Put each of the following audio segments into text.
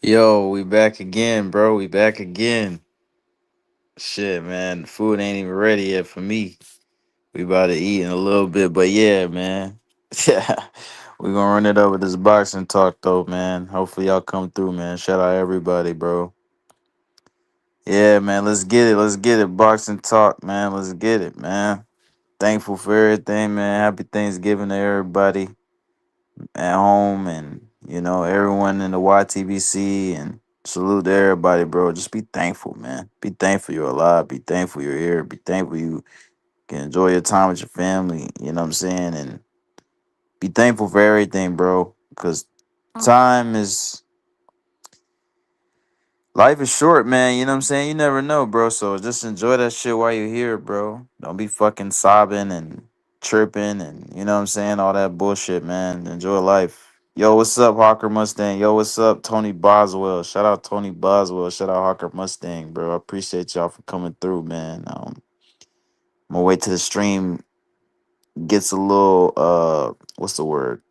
Yo, we back again, bro. We back again. Shit, man. The food ain't even ready yet for me. We about to eat in a little bit, but yeah, man. Yeah. We gonna run it up with this boxing talk though, man. Hopefully y'all come through, man. Shout out everybody, bro. Yeah, man. Let's get it. Let's get it. Boxing talk, man. Let's get it, man. Thankful for everything, man. Happy Thanksgiving to everybody at home and everyone in the YTBC and salute to everybody, bro. Just be thankful, man. Be thankful you're alive. Be thankful you're here. Be thankful you can enjoy your time with your family. You know what I'm saying? And be thankful for everything, bro. Because time is life is short, man. You know what I'm saying? You never know, bro. So just enjoy that shit while you're here, bro. Don't be fucking sobbing and tripping and you know what I'm saying? All that bullshit, man. Enjoy life. Yo, what's up, Hawker Mustang? Yo, what's up, Tony Boswell? Shout out Tony Boswell. Shout out Hawker Mustang, bro. I appreciate y'all for coming through, man. I'm gonna wait till the stream gets a little what's the word?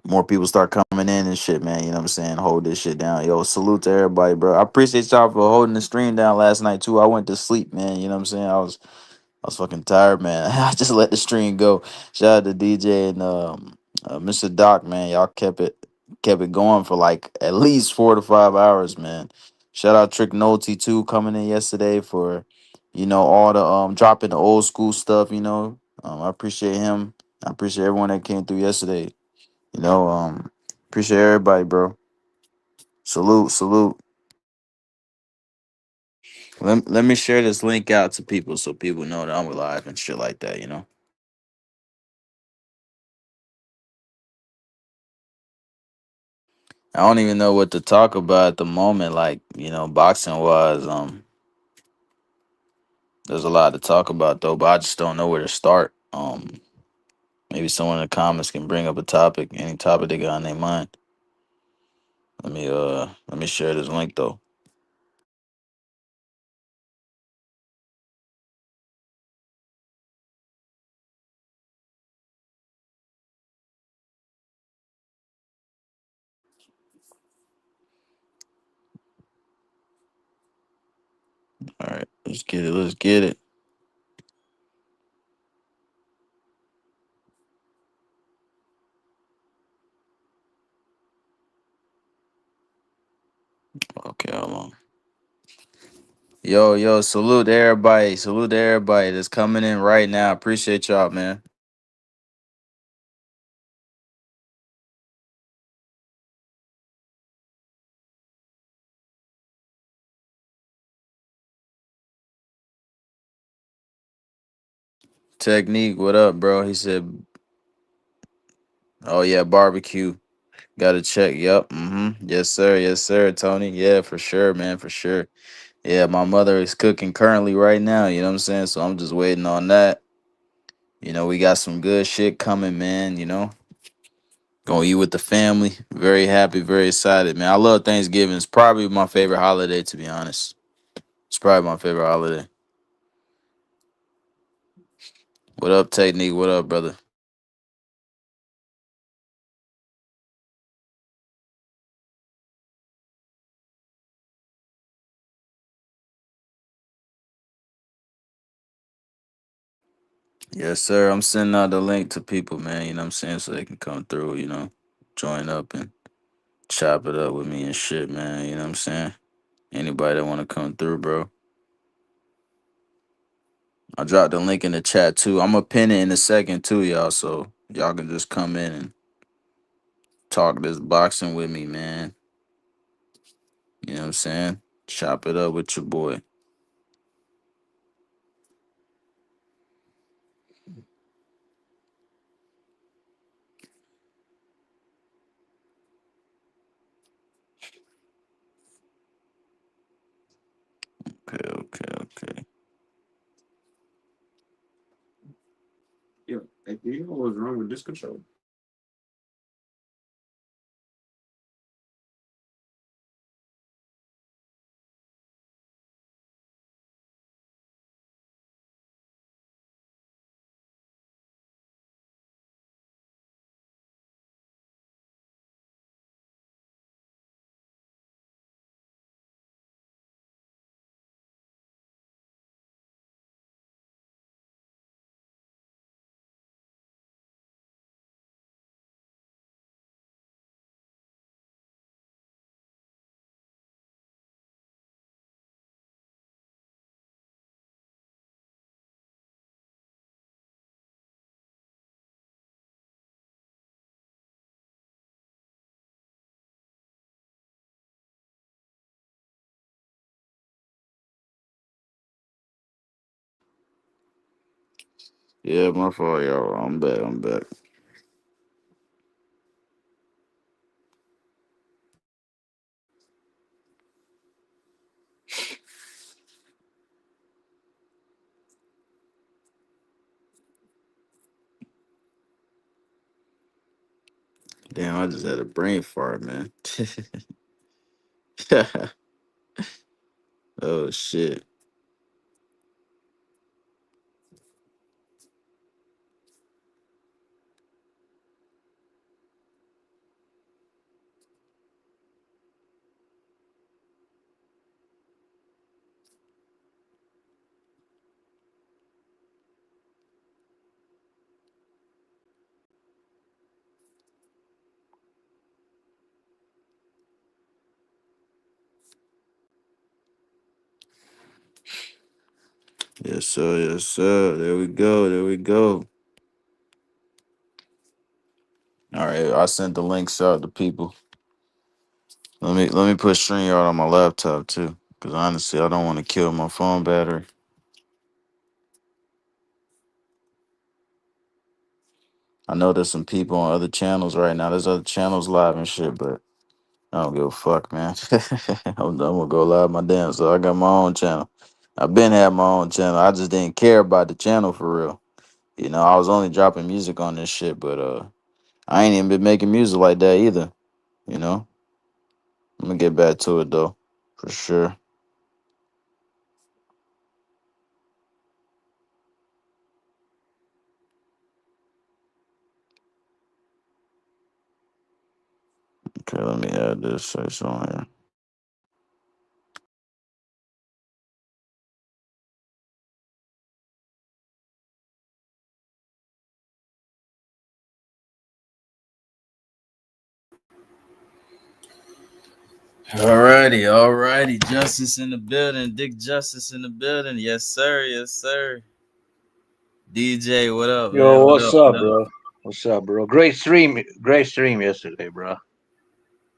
More people start coming in and shit, man. You know what I'm saying? Hold this shit down. Yo, salute to everybody, bro. I appreciate y'all for holding the stream down last night too. I went to sleep, man. You know what I'm saying? I was fucking tired, man. I just let the stream go. Shout out to DJ and Mr. Doc, man. Y'all kept it going for like at least 4 to 5 hours, man. Shout out Trick Nolte too, coming in yesterday for all the dropping the old school stuff. I appreciate him. I appreciate everyone that came through yesterday. You know, appreciate everybody, bro. Salute, salute. Let me share this link out to people so people know that I'm alive and shit like that. I don't even know what to talk about at the moment, like, boxing wise. There's a lot to talk about though, but I just don't know where to start. Maybe someone in the comments can bring up a topic, any topic they got on their mind. Let me share this link though. All right, let's get it. Let's get it. Okay, hold on. Yo, salute to everybody. Salute to everybody that's coming in right now. Appreciate y'all, man. Technique, what up, bro? He said, "Oh yeah, barbecue. Got to check. Yep. Mm-hmm. Yes, sir. Yes, sir, Tony. Yeah, for sure, man. For sure. Yeah, my mother is cooking currently right now. You know what I'm saying? So I'm just waiting on that. We got some good shit coming, man. Gonna eat with the family. Very happy, very excited, man. I love Thanksgiving. It's probably my favorite holiday, to be honest. It's probably my favorite holiday. What up, Technique? What up, brother? Yes, sir. I'm sending out the link to people, man. You know what I'm saying? So they can come through, join up and chop it up with me and shit, man. You know what I'm saying? Anybody that want to come through, bro. I dropped the link in the chat too. I'm gonna pin it in a second too, y'all. So y'all can just come in and talk this boxing with me, man. You know what I'm saying? Chop it up with your boy. Okay, okay, okay. Yeah, hey, do you know what's wrong with this control? Yeah, my fault, y'all. I'm back. I'm back. Damn, I just had a brain fart, man. Oh shit. Yes, sir. Yes, sir. There we go. There we go. All right, I sent the links out to people. Let me put StreamYard on my laptop too, because honestly, I don't want to kill my phone battery. I know there's some people on other channels right now. There's other channels live and shit, but I don't give a fuck, man. I'm gonna go live my damn. So I got my own channel. I've been had my own channel. I just didn't care about the channel for real. You know, I was only dropping music on this shit, but I ain't even been making music like that either. You know, I'm gonna get back to it though, for sure. Okay, let me add this. Say so on here. Alrighty, alrighty. Justice in the building. Dick Justice in the building. Yes, sir. Yes, sir. DJ, what up, man? Yo, What what's up? What up, up? bro? What's up, bro? Great stream yesterday, bro.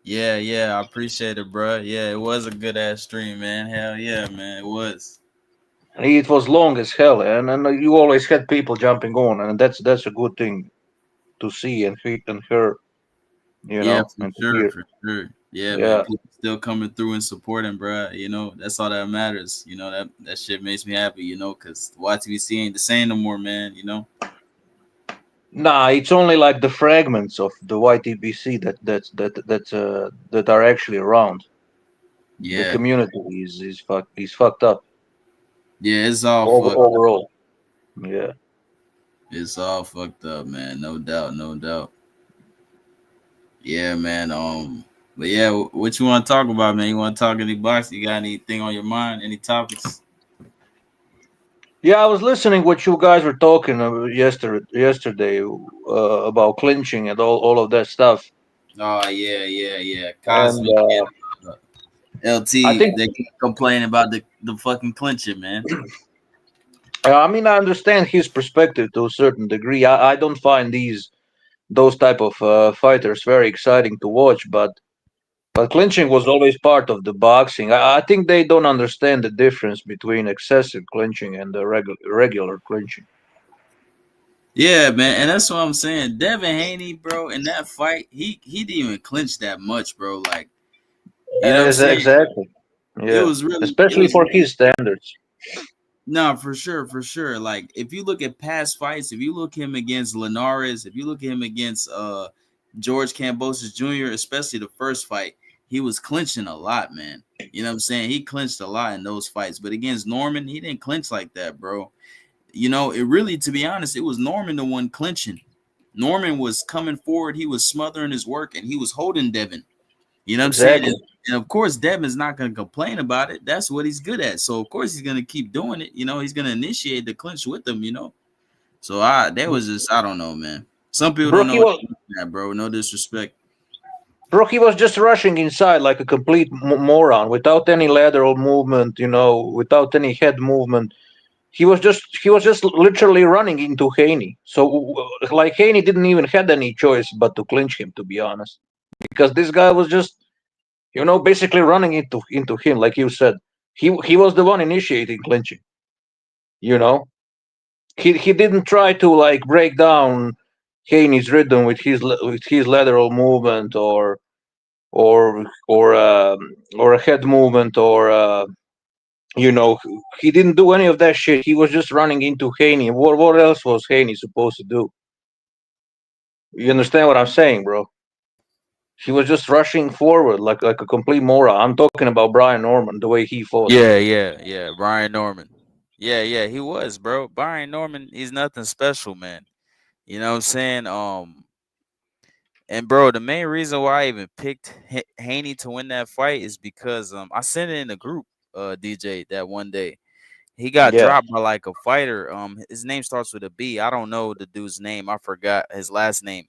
Yeah, yeah. I appreciate it, bro. Yeah, it was a good ass stream, man. Hell yeah, man. It was. It was long as hell, and you always had people jumping on, and that's a good thing to see and hear, Yeah, for and to sure, hear. for sure. Yeah, man. Yeah, People still coming through and supporting, bro. You know, that's all that matters. You know, that shit makes me happy, you know, because YTVC ain't the same no more, man, you know? nah, it's only like the fragments of the YTBC that are actually around. The Yeah. community is fucked up Yeah, it's all fucked up. overall. Yeah. It's all fucked up, man. No doubt, no doubt. Yeah, man. But yeah, what you want to talk about, man? You want to talk any box? You got anything on your mind? Any topics? Yeah, I was listening what you guys were talking yesterday about clinching and all of that stuff. Oh yeah, yeah, yeah. And Cosmic and I LT, think, they keep complaining about the fucking clinching, man. I mean, I understand his perspective to a certain degree. I don't find those type of fighters very exciting to watch, but clinching was always part of the boxing. I think they don't understand the difference between excessive clinching and the regular clinching. Yeah, man, and that's what I'm saying. Devin Haney, bro, in that fight, he didn't even clinch that much, bro. Like, you know what I'm saying? Exactly. It Yeah, was really, it especially was for his standards. no, for sure, for sure. Like, if you look at past fights, if you look him against Linares, if you look at him against George Cambosis Jr., especially the first fight, he was clinching a lot, man. You know what I'm saying? He clinched a lot in those fights, but against Norman, he didn't clinch like that, bro. You know, it really, to be honest, it was Norman the one clinching. Norman was coming forward, he was smothering his work, and he was holding Devin. You know what I'm saying? Exactly. And of course, Devin's not going to complain about it. That's what he's good at. So of course he's going to keep doing it. You know, he's going to initiate the clinch with them. You know, so that was just I don't know, man. Some people Bro, don't know he what was that, bro. No disrespect. Bro, he was just rushing inside like a complete moron without any lateral movement, without any head movement. He was just literally running into Haney. So like Haney didn't even had any choice but to clinch him, to be honest, because this guy was just basically running into him, like you said. He was the one initiating clinching. You know. He didn't try to like break down Haney's rhythm with his lateral movement or a head movement or you know, he didn't do any of that shit. He was just running into Haney. What else was Haney supposed to do? You understand what I'm saying, bro? He was just rushing forward like a complete moron. I'm talking about Brian Norman, the way he fought. Yeah, yeah, yeah. Brian Norman. Yeah, yeah, he was, bro. Brian Norman, he's nothing special, man. You know what I'm saying? And bro, the main reason why I even picked Haney to win that fight is because I sent it in the group, DJ, that one day. He got Yeah, dropped by like a fighter. His name starts with a B. I don't know the dude's name. I forgot his last name.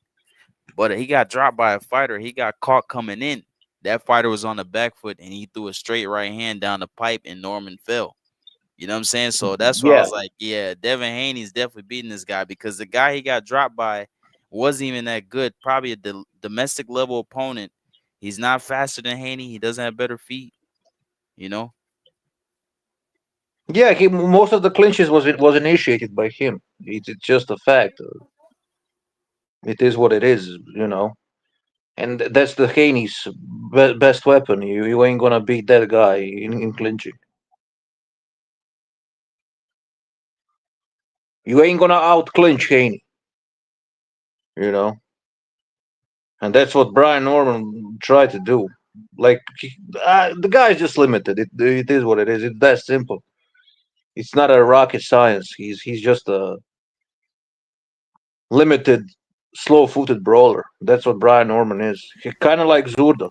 But he got dropped by a fighter. He got caught coming in. That fighter was on the back foot and he threw a straight right hand down the pipe and Norman fell. You know what I'm saying? So that's why I yeah, was like, yeah, Devin Haney's definitely beating this guy because the guy he got dropped by wasn't even that good. Probably a domestic level opponent. He's not faster than Haney. He doesn't have better feet. You know? yeah. Most of the clinches was initiated by him. It's just a fact. It is what it is, you know. And that's the Haney's best weapon. You ain't gonna beat that guy in clinching. You ain't gonna out clinch Haney, you know. And that's what Brian Norman tried to do. Like the guy's just limited. It is what it is. It's that simple. It's not a rocket science. He's just a limited, slow-footed brawler. That's what Brian Norman is. He kind of like Zurdo,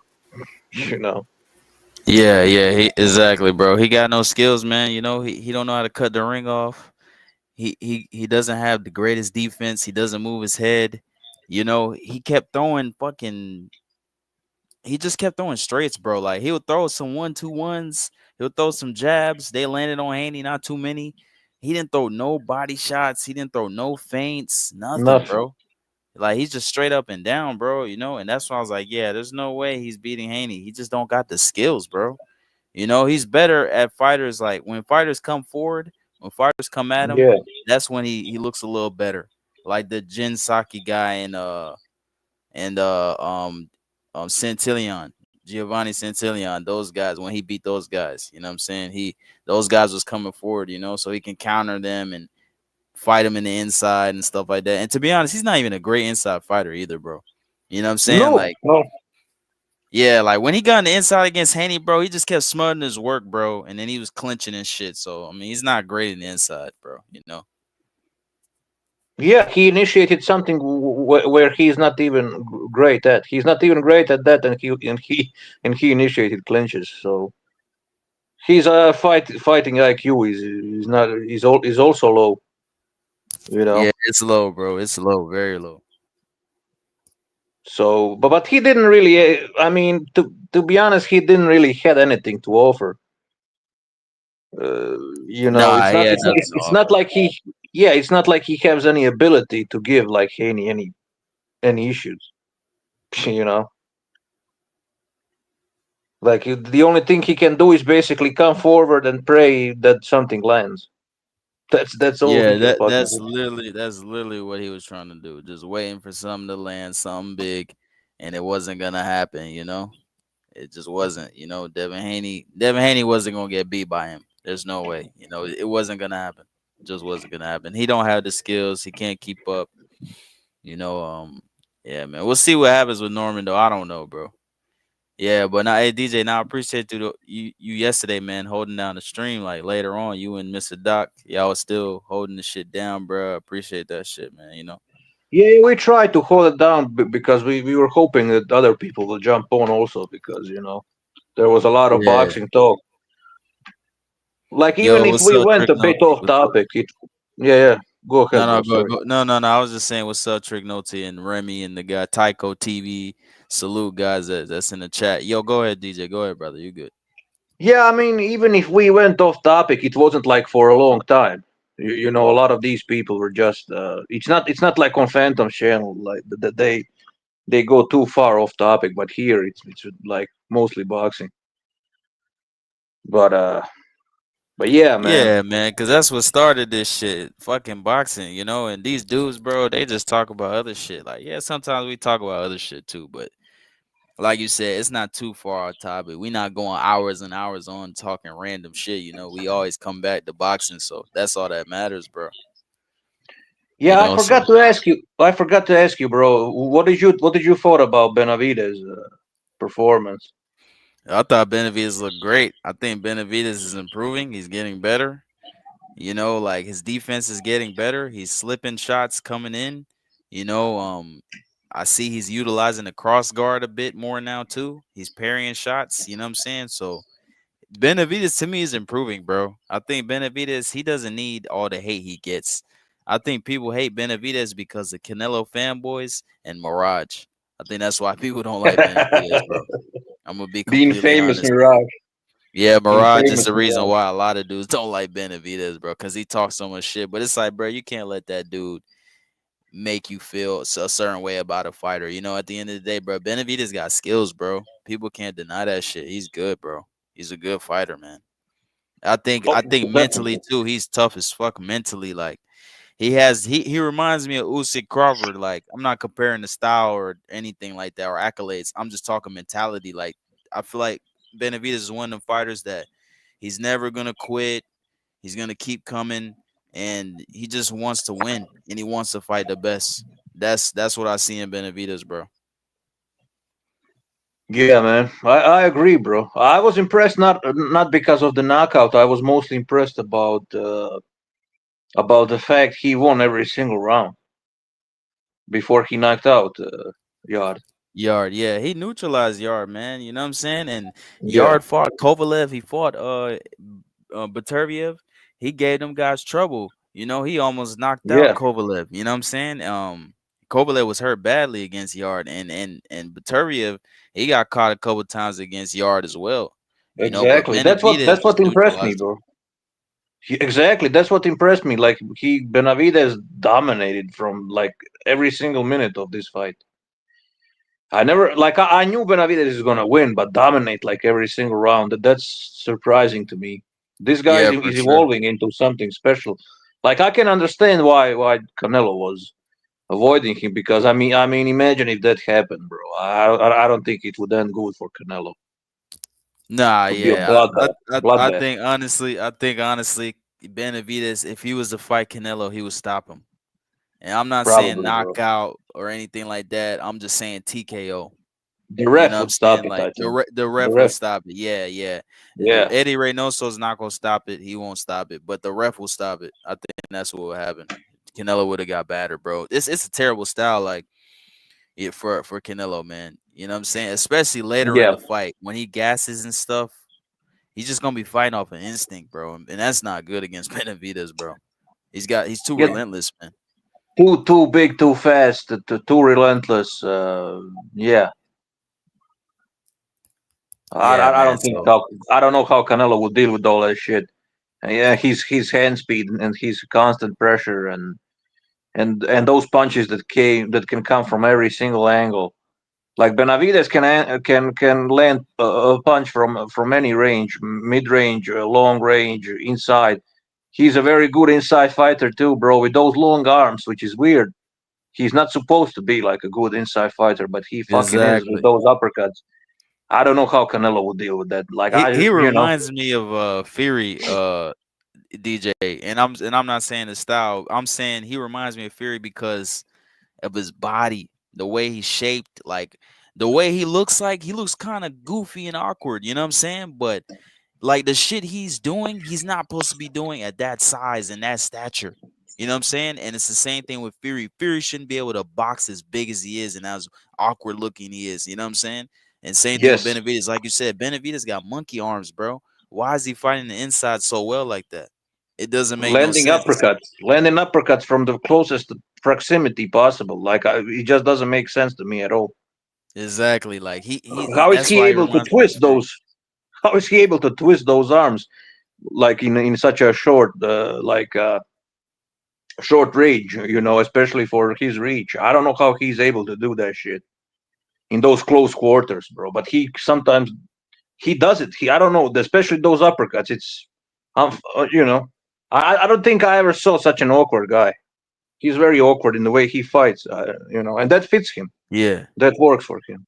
you know. Yeah, yeah, exactly, bro. He got no skills, man. You know, he don't know how to cut the ring off. He doesn't have the greatest defense. He doesn't move his head. You know, he kept throwing fucking he just kept throwing straights, bro. Like he would throw some 1-2-1s, he'll throw some jabs. They landed on Haney, not too many. He didn't throw no body shots. He didn't throw no feints, nothing, Nothing. bro. Like he's just straight up and down, bro. You know, and that's why I was like, yeah, there's no way he's beating Haney. He just don't got the skills, bro. You know, he's better at fighters like when fighters come forward, when fighters come at him, Yeah. that's when he looks a little better. Like the Jin Saki guy and Centillion, Giovanni Centillion, those guys when he beat those guys, you know what I'm saying? Those guys was coming forward, you know, so he can counter them and fight them in the inside and stuff like that. And to be honest, he's not even a great inside fighter either, bro. You know what I'm saying? No, Like no. yeah, like when he got on the inside against Haney, bro, he just kept smothering his work, bro, and then he was clinching and shit. So I mean, he's not great in the inside, bro. You know. Yeah, he initiated something where he's not even great at. He's not even great at that, and he initiated clinches. So he's fighting IQ is not is also low. You know. Yeah, it's low, bro. It's low, very low. So, but he didn't really. I mean, to be honest, he didn't really had anything to offer. You know, Nah, he had nothing to it's not offer. like it's not like he has any ability to give like any issues. You know, like the only thing he can do is basically come forward and pray that something lands. That's all he Yeah, can fucking that's do. literally what he was trying to do. Just waiting for something to land, something big, and it wasn't gonna happen. You know, it just wasn't. You know, Devin Haney wasn't gonna get beat by him. There's no way. You know, it wasn't gonna happen. It just wasn't gonna happen. He don't have the skills. He can't keep up. You know, yeah, man. We'll see what happens with Norman though. I don't know, bro. Yeah, but now, hey DJ, now I appreciate you yesterday, man, holding down the stream. Like later on, you and Mr. Doc, y'all was still holding the shit down, bro. Appreciate that shit, man. You know. Yeah, we tried to hold it down because we were hoping that other people will jump on also because there was a lot of Yeah. boxing talk. Like even Yo, if what's we up, went Trick a bit Note? off topic, yeah. Go No, ahead, no, bro. go, Sorry. go. No, no, no. I was just saying, what's up, Trick Note and Remy and the guy Tycho TV. Salute, guys. That's in the chat. Yo, go ahead, DJ. Go ahead, brother. You good? Yeah, I mean, even if we went off topic, it wasn't like for a long time. You know, a lot of these people were just. It's not like on Phantom's channel like that they go too far off topic, but here it's like mostly boxing. But But yeah, man. Yeah, man, because that's what started this shit, fucking boxing, you know. And these dudes, bro, they just talk about other shit. Like, yeah, sometimes we talk about other shit too, but like you said, it's not too far off topic. We not going hours and hours on talking random shit. You know, we always come back to boxing, so that's all that matters, bro. You Yeah, I know, forgot so to ask you. I forgot to ask you, bro. What did you thought about Benavides' performance? I thought Benavides looked great. I think Benavides is improving. He's getting better. You know, like his defense is getting better. He's slipping shots coming in. You know, I see he's utilizing the cross guard a bit more now too. He's parrying shots. You know what I'm saying? So Benavides to me is improving, bro. I think Benavides he doesn't need all the hate he gets. I think people hate Benavides because of Canelo fanboys and Mirage. I think that's why people don't like Benavides, bro. I'm gonna be The completely infamous honest. Mirage. Yeah, Mirage is Infamous the reason Mirage. why a lot of dudes don't like Benavides, bro, because he talks so much shit. But it's like, bro, you can't let that dude make you feel a certain way about a fighter. You know, at the end of the day, bro, Benavides got skills, bro. People can't deny that shit. He's good, bro. He's a good fighter, man. I Oh, think mentally definitely. too, he's tough as fuck mentally. Like he reminds me of Usyk Crawford. Like I'm not comparing the style or anything like that or accolades. I'm just talking mentality. Like I feel like Benavides is one of them fighters that he's never gonna quit. He's gonna keep coming, and he just wants to win, and he wants to fight the best. That's what I see in Benavides, bro. Yeah, man. I agree, bro. I was impressed not because of the knockout. I was mostly impressed about the fact he won every single round before he knocked out Yard. Yard, yeah, he neutralized Yard, man. You know what I'm saying? And Yeah, Yard fought Kovalev. He fought Baturviev. He gave them guys trouble. You know, he almost knocked out yeah, Kovalev. You know what I'm saying? Kovalev was hurt badly against Yard, and Baturviev he got caught a couple times against Yard as well. You know, but exactly. That's Benavidez what just impressed me, neutralized him. bro. Exactly, that's what impressed me. Like he Benavides dominated from like every single minute of this fight. I never like I knew Benavides is gonna win, but dominate like every single round. That's surprising to me. This guy Yeah, for is sure. evolving into something special. Like I can understand why Canelo was avoiding him because I mean imagine if that happened, bro. I don't think it would end good for Canelo. Nah, Would be a yeah. bloodbath. Bloodbath. I think honestly, Benavidez, if he was to fight Canelo, he would stop him. And I'm not saying Probably, bro. knockout or anything like that. I'm just saying TKO. The You know ref what I'm would stop saying? it, Like I think. the The ref would ref. stop it. Yeah, yeah. Yeah. Eddie Reynoso's not gonna stop it. He won't stop it, but the ref will stop it. I think that's what will happen. Canelo would have got battered, bro. It's a terrible style, like for Canelo, man. You know what I'm saying? Especially later in Yeah. the fight when he gasses and stuff. He's just gonna be fighting off of instinct, bro, and that's not good against Benavidez, bro. He's too Get relentless, man. too big, too fast, too relentless. Yeah. Yeah, I man. don't think So how I don't know how Canelo will deal with all that shit. And yeah, his hand speed and his constant pressure and those punches that can come from every single angle. Like Benavides can land a punch from any range, mid range, long range, inside. He's a very good inside fighter too, bro. With those long arms, which is weird. He's not supposed to be like a good inside fighter, but he fucking is with exactly. those uppercuts. I don't know how Canelo would deal with that. Like He you know, reminds me of Fury DJ, and I'm not saying the style. I'm saying he reminds me of Fury because of his body, the way he's shaped, like the way he looks kind of goofy and awkward. You know what I'm saying? But like the shit he's doing, he's not supposed to be doing at that size and that stature. You know what I'm saying? And it's the same thing with Fury. Fury shouldn't be able to box as big as he is and as awkward looking he is. You know what I'm saying? And same thing with yes, Benavidez. Like you said, Benavidez got monkey arms, bro. Why is he fighting the inside so well like that? It doesn't make no sense. landing uppercuts from the closest proximity possible. Like it just doesn't make sense to me at all. Exactly. Like How is that's he why he able to reminds me of twist Fury. those? How is he able to twist those arms like in such a short range? You know, especially for his reach. I don't know how he's able to do that shit in those close quarters, bro. But he sometimes he does it. I don't know, especially those uppercuts. It's You know, I don't think I ever saw such an awkward guy. He's very awkward in the way he fights. You know, and that fits him. Yeah. That works for him.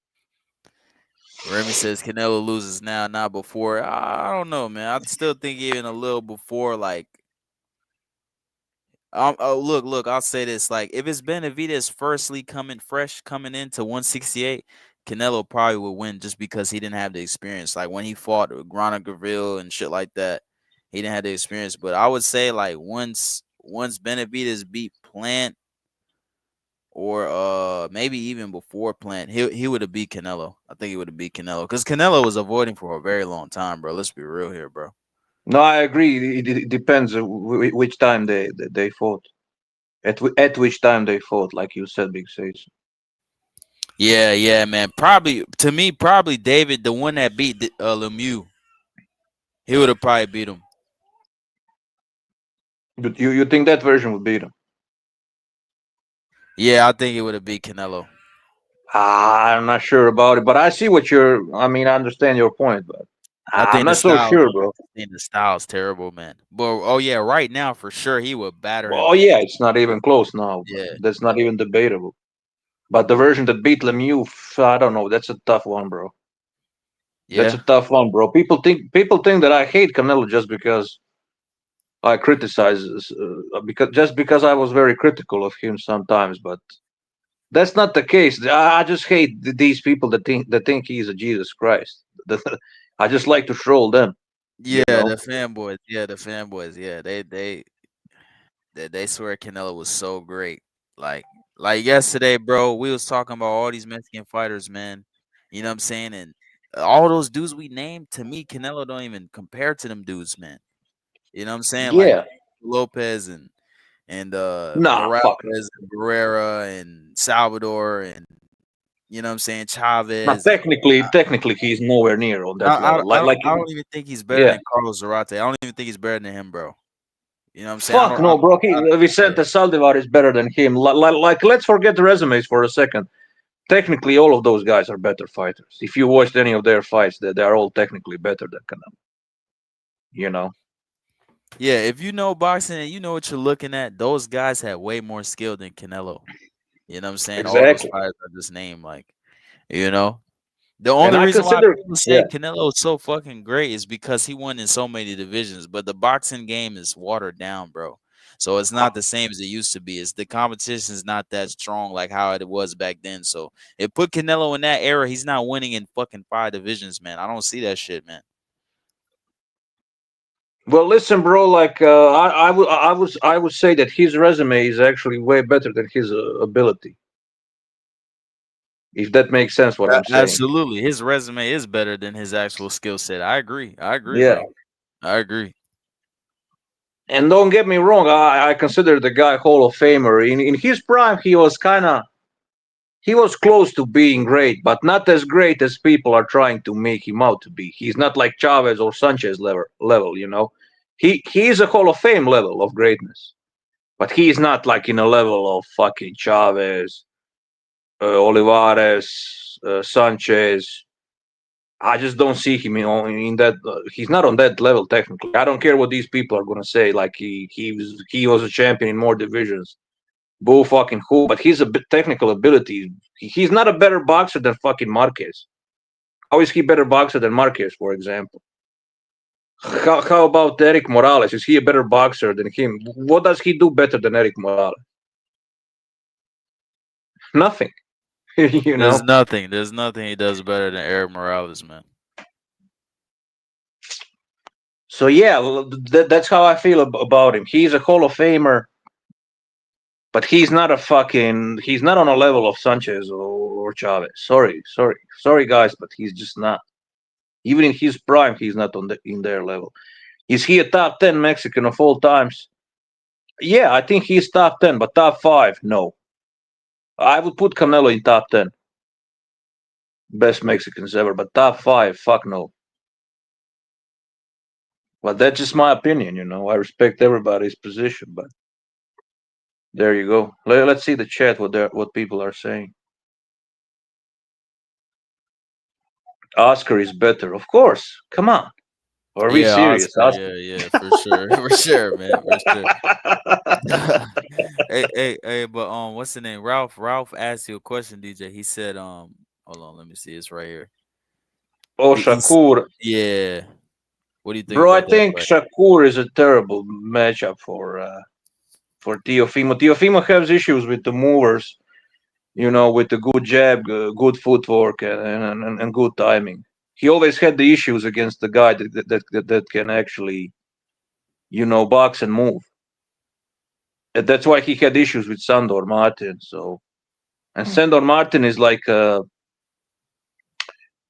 Remy says Canelo loses now, not before. I don't know, man. I still think even a little before, like, oh, look. I'll say this: like, if it's Benavidez firstly coming into 168, Canelo probably would win just because he didn't have the experience. Like when he fought Grana Graville and shit like that, he didn't have the experience. But I would say like once Benavidez beat Plant, or maybe even before Plant, he would have beat Canelo. I think he would have beat Canelo because Canelo was avoiding for a very long time, bro. Let's be real here, bro. No, I agree. It depends which time they fought. At which time they fought, like you said, Big Sage. Yeah, man. Probably to me, probably David, the one that beat Lemieux, he would have probably beat him. But you think that version would beat him? Yeah, I think it would have beat Canelo. I'm not sure about it, but I see what you're. I mean, I understand your point, but I I'm think the not so style, sure, bro. the style's terrible, man. But oh yeah, right now for sure he would batter him. Oh yeah, it's not even close now. But Yeah, that's not even debatable. But the version that beat Lemieux, I don't know. That's a tough one, bro. That's a yeah, tough one, bro. People think that I hate Canelo just because I criticize, because I was very critical of him sometimes, but that's not the case. I just hate these people that think he's a Jesus Christ. I just like to troll them, yeah. you know. The fanboys, yeah, the fanboys, yeah. They swear Canelo was so great. Like like yesterday, bro, we was talking about all these Mexican fighters, man. You know what I'm saying? And all those dudes we named, to me, Canelo don't even compare to them dudes, man. You know what I'm saying? Like Yeah, Lopez and nah, Morales fuck no. and Barrera and Salvador and you know what I'm saying, Now, Chavez. technically, he's nowhere near on that level. Like, I don't even think he's better yeah, than Carlos Zarate. I don't even think he's better than him, bro. You know what I'm saying? fuck no, bro. Vicente Yeah. Saldivar is better than him. Like, let's forget the resumes for a second. Technically, all of those guys are better fighters. If you watched any of their fights, they are all technically better than Canelo. You know. Yeah, if you know boxing and you know what you're looking at, those guys had way more skill than Canelo. You know what I'm saying? All those Exactly. fighters I just named, like, you know. The And only I reason why consider, people yeah, say Canelo is so fucking great is because he won in so many divisions, but the boxing game is watered down, bro. So it's not the same as it used to be. It's the competition is not that strong like how it was back then. So it put Canelo in that era. He's not winning in fucking 5 divisions, man. I don't see that shit, man. well, listen, bro. Like, I would say that his resume is actually way better than his ability. If that makes sense, what I'm saying. Absolutely, his resume is better than his actual skill set. I agree. I agree, Yeah. bro. I agree. And don't get me wrong, I consider the guy Hall of Famer. In his prime, he was close to being great, but not as great as people are trying to make him out to be. He's not like Chavez or Sanchez level, you know. He is a Hall of Fame level of greatness, but he's not like in a level of fucking Chavez, Olivares, Sanchez. I just don't see him in that. He's not on that level technically. I don't care what these people are gonna say. Like he was a champion in more divisions. Boo fucking who? But his technical ability. He's not a better boxer than fucking Marquez. How is he better boxer than Marquez, for example? How about Eric Morales? Is he a better boxer than him? What does he do better than Eric Morales? Nothing. you know. There's nothing he does better than Eric Morales, man. So yeah, that's how I feel about him. He's a Hall of Famer, but he's not on a level of Sanchez or Chavez. Sorry, guys, but he's just not. Even in his prime, he's not in their level. Is he a top 10 Mexican of all times? Yeah, I think he's top 10, but top 5, no. I would put Canelo in top 10 best Mexicans ever, but top 5, fuck no. But that's just my opinion, you know. I respect everybody's position, but there you go. Let's see the chat what people are saying. Oscar is better, of course. Come on. Are we Yeah, serious? Oscar. Yeah, yeah, for sure, for sure, man, for sure. Hey, but what's the name? Ralph asked you a question, DJ. He said, hold on, let me see. It's right here. Oh, He's Shakur. yeah. What do you think Bro, I about that think fight? Shakur is a terrible matchup for Teofimo. Teofimo has issues with the movers, with the good jab, good footwork, and good timing. He always had the issues against the guy that can actually, box and move. And that's why he had issues with Sandor Martin. And Sandor Martin is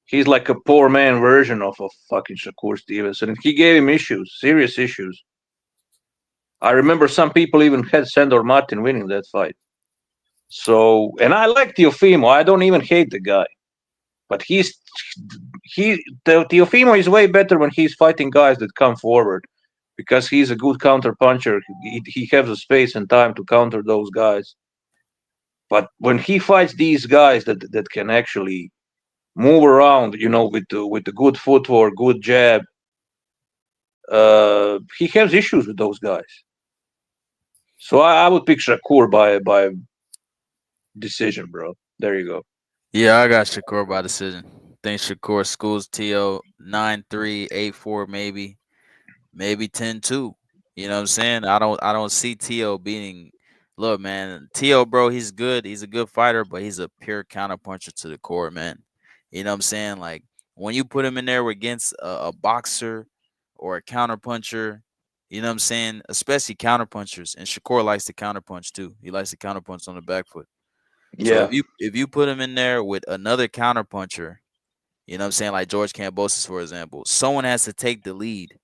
he's like a poor man version of fucking Shakur Stevenson. And he gave him issues, serious issues. I remember some people even had Sandor Martin winning that fight. So, and I like Teofimo. I don't even hate the guy, but Teofimo is way better when he's fighting guys that come forward because he's a good counter puncher. He has the space and time to counter those guys. But when he fights these guys that can actually move around, with the good footwork, good jab, he has issues with those guys. So I would pick Shakur by decision, bro. There you go. Yeah, I got Shakur by decision. Think Shakur schools To 9-3, 8-4, maybe 10-2. You know what I'm saying? I don't see To beating. Look, man, To, bro, he's good. He's a good fighter, but he's a pure counterpuncher to the core, man. You know what I'm saying? Like when you put him in there against a boxer or a counterpuncher, you know what I'm saying? Especially counterpunchers, and Shakur likes to counterpunch too. He likes to counterpunch on the back foot. So Yeah. if you put him in there with another counterpuncher, you know what I'm saying, like George Kambosos, for example, someone has to take the lead.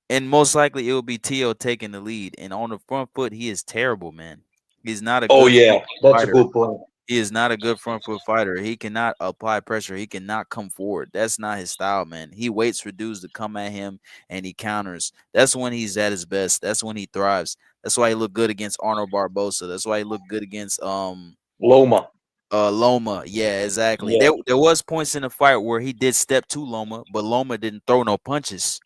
And most likely it will be To taking the lead. And on the front foot, he is terrible, man. He's not a Oh good yeah, front foot that's a fighter. good point. He is not a good front foot fighter. He cannot apply pressure. He cannot come forward. That's not his style, man. He waits for dudes to come at him and he counters. That's when he's at his best. That's when he thrives. That's why he looked good against Arnold Barbosa. That's why he looked good against Loma. Loma. Yeah, exactly. Yeah. There was points in the fight where he did step to Loma, but Loma didn't throw no punches.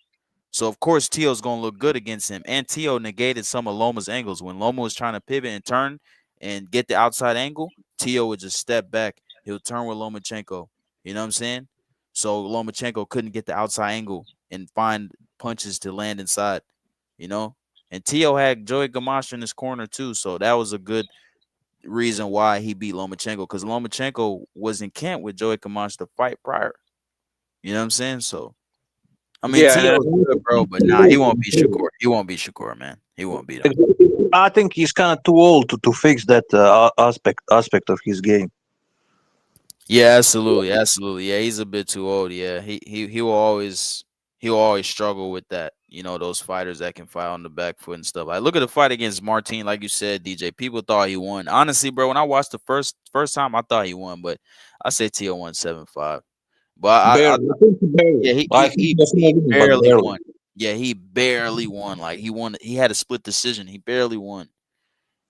So of course Tio's gonna look good against him. And Tio negated some of Loma's angles. When Loma was trying to pivot and turn and get the outside angle, Tio would just step back. He'll turn with Lomachenko. You know what I'm saying? So Lomachenko couldn't get the outside angle and find punches to land inside. You know? And Tio had Joey Gamache in his corner too. So that was a good reason why he beat Lomachenko, because Lomachenko was in camp with Joey Camacho the fight prior. You know what I'm saying? So I mean, Yeah, Tio's good, bro, but nah, he won't beat Shakur. He won't beat Shakur, man. He won't beat him. I think he's kind of too old to fix that aspect of his game. Yeah, absolutely, absolutely. Yeah, he's a bit too old. Yeah, he will always struggle with that. You know, those fighters that can fight on the back foot and stuff. Like, look at the fight against Martin, like you said, DJ. People thought he won. Honestly, bro, when I watched the first time, I thought he won, but I said Tio won 7-5. But I Barely. I think barely. yeah, he I he think he that's not he winning, but barely barely. won. Yeah, he barely won. Like he won. He had a split decision. He barely won.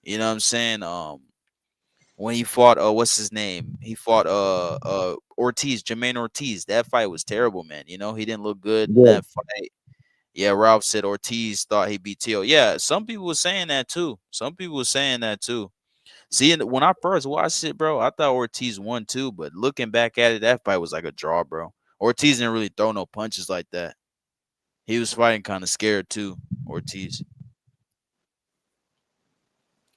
You know what I'm saying? When he fought what's his name? He fought Ortiz, Jermaine Ortiz. That fight was terrible, man. You know, he didn't look good in Yeah. that fight. Yeah, Ralph said Ortiz thought he beat Tio. Yeah, some people were saying that too. Some people were saying that too. See, when I first watched it, bro, I thought Ortiz won too. But looking back at it, that fight was like a draw, bro. Ortiz didn't really throw no punches like that. He was fighting kind of scared too, Ortiz.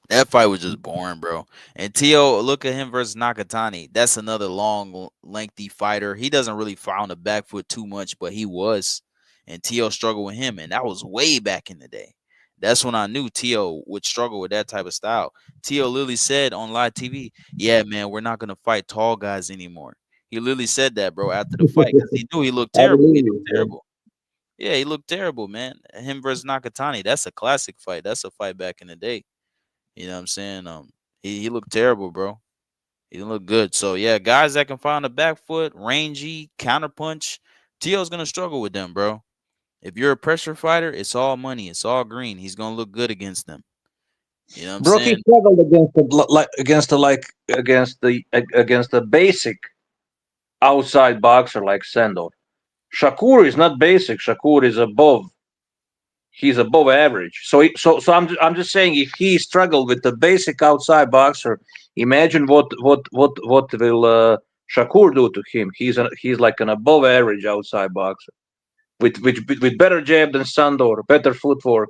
That fight was just boring, bro. And Tio, look at him versus Nakatani. That's another long, lengthy fighter. He doesn't really fight on the back foot too much, but he was. And Tio struggled with him, and that was way back in the day. That's when I knew Tio would struggle with that type of style. Tio literally said on live TV, "Yeah, man, we're not gonna fight tall guys anymore." He literally said that, bro, after the fight because he knew he looked I terrible. He believe looked you, bro. terrible. Yeah, he looked terrible, man. Him versus Nakatani. That's a classic fight. That's a fight back in the day. You know what I'm saying? He looked terrible, bro. He didn't look good. So yeah, guys that can find the back foot, rangy, counterpunch, Tio's gonna struggle with them, bro. If you're a pressure fighter, it's all money. It's all green. He's gonna look good against them. You know what I'm Bro, he saying? struggled against the basic outside boxer like Sandor. Shakur is not basic. Shakur is above. He's above average. So I'm just saying, if he struggled with the basic outside boxer, imagine what will Shakur do to him. He's like an above average outside boxer with better jab than Sandor, better footwork,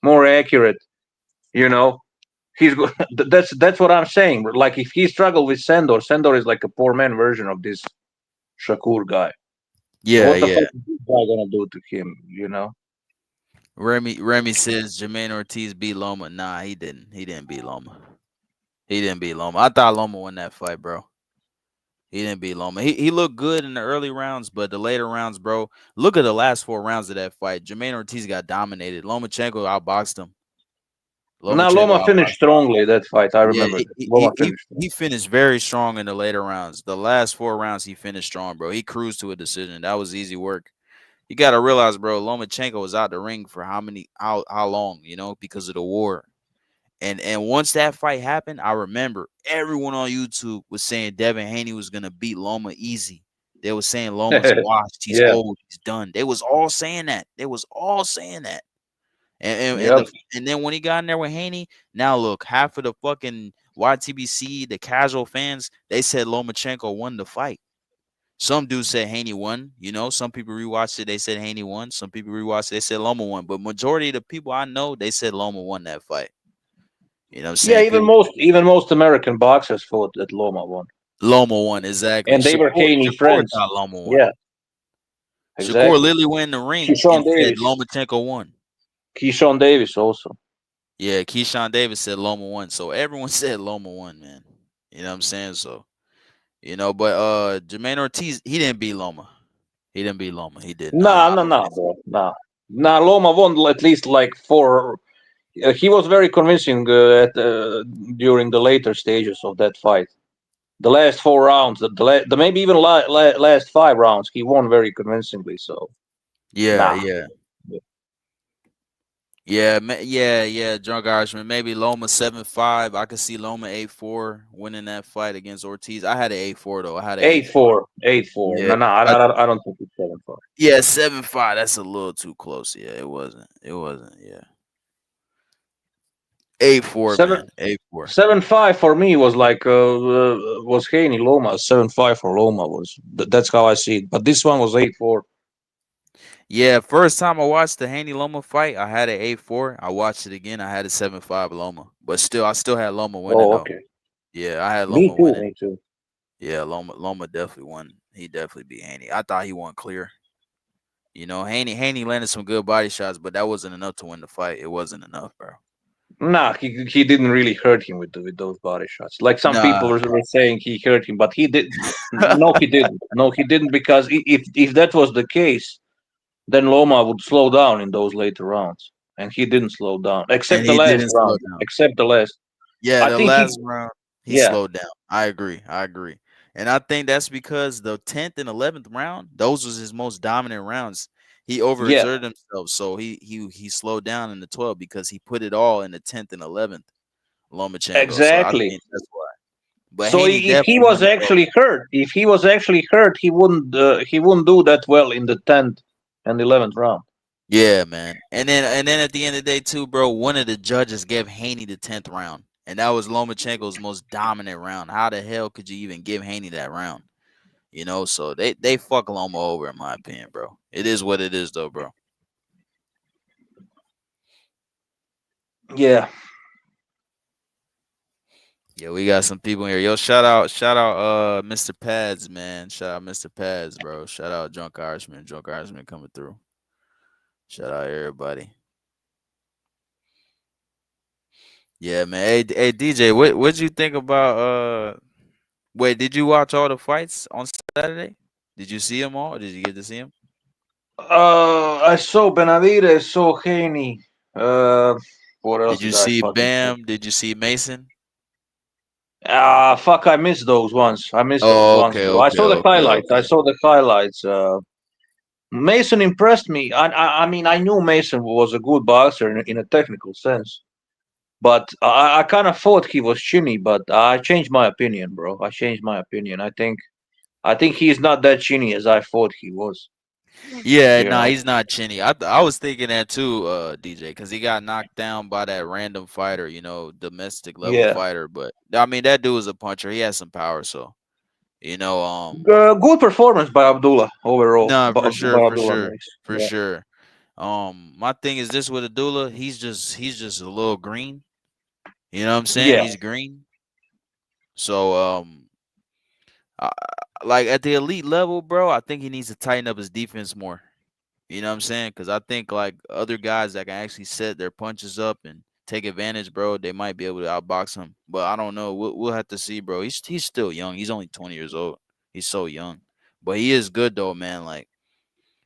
more accurate. You know, he's that's what I'm saying. Like, if he struggled with Sandor, Sandor is like a poor man version of this Shakur guy. Yeah, What the yeah. fuck is this guy gonna do to him? You know? Remy says Jermaine Ortiz beat Loma. Nah, he didn't. He didn't beat Loma. He didn't beat Loma. I thought Loma won that fight, bro. He didn't beat Loma. He looked good in the early rounds, but the later rounds, bro. Look at the last 4 rounds of that fight. Jermaine Ortiz got dominated. Lomachenko outboxed him. Now Lomachenko Loma finished outboxed. strongly that fight. I Yeah, remember that. Loma finished strong. he finished very strong in the later rounds. The last 4 rounds, he finished strong, bro. He cruised to a decision. That was easy work. You got to realize, bro, Lomachenko was out the ring for how long, because of the war. And once that fight happened, I remember everyone on YouTube was saying Devin Haney was gonna beat Loma easy. They was saying Loma's washed, he's Yeah. old, he's done. They was all saying that. They was all saying that. Yep. And then when he got in there with Haney, now look, half of the fucking YTBC, the casual fans, they said Lomachenko won the fight. Some dudes said Haney won. Some people rewatched it. They said Haney won. Some people rewatched it. They said Loma won. But majority of the people I know, they said Loma won that fight. You know what I'm Yeah, saying? People, even most American boxers thought that Loma won. Loma won, exactly. And they were Haney Shakur friends. thought Loma won. Yeah, Shakur exactly. literally went in the ring Keyshawn and said Davis. Lomachenko won. Keyshawn Davis also. Yeah, Keyshawn Davis said Loma won. So everyone said Loma won, man. You know what I'm saying? So, but Jermaine Ortiz, he didn't beat Loma. He didn't beat Loma. He did not. Nah, bro. Nah, Loma won at least like four. He was very convincing during the later stages of that fight. The last 4 rounds, the maybe even last 5 rounds, he won very convincingly. So, Yeah, nah. yeah. Yeah, Drunk Irishman. Maybe Loma 7-5. I could see Loma 8-4 winning that fight against Ortiz. I had an 8-4 though. I had an 8-4. 8-4. Yeah, No, I don't think it's 7-5. yeah, 7-5. That's a little too close. Yeah, it wasn't. It wasn't. Yeah, 8-4, Seven man. 8-4. 7-5 for me was like was Haney Loma. 7-5 for Loma was that's how I see it. But this one was 8-4. Yeah, first time I watched the Haney Loma fight, I had an 8-4. I watched it again. I had a 7-5 Loma, but I still had Loma winning Oh, though. okay. Yeah, I had Me Loma too. winning. Me too. Yeah, Loma definitely won. He definitely beat Haney. I thought he won clear. Haney landed some good body shots, but that wasn't enough to win the fight. It wasn't enough, bro. Nah, he didn't really hurt him with those body shots. Like some people Nah. were saying he hurt him, but he did. No, he didn't. No, he didn't, because if that was the case, then Loma would slow down in those later rounds, and he didn't slow down And except the he last didn't slow round. down. Except the last. Yeah, I the think last round he yeah, slowed down. I agree. And I think that's because the 10th and 11th round, those was his most dominant rounds. He yeah, overexerted himself, so he slowed down in the 12 because he put it all in the 10th and 11th. Lomachenko. So I exactly. think that's why. But So Haney if he definitely won was the 12. actually hurt, he wouldn't do that well in the 10th and 11th round. Yeah, man. And then at the end of the day, too, bro, one of the judges gave Haney the 10th round. And that was Lomachenko's most dominant round. How the hell could you even give Haney that round? So they fuck Loma over, in my opinion, bro. It is what it is, though, bro. Yeah. Yeah, we got some people here. Yo, shout out, Mr. Pads, man. Shout out, Mr. Pads, bro. Shout out, Drunk Irishman. Drunk Irishman coming through. Shout out everybody. Yeah, man. Hey, DJ, what'd you think about? Wait, did you watch all the fights on Saturday? Did you see them all? Did you get to see them? I saw Benavidez, saw Haney. What else Did you did I see fucking see? Bam? Did you see Mason? Fuck! I missed those ones. Oh, okay, Bro. I okay, saw the okay, highlights. okay. Mason impressed me. I mean, I knew Mason was a good boxer in a technical sense, but I kind of thought he was chinny. But I changed my opinion, bro. I changed my opinion. I think he's not that chinny as I thought he was. Yeah, You nah, know. he's not chinny. I was thinking that too, DJ, because he got knocked down by that random fighter, domestic level Yeah. fighter. But I mean, that dude was a puncher. He has some power, so you know, Good performance by Abdullah overall. nah, for By sure, for Abdullah sure, Mace. for Yeah. sure. My thing is this with Abdullah, he's just a little green. You know what I'm saying? Yeah. He's green. So I, like at the elite level, bro, I think he needs to tighten up his defense more. You know what I'm saying? Because I think like other guys that can actually set their punches up and take advantage, bro, they might be able to outbox him. But I don't know. We'll have to see, bro. He's still young. He's only 20 years old. He's so young, but he is good though, man. Like,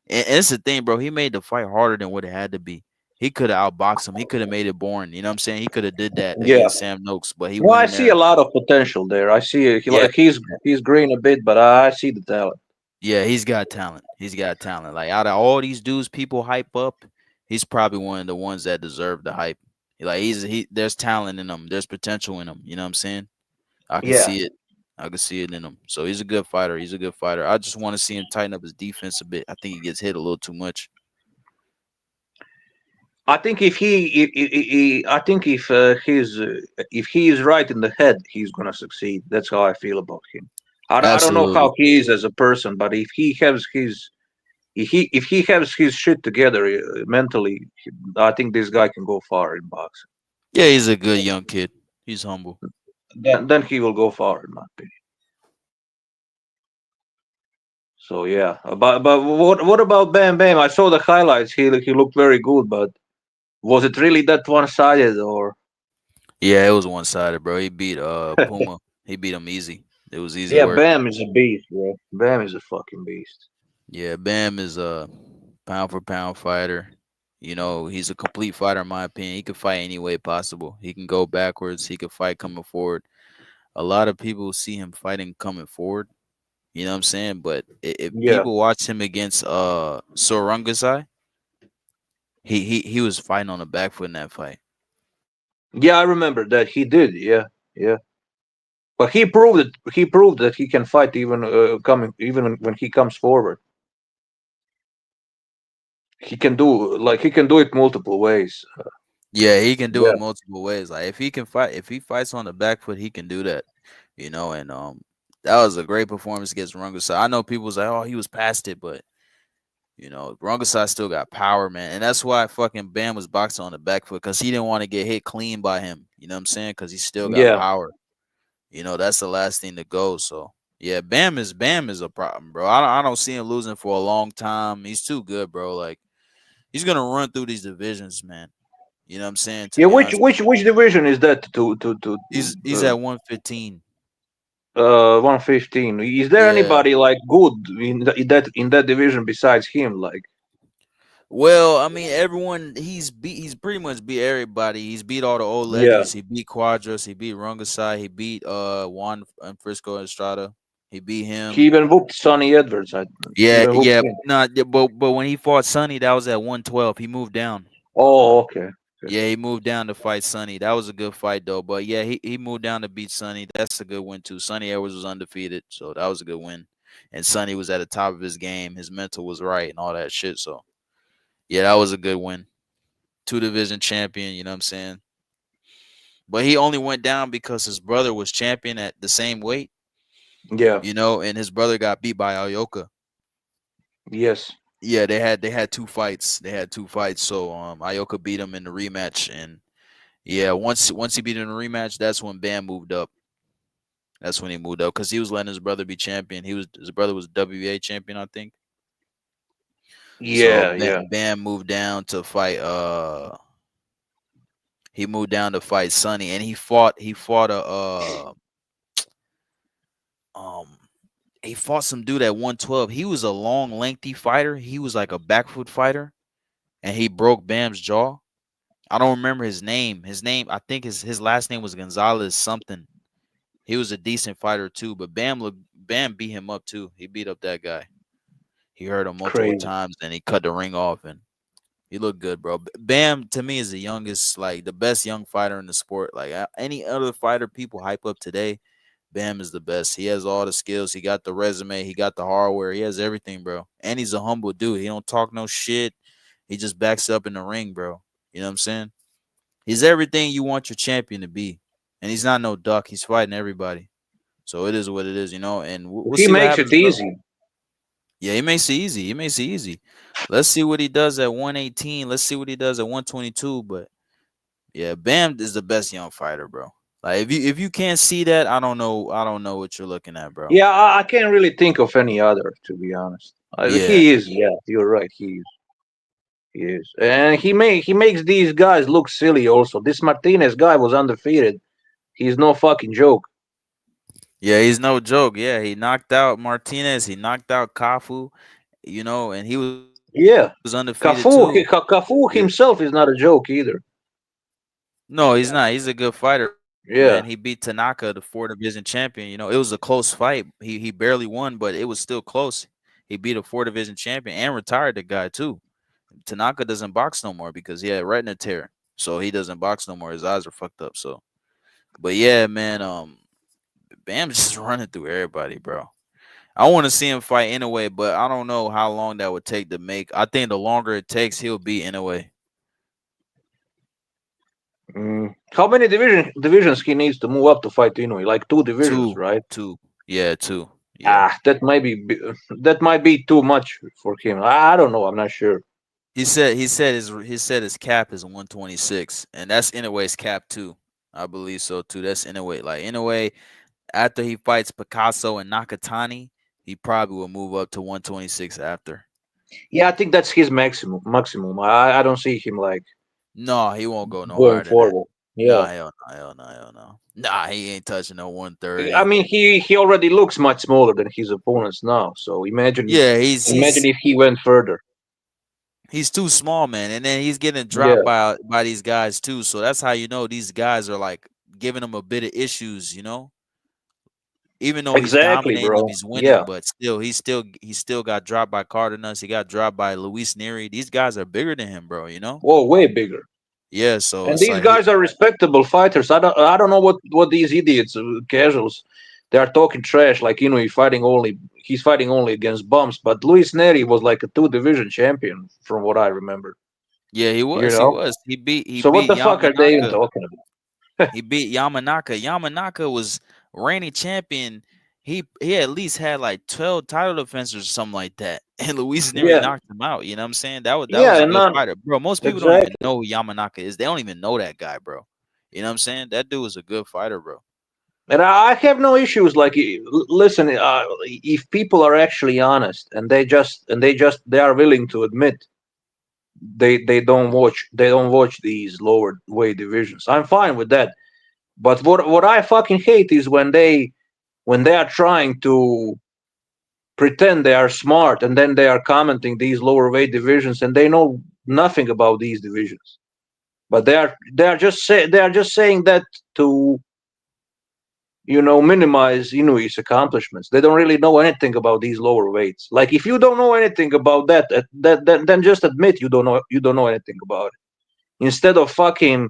and it's the thing, bro. He made the fight harder than what it had to be. He could have outboxed him. He could have made it boring. You know what I'm saying? He could have did that Yeah. against Sam Noakes, but he No, went I in see a there. lot of potential there. I see Yeah, he's green a bit, but I see the talent. yeah, he's got talent. He's got talent. Like out of all these dudes people hype up, he's probably one of the ones that deserve the hype. Like there's talent in him. There's potential in him. You know what I'm saying? I can Yeah. see it. I can see it in him. So he's a good fighter. He's a good fighter. I just want to see him tighten up his defense a bit. I think he gets hit a little too much. I think I think if he is right in the head, he's gonna succeed. That's how I feel about him. I don't know Absolutely. how he is as a person, but if he has his shit together mentally, I think this guy can go far in boxing. Yeah, he's a good young kid. He's humble. Then he will go far in my opinion. So yeah, but what about Bam Bam? I saw the highlights. He looked very good, but was it really that one sided or? Yeah, it was one sided, bro. He beat Puma. He beat him easy. It was easy Yeah, work. Bam is a beast, bro. Bam is a fucking beast. Yeah, Bam is a pound for pound fighter. He's a complete fighter in my opinion. He could fight any way possible. He can go backwards. He could fight coming forward. A lot of people see him fighting coming forward. You know what I'm saying? But if Yeah, people watch him against Sorangasai, he was fighting on the back foot in that fight. yeah, I remember that he did. Yeah, yeah. But he proved it. He proved that he can fight even coming even when he comes forward. He can do it multiple ways. Yeah, he can do it Yeah, multiple ways. Like if he fights on the back foot, he can do that. And that was a great performance against Rungasai. I know people was like, oh, he was past it, but Rungasai still got power, man. And that's why fucking Bam was boxing on the back foot because he didn't want to get hit clean by him. You know what I'm saying? Because he still got yeah, power. That's the last thing to go. So yeah, Bam is a problem, bro. I don't see him losing for a long time. He's too good, bro. Like he's gonna run through these divisions, man. You know what I'm saying? To yeah. be honest, Which division is that? he's at 115. 115. Is there Yeah. anybody like good in that division besides him? Like, Well, I mean, everyone he's pretty much beat everybody. He's beat all the old yeah, legends. He beat Quadras. He beat Rungasai. He beat Juan and Frisco Estrada. He beat he him. even booked Sonny Edwards. He Yeah, even booked yeah. him. Nah, yeah, but when he fought Sonny, that was at 112. He moved down. Oh, okay. Okay. Yeah, he moved down to fight Sonny. That was a good fight though. But yeah, he moved down to beat Sonny. That's a good win too. Sonny Edwards was undefeated, so that was a good win. And Sonny was at the top of his game. His mental was right and all that shit. So yeah, that was a good win. Two division champion, you know what I'm saying? But he only went down because his brother was champion at the same weight, Yeah. and his brother got beat by Ayoka. Yes. Yeah, they had two fights. They had two fights. So Ayoka beat him in the rematch, and yeah, once he beat him in the rematch, that's when Bam moved up. That's when he moved up because he was letting his brother be champion. His brother was WBA champion, I think. So Yeah. Yeah. Bam moved down to fight. He moved down to fight Sonny, and he fought um he fought some dude at 112. He was a long, lengthy fighter. He was like a back foot fighter, and he broke Bam's jaw. I don't remember his name. I think his last name was Gonzalez something. He was a decent fighter too, but Bam beat him up too. He beat up that guy. He hurt him multiple Crazy. times, and he cut the ring off, and he looked good, bro. Bam to me is the best young fighter in the sport. Like any other fighter people hype up today, Bam is the best. He has all the skills. He got the resume. He got the hardware. He has everything, bro. And he's a humble dude. He don't talk no shit. He just backs up in the ring, bro. You know what I'm saying? He's everything you want your champion to be. And he's not no duck. He's fighting everybody. So it is what it is, you know. And we'll He see what makes it happens, bro. easy. Yeah, he makes it easy. He makes it easy. Let's see what he does at 118. Let's see what he does at 122. But yeah, Bam is the best young fighter, bro. Like if you can't see that, I don't know what you're looking at, bro. Yeah, I can't really think of any other, to be honest. Yeah, He is, yeah, you're right. He is, and he makes these guys look silly. Also, this Martinez guy was undefeated. He's no fucking joke. yeah, he's no joke. Yeah, he knocked out Martinez. He knocked out Kafu. And he was undefeated Yeah, too. Yeah. Cafu himself is not a joke either. No, he's not. He's a good fighter, man. He beat Yeah, Tanaka, the four division champion. It was a close fight. He barely won, but it was still close. He beat a four division champion and retired the guy too. Tanaka doesn't box no more because he had retina tear, so he doesn't box no more. His eyes are fucked up. So, but yeah, man, Bam's just running through everybody, bro. I want to see him fight anyway, but I don't know how long that would take to make. I think the longer it takes, he'll be anyway. How many divisions he needs to move up to fight Inoue? Like two divisions, Two, right? two, yeah, two, yeah. Ah, that might be too much for him. I don't know. I'm not sure. He said his cap is 126, and that's Inoue's cap too. I believe so too. That's Inoue. Like Inoue, after he fights Picasso and Nakatani, he probably will move up to 126 after. Yeah, I think that's his maximum. I don't see him like No, he won't go no going higher than that. forward. Nah, Yeah. hell no, hell no, hell no. Nah, he ain't touching no I 130. mean, he already looks much smaller than his opponents now. So Yeah, he's imagine he's if he went further. he's too small, man. And then he's getting dropped Yeah, by these guys too. So that's how you know these guys are like giving him a bit of issues. Even though he's exactly, dominating them, bro. he's Yeah. winning, but still, he still got dropped by Cardenas. He got dropped by Luis Neri. These guys are bigger than him, bro. Whoa, way bigger. Yeah, so And it's these like he, guys are respectable fighters. I don't know what these idiots, casuals, they are talking trash. Like he's fighting only against bums. But Luis Neri was like a two division champion, from what I remember. yeah, he You was, he know. was. He So what beat the fuck are they even Yamanaka. talking about? He beat Yamanaka. Yamanaka was reigning champion. He at least had like 12 title defenses or something like that. And Luis Neri Yeah, knocked him out. You know what I'm saying? That was yeah, a and good not fighter. Bro, most people don't even exactly. know who Yamanaka is. They don't even know that guy, bro. You know what I'm saying? That dude was a good fighter, bro. And I have no issues. Like, listen, if people are actually honest and they are willing to admit they don't watch these lower weight divisions, I'm fine with that. But what I fucking hate is when they are trying to pretend they are smart and then they are commenting these lower weight divisions and they know nothing about these divisions. But they are just saying that to minimize Inui's accomplishments. They don't really know anything about these lower weights. Like if you don't know anything about that, then just admit you don't know anything about it. Instead of fucking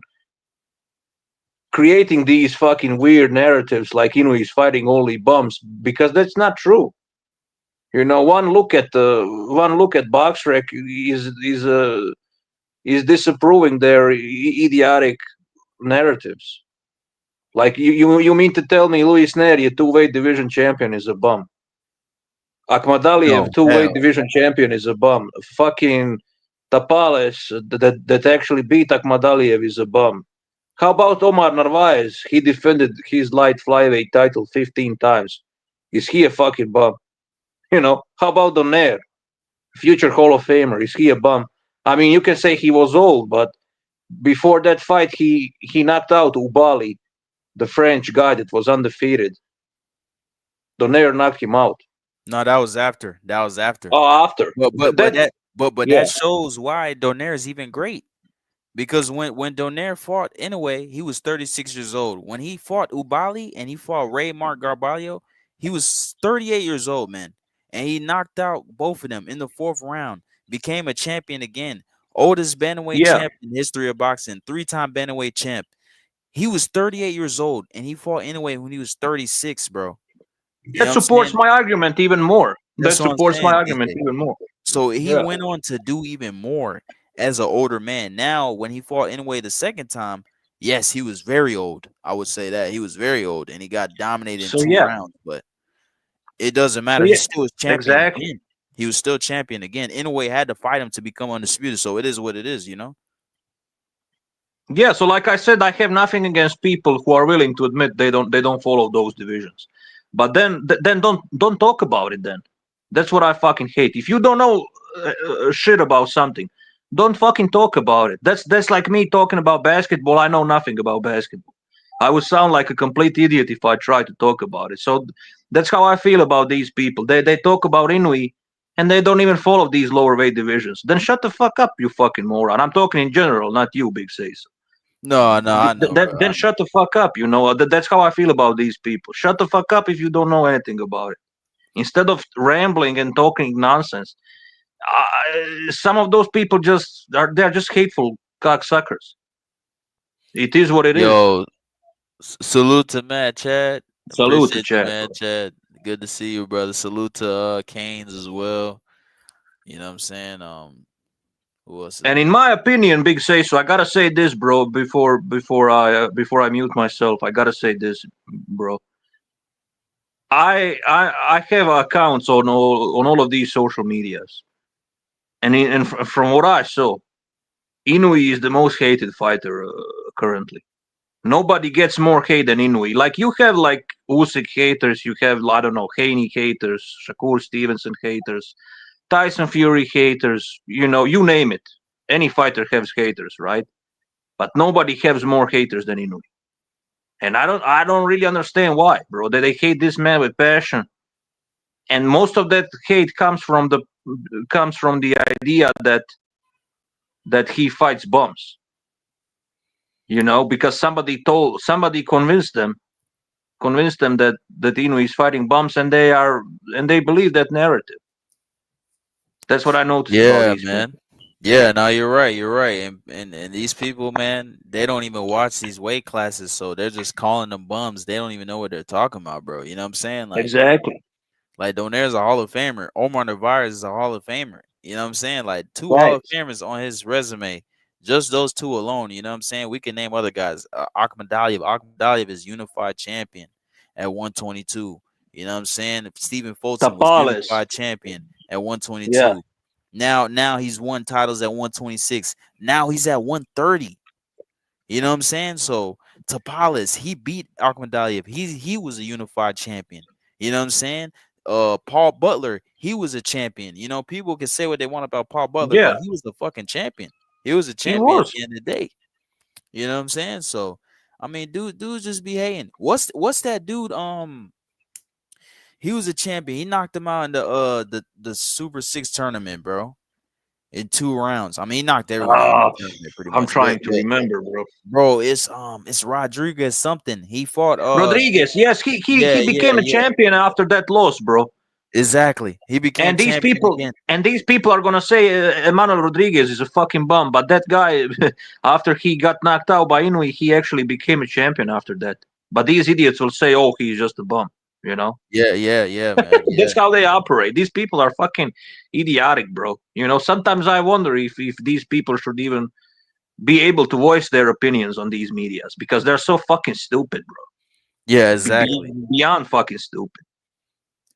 creating these fucking weird narratives like Inui's fighting only bums, because that's not true. One look at BoxRec is disapproving their idiotic narratives. Like you mean to tell me Luis Neri, a two-weight division champion, is a bum? Akhmadaliev, No, two-weight hell. division champion, is a bum. Fucking Tapales, that actually beat Akhmadaliev, is a bum. How about Omar Narvaez? He defended his light flyweight title 15 times. Is he a fucking bum? How about Donaire, future Hall of Famer? Is he a bum? I mean, you can say he was old, but before that fight, he knocked out Ubali, the French guy that was undefeated. Donaire knocked him out. No, that was after. That was after. Oh, after But but but that, that but yeah, that shows why Donaire is even great. Because when Donaire fought anyway, he was 36 years old. When he fought Ubali and he fought Ray Mark Garballo, he was 38 years old, man. And he knocked out both of them in the fourth round. Became a champion again. Oldest bantamweight yeah, champ in the history of boxing. Three-time bantamweight champ. He was 38 years old and he fought anyway when he was 36, bro. You know That what I'm supports saying? my argument even more. That's That what I'm supports my saying, argument DJ. even more. So he Yeah. went on to do even more as an older man. Now, when he fought anyway the second time, yes, he was very old. I would say that he was very old and he got dominated in So two yeah. rounds, but it doesn't So matter. He yeah. still was champion Exactly. again. He was still champion again. Inoue had to fight him to become undisputed. So it is what it is, you know? Yeah. So like I said, I have nothing against people who are willing to admit they don't follow those divisions. But then don't talk about it then. That's what I fucking hate. If you don't know shit about something, don't fucking talk about it. That's like me talking about basketball. I know nothing about basketball. I would sound like a complete idiot if I tried to talk about it. So that's how I feel about these people. They talk about Inui and they don't even follow these lower weight divisions. Then shut the fuck up, you fucking moron. I'm talking in general, not you, Big Says. No, no, I know, bro. Then I know. shut the fuck up. That's how I feel about these people. Shut the fuck up if you don't know anything about it. Instead of rambling and talking nonsense, some of those people they're just hateful cocksuckers. It is what it is. Yo, salute to Matt Chad. Salute to Appreciate you, Chad, man, bro. Chad. Good to see you, brother. Salute to Canes as well. You know what I'm saying? Who else is And in in here? my opinion, Big Say, so I gotta say this, bro. Before I mute myself, I gotta say this, bro. I have accounts on all of these social medias, and from what I saw, Inui is the most hated fighter currently. Nobody gets more hate than Inui. Like you have like Usyk haters, you have I don't know Haney haters, Shakur Stevenson haters, Tyson Fury haters. You name it. Any fighter has haters, right? But nobody has more haters than Inui. And I don't really understand why, bro. They hate this man with passion, and most of that hate comes from the idea that he fights bums. Because somebody convinced them that Inu is fighting bums, and they believe that narrative. That's what I noticed about Yeah, these people. man. Yeah, no, you're right. You're right. And these people, man, they don't even watch these weight classes, so they're just calling them bums. They don't even know what they're talking about, bro. You know what I'm saying? Exactly. Like Donaire's a Hall of Famer. Omar Narvaez is a Hall of Famer. You know what I'm saying? Like two Hall Right. of Famers on his resume. Just those two alone. You know what I'm saying? We can name other guys. Akhmadaliev. Akhmadaliev is unified champion at 122. You know what I'm saying? Stephen Fulton was Tapales. unified champion at Yeah. 122. Now he's won titles at 126. Now he's at 130. You know what I'm saying? So Tapales, he beat Akhmadaliev. He was a unified champion. You know what I'm saying? Paul Butler, he was a champion. You know, people can say what they want about Paul Butler, Yeah. but he was the fucking champion. He was a He champion at was. the end of the day. You know what I'm saying? So I mean, dude's just be hating. What's that dude? He was a champion. He knocked him out in the Super Six tournament, bro. In 2 rounds. I mean, he knocked everyone out in Uh, the tournament pretty I'm much. But trying to remember, bro. bro, it's Rodriguez something. He fought Rodriguez. Yes, he yeah, yeah, became a yeah. champion after that loss, bro. Exactly. He became And these champion people again. and these people are gonna say Emmanuel Rodriguez is a fucking bum, but that guy, after he got knocked out by Inui, he actually became a champion after that. But these idiots will say, "Oh, he's just a bum," you know. Yeah, yeah, yeah, man. Yeah. That's how they operate. These people are fucking idiotic, bro. Sometimes I wonder if these people should even be able to voice their opinions on these medias because they're so fucking stupid, bro. Yeah, exactly. Beyond fucking stupid.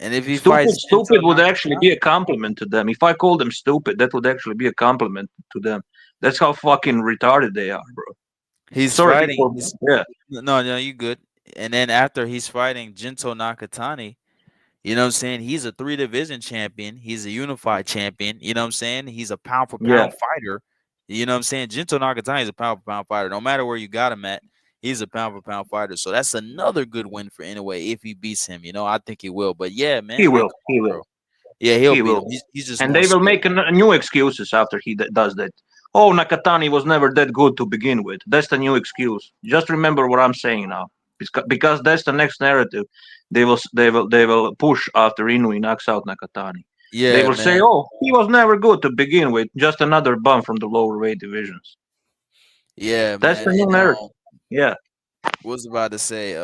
And if he Stupid, fights stupid Gento would actually be a Nakatani, compliment to them. If I call them stupid, that would actually be a compliment to them. That's how fucking retarded they are, bro. he's Sorry fighting for he's yeah, no, you good. And then after he's fighting Gento Nakatani, you know what I'm saying? He's a 3 division champion. He's a unified champion. You know what I'm saying? He's a pound for yeah. pound fighter. You know what I'm saying? Gento Nakatani is a pound for pound fighter. No matter where you got him at, he's a pound for pound fighter. So that's another good win for Inoue if he beats him. You know, I think he will. But yeah, He man, like will, come he on, will, bro. Yeah, he'll he beat him. will. He's just And more they will skilled. make new excuses after he does that. Oh, Nakatani was never that good to begin with. That's the new excuse. Just remember what I'm saying now, because that's the next narrative. They will push after Inui knocks out Nakatani. They Yeah, will say, man. "Oh, he was never good to begin with. Just another bum from the lower weight divisions." Yeah, That's man. the new And narrative. Yeah. was about to say,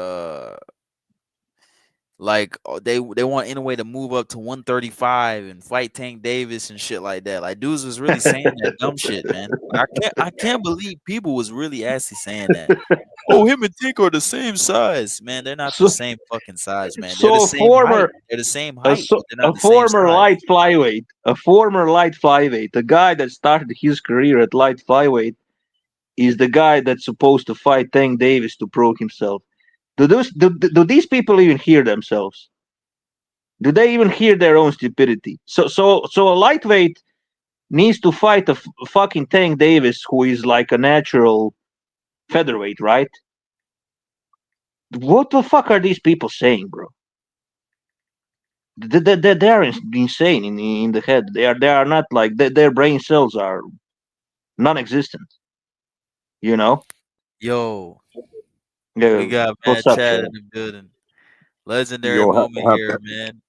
like they want any way to move up to 135 and fight Tank Davis and shit like that. Like dudes was really saying that dumb shit, man. I can't believe people was really actually saying that. Oh, him and Tank are the same size, man. They're not the So, same fucking size, man. They're the so a same height. former They're the same a, height, so, but they're not a the same former size. light flyweight, a guy that started his career at light flyweight is the guy that's supposed to fight Tank Davis to prove himself. Do these people even hear themselves? Do they even hear their own stupidity? So a lightweight needs to fight a fucking Tank Davis who is like a natural featherweight, right? What the fuck are these people saying, bro? They're insane in the head. They are not like their brain cells are non-existent. You know? Yo, we Yeah. got What's Mad up, Chad Chad? in the building. Legendary Yo, moment here, man.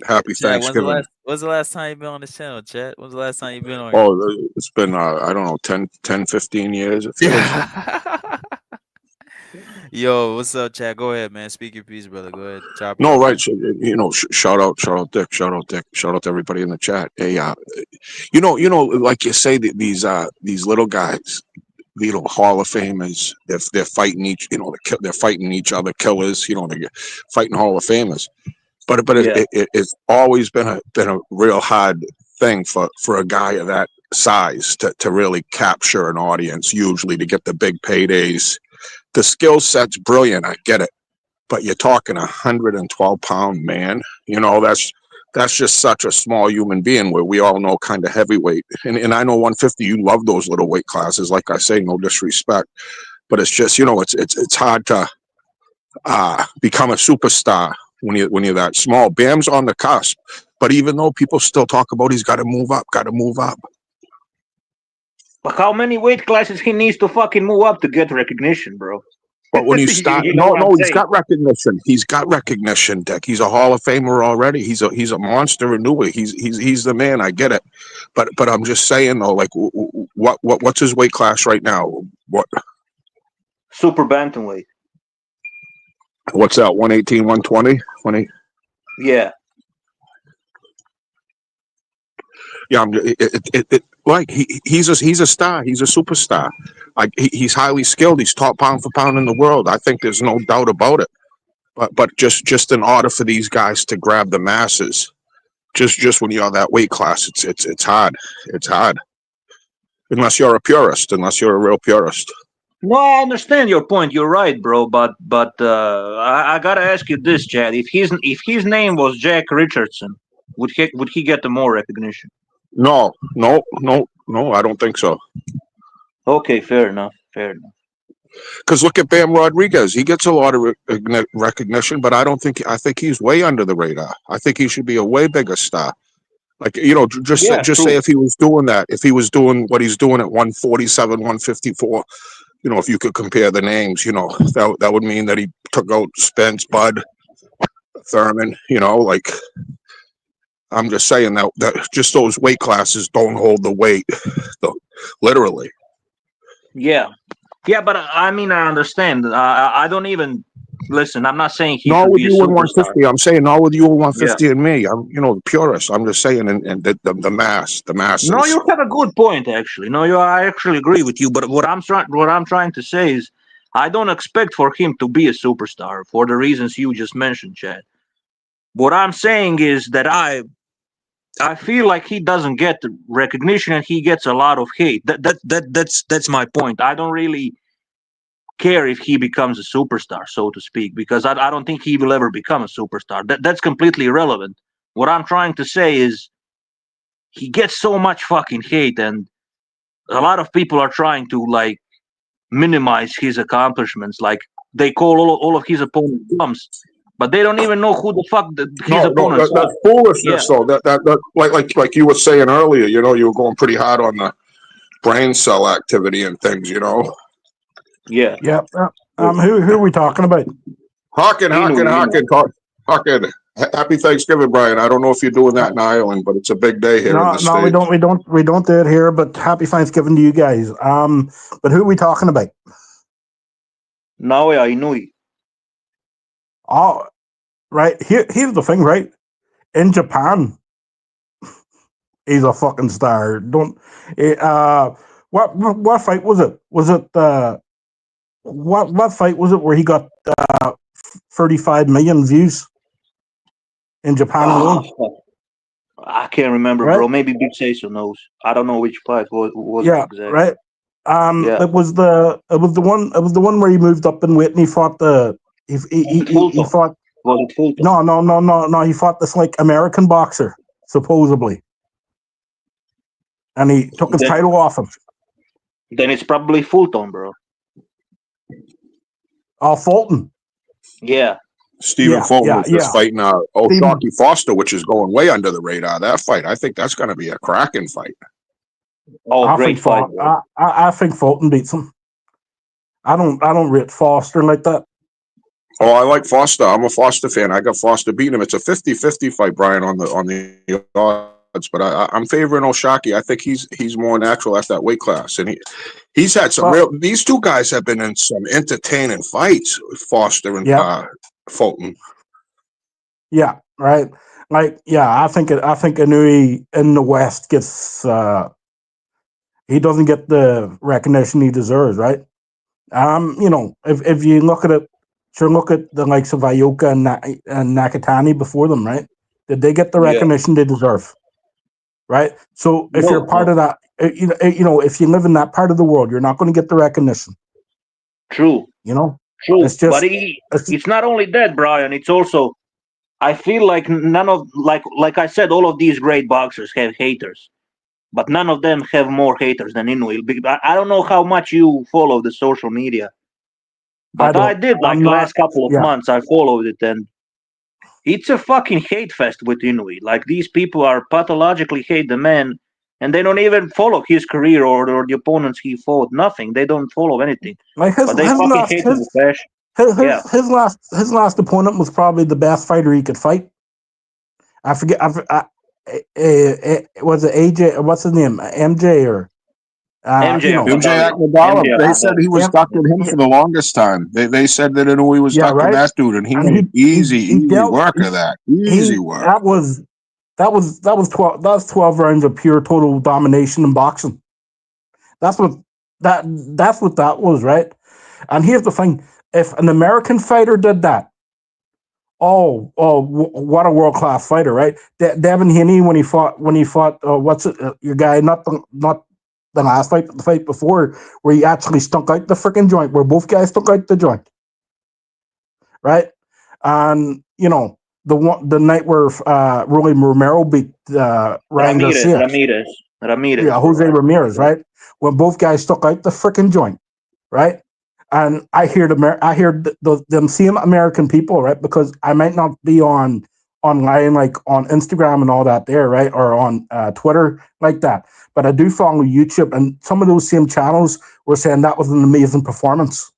happy Chad, Thanksgiving. when's the last time you been on this channel, Chad? When's the last time you been on here? Oh, it's been, I don't know, 10, 15 years, it feels. Yeah. Yo, what's up, Chad? Go ahead, man. Speak your piece, brother. Go ahead. Chop it No, up, right. man. So, shout out Dick, shout out Dick, shout out to everybody in the chat. Hey, like you say, these little guys, Hall of Famers, they're fighting each, they're fighting each other, killers, they're fighting Hall of Famers. But Yeah. it's always been a real hard thing for a guy of that size to really capture an audience, usually to get the big paydays. The skill set's brilliant, I get it, but you're talking 112-pound man. That's just such a small human being, where we all know kind of heavyweight. And I know 150, you love those little weight classes. Like I say, no disrespect, but it's just, it's hard to become a superstar when you're that small. Bam's on the cusp, but even though people still talk about he's got to move up. But how many weight classes he needs to fucking move up to get recognition, bro? But when you start, You know what I'm he's saying? got recognition. He's got recognition, Dick. He's a Hall of Famer already. He's a monster in Newark. He's the man. I get it, but I'm just saying though, like, what's his weight class right now? Super bantamweight. What's that? 118, 120, 20? Yeah. Yeah, like he's a star. He's a superstar. Like he's highly skilled. He's top pound for pound in the world. I think there's no doubt about it. But just in order for these guys to grab the masses, just when you're that weight class, it's hard. It's hard. Unless you're a purist. Unless you're a real purist. No, I understand your point. You're right, bro. But I gotta ask you this, Chad. If his name was Jack Richardson, would he get the more recognition? No. I don't think so. Okay, fair enough. Because look at Bam Rodriguez. He gets a lot of recognition, but I think he's way under the radar. I think he should be a way bigger star. Like, just say if he was doing that, if he was doing what he's doing at 147, 154, if you could compare the names, that would mean that he took out Spence, Bud, Thurman, like, I'm just saying that just those weight classes don't hold the weight, literally. Yeah, but I mean, I understand. I don't even listen. I'm not saying he not should with be a you in superstar. 150. I'm saying not with you in 150 and me. I'm, the purist. I'm just saying, and the masses. No, you have a good point, actually. No, I actually agree with you. But what I'm trying to say is, I don't expect for him to be a superstar for the reasons you just mentioned, Chad. What I'm saying is that I feel like he doesn't get the recognition and he gets a lot of hate. That's my point. I don't really care if he becomes a superstar, so to speak, because I don't think he will ever become a superstar. That's completely irrelevant. What I'm trying to say is he gets so much fucking hate, and a lot of people are trying to like minimize his accomplishments. Like they call all of his opponents bums, but they don't even know who the fuck his opponents are. That's foolishness, though. That like you were saying earlier. You were going pretty hard on the brain cell activity and things. Yeah. Yep. Who are we talking about? Hawking. Happy Thanksgiving, Brian. I don't know if you're doing that in Ireland, but it's a big day here in the States. No, we don't do it here, but happy Thanksgiving to you guys. But who are we talking about? Naoya Inoue. Oh, right. Here's the thing, right? In Japan, he's a fucking star. Don't. What fight was it? Was it what fight was it where he got 35 million views in Japan alone? Oh, I can't remember, Right? bro. Maybe Big Saso knows. I don't know which fight was it Yeah, exactly. right. Yeah. It was the one where he moved up in weight and he fought he Fulton. fought Was it Fulton? no, he fought this like American boxer supposedly, and he took his Then, title off him. then it's probably Fulton, bro. Fulton. Yeah. Stephen Yeah, Fulton yeah, was just yeah. fighting Stephen- O'Shaquie Foster, which is going way under the radar. That fight, I think that's going to be a cracking fight. Oh, I great think fight, bro. I think Fulton beats him. I don't rate Foster like that. Oh, I like Foster. I'm a Foster fan. I got Foster beating him. It's a 50-50 fight, Brian, on the odds. But I'm favoring O'Shaquie. I think he's more natural at that weight class, and he's had some Well- real. These two guys have been in some entertaining fights, Foster and Yep. Fulton. Yeah, right. Like, yeah, I think Inui in the West gets he doesn't get the recognition he deserves, right? If you look at it, sure, look at the likes of Ioka and Nakatani before them, right? Did they get the Yeah. recognition they deserve? Right. So if No, you're part of that, if you live in that part of the world, you're not going to get the recognition. True. You know, True. It's just- But it's not only that, Brian. It's also, I feel like none of, like I said, all of these great boxers have haters, but none of them have more haters than Inoue. I don't know how much you follow the social media, but I don't. did. Like I'm not- last couple of yeah. months, I followed it, and it's a fucking hate fest with Inoue. Like, these people are pathologically hate the man, and they don't even follow his career or the opponents he fought. Nothing. They don't follow anything. Like his, But they his fucking last hate him his, with passion. his, Yeah. his last opponent was probably the best fighter he could fight. I forget. Was it AJ? What's his name? MJ or MJ MJ Akmadali. Akmadali. MJ They said he was Yep. ducking him for the longest time. They said that Inoue was Yeah, ducking right. that dude, and he And made he easy dealt- work of that. Easy work. That was 12 rounds of pure total domination in boxing. That's what that was, right? And here's the thing: if an American fighter did that, what a world class fighter, right? Devin Haney when he fought your guy, not the last fight, but the fight before, where he actually stunk out the freaking joint, where both guys stunk out the joint, right? And the night where Rolly Romero beat Ryan Garcia. Ramirez. Yeah, Jose Ramirez, right? When both guys stuck out the freaking joint, right? And I hear them same American people, right? Because I might not be online, like on Instagram and all that there, right? Or on Twitter like that. But I do follow YouTube, and some of those same channels were saying that was an amazing performance,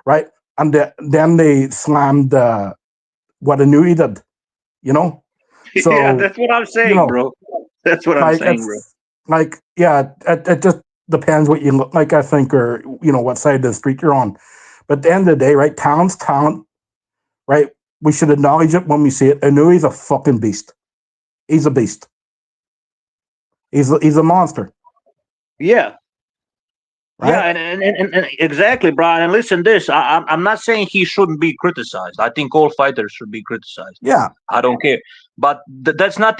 right? And then they slammed what Inoue did, So, yeah, that's what I'm saying, bro. That's what I'm saying, bro. Like, yeah, it just depends what you look like, I think, or what side of the street you're on. But at the end of the day, right? Talent's talent, right? We should acknowledge it when we see it. Inouye's a fucking beast. He's a beast. He's a monster. Yeah. Right? Yeah, and exactly, Brian. And listen, I'm not saying he shouldn't be criticized. I think all fighters should be criticized. Yeah. I don't care. But that's not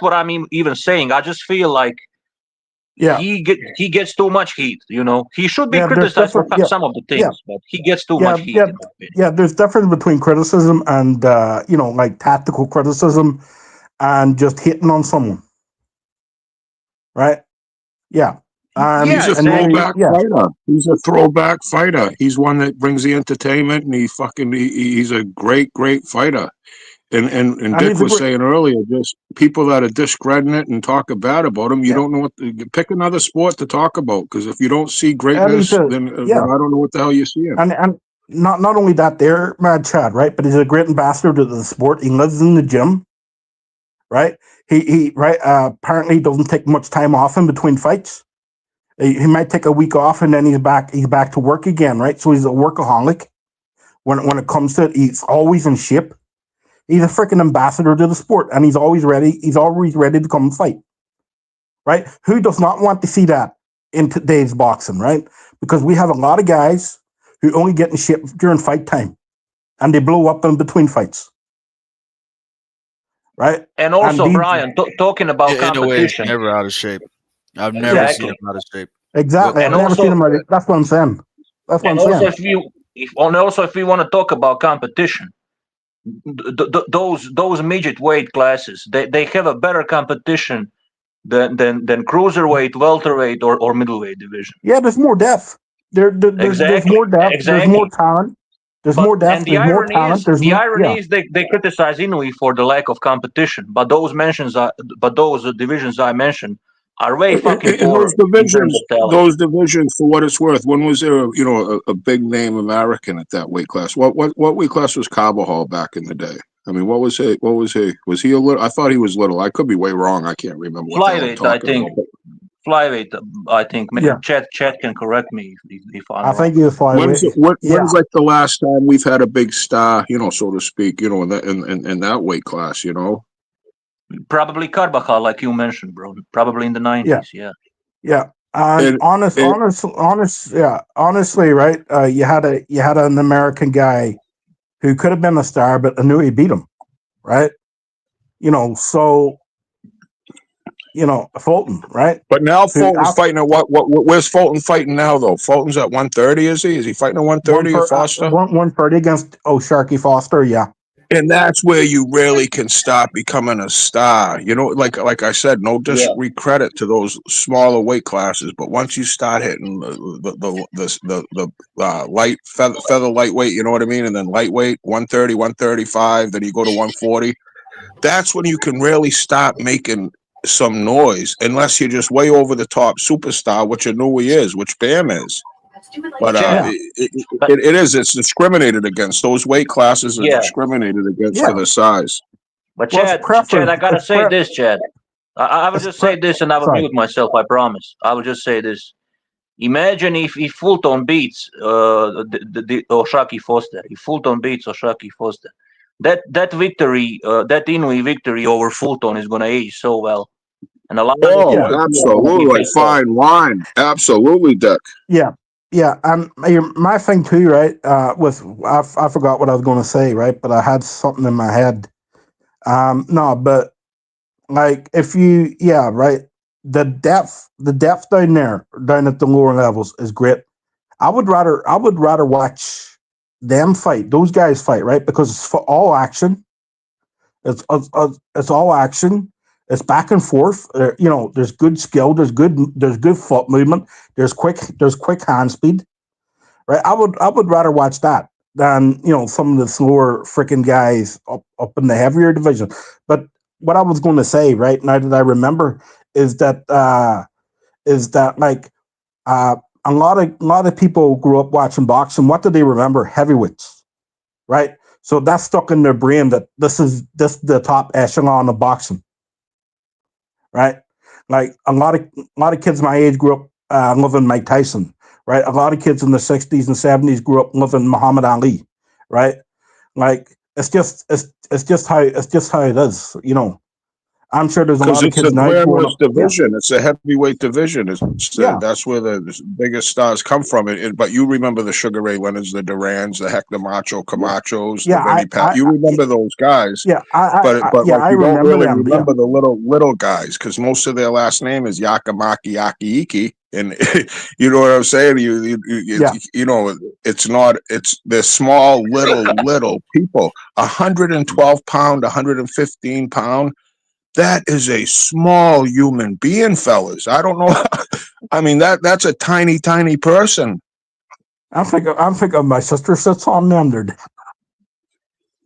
what I'm even saying. I just feel like he gets too much heat. He should be criticized for some of the things, but he gets too much heat. In my opinion. Yeah, there's difference between criticism and like tactical criticism and just hitting on someone. Right? Yeah. He's a throwback fighter. He's a throwback fighter. He's one that brings the entertainment, and he's a great fighter. And Dick was saying earlier, just people that are discrediting it and talk bad about him, you don't know pick another sport to talk about, because if you don't see greatness, then I don't know what the hell you're seeing. And not only that, there, Mad Chad, right? But he's a great ambassador to the sport. He lives in the gym, right? He apparently doesn't take much time off in between fights. He might take a week off and then he's back to work again, right? So he's a workaholic, when it comes to it, he's always in shape. He's a freaking ambassador to the sport, and he's always ready. He's always ready to come and fight. Right? Who does not want to see that in today's boxing? Right? Because we have a lot of guys who only get in shape during fight time, and they blow up in between fights. Right? And also, And these- Brian, talking about In a way, he's competition. never out of shape. I've never Exactly. seen him out of shape. Exactly. And I've never also- seen him like it. That's what I'm saying. That's what And I'm also, saying. if we want to talk about competition, those midget weight classes, they have a better competition than cruiserweight, welterweight, or middleweight division. Yeah, there's more depth. There's Exactly. more depth. There's more talent. There's more depth. And the There's more irony talent. is, There's more, is they criticize Inoue for the lack of competition, but those divisions I mentioned are way fucking In poorer those in terms divisions, of talent. those divisions, for what it's worth, when was there, a big name American at that weight class? What weight class was Carvajal back in the day? I mean, what was he? Was he a little? I thought he was little. I could be way wrong. I can't remember. What the hell I'm Flyweight, I talking think. about. Flyweight, I think. Yeah. Chat can correct me if I'm I wrong. think you'll fly When's away. when's like the last time we've had a big star, so to speak, in that weight class, Probably Carvajal, like you mentioned, bro. Probably in the 90s. Yeah. Yeah. And honestly, right? You had an American guy who could have been a star, but Inoue beat him, right? So Fulton, right? But now Fulton's after- fighting at what? Where's Fulton fighting now, though? Fulton's at 130, is he? Is he fighting at 130 or Foster? 130 against Sharky Foster, yeah. And that's where you really can start becoming a star. Like I said, no discredit to those smaller weight classes, but once you start hitting the light feather lightweight, you know what I mean, and then lightweight 130, 135, then you go to 140. That's when you can really start making some noise, unless you're just way over the top superstar, which Inoue is, which Bam is. But it's discriminated against. Those weight classes are discriminated against for the size. But Well, Chad, I gotta say this, Chad. I will just say this, and I will mute myself. I promise. I will just say this. Imagine if Fulton beats Oshaki Foster. If Fulton beats Oshaki Foster, that victory, that Inoue victory over Fulton is gonna age so well. And a lot. Absolutely, fine wine. Absolutely, Dick. Yeah. Yeah, and my thing too, right? I forgot what I was going to say, right? But I had something in my head. No, but like right? The depth down there, down at the lower levels, is great. I would rather watch them fight, those guys fight, right? Because it's for all action. It's all action. It's back and forth. There's good skill. There's good foot movement. There's quick hand speed. Right. I would rather watch that than some of the slower freaking guys up in the heavier division. But what I was going to say, right now that I remember, is that like a lot of people grew up watching boxing. What do they remember? Heavyweights, right? So that's stuck in their brain that this is the top echelon of boxing. Right, like a lot of kids my age grew up loving Mike Tyson. Right, a lot of kids in the 60s and 70s grew up loving Muhammad Ali. Right, like it's just how it is. I'm sure there's a lot of kids now. It's a glamorous division. Yeah. It's a heavyweight division. That's where the biggest stars come from. But you remember the Sugar Ray Leonards, the Durans, the Hector Macho Camachos, the Vinny Pat. You remember those guys. Yeah, but I you don't really them, remember the little guys, because most of their last name is Yakamaki Yakiiki. And you know what I'm saying? They're small, little people. 112 pound, 115 pound. That is a small human being, fellas. I don't know. I mean, that's a tiny person. I'm thinking my sister sits on them.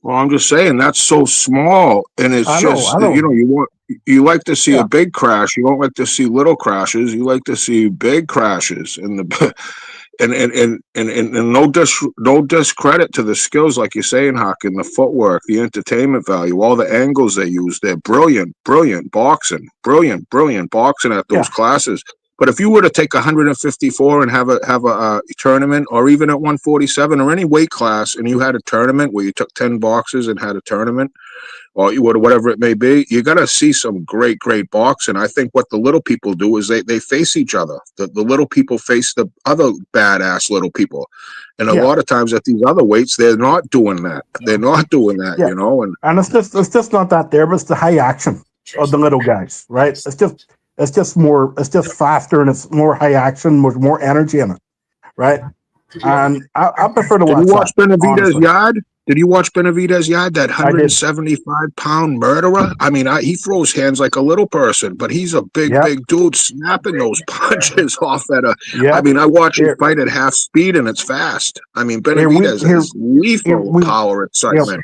Well, I'm just saying that's so small, and it's you like to see a big crash. You don't like to see little crashes. You like to see big crashes, and no discredit to the skills, like you're saying, Hakan, the footwork, the entertainment value, all the angles they use. They're brilliant boxing at those classes. But if you were to take 154 and have a tournament, or even at 147 or any weight class, and you had a tournament where you took 10 boxes and had a tournament, or you would, whatever it may be, you're gonna see some great boxing. I think what the little people do is they face each other. The little people face the other badass little people, and a lot of times at these other weights, they're not doing that. They're not doing that, you know. And it's just not that there, but it's the high action of the little guys, right? It's just faster and it's more high action with more energy in it, right? And I prefer to watch. Did you watch Benavidez Yard? Did you watch Benavidez Yard? That 175-pound murderer. I mean, he throws hands like a little person, but he's a big dude, snapping those punches off at a. I mean, I watch him fight at half speed, and it's fast. I mean, Benavidez is lethal power excitement.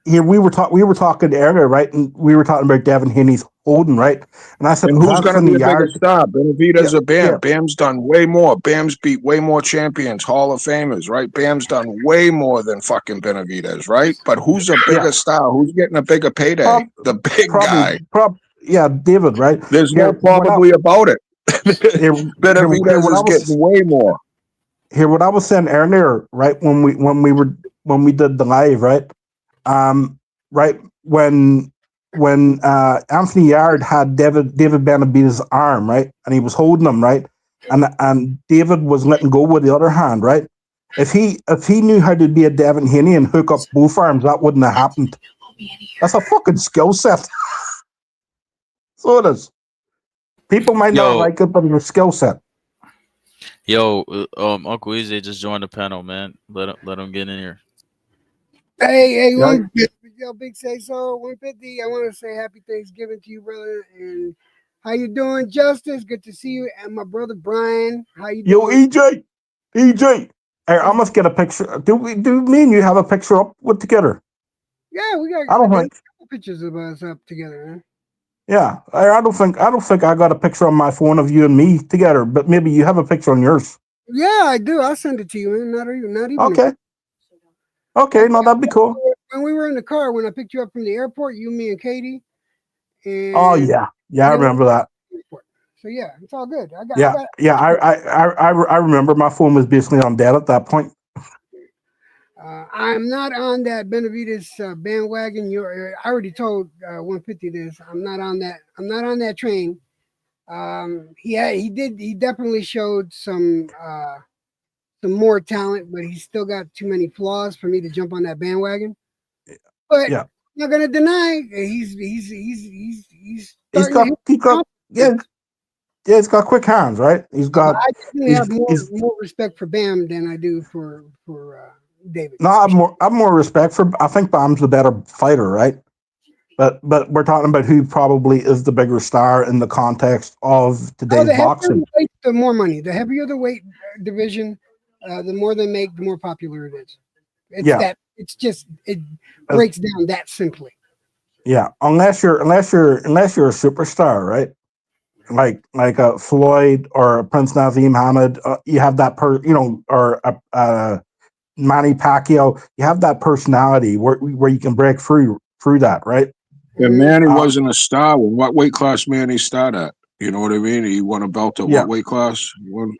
Here we were talking earlier, right? And we were talking about Devin Haney's holding, right? And I said, and who's going to be the biggest star? Benavidez or Bam? Bam's done way more. Bam's beat way more champions, Hall of Famers, right? Bam's done way more than fucking Benavidez, right? But who's a bigger star? Who's getting a bigger payday? The big guy. David, right? There's no probably about it. Benavidez is getting way more. Here, what I was saying earlier, right? When we did the live, right? Right when Anthony Yarde had David Benavidez's arm, right, and he was holding him, right, and David was letting go with the other hand, right. If he knew how to be a Devin Haney and hook up both arms, that wouldn't have happened. That's a fucking skill set. So it is. People might not like it, but it's a skill set. Yo, Uncle Easy just joined the panel, man. Let him get in here. Hey, yo, Big Say So 150. I want to say happy Thanksgiving to you, brother. And how you doing, Justice? Good to see you. And my brother Brian, how you doing? Yo, EJ. Hey, I must get a picture. Do me and you have a picture up with together? Yeah, we got. I don't think pictures of us up together, man. Yeah, I don't think I got a picture on my phone of you and me together, but maybe you have a picture on yours. Yeah, I do. I'll send it to you, man. Not even. Okay. Okay, no, that'd be cool. When we were in the car, when I picked you up from the airport, you, me, and Katie. And I remember that. So yeah, it's all good. I remember my phone was basically on dead at that point. I'm not on that Benavidez bandwagon. I already told 150 this. I'm not on that. I'm not on that train. He definitely showed some more talent, but he's still got too many flaws for me to jump on that bandwagon. But I'm not gonna deny he's got quick hands, right? He's got. I definitely have more respect for Bam than I do for David. No, I've more respect for. I think Bam's the better fighter, right? But we're talking about who probably is the bigger star in the context of today's boxing. The more money, the heavier the weight division, the more they make, the more popular it is. It breaks down that simply. Yeah, unless you're a superstar, right? Like a Floyd or a Prince Naseem Hamed, you have that or Manny Pacquiao, you have that personality where you can break through that, right? And Manny wasn't a star. What weight class Manny started at? You know what I mean? He won a belt at what weight class?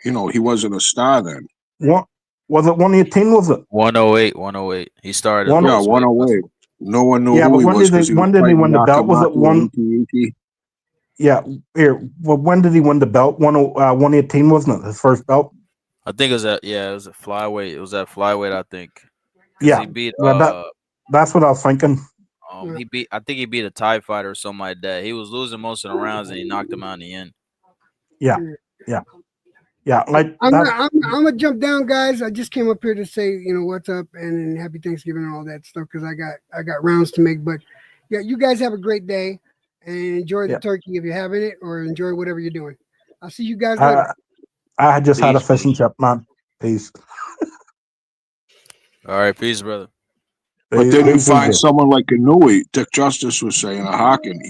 He wasn't a star then. What was it? 118? Was it 108? 108. He started. 108. No one knew who he was. When did he win the belt? Was it 1? Yeah. Here. Well, when did he win the belt? 118, wasn't it? His first belt. I think it was at flyweight. It was at flyweight, I think. Yeah. He beat. That's what I was thinking. I think he beat a Thai fighter or something like that. He was losing most of the rounds and he knocked him out in the end. Yeah. Like I'm gonna jump down, guys. I just came up here to say, what's up and happy Thanksgiving and all that stuff because I got rounds to make. But yeah, you guys have a great day and enjoy the turkey if you're having it, or enjoy whatever you're doing. I'll see you guys later. I just had a fishing trip, man. Peace. All right, peace, brother. But then you find someone like Inoue, Dick Justice was saying, Haken,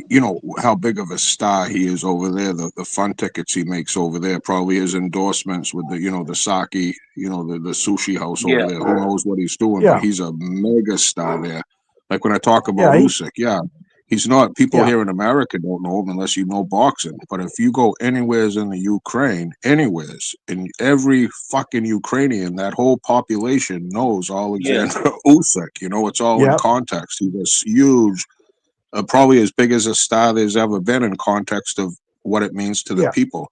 how big of a star he is over there, the fun tickets he makes over there, probably his endorsements with the sake, the sushi house over there. Who knows what he's doing, but he's a mega star there. Like when I talk about Usyk, He's not. People Yeah. here in America don't know him unless you know boxing. But if you go anywheres in the Ukraine, anywheres, in every fucking Ukrainian, that whole population knows Alexander Usyk. You know, it's all in Yeah. context. He was huge, probably as big as a star there's ever been in context of what it means to the Yeah. people.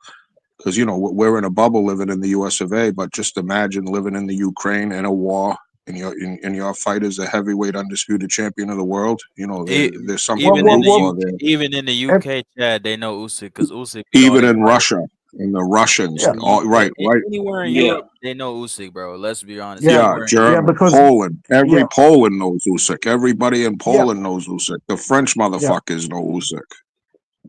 Because, you know, we're in a bubble living in the US of A, but just imagine living in the Ukraine in a war. And your fight is a heavyweight undisputed champion of the world. You know, there's something Even to in root the for UK, there. even in the If- UK, Chad, they know Usyk because Usyk beat all Even their in fighters. Russia, and the Russians, Yeah. all right, Anywhere in Yeah. Europe, they know Usyk, bro. Let's be honest. Yeah. Anywhere in German, because- Poland, every yeah. Poland knows Usyk. Everybody in Poland knows Usyk. The French motherfuckers know Usyk.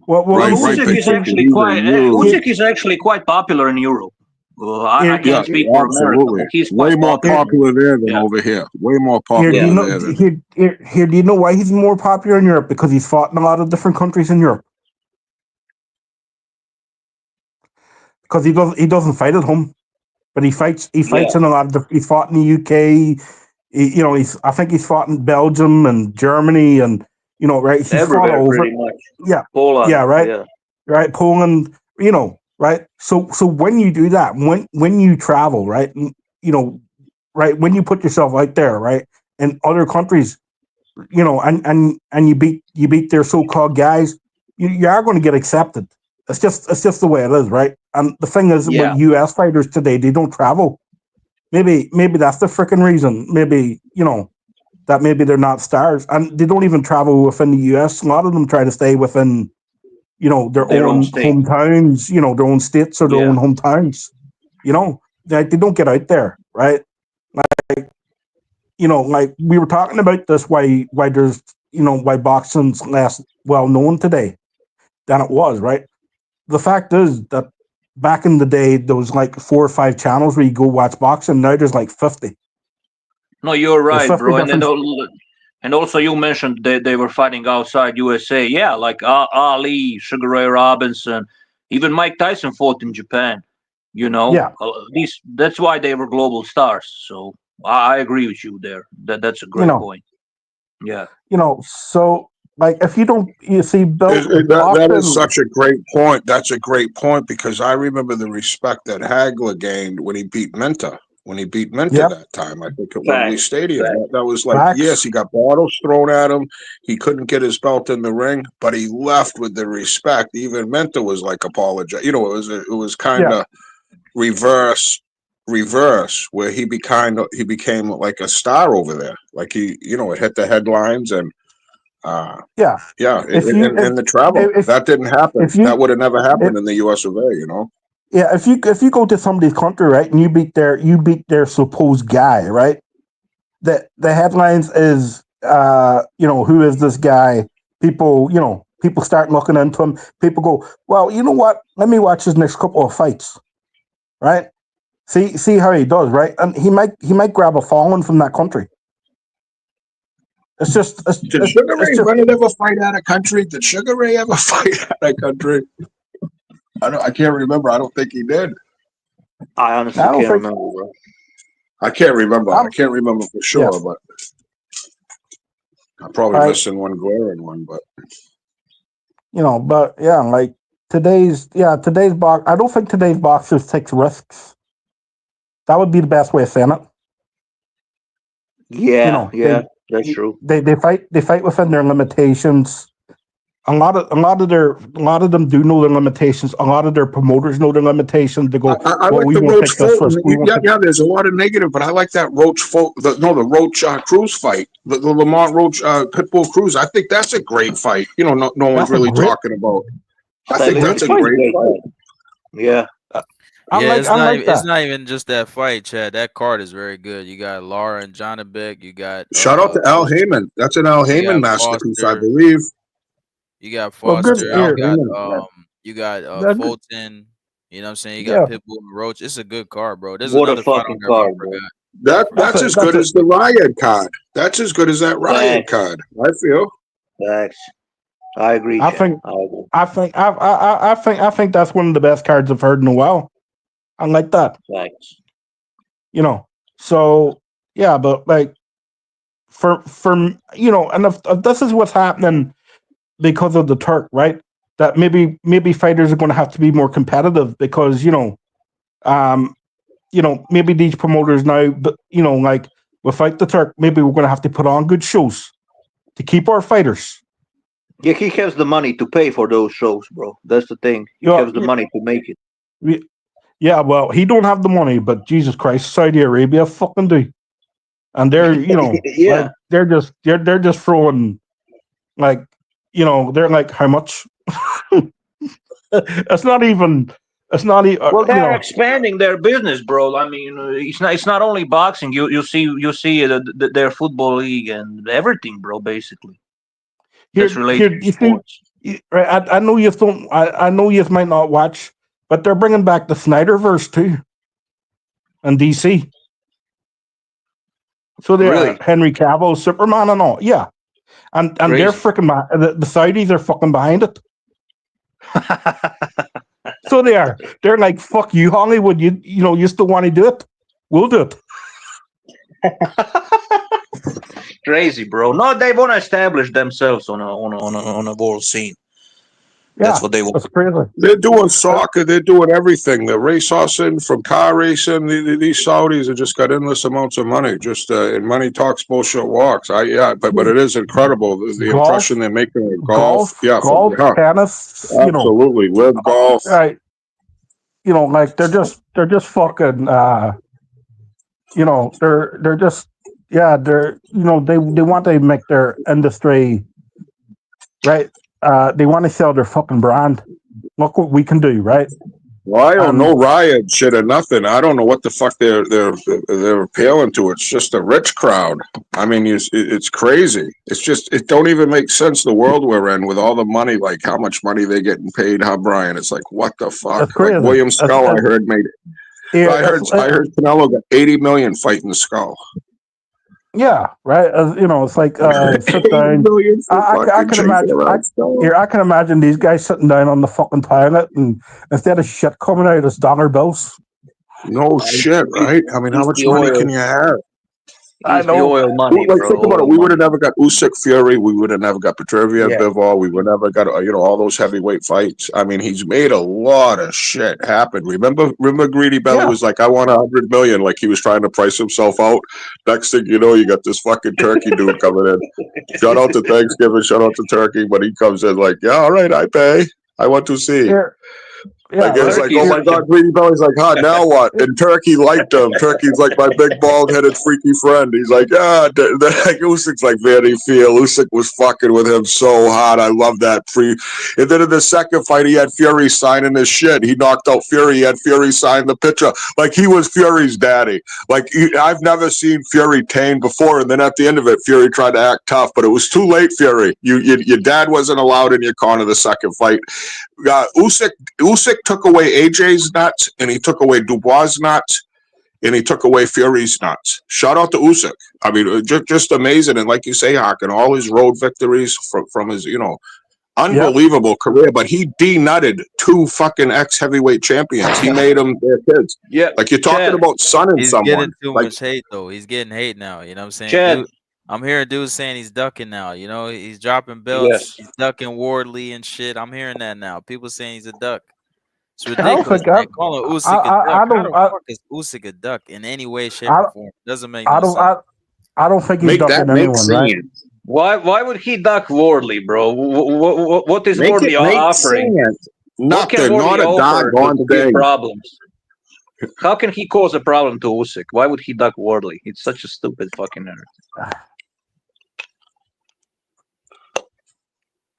Well, Right, Usyk right, is but actually he's a quite. huge- Usyk is actually quite popular in Europe. I Yeah, can't speak for America, but he's way quite more popular there than Yeah. over here. Way more Here, popular do you know? there than Here, do you know why he's more popular in Europe? Because he's fought in a lot of different countries in Europe. Because he doesn't fight at home, but he fights in a lot of. He's fought in the UK. I think he's fought in Belgium and Germany, and right. He's fought everywhere all over. pretty much. Yeah. Poland. Yeah, right. Yeah. Right, Poland. Right. So when you do that, when you travel, right, right, when you put yourself out there, right, in other countries, and you beat their so-called guys, you are going to get accepted. It's just the way it is, right? And the thing is, Yeah. with U.S. fighters today, they don't travel. Maybe that's the freaking reason. Maybe that maybe they're not stars, and they don't even travel within the U.S. A lot of them try to stay within their own state. hometowns, their own states or their Yeah. own hometowns. They don't get out there, right? Like we were talking about this, why there's why boxing's less well known today than it was, right? The fact is that back in the day there was like 4 or 5 channels where you go watch boxing. Now there's like 50. No, you're There's right, 50 bro. different- And also you mentioned they were fighting outside USA. Yeah, like Ali, Sugar Ray Robinson, even Mike Tyson fought in Japan. Yeah. That's why they were global stars. So I agree with you there. That's a great point. Yeah. So like if you see Bill, that is such a great point. That's a great point because I remember the respect that Hagler gained when he beat Minter. When he beat Minter that time, I think at Wembley Stadium. That was like, yes, he got bottles thrown at him. He couldn't get his belt in the ring, but he left with the respect. Even Minter was like apologize. It was kind of reverse, where he became like a star over there. Like it hit the headlines and. In the travel, that didn't happen. That would have never happened in the US of A. Yeah, if you go to somebody's country, right, and you beat their supposed guy, right? The headlines is who is this guy? People start looking into him. People go, well, you know what? Let me watch his next couple of fights, right? See how he does, right? And he might grab a fallen from that country. It's just. Did Sugar Ray Leonard ever fight out of country? Did Sugar Ray ever fight out of country? I can't remember. I don't think he did. I honestly can't remember, bro. I can't remember. I can't remember for sure, but I'm probably missing one glaring one. But but yeah, like today's box. I don't think today's boxers takes risks. That would be the best way of saying it. Yeah, that's true. They fight within their limitations. A lot of them do know their limitations. A lot of their promoters know their limitations. They go, I like the Roach Fulton. Yeah, there's a lot of negative, but I like that Roach Fulton. The Roach Cruz fight, the Lamont Roach Pitbull Cruz. I think that's a great fight. No one's really talking about. I think that's a great fight. Yeah. It's not even just that fight, Chad. That card is very good. You got Lara and Janabek. You got shout out to Al Heyman. That's an Al Heyman masterpiece, I believe. You got Foster. You got Fulton. You know what I'm saying? You got Pitbull and Roach. It's a good card, bro. There's another fucking card, bro. That's as good as the Riot card. That's as good as that Riot card. I feel. Thanks. I agree. I think that's one of the best cards I've heard in a while. I like that. Thanks. So yeah, but like for and if this is what's happening because of the Turk, right? That maybe fighters are going to have to be more competitive because maybe these promoters now, but like without the Turk, maybe we're going to have to put on good shows to keep our fighters. Yeah, he has the money to pay for those shows, bro. That's the thing. He has the money to make it. Yeah, well, he don't have the money, but Jesus Christ, Saudi Arabia fucking do, and they're Yeah. like, they're just throwing like they're like how much? It's not even. Well, they're expanding their business, bro. I mean, it's not only boxing. You see their football league and everything, bro. Basically, that's related to sports. I know you don't. I know you might not watch, but they're bringing back the Snyderverse too, in DC. So they're Really? Henry Cavill, Superman, and all. Yeah, and they're freaking the Saudis are fucking behind it. So they're like, fuck you, Hollywood. You still want to do it? We'll do it. Crazy, bro. No, they want to establish themselves on a world scene. That's what they want. That's crazy. They're doing soccer. They're doing everything. The racing from car racing. These Saudis have just got endless amounts of money. Just and money talks, bullshit walks. But it is incredible the impression they're making of golf. Golf, tennis. Absolutely, live golf. Right. Like they're just fucking. They're just they want to make their industry right. They want to sell their fucking brand. Look what we can do, right? Well, I don't know riot shit or nothing. I don't know what the fuck they're appealing to. It's just a rich crowd. I mean, it's crazy. It's just it don't even make sense the world we're in with all the money, like how much money they're getting paid. How Brian? It's like what the fuck? Like William Skull, I heard made it. Yeah, I heard Canelo got 80 million fighting Skull. Yeah, right. It's like sit down. I can imagine. I can imagine these guys sitting down on the fucking toilet, and instead of shit coming out, it's dollar bills. No shit, right? I mean, how much money can you have? I know. The oil money, bro. Think about it. We would have never got Usyk Fury. We would have never got Petrevia Bivol. We would never got all those heavyweight fights. I mean, he's made a lot of shit happen. Remember, Greedy Belly was like, "I want 100 million." Like he was trying to price himself out. Next thing you know, you got this fucking Turkey dude coming in. Shout out to Thanksgiving. Shout out to Turkey. But he comes in like, "Yeah, all right, I pay. I want to see." Like it's like, oh my God, Greedy Belly's like, huh, now what? And Turkey liked him. Turkey's like my big bald-headed freaky friend. He's like, like Usyk's like, Vanny Field. Usyk was fucking with him so hard. I love that free. And then in the second fight, he had Fury signing his shit. He knocked out Fury. He had Fury sign the picture. Like he was Fury's daddy. Like I've never seen Fury tame before. And then at the end of it, Fury tried to act tough, but it was too late, Fury. Your dad wasn't allowed in your corner the second fight. Usyk took away AJ's nuts, and he took away Dubois' nuts, and he took away Fury's nuts. Shout out to Usyk. I mean, just amazing. And like you say, Hawk, and all his road victories from his, unbelievable career. But he de-nutted 2 fucking ex-heavyweight champions. He made them their kids. Yeah. Like you're talking about sonning someone. He's getting too much hate, though. He's getting hate now. You know what I'm saying? Dude, I'm hearing dudes saying he's ducking now. He's dropping belts. Yes. He's ducking Wardley and shit. I'm hearing that now. People saying he's a duck. It's ridiculous. Calling Usyk a duck. How the fuck is Usyk a duck in any way, shape, or form? Doesn't make no sense. I don't think he's ducking anyone, right? Why would he duck Wardley, bro? What is Wardley offering? Nothing. Not a doggone thing. Problems. How can he cause a problem to Usyk? Why would he duck Wardley? It's such a stupid fucking narrative.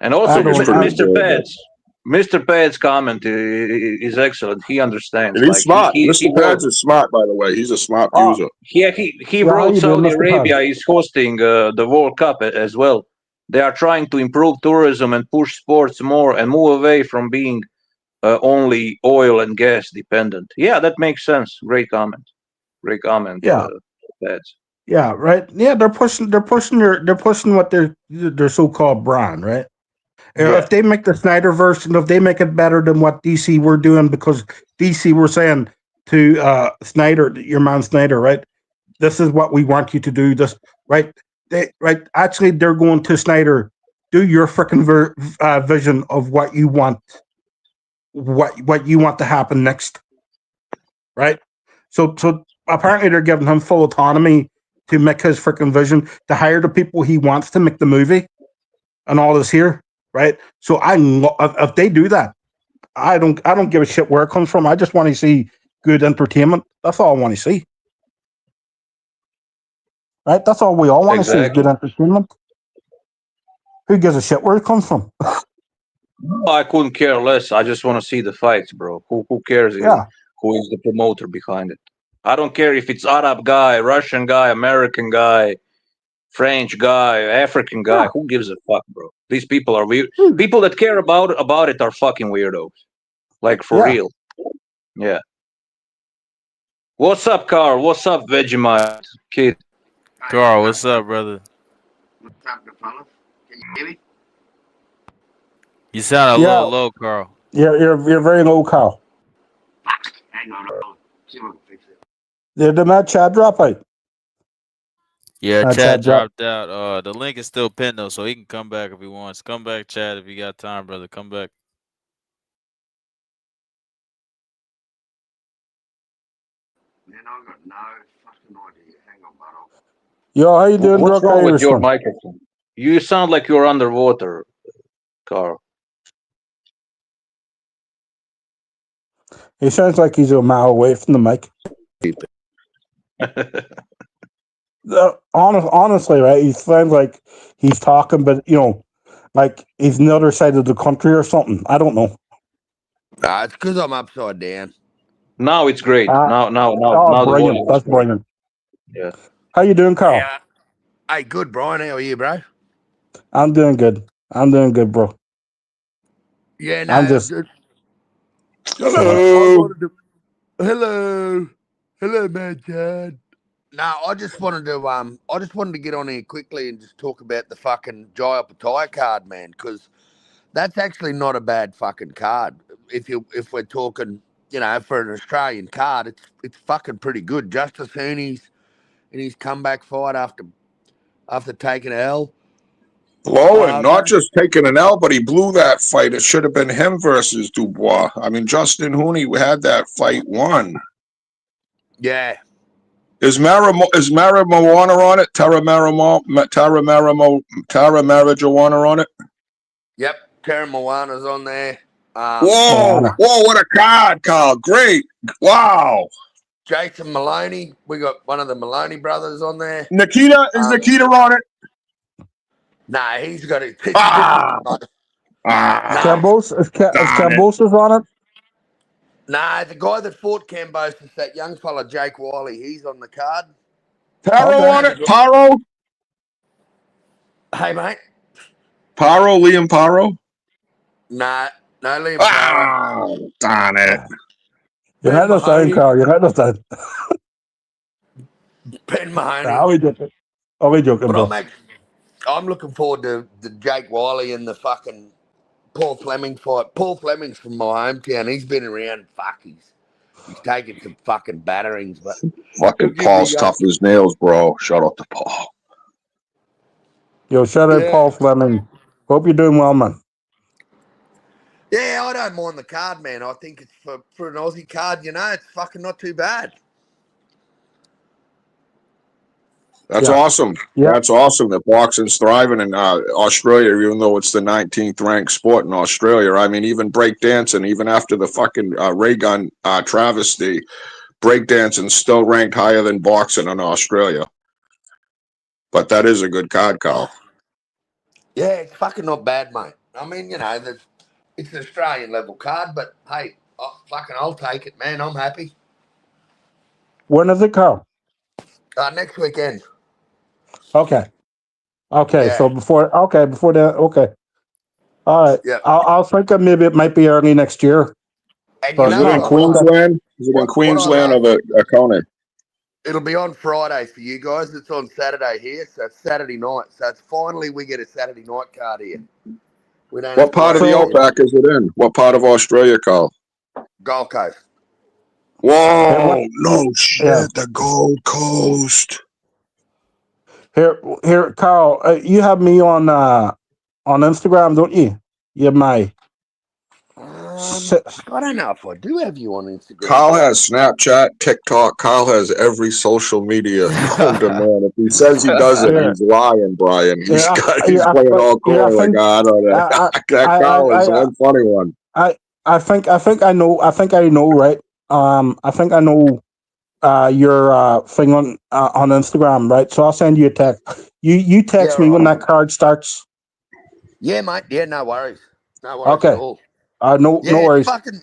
And also, Mr. Pad's comment is excellent. He understands. And he's smart. Mr. Pads is smart, by the way. He's a smart user. Yeah, he wrote Saudi Arabia is hosting the World Cup as well. They are trying to improve tourism and push sports more and move away from being only oil and gas dependent. Yeah, that makes sense. Great comment. Yeah. Pads. Yeah, right. Yeah, they're pushing what their so-called brand, right? Yeah. If they make the Snyderverse and if they make it better than what DC were doing, because DC were saying to Snyder, your man Snyder, right? This is what we want you to do. This, right? Actually, they're going to Snyder do your freaking vision of what you want, what you want to happen next, right? So apparently they're giving him full autonomy to make his freaking vision, to hire the people he wants to make the movie, and all this here, right? So if they do that, I don't give a shit where it comes from. I just want to see good entertainment. That's all I want to see. Right? That's all we all want to see is good entertainment. Who gives a shit where it comes from? I couldn't care less. I just want to see the fights, bro. Who cares? Yeah. Who is the promoter behind it? I don't care if it's Arab guy, Russian guy, American guy, French guy, African guy. Yeah. Who gives a fuck, bro? These people are weird. People that care about it are fucking weirdos. Like for real. Yeah. What's up, Carl? What's up, Vegemite kid? Carl, what's up, brother? What's happening, fellas? Can you hear me? You sound a little low, Carl. You're very low, Carl. Fuck. Hang on. See if I can fix it. Did that Chad drop out? Yeah, Chad dropped out. The link is still pinned though, so he can come back if he wants. Come back, Chad, if you got time, brother. Come back. Man, I've got no fucking idea. Hang on, bud. Yo, how you doing? What's wrong with your microphone? You sound like you're underwater, Carl. He sounds like he's a mile away from the mic. Honestly, right? He sounds like he's talking, but like he's on the other side of the country or something. I don't know. It's because I'm upside down. Now it's great. Now brilliant. That's brilliant. Yeah. How you doing, Carl? Yeah. Hey, good, Brian. How are you, bro? I'm doing good. Bro. Yeah, no. I'm just. Hello. Hello, man, Chad. No, I just wanted to get on here quickly and just talk about the fucking Jai Opetaia card, man, because that's actually not a bad fucking card. If we're talking, for an Australian card, it's fucking pretty good. Justice Heaney's in his comeback fight after taking an L. Blowing, not just taking an L, but he blew that fight. It should have been him versus Dubois. I mean, Justin Heaney had that fight won. Yeah. Is Mara Moana on it? Tara Marijuana on it? Yep, Tara Moana's on there. Whoa, what a card, Carl. Great. Wow. Jason Maloney. We got one of the Maloney brothers on there. Nikita, is Nikita on it? Nah, he's got it. Cambosos on it? Nah, the guy that fought Cambosos, that young fella, Jake Wiley, he's on the card. Paro on it? Paro? Hey, mate. Paro, Liam Paro? Nah, no Liam Paro. Darn it. You had the same, Carl. You had the same. Ben Mahoney. Are we joking, bro? I'm looking forward to the Jake Wiley and the fucking Paul Fleming fight. Paul Fleming's from my hometown. He's been around. He's taken some fucking batterings, but fucking Paul's tough as nails, bro. Shout out to Paul. Yo, shout out Paul Fleming. Hope you're doing well, man. Yeah, I don't mind the card, man. I think it's for an Aussie card, it's fucking not too bad. That's awesome. Yeah. That's awesome that boxing's thriving in Australia, even though it's the 19th ranked sport in Australia. I mean, even breakdancing, even after the fucking ray gun travesty, breakdancing's still ranked higher than boxing in Australia. But that is a good card, Carl. Yeah, it's fucking not bad, mate. I mean, it's an Australian level card, but hey, I'll take it, man. I'm happy. When does it come? Next weekend. Okay. Yeah. So before that. Okay. All right. Yeah. I'll think of maybe it might be early next year. And is it in Queensland? Is it in Queensland or the county? It'll be on Friday for you guys. It's on Saturday here, so it's Saturday night. So it's finally we get a Saturday night card here. What part of the Outback is it in? What part of Australia, Carl? Gold Coast. Whoa, no shit, the Gold Coast. Here, Carl, you have me on on Instagram, don't you? You're my I don't know if I do have you on Instagram. Kyle has Snapchat, TikTok. Kyle has every social media known to man. If he says he doesn't, Yeah. he's lying, Brian. He's Yeah, he's playing all coy. I Like, think I don't know. I That Kyle is one funny one. I think I know right. I think I know your thing on Instagram, right? So I'll send you a text. You text Yeah, me when right. that card starts. Yeah, mate. Yeah, no worries. No worries Okay. at all. No Yeah, it's worries. fucking.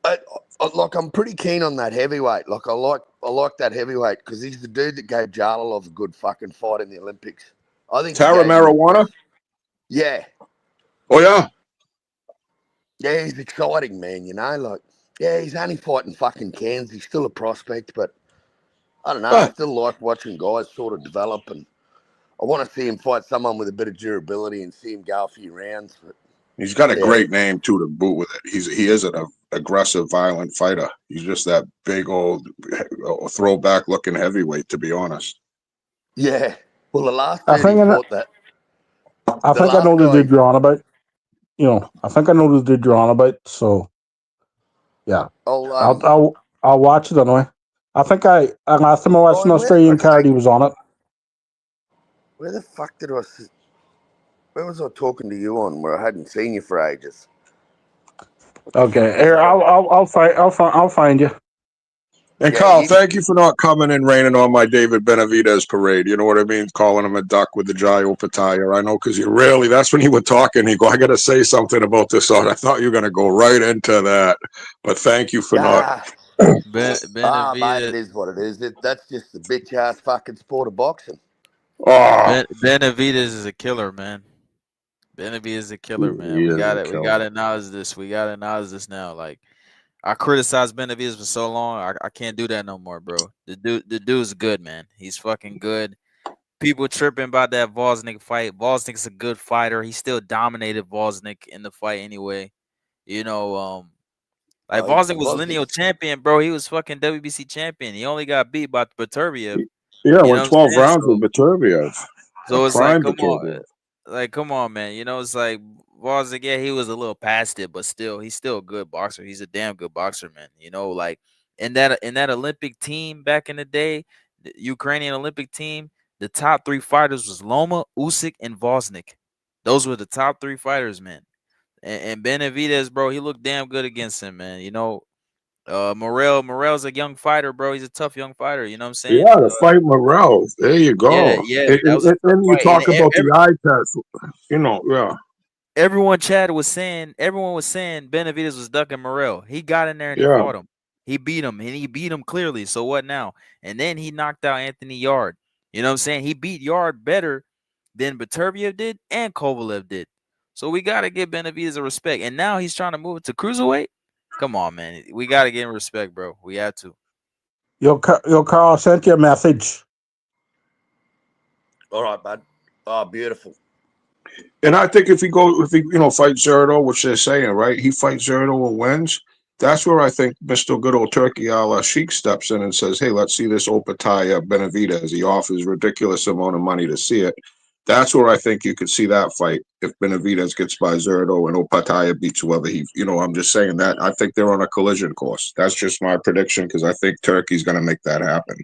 Like I'm pretty keen on that heavyweight. Like I like that heavyweight because he's the dude that gave Jalilov a good fucking fight in the Olympics. I think. Tara Marijuana? Yeah. Oh yeah. Yeah, he's exciting, man. You know, like yeah, he's only fighting fucking cans. He's still a prospect, but I don't know. I still like watching guys sort of develop, and I want to see him fight someone with a bit of durability and see him go a few rounds. But he's got a great name too to boot with it. He is an aggressive, violent fighter. He's just that big old throwback looking heavyweight, to be honest. Yeah. Well, the last I dude think he fought that. I think I know the dude you're on about. I think I know the dude you're on about. So yeah, I'll watch it anyway. I think last time I watched an Australian card, he was on it. Where the fuck did I? Where was I talking to you on? Where I hadn't seen you for ages. Okay, here I'll find you. And Yeah, Kyle, thank you for not coming and raining on my David Benavidez parade. You know what I mean? Calling him a duck with the Jai Opetaia. I know, because that's when you were talking. You go, I got to say something about this. I thought you were going to go right into that. But thank you for not. Mate, it is what it is. That's just the bitch ass fucking sport of boxing. Benavidez is a killer, man. Benavidez is a killer, man. We got to acknowledge this. We got to acknowledge this now. Like, I criticized Benavidez for so long. I can't do that no more, bro. The dude's good, man. He's fucking good. People tripping about that Wozniak fight. Wozniak's a good fighter. He still dominated Wozniak in the fight anyway. Wozniak was lineal champion, bro. He was fucking WBC champion. He only got beat by Beterbiev. Yeah, went 12 rounds with Beterbiev. So it's like, come on, man. It's like Wozniak, yeah, he was a little past it, but he's still a good boxer. He's a damn good boxer, man. Like in that Olympic team back in the day, the Ukrainian Olympic team, the top 3 fighters was Loma, Usyk, and Wozniak. Those were the top 3 fighters, man. And Benavidez, bro, he looked damn good against him, man. Morrell's a young fighter, bro. He's a tough young fighter. You know what I'm saying? Yeah, to fight Morrell. There you go. Yeah. And you talk about the eye test. Yeah. Everyone was saying Benavidez was ducking Morrell. He got in there and he fought him. He beat him, and he beat him clearly. So what now? And then he knocked out Anthony Yard. You know what I'm saying? He beat Yard better than Beterbiev did and Kovalev did. So we got to give Benavidez a respect. And now he's trying to move it to cruiserweight. Come on, man. We got to give him respect, bro. We have to. Yo, Carl, sent you a message. All right, bud. Oh, beautiful. And I think if he fights Zerto, which they're saying, right? He fights Zerto and wins. That's where I think Mr. Good Old Turkey a la Sheik steps in and says, hey, let's see this Opetaia Benavidez. He offers ridiculous amount of money to see it. That's where I think you could see that fight if Benavidez gets by Zerto and Opetaia beats whoever I'm just saying that. I think they're on a collision course. That's just my prediction because I think Turkey's going to make that happen.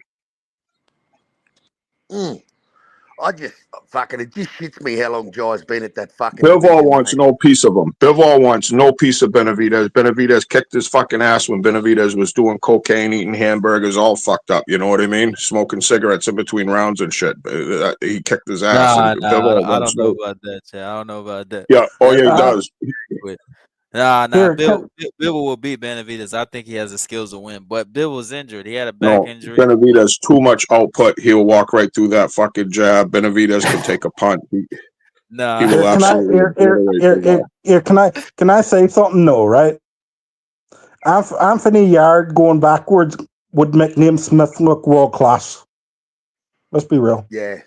It just shits me how long Jai's been at that fucking. Bivol wants no piece of him. Bivol wants no piece of Benavidez. Benavidez kicked his fucking ass when Benavidez was doing cocaine, eating hamburgers, all fucked up. You know what I mean? Smoking cigarettes in between rounds and shit. He kicked his ass. I don't know about that, Chad. I don't know about that. Yeah. Oh, yeah, he does. Bivol will beat Benavidez. I think he has the skills to win, but Bivol's injured. He had a back injury. Benavidez too much output. He'll walk right through that fucking jab. Benavidez can take a punt. He will absolutely. Can I say something? No, right? Anthony Yard going backwards would make Naismith Smith look world class. Let's be real. Yeah.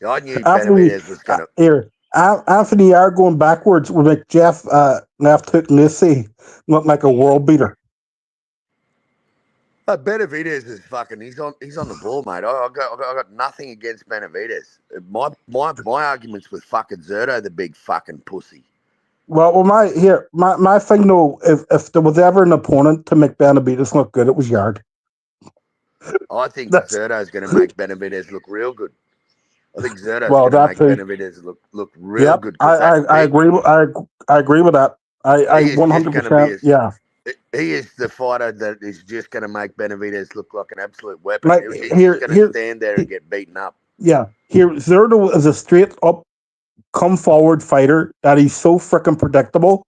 I knew Benavidez was going to. Anthony Yard going backwards would make Jeff left hook Nissi look like a world beater. Benavidez is fucking. He's on the ball, mate. I got nothing against Benavidez. My arguments with fucking Zerto, the big fucking pussy. Well, my thing though, if there was ever an opponent to make Benavidez look good, it was Yard. I think That's Zerto's going to make Benavidez look real good. I think Zerto's well, going to that make too. Benavidez look real Yep, good. I agree. I agree with that. I He is just going to be 100%. Yeah, he is the fighter that is just going to make Benavidez look like an absolute weapon. like He's just going to stand there and get beaten up. yeah. Here, Zerto is a straight up come forward fighter that he's so freaking predictable.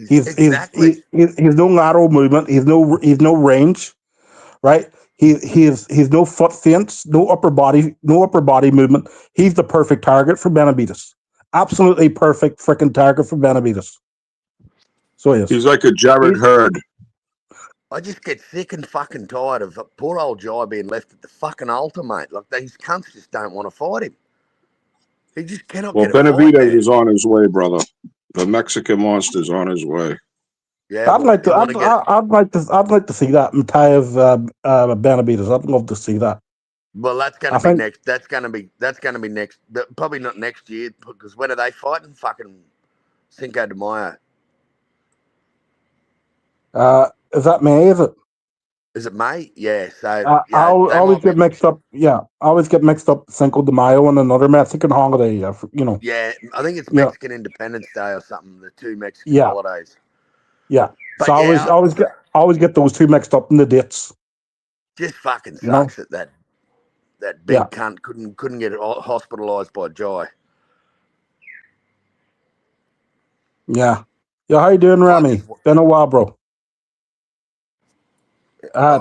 He's no lateral movement. He's no range, right? He's no foot feints, no upper body movement. He's the perfect target for Benavidez. Absolutely perfect freaking target for Benavidez. So he is. He's like a Jared Hurd. I just get sick and fucking tired of poor old Jai being left at the fucking altar, mate. Like these cunts just don't want to fight him. He just cannot get a fight. Benavidez is on his way, brother. The Mexican monster's on his way. Yeah, I'd like to see that Mataev Benavidez. I'd love to see that. Well, that's going to be next. That's going to be next. Probably not next year because when are they fighting? Fucking Cinco de Mayo. Is that May? Is it? Is it May? Yeah. So I always get mixed up. Yeah, I always get mixed up Cinco de Mayo and another Mexican holiday. Yeah, I think it's Mexican Independence Day or something. The two Mexican holidays. Yeah. But so I always get those two mixed up in the dates. Just fucking sucks that big cunt couldn't get hospitalized by Jai. Yeah. Yeah. How you doing, Remy? Been a while, bro.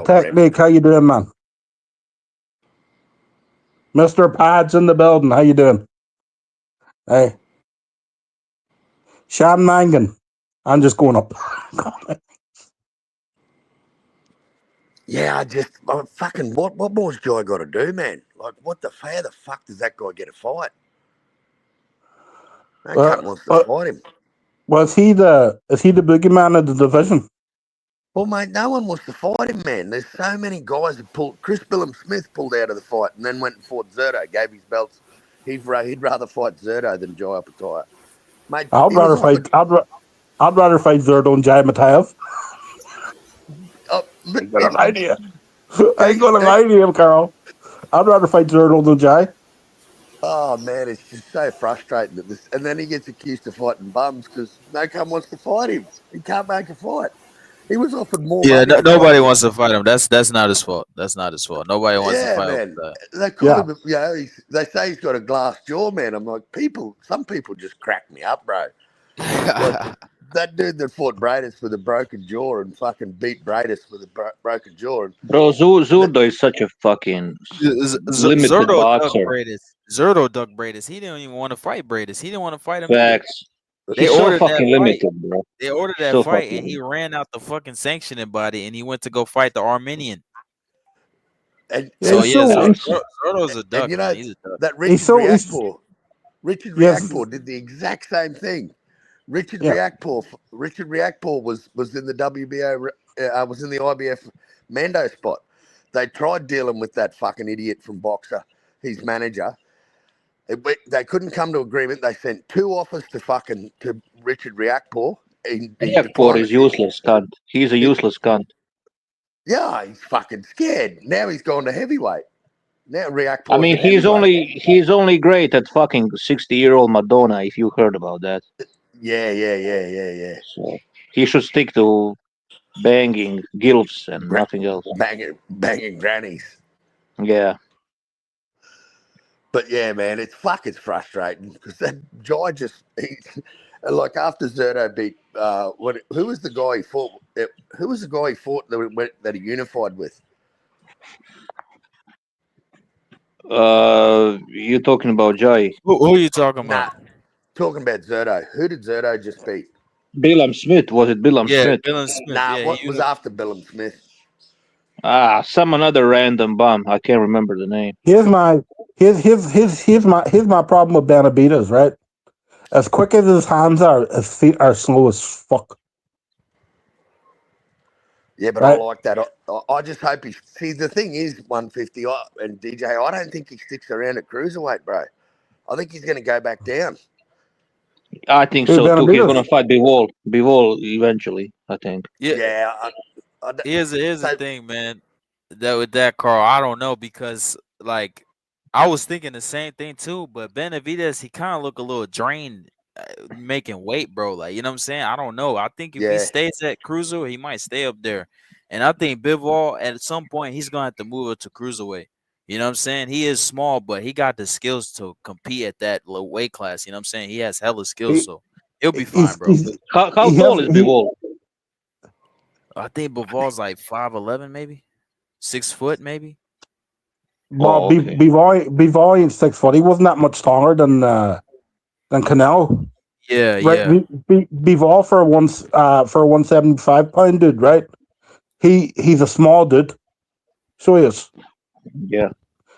Technique, how you doing, man? Mr. Pads in the building. How you doing? Hey. Sean Mangan. I'm just going up. Yeah, fucking what more's Jai got to do, man? Like, how the fuck does that guy get a fight? That cunt wants to fight him. Is he the boogeyman of the division? Well, mate, no one wants to fight him, man. There's so many guys that pulled. Chris Billum-Smith pulled out of the fight and then went and fought Zerto, gave his belts. He'd rather fight Zerto than Jai Opetaia. Mate, I'd rather fight Zerto and Jai Mataev. I ain't gonna lie to you. I ain't gonna lie to you, Carl. I'd rather fight Zerto than Jai. Oh man, it's just so frustrating that this. And then he gets accused of fighting bums because no one wants to fight him. He can't make a fight. He was offered more. Yeah, nobody wants to fight him. That's not his fault. That's not his fault. Nobody wants to fight him. They call him. They say he's got a glass jaw, man. I'm like, some people just crack me up, bro. Like, that dude that fought Bradis with a broken jaw and fucking beat Bradis with a broken jaw. Bro, Zurdo is such a fucking limited boxer. Zurdo ducked Bradis. He didn't even want to fight Bradis. He didn't want to fight him. Facts. He's so fucking limited, bro. They ordered that fight, and he ran out the fucking sanctioning body, and he went to go fight the Armenian. And Zurdo's a duck. You know, he's a duck. that Richard Riakporhe did the exact same thing. Richard Riakporhe was in the WBO, was in the IBF Mando spot. They tried dealing with that fucking idiot from Boxer, his manager. They couldn't come to agreement. They sent 2 offers to Richard Riakporhe. Riakporhe is useless cunt. He's a useless cunt. Yeah, he's fucking scared. Now he's gone to heavyweight. Now Riakporhe. I mean, he's only great at fucking 60-year-old Madonna. If you heard about that. Yeah. So he should stick to banging gilfs and nothing else. Banging grannies. Yeah. But yeah, man, it's frustrating because that Jai like after Zerto beat who was the guy he fought? Who was the guy he fought that he unified with? You talking about Jai? Who are you talking about? Talking about Zerto. Who did Zerto just beat? Billum-Smith. Was it Billum-Smith? Billum-Smith. Nah, what was after Billum-Smith? Another random bum. I can't remember the name. Here's my problem with Benavidez, right? As quick as his hands are, his feet are slow as fuck. Yeah, but right? I like that. I just hope he. See, the thing is, 150 and DJ. I don't think he sticks around at cruiserweight, bro. I think he's going to go back down. I think Who so too. He's Benavidez? gonna fight Bivol. Bivol eventually. I think. Yeah, Yeah. here's the So thing, man. That with that, Carl, I don't know because like I was thinking the same thing too. But Benavidez, he kind of look a little drained, making weight, bro. Like you know what I'm saying. I don't know. I think if he yeah, stays at cruiser, he might stay up there. And I think Bivol at some point he's gonna have to move it to cruiserweight. You know what I'm saying? He is small, but he got the skills to compete at that low weight class. You know what I'm saying? He has hella skills, He, so he'll be fine, bro. How he tall has is he Bivol? I think Bivol's like 5'11", maybe 6 foot, maybe. Oh, okay. Bivol ain't 6 foot. He wasn't that much taller than Canelo. Yeah, Right, yeah. Bivol for a 175-pound dude, right? He's a small dude, so he is. Yeah.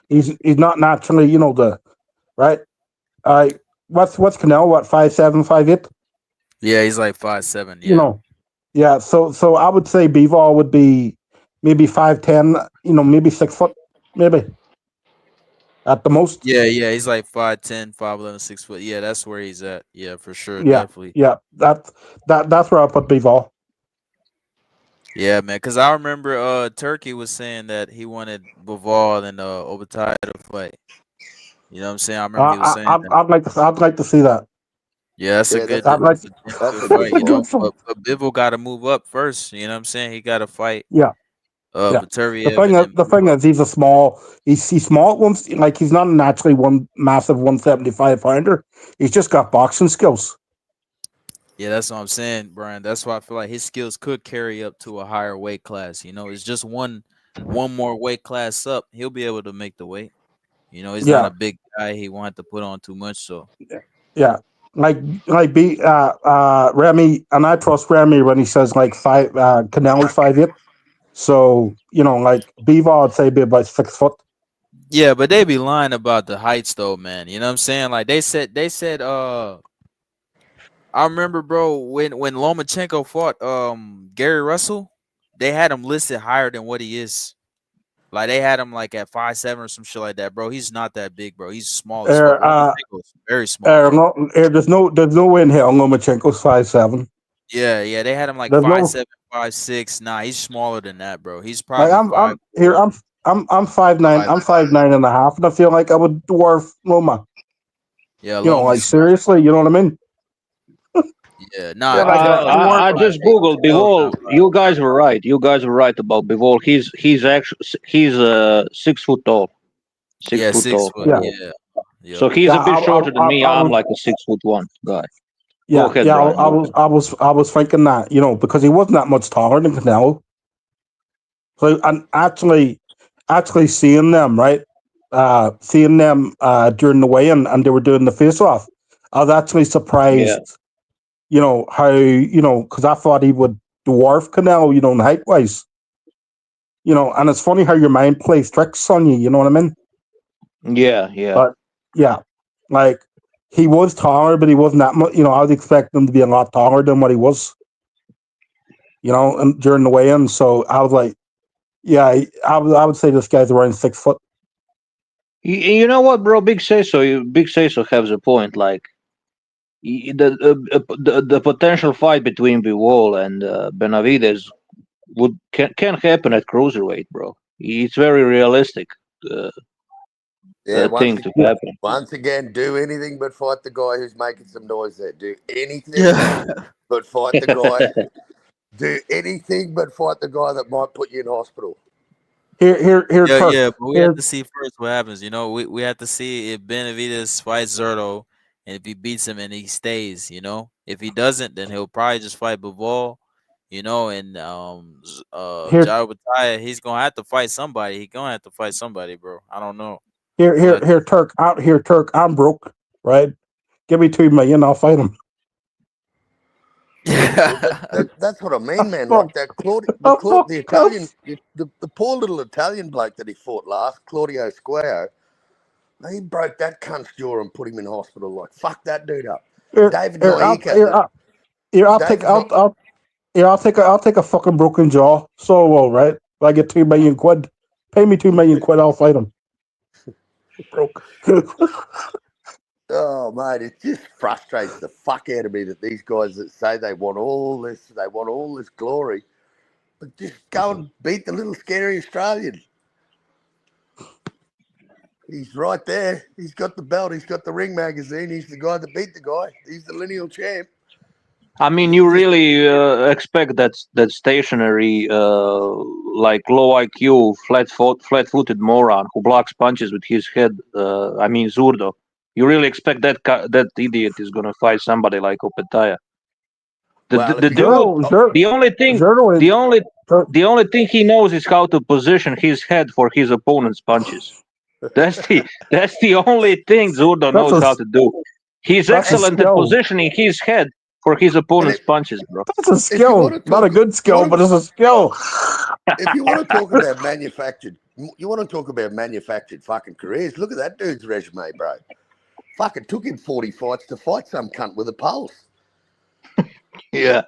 He's not naturally, the right. What's Canelo? What 5'7", 5'8"? Yeah, he's like 5'7". You Yeah. know, yeah. So I would say Bivol would be maybe 5'10". Maybe 6 foot, maybe at the most. Yeah, yeah. He's like 5'10", 5'11", 6 foot. Yeah, that's where he's at. Yeah, for sure. Yeah, Definitely. yeah. That's where I put Bivol. Yeah, man. Cause I remember Turkey was saying that he wanted Bivol and Obataia to fight. You know what I'm saying? I remember he was saying that. I'd like to see that. Yeah, that's a yeah. good I'd like. that's a damn That's good a fight, good you fight. know. But Bivol gotta move up first, you know what I'm saying? He gotta fight Yeah, yeah. Beterbiev and then The move thing up. is, he's small at once. Like he's not naturally one massive 175-pounder. He's just got boxing skills. Yeah, that's what I'm saying, Brian. That's why I feel like his skills could carry up to a higher weight class. You know, it's just one more weight class up. He'll be able to make the weight. You know, he's not Yeah, a big guy. He won't have to put on too much. So yeah. Remy, and I trust Remy when he says like Canelo's 5'8". So like Bivol, I'd say be about 6 foot. yeah, but they be lying about the heights though, man. You know what I'm saying? Like they said I remember, bro, when Lomachenko fought Gary Russell, they had him listed higher than what he is. Like they had him like at 5'7" or some shit like that, bro. He's not that big, bro. He's small as fuck. Lomachenko's very small, bro. There's no way in hell Lomachenko's 5'7". Yeah, yeah. They had him like There's no 5'7", 5'6". Nah, he's smaller than that, bro. He's like probably five here four, I'm 5'9". five. I'm 5'9" and a half, and I feel like I would dwarf Loma. Yeah, Like Loma's small. seriously, you know what I mean? Yeah, I nah. feel like Canelo, I dwarf. I just Canelo googled now, Bivol. bro. You guys were right. You guys were right about Bivol. He's actually he's 6 foot tall. Six Yeah, foot six tall. foot. Yeah, Yeah, So yep. he's yeah. a bit shorter than me. I I'm was like a 6'1" guy. Go yeah, ahead, yeah. Brian. Go ahead. I was thinking that because he wasn't that much taller than Canelo. So and actually seeing them right, during the weigh-in and they were doing the face-off, I was actually Yeah. surprised. How because I thought he would dwarf Canelo. In height-wise. And it's funny how your mind plays tricks on you. You know what I mean? Yeah. Yeah. But yeah, like he was taller, but he wasn't that much. I was expecting him to be a lot taller than what he was. And during the weigh-in, so I was like, yeah, I would say this guy's around 6 foot. You know what, bro? Big say so has a point. Like the potential fight between Bivol and Benavidez can happen at cruiserweight, bro. It's very realistic uh, Yeah, thing to Yeah, happen. once again, do anything but fight the guy who's making some noise there. Do anything Yeah. but fight the guy. Do anything but fight the guy that might put you in hospital. here, Yeah, Turk. yeah, but we have Here, to see first what happens. You know, we have to see if Benavidez fights Zerto, and if he beats him and he stays. You know, if he doesn't, then he'll probably just fight Bivol. You know, and here, Jair Bataya, he's gonna have to fight somebody. He's gonna have to fight somebody, bro. I don't know, here, but Turk. Out here, Turk. I'm broke, right? Give me $2 million, I'll fight him. Well, that's what I mean, man. Like Fuck, that fuck, the Italian, the poor little Italian bloke that he fought last, Claudio Square. He broke that cunt's jaw and put him in hospital. Like fuck that dude up. Here, David here, I'll, Naika. here, I'll, here, I'll take, David. Yeah, I'll take a fucking broken jaw. So I will, right? If I get 2 million quid, pay me 2 million quid, I'll fight him. Broke. Oh, mate, it just frustrates the fuck out of me that these guys that say they want all this glory, but just go and beat the little scary Australian. He's right there. He's got the belt. He's got the ring magazine. He's the guy that beat the guy. He's the lineal champ. I mean, you really expect that stationary, like low IQ, flat-footed moron who blocks punches with his head. I mean, Zurdo. You really expect that idiot is gonna fight somebody like Opetaya? Well, The if you dude, want, the only thing, Zurdo the is- only Zur- the only thing he knows is how to position his head for his opponent's punches. That's the only thing Zurdo That's knows a- how to do. He's that's a excellent at skill. positioning his head for his opponent's punches, bro. That's a you skill. wanna Not a talk- good skill, wanna- but it's a skill. if you want to talk about manufactured fucking careers, look at that dude's resume, bro. Fucking took him 40 fights to fight some cunt with a pulse. Yeah.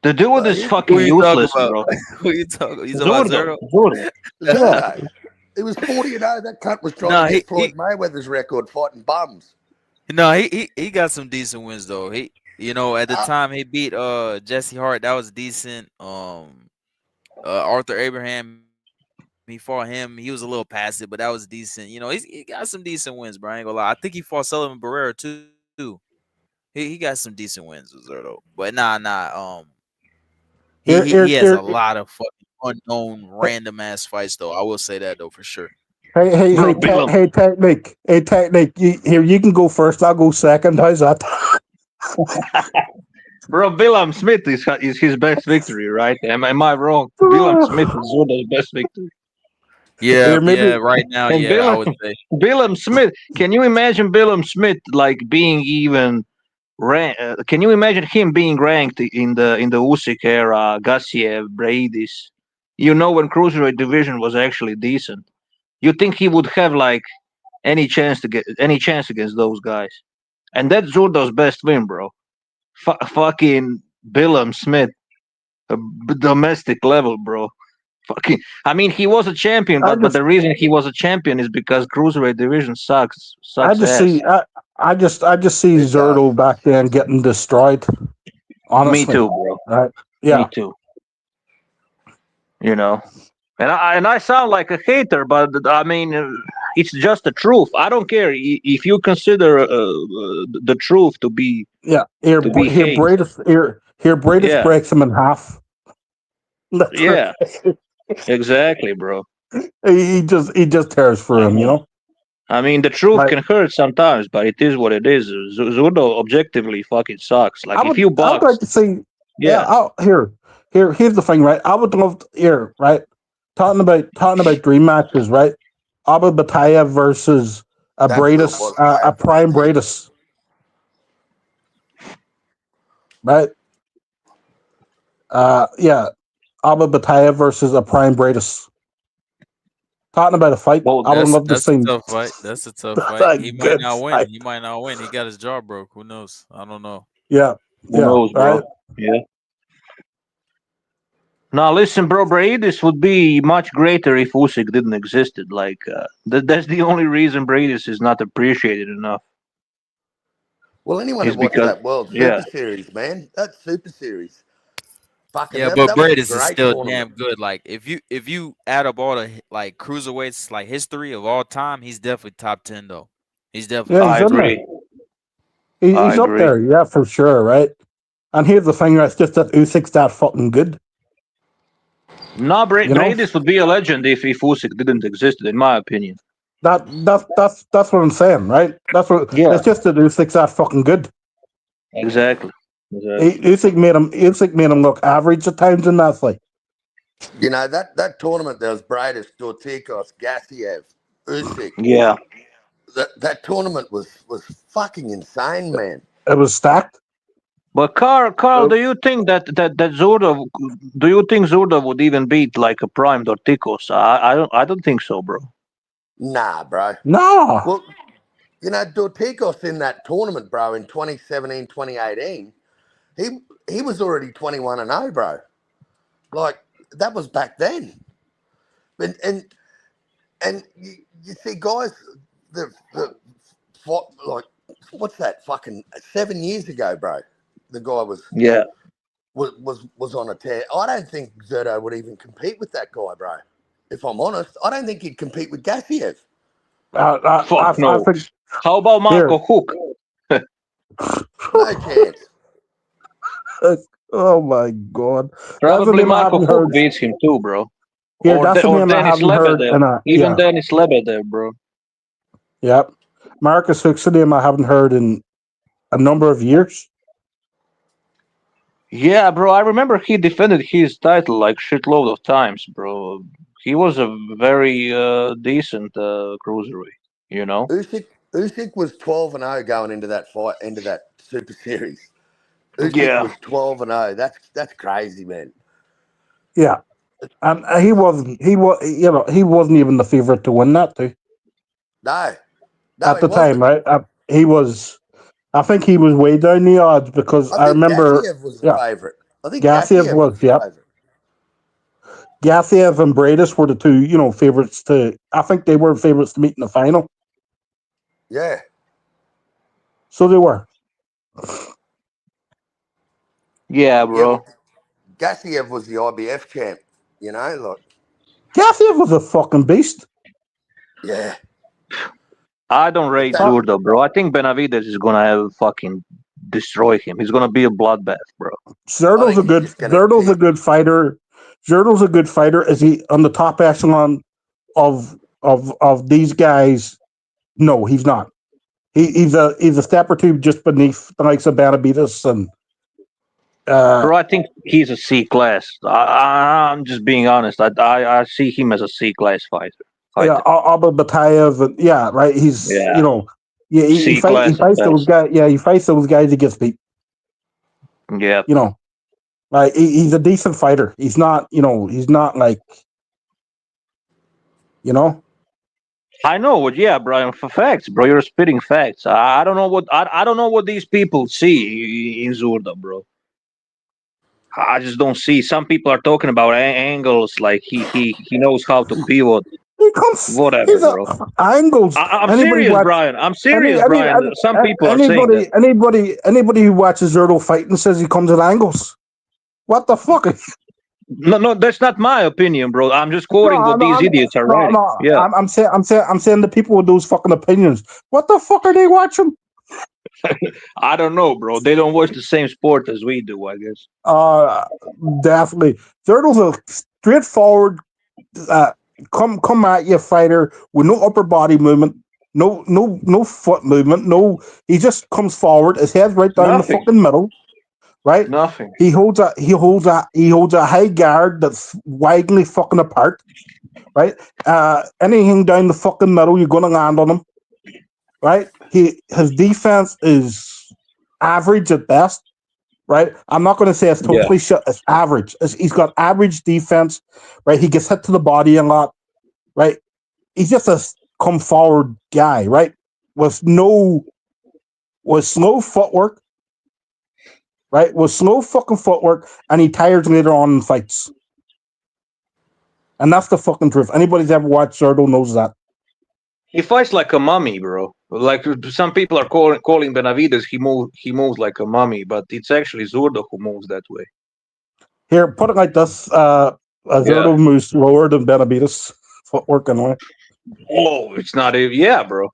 The dude is Who fucking you talking useless, about? bro. Who you talking? You talking about Zero? Zurdo. Zerto. He was 40-0. That cunt was trying No, to get he- Floyd Mayweather's record fighting bums. No, he got some decent wins though. He, you know, at the Ah. time he beat Jesse Hart, that was decent. Arthur Abraham, he fought him. He was a little passive, but that was decent. You know, he got some decent wins, bro. I ain't gonna lie. I think he fought Sullivan Barrera too. He got some decent wins with Zurdo. But nah. He has a lot of fucking unknown random ass fights though. I will say that though for sure. Bro, Bill. Hey, technique. You can go first. I'll go second. How's that? Bro, Billam Smith is his best victory, right? Am I wrong? Billam Smith is Zurdo's best victory. Yeah, maybe- right now, And yeah, I would say. Billam Smith. Can you imagine Billam Smith like being even can you imagine him being ranked in the Usyk era, Gassiev, Braidis? You know, when cruiserweight division was actually decent. You think he would have like any chance against those guys? And that's Zurdo's best win, bro. Fucking Billam Smith, domestic level, bro. Fucking, I mean, he was a champion, but the reason he was a champion is because cruiserweight division sucks. I just see It Zurdo does. back then getting destroyed. Honestly, Me too, bro. Right? Yeah. Me too. You know, and I sound like a hater, but I mean, it's just the truth. I don't care if you consider the truth to be. Yeah. Here, To be hate. Braidis Yeah. breaks him in half. That's Yeah. right. Exactly, bro. He just tears through him, you know. I mean, the truth Right. can hurt sometimes, but it is what it is. Zurdo objectively fucking sucks. Like, if you I would like box, to see. yeah, Here's the thing, right? I would love to hear, right? Talking about dream matches, right? Abu Bataya versus a That's Braidis, what was a prime Braidis, right? Yeah, Abu Bataya versus a prime Braidis. Talking about a fight, Well, I would love to That's see. a tough fight. That's a tough That's fight. a He might good not win. fight. He might not win. He got his jaw broke. Who knows? I don't know. Yeah, who knows, bro? right? Yeah. Now, listen, bro, Braidis would be much greater if Usyk didn't existed. Like, that's the only reason Braidis is not appreciated enough. Well, anyone who It's watched because- that World yeah. Super Series, man, that Super Series. Fucking Yeah, that but was a Braidis is great still tournament. damn good. Like if you add up all the like cruiserweights like history of all time, he's definitely top 10 though. He's definitely. Yeah, I he's in there. agree. He's I up agree. there, yeah, for sure, right? And here's the thing, that's just that Usyk's that fucking good. No, You know? Braidis would be a legend if Usyk didn't exist, in my opinion. That's what I'm saying, right? That's what. Yeah. It's just that Usyk's that fucking good. Exactly. Usyk made him look average at times in that fight. You know, that tournament, there was Braidis, Dorticos, Gassiev, Usyk. Yeah. That tournament was fucking insane, man. It was stacked. But Carl, do you think that Zurdo? Do you think Zurdo would even beat like a prime Dorticos? I don't think so, bro. Nah, bro. No. Well, you know, Dorticos in that tournament, bro, in 2017, 2018, he was already 21-0, bro. Like that was back then. And you see guys the like what's that fucking 7 years ago, bro? The guy was Yeah. on a tear. I don't think Zerto would even compete with that guy, bro. If I'm honest, I don't think he'd compete with Gassiev. Fuck no. I think How about Marco Hook? No chance. Oh my god! That's the Probably name I Marco haven't Hook heard. beats him too, bro. Here, that's the Or name I Dennis haven't heard. Lebedev. And Even yeah, Dennis Lebedev, bro. yep. Marcus Hook's the name I haven't heard in a number of years. Yeah, bro. I remember he defended his title like shitload of times, bro. He was a very decent cruiserweight, you know. Usyk was 12-0 going into that fight, into that Super Series. Usyk Yeah. was 12-0. That's crazy, man. Yeah, and he wasn't. He wasn't even the favorite to win that too No, at he the time, wasn't. right? He was. I think he was way down the odds because I I think remember. Gassiev was the Yeah, favorite. I think Gassiev Gassiev was was. the Yep, favorite. Gassiev and Bradis were the two, favorites to. I think they were favorites to meet in the final. Yeah. So they were. Yeah, Yeah, bro. but Gassiev was the IBF champ, like Gassiev was a fucking beast. yeah. I don't rate That- Zurdo, bro. I think Benavides is gonna have fucking destroy him. He's gonna be a bloodbath, bro. Zerto's I a think good. he's just gonna Zerto's a good fighter. Zerto's a good fighter. Is he on the top echelon of these guys? No, he's not. He's a step or two just beneath the likes of Benavides and. Bro, I think he's a C class. I'm just being honest. I see him as a C class fighter. Yeah, Abba Batayev, and yeah, right. He's Yeah. he C class at fights those best. guys. Yeah, he fights those guys. He gets beat. Yeah. Like he's a decent fighter. He's not. He's not like. I know, yeah, Brian. For facts, bro. You're spitting facts. I don't know what I don't know what these people see in Zurdo, bro. I just don't see. Some people are talking about angles, like he knows how to pivot. He comes. Whatever, He's bro. angles. I'm Anybody serious, watch- Brian. I'm serious, any- Brian. any- Some people are saying that. Anybody who watches Zerto fighting says he comes at angles. What the fuck? No, that's not my opinion, bro. I'm just quoting what these idiots are writing. No, Yeah. I'm saying the people with those fucking opinions. What the fuck are they watching? I don't know, bro. They don't watch the same sport as we do, I guess. Definitely. Zerto's a straightforward, come at you fighter with no upper body movement, no foot movement, he just comes forward, his head's right down Nothing. the fucking middle, right? Nothing. He holds a high guard that's widely fucking apart, right? Anything down the fucking middle, you're gonna land on him, right? His defense is average at best, right? I'm not going to say it's totally shit. It's average. He's got average defense, right? He gets hit to the body a lot, right? He's just a come forward guy, right? With slow footwork, right? With slow fucking footwork, and he tires later on in fights. And that's the fucking truth. Anybody's ever watched Zerto knows that. He fights like a mummy, bro. Like some people are calling Benavides, he moves like a mummy, but it's actually Zurdo who moves that way. Here, put it like this: Zerto moves slower than Benavides' footwork anyway. Oh, it's not even. Yeah, bro.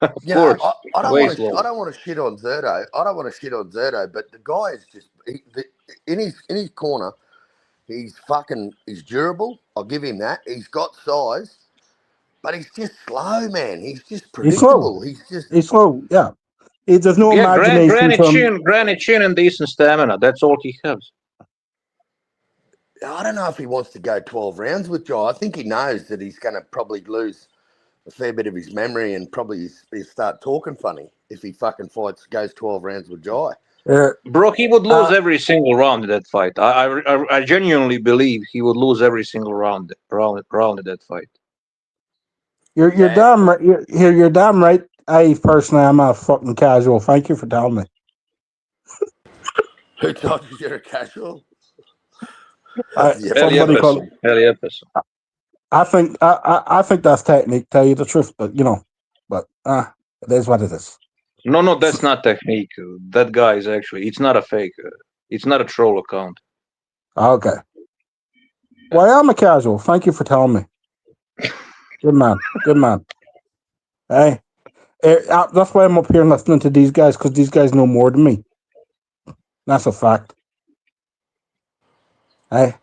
Of course. I don't Way want to. slower. I don't want to shit on Zerto. But the guy is just in his corner. He's durable. I'll give him that. He's got size, but he's just slow, man. He's just predictable. He's slow. Yeah. There's no imagination. Granite chin and decent stamina. That's all he has. I don't know if he wants to go 12 rounds with Jai. I think he knows that he's going to probably lose a fair bit of his memory and probably start talking funny if he fucking goes 12 rounds with Jai. Bro, he would lose every single round in that fight. I genuinely believe he would lose every single round in that fight. You're damn right. You're damn right. I personally am a fucking casual. Thank you for telling me. Who told you you're a casual? Somebody called. Eli Epperson. I think that's technique. Tell you the truth, but it is what it is. No, that's not technique. That guy is actually. It's not a fake. It's not a troll account. Okay. Well, I'm a casual. Thank you for telling me. Good man. Good man. Hey, that's why I'm up here listening to these guys, because these guys know more than me. That's a fact. Hey.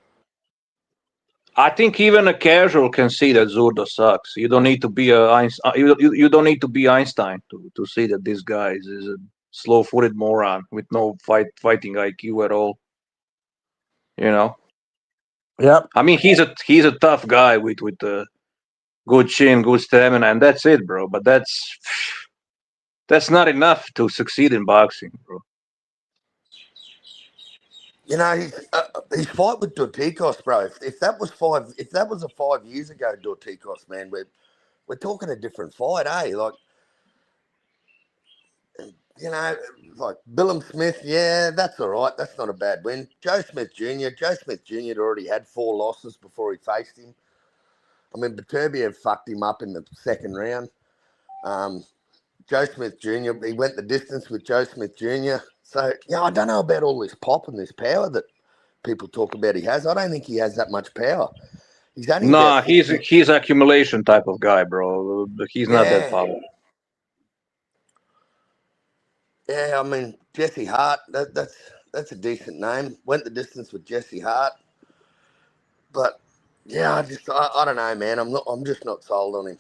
I think even a casual can see that Zurdo sucks. You don't need to be you don't need to be Einstein to see that this guy is a slow-footed moron with no fighting IQ at all. You know. Yep. I mean, he's a tough guy with a good chin, good stamina, and that's it, bro. But that's not enough to succeed in boxing, bro. You know, his fight with Dorticos, bro. If that was 5 years ago, Dorticos, man, we're talking a different fight, eh? Like, you know, like Billum Smith, yeah, that's all right. That's not a bad win. Joe Smith Jr. had already had 4 losses before he faced him. I mean, Beterbiev fucked him up in the second round. Joe Smith Jr., he went the distance with Joe Smith Jr. So, yeah, I don't know about all this pop and this power that people talk about he has. I don't think he has that much power. He's only Nah, he's accumulation type of guy, bro. He's not that powerful. Yeah, I mean, Jesse Hart, that's a decent name. Went the distance with Jesse Hart. But, yeah, I don't know, man. I'm just not sold on him.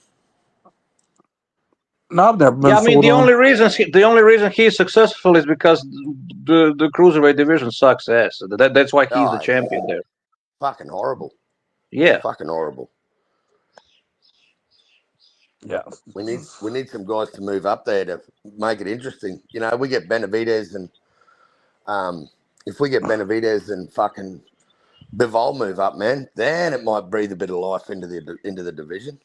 No, I've never been Yeah, I mean, sold the on only reason he's successful is because the cruiserweight division sucks ass. That's why he's the champion there. Fucking horrible. Yeah. It's fucking horrible. Yeah. We need some guys to move up there to make it interesting. You know, we get Benavidez and if we get Benavidez and fucking Bivol move up, man, then it might breathe a bit of life into the division.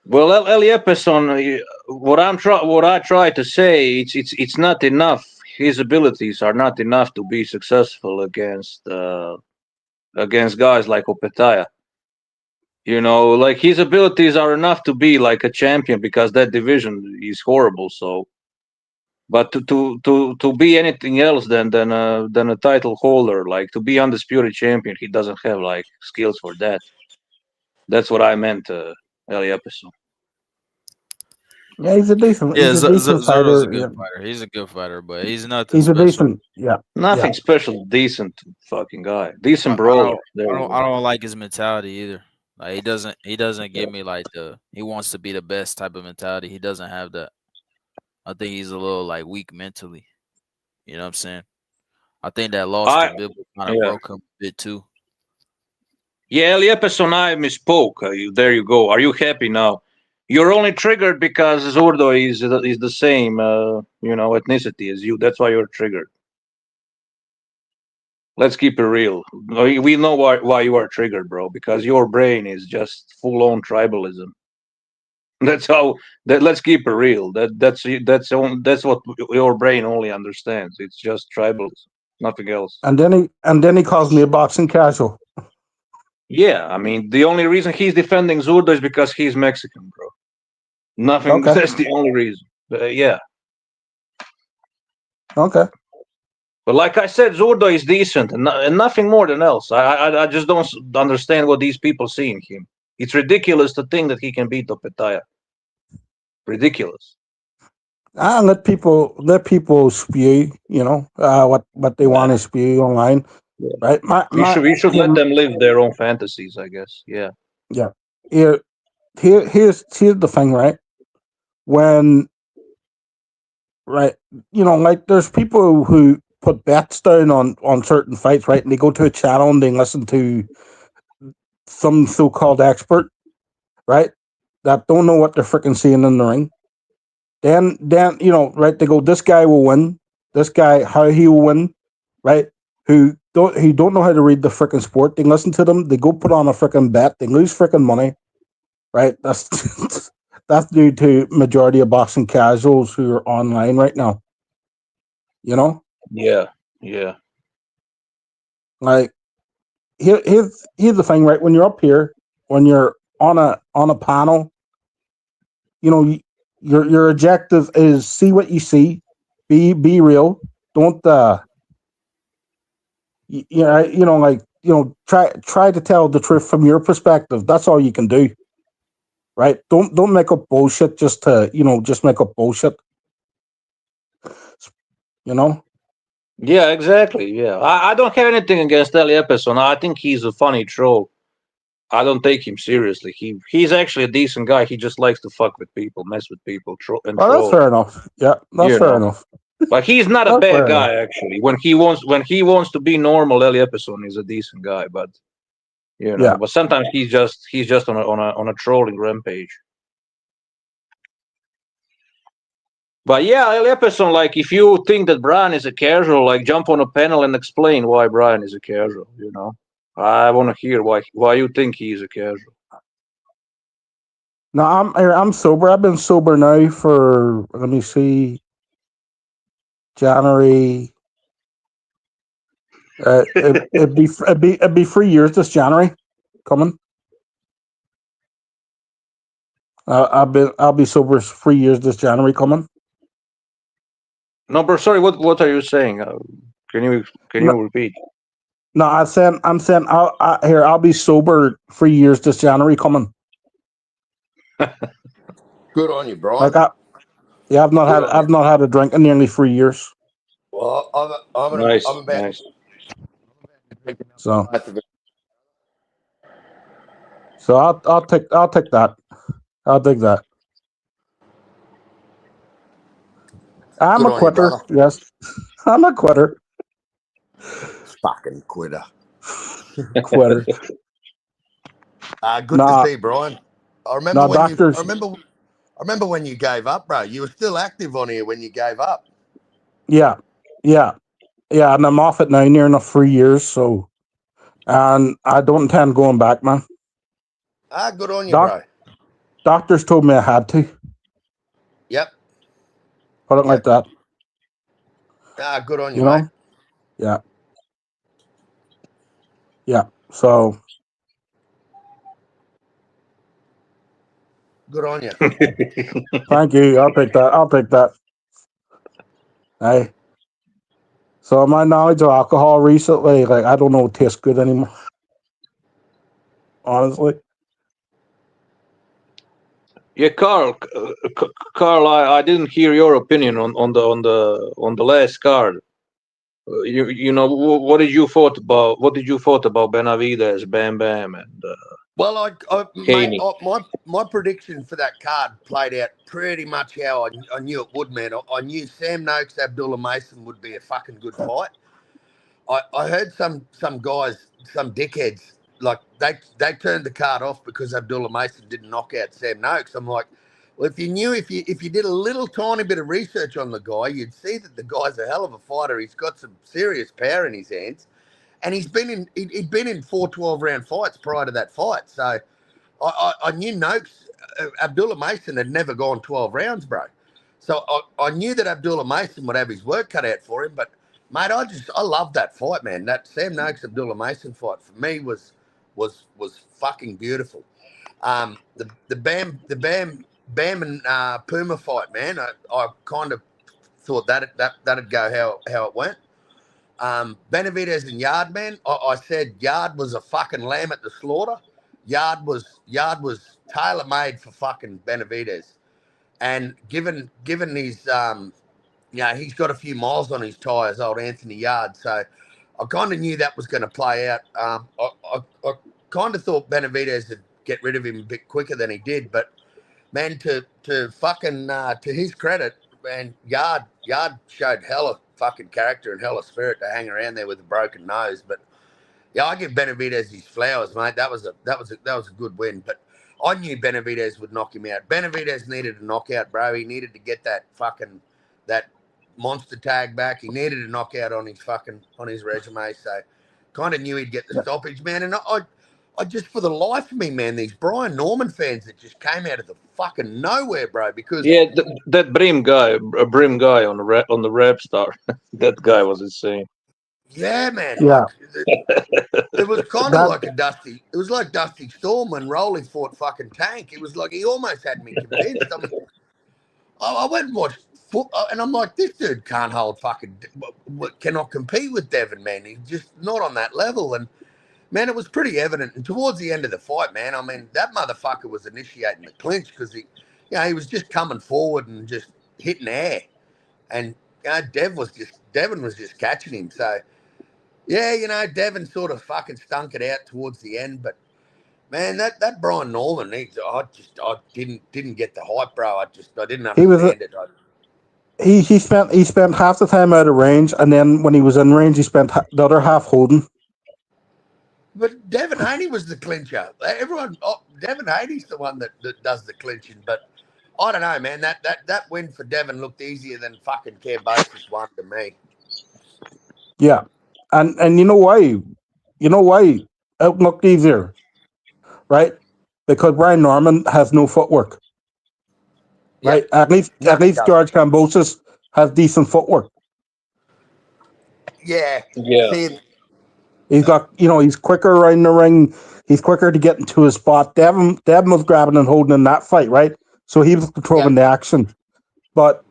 Well, Eli Epperson, what I try to say, it's not enough. His abilities are not enough to be successful against guys like Opetaia. You know, like his abilities are enough to be like a champion because that division is horrible. So, but to be anything else than a title holder, like to be undisputed champion, he doesn't have like skills for that. That's what I meant, Eli Epperson. Yeah, he's a decent. Yeah, He's a decent fighter. Zurdo's a good fighter. He's a good fighter, but he's nothing He's special. a decent. Yeah. Nothing special. Decent fucking guy. Decent brawler. I don't like his mentality either. Like he doesn't give me like he wants to be the best type of mentality. He doesn't have that. I think he's a little like weak mentally. You know what I'm saying? I think that loss to Bibble kind of broke him a bit too. Yeah, Eli Epperson, I misspoke. There you go. Are you happy now? You're only triggered because Zurdo is the same, ethnicity as you. That's why you're triggered. Let's keep it real. We know why you are triggered, bro. Because your brain is just full-on tribalism. That's how. Let's keep it real. That's what your brain only understands. It's just tribalism, nothing else. And then he calls me a boxing casual. Yeah, I mean, the only reason he's defending Zurdo is because he's Mexican, bro. Nothing. Okay. That's the only reason. Yeah. Okay. But like I said, Zurdo is decent and nothing more than else. I just don't understand what these people see in him. It's ridiculous to think that he can beat Opetaia. Ridiculous. Let people spew, what they want to spew online. Yeah. Right? We should let them live their own fantasies, I guess. Yeah. Yeah. Here's the thing, right? When like there's people who put bets down on certain fights, right? And they go to a channel and they listen to some so-called expert, right? That don't know what they're freaking seeing in the ring. Then right? They go, this guy will win. This guy, how he will win, right? Who don't know how to read the freaking sport. They listen to them. They go put on a freaking bet. They lose freaking money, right? That's that's due to majority of boxing casuals who are online right now. Yeah. Yeah. Like here's the thing, right? When you're up here, when you're on a panel, you know, your objective is see what you see, be real. Don't try to tell the truth from your perspective. That's all you can do, right? Don't make up bullshit just to just make up bullshit. You know. Yeah, exactly. Yeah, I don't have anything against Eli Epperson. I think he's a funny troll. I don't take him seriously. He's actually a decent guy. He just likes to fuck with people, mess with people, and Well, that's troll. fair enough. Yeah, that's You fair know, enough. but he's not a That's bad fair enough. guy actually. When he wants to be normal, Eli Epperson is a decent guy. But Yeah. but sometimes he's just on a trolling rampage. But yeah, Eli Epperson, like if you think that Brian is a casual, like jump on a panel and explain why Brian is a casual. I want to hear why you think he is a casual. No, I'm sober. I've been sober now for, let me see, January. It'd be 3 years this January coming. I'll be sober 3 years this January coming. No, bro. Sorry. What are you saying? Can you repeat? No, I'm saying I'll be sober 3 years this January coming. Good on you, Brian. Like I've not had a drink in nearly 3 years. Well, I'm Nice. about Nice. So both of it. so I'll take that. I'll take that. I'm Good a on you, quitter. brother. Yes, I'm a quitter. Fucking quitter. Quitter. Good to see, Brian. I remember doctors. I remember when you gave up, bro. You were still active on here when you gave up. Yeah, and I'm off it now, near enough 3 years. So, and I don't intend going back, man. Good on you, bro. Doctors told me I had to. Yep. Put it like that. Good on you, You know? mate. Yeah. Yeah. So. Good on you. Thank you. I'll take that. Hey. So my knowledge of alcohol recently, like I don't know, it tastes good anymore. Honestly. Yeah, Carl. Carl, I didn't hear your opinion on the last card. What did you thought about Benavidez, Bam Bam, and Well, Haney? my prediction for that card played out pretty much how I knew it would, man. I knew Sam Noakes, Abdullah Mason would be a fucking good fight. I heard some guys, some dickheads, like they turned the card off because Abdullah Mason didn't knock out Sam Noakes. I'm like, well, if you did a little tiny bit of research on the guy, you'd see that the guy's a hell of a fighter. He's got some serious power in his hands, and he'd been in 4 12-round fights prior to that fight. So I knew Noakes, Abdullah Mason had never gone 12 rounds, bro. So I knew that Abdullah Mason would have his work cut out for him, but mate, I love that fight, man. That Sam Noakes Abdullah Mason fight for me was fucking beautiful. The Bam and Puma fight, man. I kind of thought that'd go how it went. Benavidez and Yard, man. I said Yard was a fucking lamb at the slaughter. Yard was tailor made for fucking Benavidez, and given his he's got a few miles on his tyres, old Anthony Yard. So I kind of knew that was going to play out. I kind of thought Benavidez would get rid of him a bit quicker than he did, but man, to fucking to his credit, man, Yard showed hella fucking character and hella spirit to hang around there with a broken nose. But yeah, I give Benavidez his flowers, mate. That was a good win. But I knew Benavidez would knock him out. Benavidez needed a knockout, bro. He needed to get that monster tag back. He needed a knockout on his resume. So kind of knew he'd get the stoppage, man. And I just, for the life of me, man, these Brian Norman fans that just came out of the fucking nowhere, bro. Because that Brim guy on the rap star, that guy was insane. Yeah, man. Yeah. It was kind of That like it was like Dusty Storm when Rowley fought fucking Tank. It was like he almost had me convinced. I mean, I went and watched football, and I'm like, this dude can't hold fucking, cannot compete with Devin, man. He's just not on that level. And man, it was pretty evident. And towards the end of the fight, man, I mean, that motherfucker was initiating the clinch because he was just coming forward and just hitting air, and Devin was just catching him. So yeah, Devin sort of fucking stunk it out towards the end, but. Man, that Brian Norman, I didn't get the hype, bro. I didn't understand it. he spent half the time out of range, and then when he was in range, he spent the other half holding. But Devin Haney was the clincher. Devin Haney's the one that does the clinching. But I don't know, man. That win for Devin looked easier than fucking Kambosos won to me. Yeah, and you know why? You know why it looked easier, right? Because Brian Norman has no footwork, right? Yep. At least George Kambosos has decent footwork. Yeah. See, he's got, he's quicker around the ring. He's quicker to get into his spot. Devin was grabbing and holding in that fight, right? So he was controlling the action. But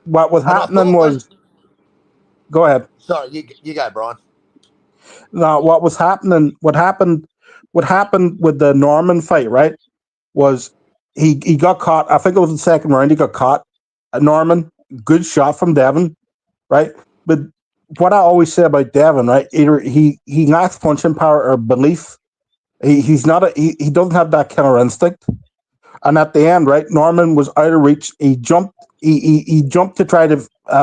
what was happening was, go ahead. Sorry, you go, Brian. Now, what happened with the Norman fight, right? Was he got caught? I think it was the second round. He got caught. Norman, good shot from Devin, right? But what I always say about Devin, right? Either he lacks punching power or belief. He doesn't have that killer instinct. And at the end, right, Norman was out of reach. He jumped. He jumped to try to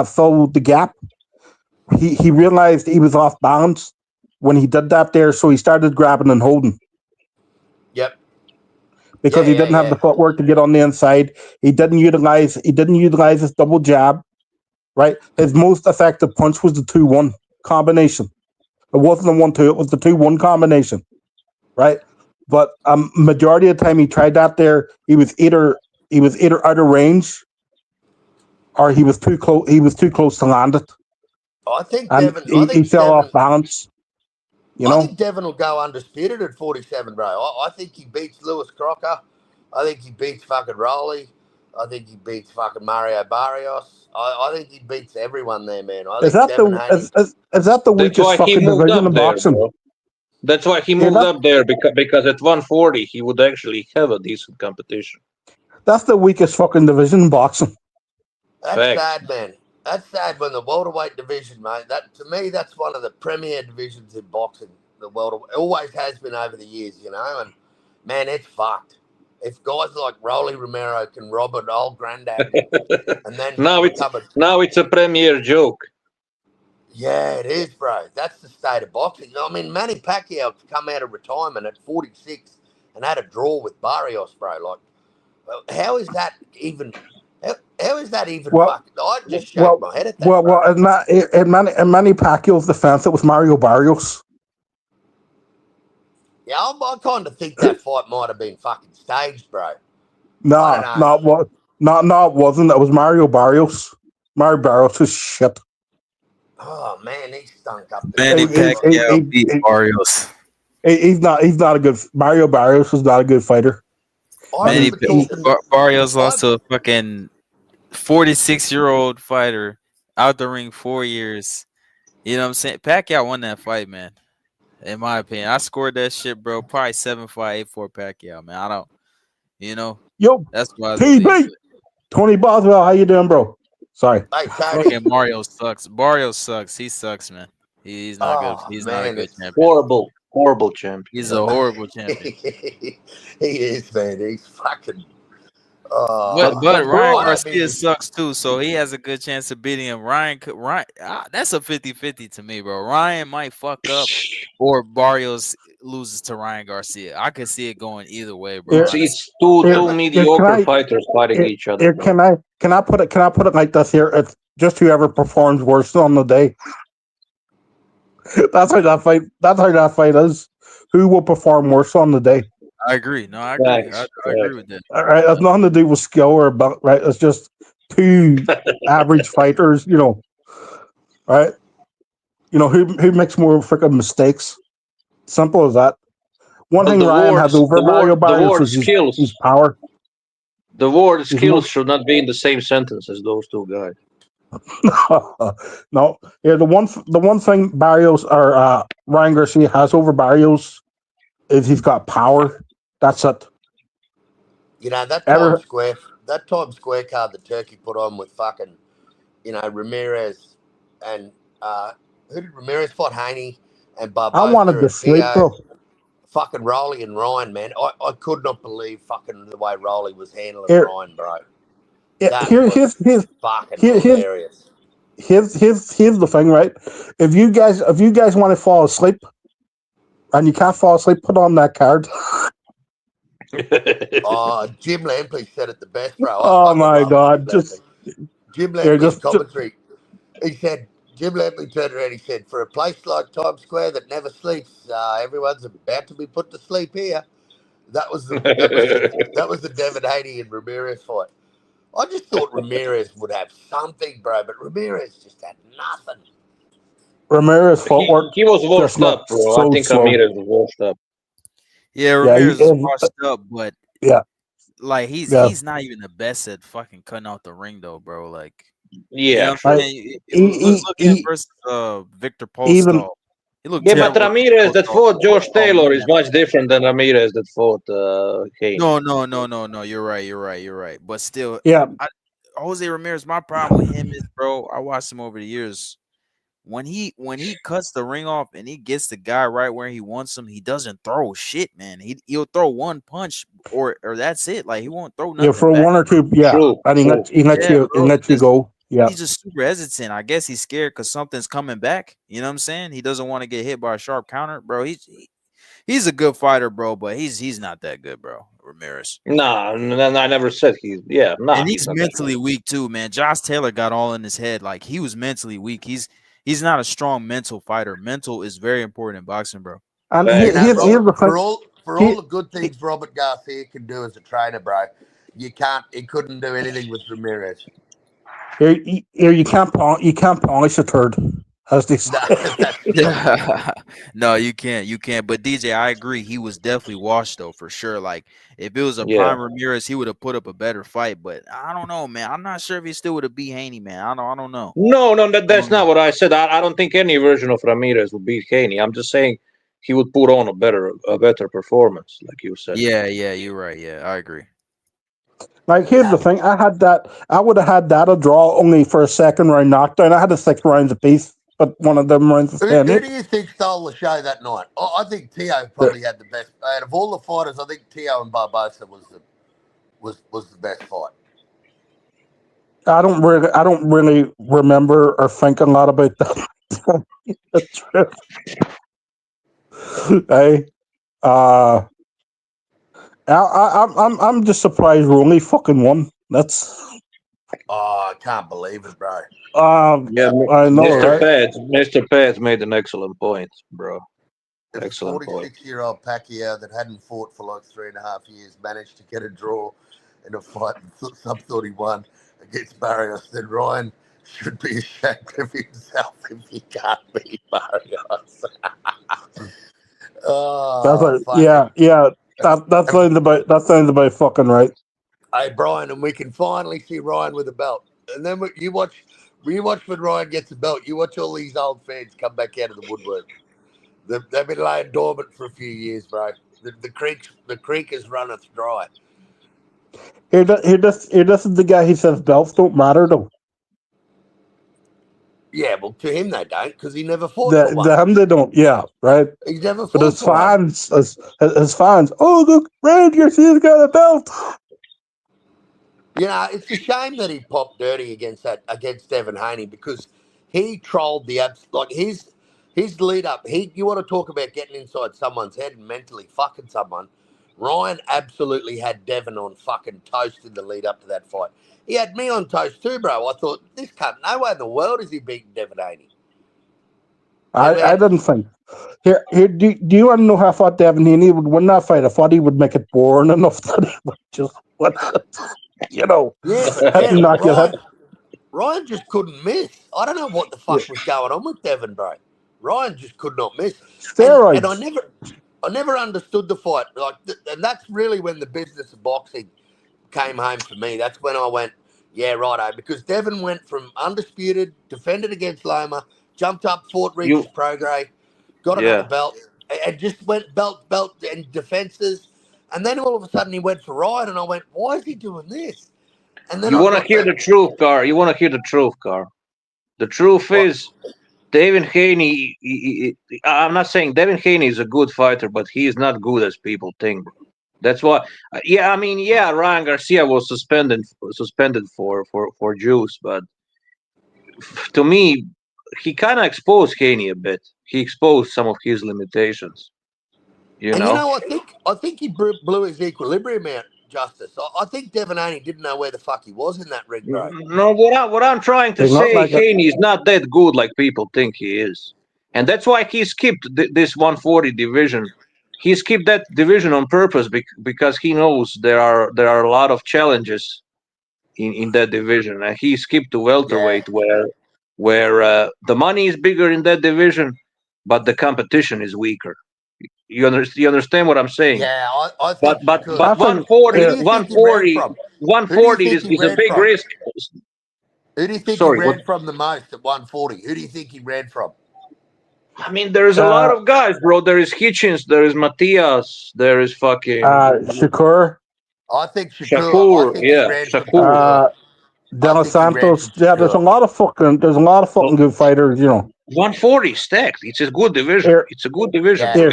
fill the gap. He realized he was off balance when he did that there, so he started grabbing and holding. Yep. Because he didn't have the footwork to get on the inside. He didn't utilize his double jab. Right? His most effective punch was the 2-1 combination. It wasn't the 1-2, it was the 2-1 combination. Right? But majority of the time he tried that there, he was either out of range or he was too close to land it. I think and Devin he fell off balance. I think Devin will go undisputed at 47, bro. I think he beats Lewis Crocker. I think he beats fucking Rowley. I think he beats fucking Mario Barrios. I think he beats everyone there, man. Is that the weakest fucking division in boxing? Bro. That's why he moved up there, because at 140 he would actually have a decent competition. That's the weakest fucking division in boxing. That's sad, man. That's sad when the welterweight division, mate. That to me, that's one of the premier divisions in boxing. The welterweight, it always has been over the years, and man, it's fucked. If guys like Rolly Romero can rob an old granddad, and then now it's a premier joke. Yeah, it is, bro. That's the state of boxing. I mean, Manny Pacquiao come out of retirement at 46 and had a draw with Barrios, bro. Like, how is that even? How is that even fucking? I just shake my head at that. In Manny Pacquiao's defense, it was Mario Barrios. Yeah, I kind of think that fight might have been fucking staged, bro. No, it wasn't. It was Mario Barrios. Mario Barrios is shit. Oh man, he stunk up. Manny Pacquiao beat Barrios. He's not a good. Mario Barrios was not a good fighter. Barrios lost to a fucking 46-year-old fighter out the ring 4 years. You know what I'm saying? Pacquiao won that fight, man. In my opinion, I scored that shit, bro. Probably 7-5, 8-4 Pacquiao, man. I don't, Yo, that's why. Tony Boswell, how you doing, bro? Sorry. Fucking Mario sucks. Barrios sucks. He sucks, man. He's not good. He's not a good champion. Horrible champion. He's a horrible champion. He is, man. He's fucking. But Ryan Garcia sucks too, so he has a good chance of beating him. Ryan, that's a 50-50 to me, bro. Ryan might fuck up, or Barrios loses to Ryan Garcia. I could see it going either way, bro. It's two mediocre fighters fighting each other. Can I put it like this here? It's just whoever performs worse on the day. That's how that fight is. Who will perform worse on the day? I agree. No, I agree. I agree with that. All right, that's nothing to do with skill or about, right? It's just two average fighters, right? who makes more freaking mistakes. Simple as that. One But thing Ryan has over Mario the Barrios word is skills, his power. the word He's more skills should not be in the same sentence as those two guys. no. Yeah, the one thing Barrios or Ryan Garcia has over Barrios is he's got power. That's it. You know, that Ever Times Square card that Turkey put on with fucking, Ramirez and who did Ramirez fight? Haney and I wanted Barbosa to and sleep, Theo. bro. Fucking Rowley and Ryan, man. I could not believe fucking the way Rowley was handling Here, Ryan, bro. yeah, That here, was here's fucking here, here's hilarious. here's the thing, right? If you guys want to fall asleep and you can't fall asleep, put on that card. Oh, Jim Lampley said it the best, bro. I Oh fucking my love God! Jim Lampley. Jim Here, Lampley's commentary. He said, Jim Lampley turned around. He said, for a place like Times Square that never sleeps, everyone's about to be put to sleep here. That was the Devin Haney and Ramirez fight. I just thought Ramirez would have something, bro, but Ramirez just had nothing. Ramirez footwork he was washed just up, looked bro. so I think slow. Ramirez was washed up. Yeah, Yeah, Ramirez is washed up, but yeah, like yeah. he's not even the best at fucking cutting out the ring though, bro. Like, Yeah, what true. I'm saying? Look at him versus Victor even Postol. He looked Yeah, terrible. but Ramirez that fought Josh Postol, Taylor man. is much different than Ramirez that fought Haney. No. You're right. But still, yeah. Jose Ramirez. My problem with him is, bro, I watched him over the years. When he cuts the ring off and he gets the guy right where he wants him, he doesn't throw shit, man. He'll throw one punch or that's it. Like he won't throw nothing. Yeah, for back. one or two, yeah. True, And he true. lets you go. Yeah. He's just super hesitant. I guess he's scared because something's coming back. You know what I'm saying? He doesn't want to get hit by a sharp counter, bro. He's a good fighter, bro, but he's not that good, bro. Ramirez. Nah, I never said he's. Yeah, nah. And he's mentally weak too, man. Josh Taylor got all in his head. Like he was mentally weak. He's not a strong mental fighter. Mental is very important in boxing, bro. And Right. here's the Robert, thing. for all the good things Robert Garcia can do as a trainer, bro, he couldn't do anything with Ramirez. Here you can't polish a turd, as they say. No, you can't. But DJ, I agree. He was definitely washed though, for sure. Like if it was a Yeah. prime Ramirez, he would have put up a better fight. But I don't know, man. I'm not sure if he still would have beat Haney, man. I don't know. No, that's not what I said. I don't think any version of Ramirez would beat Haney. I'm just saying he would put on a better performance, like you said. Yeah, you're right. Yeah, I agree. Like here's the thing. I would have had that a draw only for a second round knockdown. I had a 6 rounds apiece, but one of them rounds was Who 10. do you think stole the show that night? I think Teo probably had the best. Out of all the fighters, I think Teo and Barbosa was the best fight. I don't really remember or think a lot about that. Hey, I'm just surprised Roney fucking won. That's Oh, I can't believe it, bro. Yeah, I know, right? Mr. Paz made an excellent point, bro. If Excellent a point. 46-year-old Pacquiao that hadn't fought for like 3.5 years managed to get a draw in a fight and some thought he won against Barrios, then Ryan should be ashamed of himself if he can't beat Barrios. That sounds about fucking right. Hey, Brian, and we can finally see Ryan with a belt. And then you watch when Ryan gets a belt, you watch all these old fans come back out of the woodwork. They've been laying dormant for a few years, bro. The creek is runneth dry. This is the guy who says belts don't matter, though. Yeah, well, to him they don't, because he never fought for one. To him they don't. Yeah, right. He's never fought but his for one. his fans, oh look, Ryan Garcia's got a belt. You know, it's a shame that he popped dirty against Devin Haney, because he trolled his lead up. You want to talk about getting inside someone's head and mentally fucking someone? Ryan absolutely had Devin on fucking toast in the lead up to that fight. He had me on toast too, bro. I thought, this cunt, no way in the world is he beating Devin Haney. I didn't think. Here, do you want to know how I thought Devin Haney would win that fight? I thought he would make it boring enough that he would just win it. You know, Ryan just couldn't miss. I don't know what the fuck was going on with Devin, bro. Ryan just could not miss. Steroids. And I never understood the fight. Like, and that's really when the business of boxing came home for me. That's when I went, yeah, righto. Because Devin went from undisputed, defended against Loma, jumped up, fought Regis Prograis, got another belt, and just went belt, and defenses. And then all of a sudden he went for Ryan, and I went, why is he doing this? And then you want to hear the truth, Carl. You want to hear the truth, Carl. The truth is, Devin Haney, I'm not saying Devin Haney is a good fighter, but he is not good as people think. That's why. Ryan Garcia was suspended for juice, but to me, he kind of exposed Haney a bit. He exposed some of his limitations. You know, I think he blew his equilibrium out, Justice. I think Devin Haney didn't know where the fuck he was in that ring, bro. No, what I'm trying to say, Haney is not that good like people think he is, and that's why he skipped this 140 division. He skipped that division on purpose because he knows there are a lot of challenges in that division, and he skipped to welterweight where the money is bigger in that division, but the competition is weaker. You understand what I'm saying? Yeah, I think. But 140 is a big risk. Who do you think he ran from the most at 140? Who do you think he ran from? I mean, there's a lot of guys, bro. There is Hitchens, there is Matias, there is fucking Shakur. I think Shakur. Shakur. De Los Santos. Yeah, there's a lot of fucking good fighters, you know. 140 stacked. It's a good division. It's a good division. Yeah.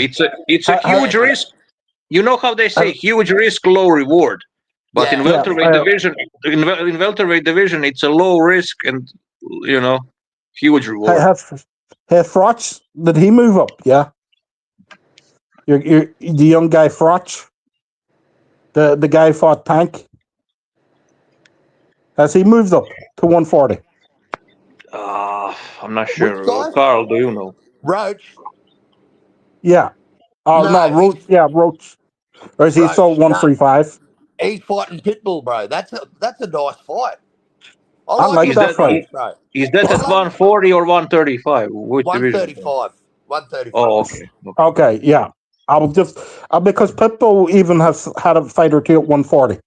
It's a huge risk. You know how they say huge risk, low reward. But in welterweight division, it's a low risk and huge reward. Have Froch, did he move up? Yeah. The young guy Froch. The guy fought Tank. Has he moved up to 140? I'm not sure. Carl, do you know? Roach. Yeah. No, Roach. Yeah, Roach. Or is he still 135? He's fighting Pitbull, bro. That's a nice fight. I like that fight. Bro. Is that at 140 or 135? Which 135. Division? 135. Oh, okay. Yeah. I will just because Pitbull even has had a fight or two at 140.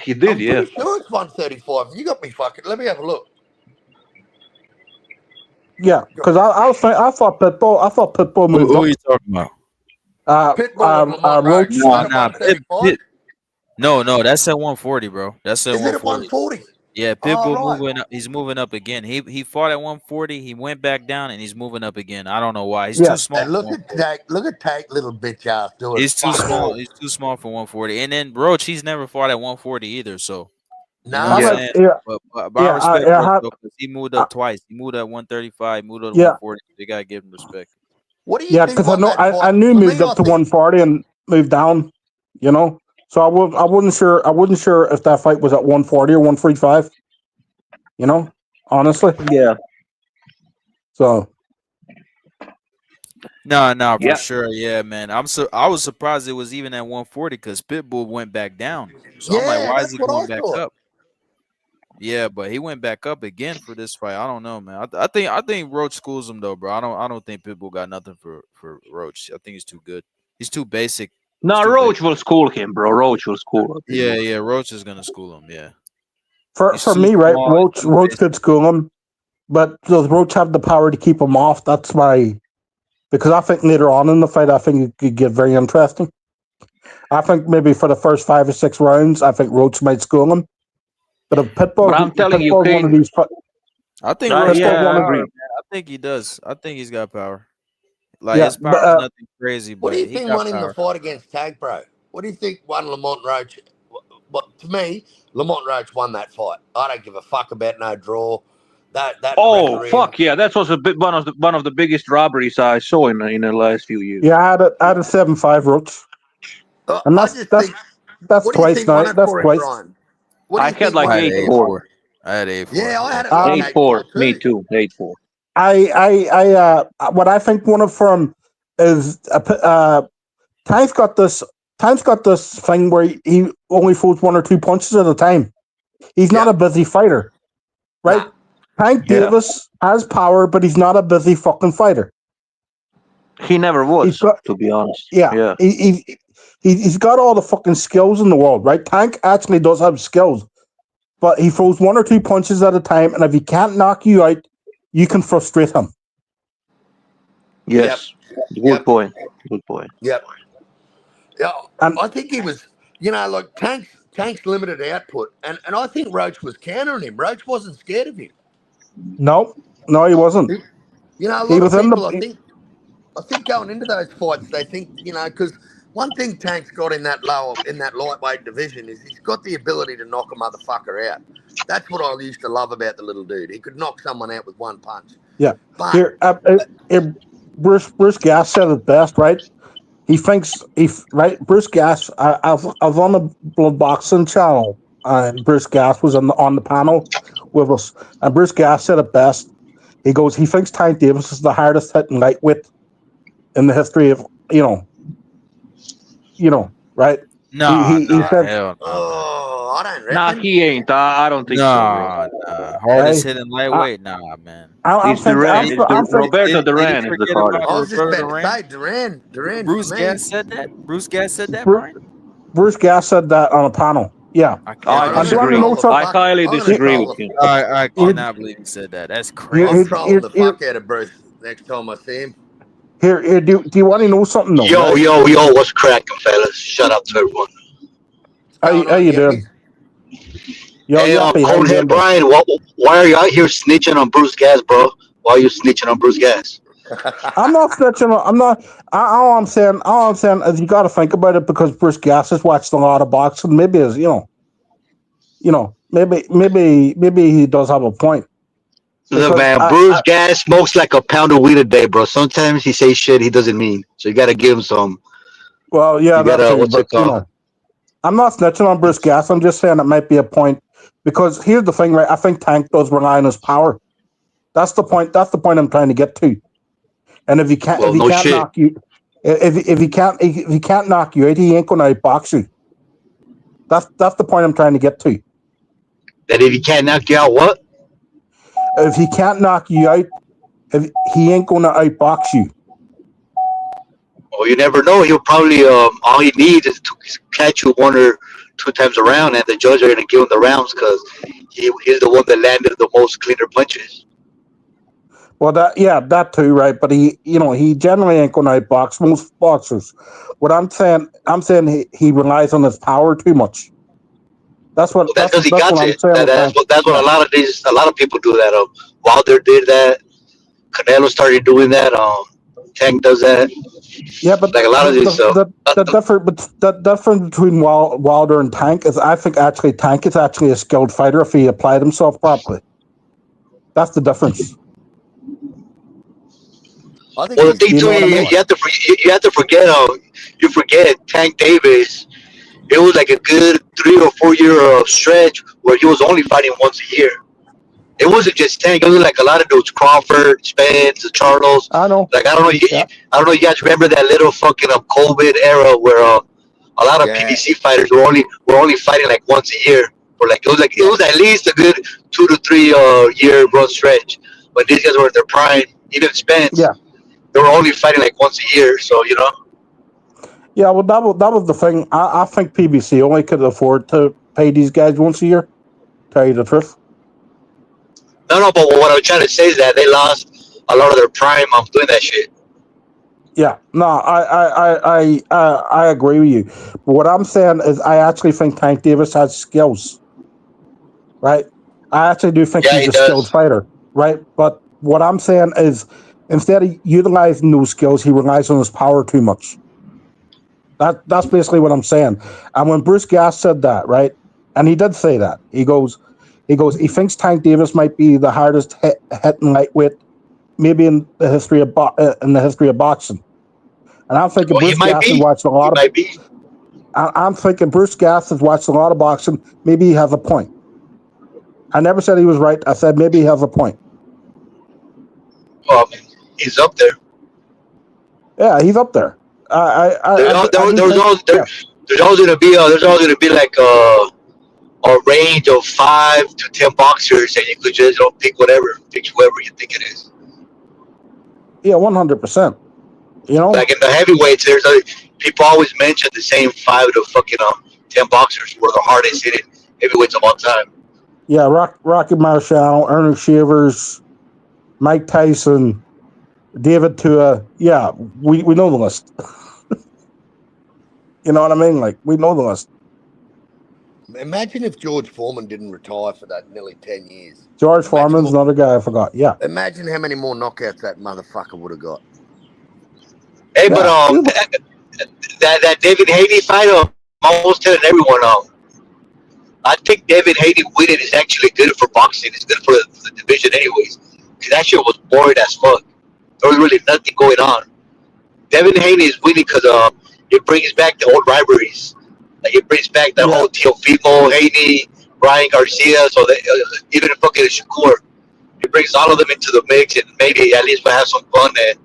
He did, I'm pretty sure it's 135. You got me fucking. Let me have a look. Yeah, because I thought Pitbull moved up. Who are you talking about? Pitbull, Roach. No, that's at 140, bro. That's at 140. Is it at 140? Yeah, Pitbull moving up. He's moving up again. He fought at 140. He went back down, and he's moving up again. I don't know why. He's too small. And look at Tank, little bitch ass doing. He's too small. He's too small for 140. And then Roach, he's never fought at 140 either. So, you know what I'm saying? But I respect Roach, because he moved up twice. He moved at 135. Moved up to 140. They gotta give him respect. What do you think? Because I knew he moved up to 140 and moved down. You know. So I wasn't sure if that fight was at 140 or 135. You know, honestly. Yeah. So. No, for sure. Yeah, man. I was surprised it was even at 140 because Pitbull went back down. So I'm like, why is he going back up? Yeah, but he went back up again for this fight. I don't know, man. I think Roach schools him though, bro. I don't think Pitbull got nothing for Roach. I think he's too good. He's too basic. No, Roach will school him, bro. Roach will school him. Yeah. Roach is gonna school him. Yeah. For me, right? Roach could school him, but does Roach have the power to keep him off? That's why. Because I think later on in the fight, I think it could get very interesting. I think maybe for the first 5 or 6 rounds, I think Roach might school him. But if Pitbull, but I'm telling you, one of these, I think Roach I think he does. I think he's got power. Like his power is nothing crazy. But what do you think won in the fight against Tag Pro? What do you think won Lamont Roach? But to me, Lamont Roach won that fight. I don't give a fuck about no draw. That fuck yeah! That was one of the biggest robberies I saw in the last few years. Yeah, I had a 7-5 Roach, and that's twice now. That's twice. I had like 8-4. I had 8-4. Yeah, I had 8-4. Me too. 8-4. What I think one of them is Tank's got this thing where he only throws 1 or 2 punches at a time. He's not a busy fighter, right? Tank Yeah. Davis has power, but he's not a busy fucking fighter. He never He's was, got, to be honest. yeah, Yeah. he's got all the fucking skills in the world, right? Tank actually does have skills, but he throws 1 or 2 punches at a time, and if he can't knock you out, you can frustrate him. Yes. Good Yep. point. Good point. Yep. Yeah, And I think he was, like Tank's limited output, and I think Roach was countering him. Roach wasn't scared of him. no, he wasn't. A He lot was of in people, the I think going into those fights, they think, because one thing Tank's got in that lightweight division is he's got the ability to knock a motherfucker out. That's what I used to love about the little dude. He could knock someone out with one punch. yeah. But Here, Bruce Gas said it best, right? He thinks Bruce Gas. I was on the Blood Boxing channel, and Bruce Gas was on the panel with us, and Bruce Gas said it best. He goes, he thinks Tank Davis is the hardest hitting lightweight in the history of right? Nah, He said, hell no. oh, I don't Nah, reckon. he ain't. I don't think so, bro. Nah. Hardest Hey, hitting lightweight, nah, man. I'm It's thinking, Duran. It's Roberto Did he Duran is the forget hardest. about I was just Roberto about to say Duran Bruce for me. Gas said that? Bruce Gas said that, Bru- Brian? Bruce Gas said that on a panel. Yeah. I I cannot And do you want to disagree. know something? I highly disagree with him. I cannot believe he said that. That's I'm crazy. trolling the fuck out of Bruce next time I see him. Here, do you want to know something though? Yo, Right? yo, what's cracking, fellas? Shout out to everyone. How you doing? Yo, Hey, Yappy, how you doing, Conehead bro? Brian, why are you out here snitching on Bruce Gas, bro? Why are you snitching on Bruce Gas? I'm not snitching. I'm not. All I'm saying is you got to think about it because Bruce Gas has watched a lot of boxing. Maybe as maybe he does have a point. Look, man, Bruce Gas smokes like a pound of weed a day, bro. Sometimes he says shit he doesn't mean, so you got to give him some. Well, yeah, You gotta- that's what's it called? I'm not snitching on Bruce Gas. I'm just saying it might be a point because here's the thing, right? I think Tank does rely on his power. That's the point. That's the point I'm trying to get to. And if he can't, Well, if he no can't shit. knock you, if he can't knock you out, he ain't gonna outbox you. That's the point I'm trying to get to. That if he can't knock you out, what? If he can't knock you out, he ain't gonna outbox you. Well, you never know. He'll probably all he needs is to catch you 1 or 2 times around, and the judge are gonna give him the rounds because he's the one that landed the most cleaner punches. Well, that too, right? But he generally ain't gonna outbox most boxers. What I'm saying he relies on his power too much. That's what. Well, that's because he got what it. I'm saying. That's what a lot of people do that. Wilder did that. Canelo started doing that. Tank does that. Yeah, but like a lot of these. the difference between Wilder and Tank is I think actually Tank is actually a skilled fighter if he applied himself properly. That's the difference. I think Well, the thing too, you have to forget. You forget Tank Davis. It was like a good 3 or 4 year stretch where he was only fighting once a year. It wasn't just Tank. It was like a lot of dudes, Crawford, Spence, Charles. I know. Like I don't know. I don't know. You guys remember that little fucking COVID era where a lot of PBC fighters were only fighting like once a year, or like it was at least a good 2 to 3 year run stretch. But these guys were at their prime. Even Spence. Yeah. They were only fighting like once a year. So Yeah, well, that was the thing. I think PBC only could afford to pay these guys once a year. Tell you the truth. No. But what I'm trying to say is that they lost a lot of their prime doing that shit. Yeah, no, I agree with you. But what I'm saying is, I actually think Tank Davis has skills. Right, I actually do think he's a skilled fighter. Right, but what I'm saying is, instead of utilizing those skills, he relies on his power too much. That's basically what I'm saying. And when Bruce Gas said that, right, and he did say that, he thinks Tank Davis might be the hardest hitting lightweight, maybe in the history of boxing. And I'm thinking Bruce Gas has watched a lot of. I'm thinking Bruce Gas has watched a lot of boxing. Maybe he has a point. I never said he was right. I said maybe he has a point. Well, he's up there. Yeah, he's up there. There's always gonna be like a range of 5 to 10 boxers, and you could just pick whoever you think it is. Yeah, 100%. You know, Like in the heavyweights, people always mention the same 5 to fucking 10 boxers were the hardest hitting heavyweights of all time. yeah, Rocky Marciano, Ernest Shavers, Mike Tyson, David Tua. Yeah, we know the list. You know what I mean? Like, we know the list. Imagine if George Foreman didn't retire for that nearly 10 years. George Foreman's another guy I forgot. Yeah. Imagine how many more knockouts that motherfucker would have got. Hey, but that David Haney fight, I'm almost telling everyone, I think David Haney winning is actually good for boxing. It's good for the division anyways. Because that shit was boring as fuck. There was really nothing going on. David Haney is winning because it brings back the old rivalries. Like it brings back the whole Teofimo, Haney, Ryan Garcia, so that even fucking Shakur. It brings all of them into the mix, and maybe at least we'll have some fun. And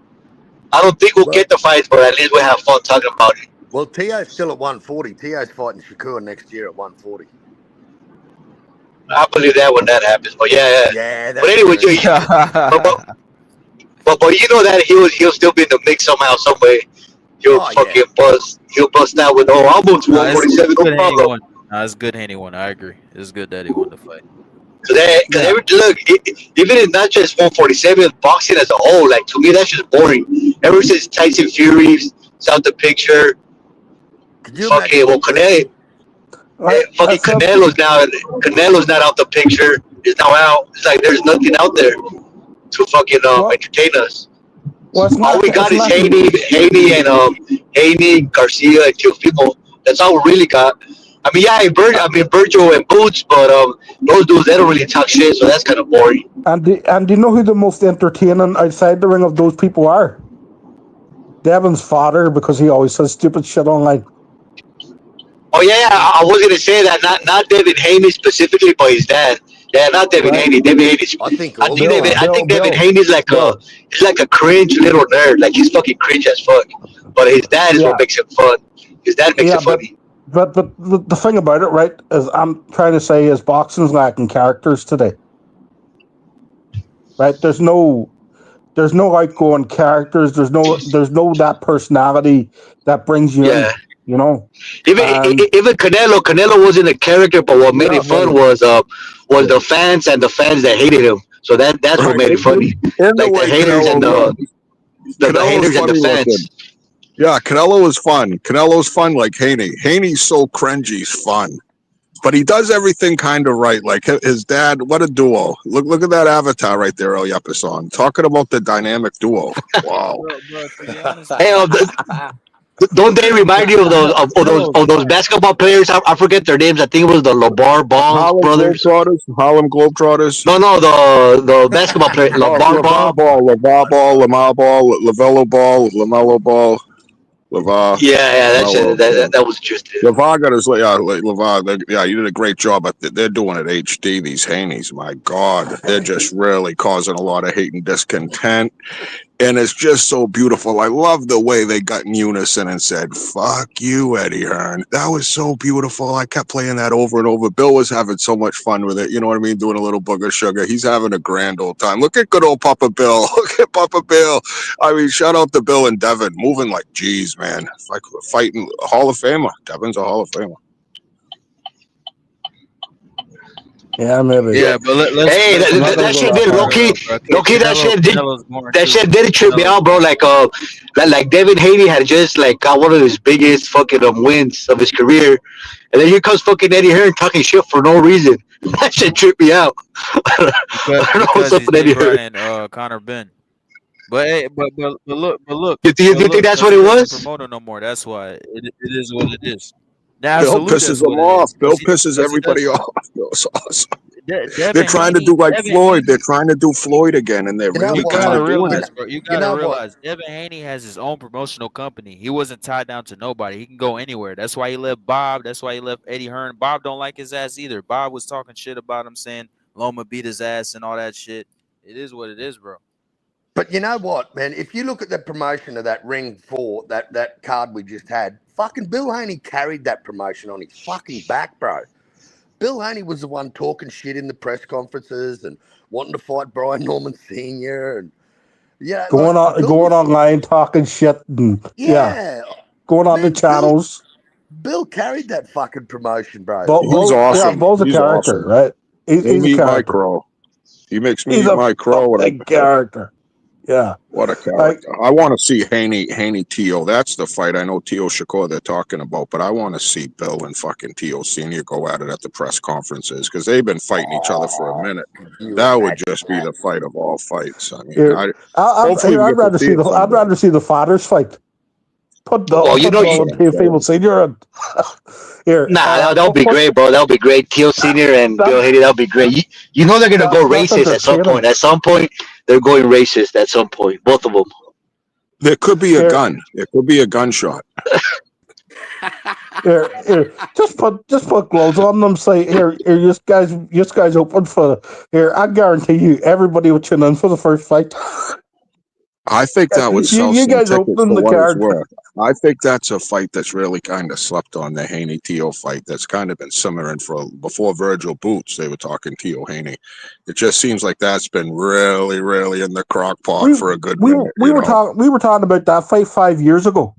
I don't think we'll get the fights, but at least we'll have fun talking about it. Well, Tio's still at 140. Tio's fighting Shakur next year at 140. I believe that when that happens. But yeah. But anyway, but you know that he'll still be in the mix somehow, some way. He'll bust. He'll bust out with almost 147. No problem. It's good Haney won. I agree. It's good that he won the fight. Look, even if not just 147, boxing as a whole, like to me, that's just boring. Ever since Tyson Fury's out the picture, Canelo's not out the picture. Is now out. It's like there's nothing out there to fucking entertain us. All we got is Haney and Garcia and Teofimo. That's all we really got. I mean, Virgil and Boots, but those dudes, they don't really talk shit, so that's kind of boring. And do you know who the most entertaining outside the ring of those people are? Devin's father, because he always says stupid shit online. Oh yeah, I was gonna say that not David Haney specifically, but his dad. Yeah, not David Haney. David Haney's. I think David Haney's like he's like a cringe little nerd. Like he's fucking cringe as fuck. But his dad is what makes it fun. His dad makes it funny. But the thing about it, right, is I'm trying to say is boxing's lacking characters today. Right? There's no outgoing characters. There's no that personality that brings you in. You know, even Canelo wasn't a character, but what made it fun was the fans and the fans that hated him. So that's what made it funny. Like the haters and the haters and the fans. Yeah, Canelo is fun. Canelo's fun like Haney. Haney's so cringy, he's fun. But he does everything kind of right. Like his dad, what a duo. Look at that avatar right there, El Yapason. Talking about the dynamic duo. Wow. Don't they remind you of those basketball players? I forget their names. I think it was the LeVar Ball brothers. Harlem Globetrotters. No, the basketball player, LeVar Ball, Lamar Ball, LaVelo Ball, LaMelo Ball. LeVar. That was just it. LeVar got his LeVar. You did a great job, but they're doing it HD. These Haneys, my God, they're just really causing a lot of hate and discontent. And it's just so beautiful. I love the way they got in unison and said, fuck you, Eddie Hearn. That was so beautiful. I kept playing that over and over. Bill was having so much fun with it. You know what I mean? Doing a little booger sugar. He's having a grand old time. Look at good old Papa Bill. Look at Papa Bill. I mean, shout out to Bill and Devin. Moving like G's, man. Like fighting Hall of Famer. Devin's a Hall of Famer. Yeah, maybe. Yeah, but that shit did low-key, that shit did trip me out, bro. Like David Haney had just got one of his biggest fucking wins of his career, and then here comes fucking Eddie Hearn talking shit for no reason. That shit tripped me out. I don't know what's up with Eddie Hearn and Conor Ben. But look. You think that's what it was? Promoter no more. That's why it is what it is. Now, Bill pisses them off. Bill pisses everybody off. Bill's awesome. They're trying to do like Floyd. They're trying to do Floyd again, and they're really gotta realize, bro. You gotta realize, Devin Haney has his own promotional company. He wasn't tied down to nobody. He can go anywhere. That's why he left Bob. That's why he left Eddie Hearn. Bob don't like his ass either. Bob was talking shit about him, saying Loma beat his ass and all that shit. It is what it is, bro. But you know what, man? If you look at the promotion of that Ring 4, that card we just had, fucking Bill Haney carried that promotion on his fucking back, bro. Bill Haney was the one talking shit in the press conferences and wanting to fight Brian Norman Sr. and going online talking shit and going on the channels. Bill carried that fucking promotion, bro. He's awesome. Yeah, Bill's a character, awesome. right? He's a character. My crow. He makes me eat my crow. He's a character. Yeah. What a character. I want to see Haney Tio. That's the fight. I know Tio Shakur they're talking about, but I want to see Bill and fucking Tio Sr. go at it at the press conferences because they've been fighting each other for a minute. That would just be the fight of all fights. I mean, I'd rather see the fathers fight. Put the Tio Sr. and here. That'll be great, bro. That'll be great. Tio Sr. and Bill Haney, that'll be great. You know they're gonna go racist at some point. At some point, they're going racist. At some point, both of them. There could be a gun. There could be a gunshot. Here. Just put gloves on them. Say here, you guys open for here. I guarantee you, everybody will tune in for the first fight. I think that would sell you some guys tickets open for the what card. it's worth. I think that's a fight that's really kind of slept on, the Haney Tio fight. That's kind of been simmering before Virgil Boots. They were talking Tio Haney. It just seems like that's been really, really in the crock pot for a good minute. We were talking about that fight 5 years ago.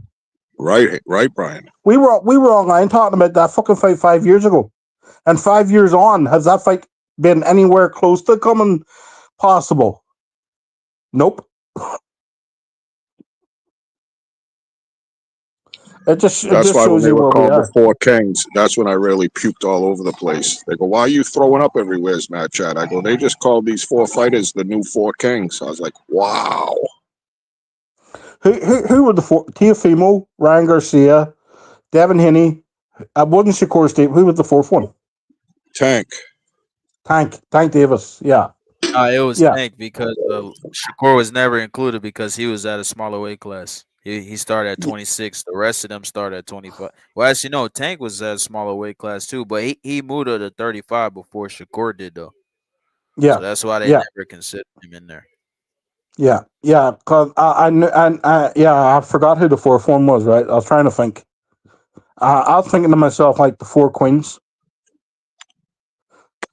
Right, Brian. We were online talking about that fucking fight 5 years ago, and 5 years on, has that fight been anywhere close to coming possible? Nope. That's why when they were called the Four Kings, that's when I really puked all over the place. They go, "Why are you throwing up everywhere, Matt Chad?" I go, "They just called these four fighters the new Four Kings." I was like, "Wow." Who were the four? Teofimo, Ryan Garcia, Devin Haney. Wasn't Shakur Steve? Who was the fourth one? Tank Davis. Yeah. It was Tank because Shakur was never included because he was at a smaller weight class. He started at 26. The rest of them started at 25. Well, actually, no, Tank was at a smaller weight class too, but he moved to 35 before Shakur did, though. Yeah. So that's why they never considered him in there. Yeah. Cause I forgot who the fourth one was. Right, I was trying to think. I was thinking to myself like the Four Queens.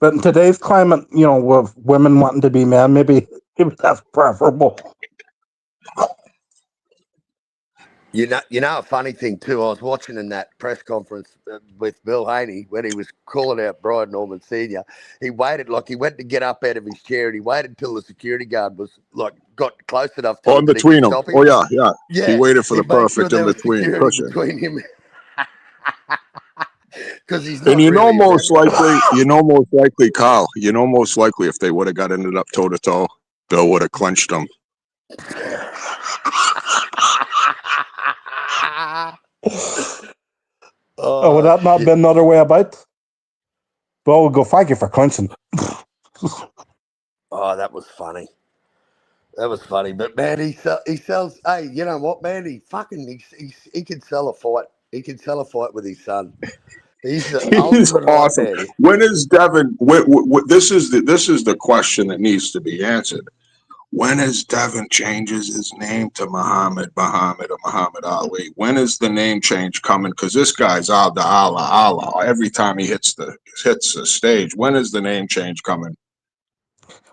But in today's climate, with women wanting to be men, maybe that's preferable. You know, a funny thing too. I was watching in that press conference with Bill Haney when he was calling out Brian Norman Sr. He waited, he went to get up out of his chair, and he waited until the security guard was got close enough to in between them. Oh yeah. He waited for the perfect in between him. Because he's not. And most likely, Kyle. Most likely, if they would have ended up toe to toe, Bill would have clenched him. Would that not been another way about? Well, we'll go thank you for clenching. That was funny. But man, he sells. Hey, you know what, man? He can sell a fight. He can sell a fight with his son. He's awesome. When is Devin? This is the question that needs to be answered. When is Devin changes his name to Muhammad or Muhammad Ali? When is the name change coming? Because this guy's Allah every time he hits the stage. When is the name change coming?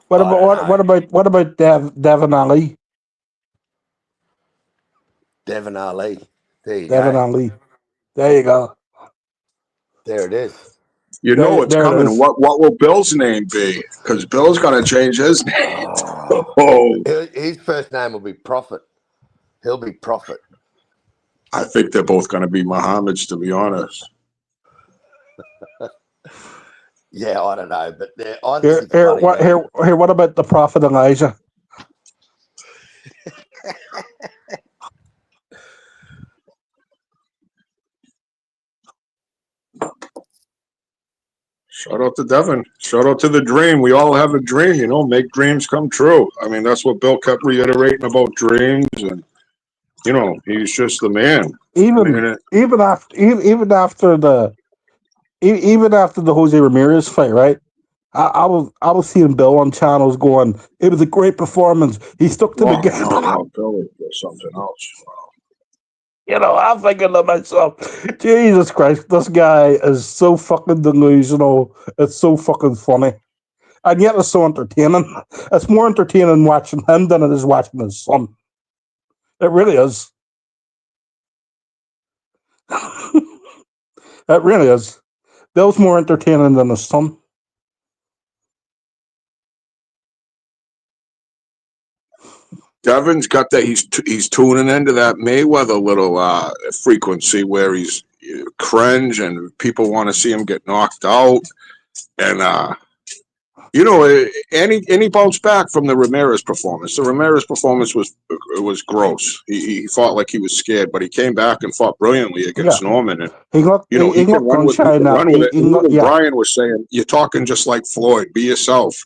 What about Devin Ali? Devin Ali. There you Devin go. Ali. There you go. There it is. It's coming. It what will Bill's name be? Because Bill's going to change his name. His first name will be Prophet. He'll be Prophet. I think they're both going to be Muhammad's, to be honest. Yeah, I don't know, but what about the Prophet Elijah? Shout out to Devin. Shout out to the dream. We all have a dream, make dreams come true. I mean, that's what Bill kept reiterating about dreams, and he's just the man. Even after the Jose Ramirez fight, right? I was seeing Bill on channels going, "It was a great performance. He stuck to the game." No, Bill is something else. I'm thinking to myself, Jesus Christ, this guy is so fucking delusional. It's so fucking funny. And yet it's so entertaining. It's more entertaining watching him than it is watching his son. It really is. It really is. Bill's more entertaining than his son. Devin's got that. He's tuning into that Mayweather little frequency where he's cringe and people want to see him get knocked out, and and he bounced back from the Ramirez performance. The Ramirez performance was gross. He fought like he was scared, but he came back and fought brilliantly against Norman. And he can run with it. Even Brian was saying, "You're talking just like Floyd. Be yourself."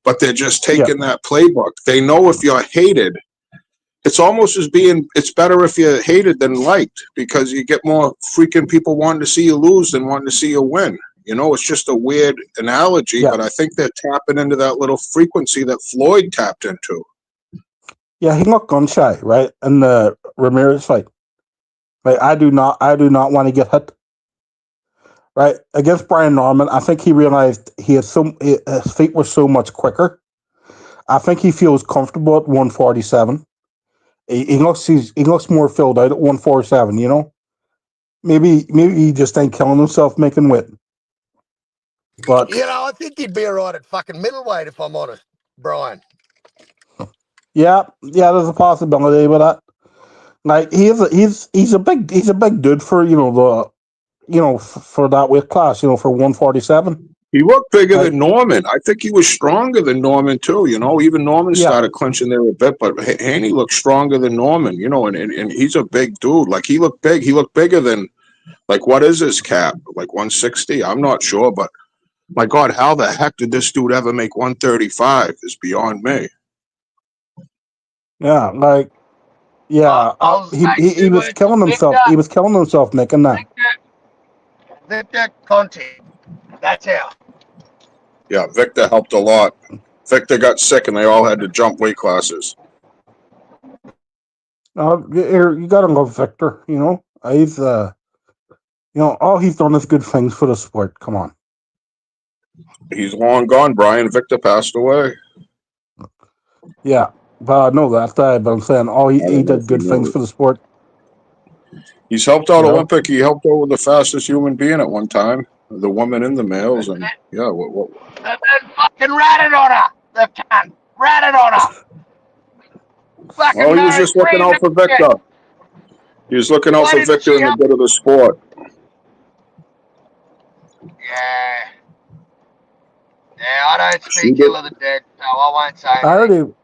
But they're just taking that playbook. They know if you're hated, it's almost it's better if you're hated than liked, because you get more freaking people wanting to see you lose than wanting to see you win. It's just a weird analogy, but I think they're tapping into that little frequency that Floyd tapped into. Yeah, he looked gun shy, right? In the Ramirez fight. Like, I do not want to get hit. Right? Against Brian Norman, I think he realized his feet were so much quicker. I think he feels comfortable at 147. He looks more filled out at 147, Maybe he just ain't killing himself making weight. But I think he'd be all right at fucking middleweight, if I'm honest, Brian. Yeah, there's a possibility with that. Like, he's a big dude for for that weight class, for 147. He looked bigger than Norman. I think he was stronger than Norman too. Even Norman started clinching there a bit, but Haney looked stronger than Norman. And he's a big dude. Like, he looked big. He looked bigger than, like, what is his cap? Like 160? I'm not sure, but my God, how the heck did this dude ever make 135? Is beyond me. Yeah, like, he was killing himself. He was killing himself making that. Victor Conti. That's how. Yeah, Victor helped a lot. Victor got sick and they all had to jump weight classes. You gotta love Victor, He's all he's done is good things for the sport. Come on. He's long gone, Brian. Victor passed away. Yeah, but I know that, but I'm saying he did good things for the sport. He's helped out Olympic. He helped out with the fastest human being at one time, the woman and the males, and yeah. And then fucking ratted on her. The cunt ratted on her. Fucking he was just looking out for Victor. He was looking out for Victor in the bit of the sport. Yeah, I don't speak ill of the dead, so I won't say anything.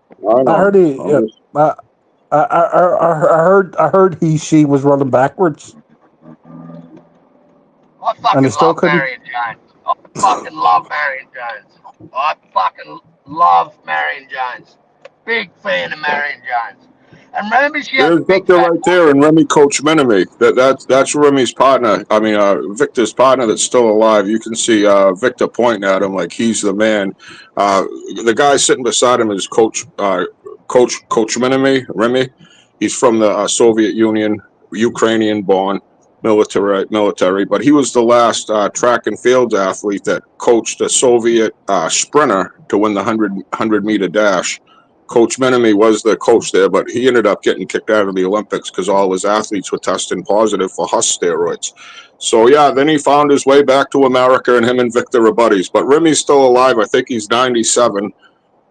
I heard she was running backwards. I fucking love Marion Jones. I fucking love Marion Jones. I fucking love Marion Jones. Big fan of Marion Jones. And remember, there's Victor right there, and Remy Coach Minami. That's Remy's partner. I mean, Victor's partner that's still alive. You can see Victor pointing at him like he's the man. The guy sitting beside him is Coach Minami, Remy. He's from the Soviet Union, Ukrainian-born military, but he was the last track and field athlete that coached a Soviet sprinter to win the 100-meter dash. Coach Minami was the coach there, but he ended up getting kicked out of the Olympics because all his athletes were testing positive for Huss steroids. So, yeah, then he found his way back to America, and him and Victor are buddies. But Remy's still alive. I think he's 97,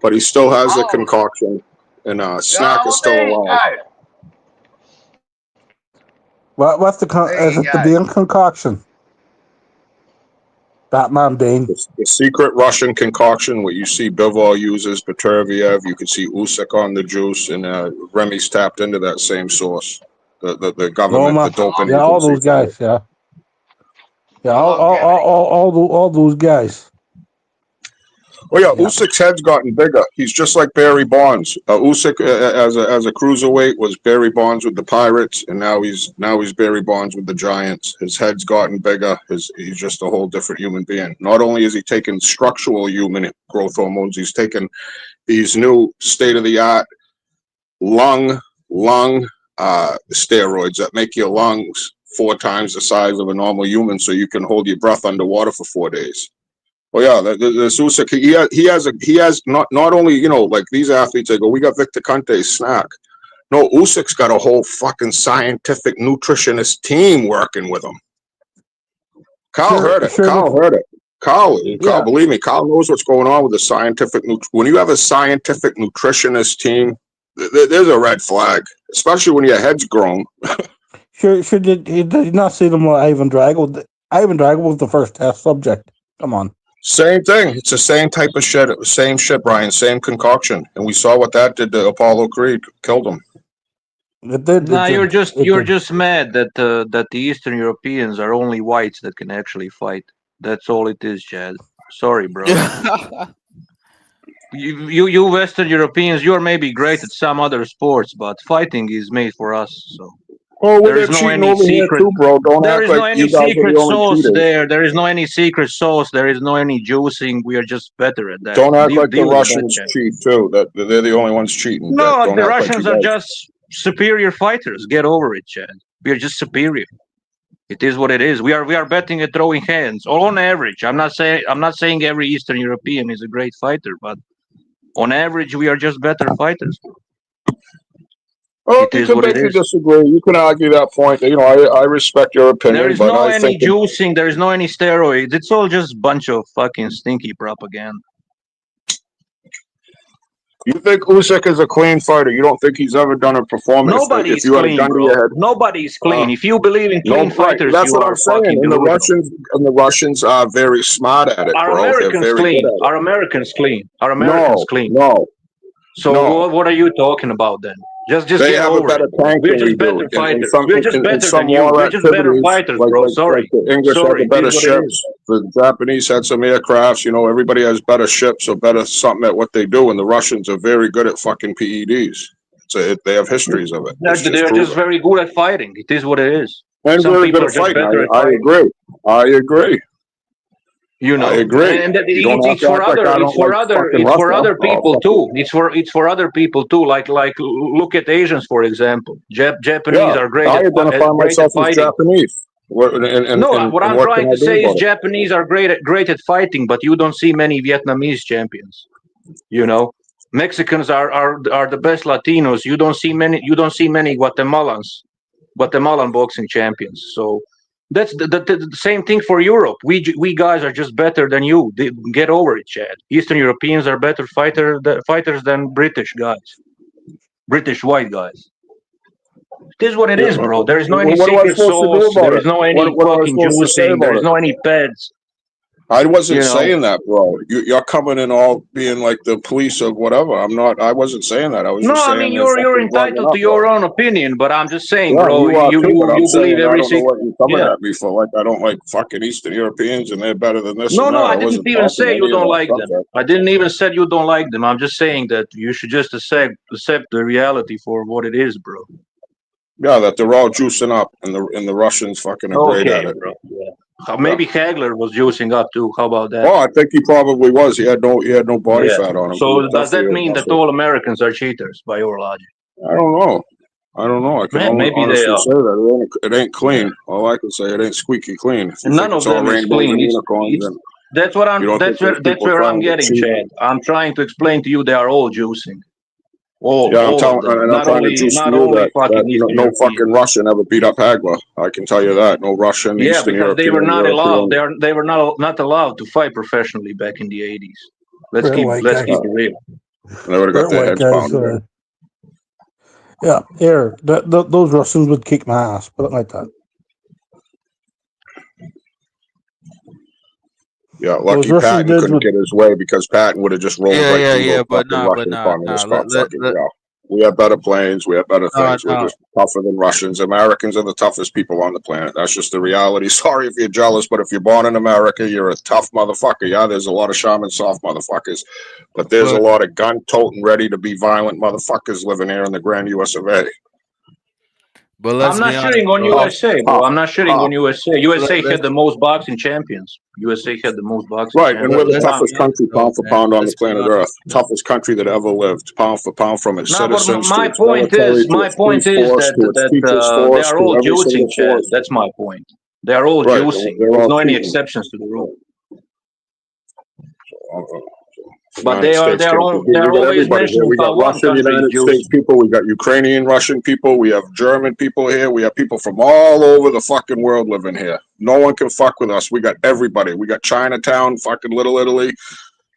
but he still has a concoction, and Snack is still alive. What's the Dean concoction? Batman Dean. The secret Russian concoction, what you see Bivol uses, Petreviev, you can see Usyk on the juice, and Remy's tapped into that same source. The government, the doping. Yeah, all those guys, all those guys. Oh yeah, Usyk's head's gotten bigger. He's just like Barry Bonds. Usyk as a cruiserweight was Barry Bonds with the Pirates, and now he's Barry Bonds with the Giants. His head's gotten bigger. He's just a whole different human being. Not only is he taking structural human growth hormones, he's taking these new state of the art lung steroids that make your lungs 4 times the size of a normal human, so you can hold your breath underwater for 4 days. Well, yeah, the Usyk, he has not only, you know, like these athletes, they go, we got Victor Conte's snack. No, Usyk's got a whole fucking scientific nutritionist team working with him. Carl heard it. Carl, believe me, Carl knows what's going on with the scientific. When you have a scientific nutritionist team, there's a red flag, especially when your head's grown. Sure. Did you not see them with Ivan Drago? Ivan Drago was the first test subject. Come on. Same thing. It's the same type of shit. It was same shit, Brian. Same concoction. And we saw what that did to Apollo Creed. Killed him. No, you're just mad that the Eastern Europeans are only whites that can actually fight. That's all it is, Chad. Sorry, bro. you Western Europeans, you are maybe great at some other sports, but fighting is made for us. So. There is no any secret, too, bro. There is no any secret sauce there. There is no any secret sauce. There is no any juicing. We are just better at that. Don't act like the Russians cheat too. That they're the only ones cheating. No, the Russians are just superior fighters. Get over it, Chad. We are just superior. It is what it is. We are betting at throwing hands. All on average. I'm not saying every Eastern European is a great fighter, but on average, we are just better fighters. Oh, you can basically disagree. You can argue that point. You know, I respect your opinion. There is no any juicing. There is no any steroids. It's all just a bunch of fucking stinky propaganda. You think Usyk is a clean fighter? You don't think he's ever done a performance? Nobody's clean, bro. Nobody's clean. If you believe in clean fighters, that's what I'm saying. And the Russians are very smart at it. Are Americans clean? Are Americans clean? Are Americans clean? No. So what are you talking about then? Just they have a better tank. We're just better fighters. We're just better than you. We're just better fighters, bro. Sorry. The English had the better ships. The Japanese had some aircrafts. You know, everybody has better ships or better something at what they do. And the Russians are very good at fucking PEDs. So they have histories of it. They're just very good at fighting. It is what it is. And very good at fighting. I agree. You know, I agree. And it's for other people too. It's for other people too. Like look at Asians, for example. Japanese are great. I identify myself as Japanese. What I'm trying to say is Japanese are great at fighting, but you don't see many Vietnamese champions. You know, Mexicans are the best Latinos. You don't see many Guatemalan boxing champions. So. That's the same thing for Europe. We guys are just better than you. Get over it, Chad. Eastern Europeans are better fighters than British guys, British white guys. It is what it is, bro. There is no any secret sauce. There is no any fucking juicing. There is no any peds. I wasn't saying that, bro. You're coming in all being like the police or whatever. I'm not. I wasn't saying that. I was. No, I mean you're entitled to your own opinion, but I'm just saying, bro. You believe everything. What you're coming at me for? Like I don't like fucking Eastern Europeans and they're better than this. No, I didn't even say you don't like them. I didn't even say you don't like them. I'm just saying that you should just accept the reality for what it is, bro. Yeah, that they're all juicing up, and the Russians fucking are great at it. Bro. Yeah. Maybe Hagler was juicing up too. How about that? Oh, I think he probably was. He had no body fat on him. So does that mean that all Americans are cheaters by your logic? I don't know. I can honestly say that it ain't clean. All I can say, it ain't squeaky clean. None of them is clean. That's what I'm. That's where I'm getting, Chad. I'm trying to explain to you they are all juicing. I'm trying to juice no fucking Russian ever beat up Hagler. I can tell you that. No Russian. Yeah, Eastern because European, they were not allowed. They were not allowed to fight professionally back in the 80s. Let's keep it real. They would have got their heads pounded. Yeah, those Russians would kick my ass. Put it like that. Yeah, lucky Patton couldn't get his way because Patton would have just rolled We have better planes. We have better things. We're just tougher than Russians. Americans are the toughest people on the planet. That's just the reality. Sorry if you're jealous, but if you're born in America, you're a tough motherfucker. Yeah, there's a lot of shaman soft motherfuckers, but there's a lot of gun-toting, ready to be violent motherfuckers living here in the Grand US of A. But let's I'm not be honest, shitting on bro. USA, bro. I'm not shitting on USA. USA had Let's the most boxing champions. USA had the most boxing Right, and we're champions. the let's Wow. be toughest honest, country though, pound for man. pound on the Let's be planet honest. Earth. Toughest country that ever lived, pound for pound, from its No, but citizens to my its point military is, to my its police point is force that to its teachers they force are to all every juicing, single Chad. force. That's my point. They are all Right, juicing. they're There's all no any cheating. exceptions to the rule. Uh, But United States can't compete. We they're got always everybody here. mentioning We how got one Russian country is United States juicing. people. We got Ukrainian Russian people. We have German people here. We have people from all over the fucking world living here. No one can fuck with us. We got everybody. We got Chinatown, fucking Little Italy.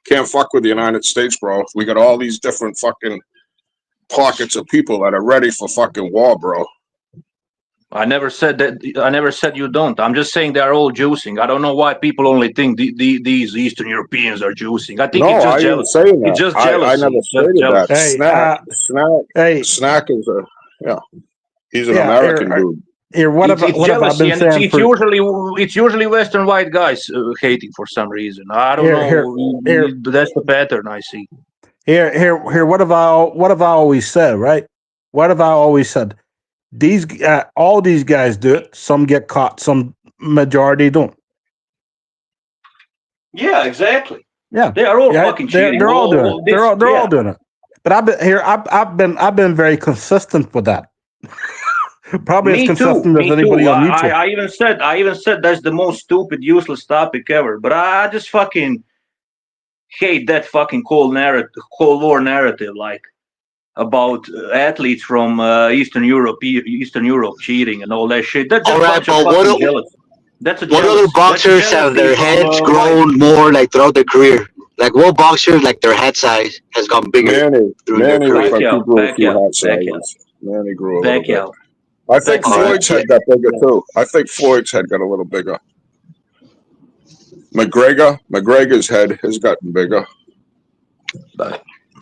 Can't fuck with the United States, bro. We got all these different fucking pockets of people that are ready for fucking war, bro. I never said that. I never said you don't. I'm just saying they're all juicing. I don't know why people only think these Eastern Europeans are juicing. I think No, it's just I ain't jealousy. saying It's that. just I jealousy. never It's just stated that. jealousy. Hey, Snack is a, yeah, he's an yeah, American dude. here, what have It's I jealousy, been and saying for it's usually Western white guys hating for some reason. I don't here, know. That's the pattern I see. here, what have I always said, right? What have I always said? These all these guys do it. Some get caught. Some majority don't. Yeah, exactly. Yeah, They are all fucking cheating. they're all doing it. They're all Yeah. doing it. But I've been very consistent with that. Probably as Me too. consistent as Me anybody too. on YouTube. I even said that's the most stupid, useless topic ever. But I just fucking hate that fucking Cold War narrative, like about athletes from Eastern Europe cheating and all that shit. That's just All a right, bunch of but fucking jealousy. That's a what other jealousy. That's a boxers have jealousy their from heads white. grown more like throughout their career? Like what boxer, like their head size has gone bigger during their Manny looks career? like he grew a few Pacquiao, hat sizes. Manny grew a little bit. Pacquiao. I think All right. Floyd's head got bigger too. I think Floyd's head got a little bigger. McGregor's head has gotten bigger.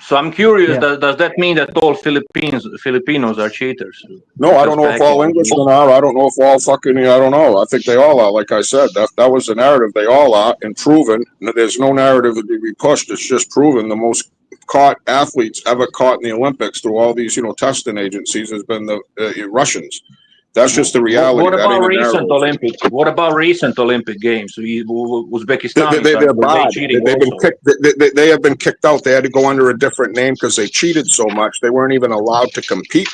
So I'm curious. Yeah. Does that mean that all Filipinos are cheaters? No, I don't know if all Englishmen are. I don't know if all fucking. I don't know. I think they all are. Like I said, that was the narrative. They all are, and proven. There's no narrative to be pushed. It's just proven. The most caught athletes ever caught in the Olympics through all these, testing agencies has been the Russians. That's just the reality. What about that recent Olympic? What about recent Olympic Games? Uzbekistan. They're bad. They have been kicked out. They had to go under a different name because they cheated so much. They weren't even allowed to compete.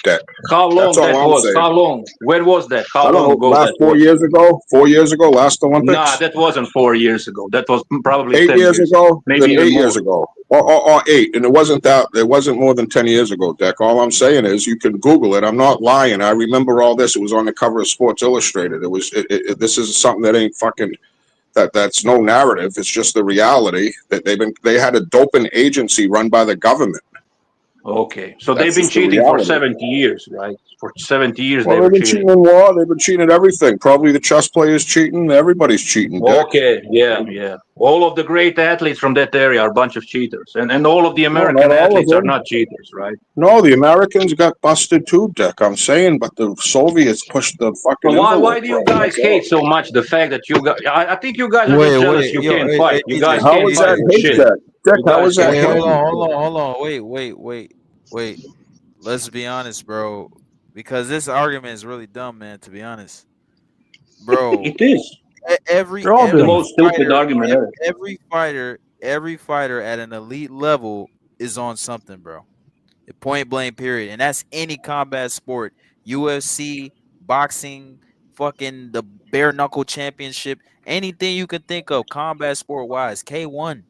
How long That's all that I'm was? saying. How long? When was that? How I don't long know. ago? Last 4 years ago. 4 years ago. Last Olympics. Nah, that wasn't 4 years ago. That was probably 8 10 years ago. Maybe Then even 8 more. years ago. Or 8. And it wasn't that. It wasn't more than 10 years ago, Deck. All I'm saying is you can Google it. I'm not lying. I remember all this. It was on the cover of Sports Illustrated. It was. This is something that ain't fucking. That's no narrative. It's just the reality that they had a doping agency run by the government. Okay, so That's they've been just the cheating for reality. 70 years, right? For 70 years Well, they they've were been cheating. cheating in war. They've been cheating at everything. Probably the chess players cheating. Everybody's cheating. Dick. Okay, yeah. All of the great athletes from that area are a bunch of cheaters, and all of the American not all of athletes are them. not cheaters, right? No, the Americans got busted too, Dick. I'm saying, but the Soviets pushed the fucking. But why do you guys hate so much the fact that you guys? I think you guys are just jealous. You can't fight. You guys How can't is fight that for hate, shit. Dick? Dick, You how guys is that can't hate? fight. Hold on. Wait. Let's be honest, bro. Because this argument is really dumb, man. To be honest, bro. It is. They're all The doing most stupid argument ever. Every fighter at an elite level is on something, bro. Point blank, period. And that's any combat sport. UFC, boxing, fucking the bare knuckle championship, anything you can think of combat sport wise. K1.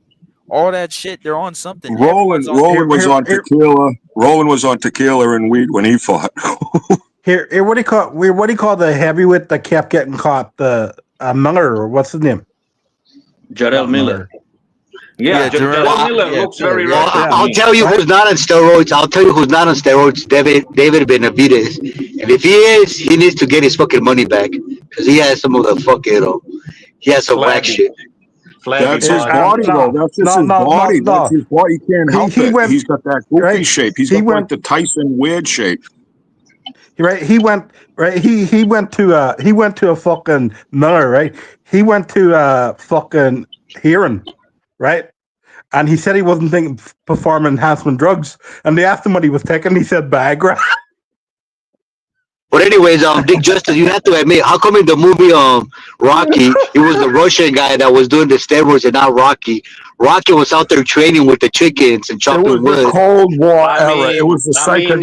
All that shit, they're on something. Roland was on tequila. Roland was on tequila and weed when he fought. Here, what do you call the heavyweight that kept getting caught? The Miller, or what's his name? Jarrell Miller. Yeah, Jarrell Miller looks very Well, right. I'll tell you who's not on steroids. I'll tell you who's not on steroids. David Benavidez. And if he is, he needs to get his fucking money back because he has some of the fucking, he has some whack shit. That's his body, though. That's just his body. That's his body. He can't help it. He's got that goofy shape. He's got like the Tyson weird shape. Right, he went to a fucking Miller, right? He went to fucking hearing, right? And he said he wasn't thinking performing enhancement drugs. And they asked him what he was taking. He said Viagra. But anyways, Dick Justice, you have to admit, how come in the movie Rocky, it was the Russian guy that was doing the steroids and not Rocky? Rocky was out there training with the chickens and It was chopping the wood. Cold War I era. It mean, was the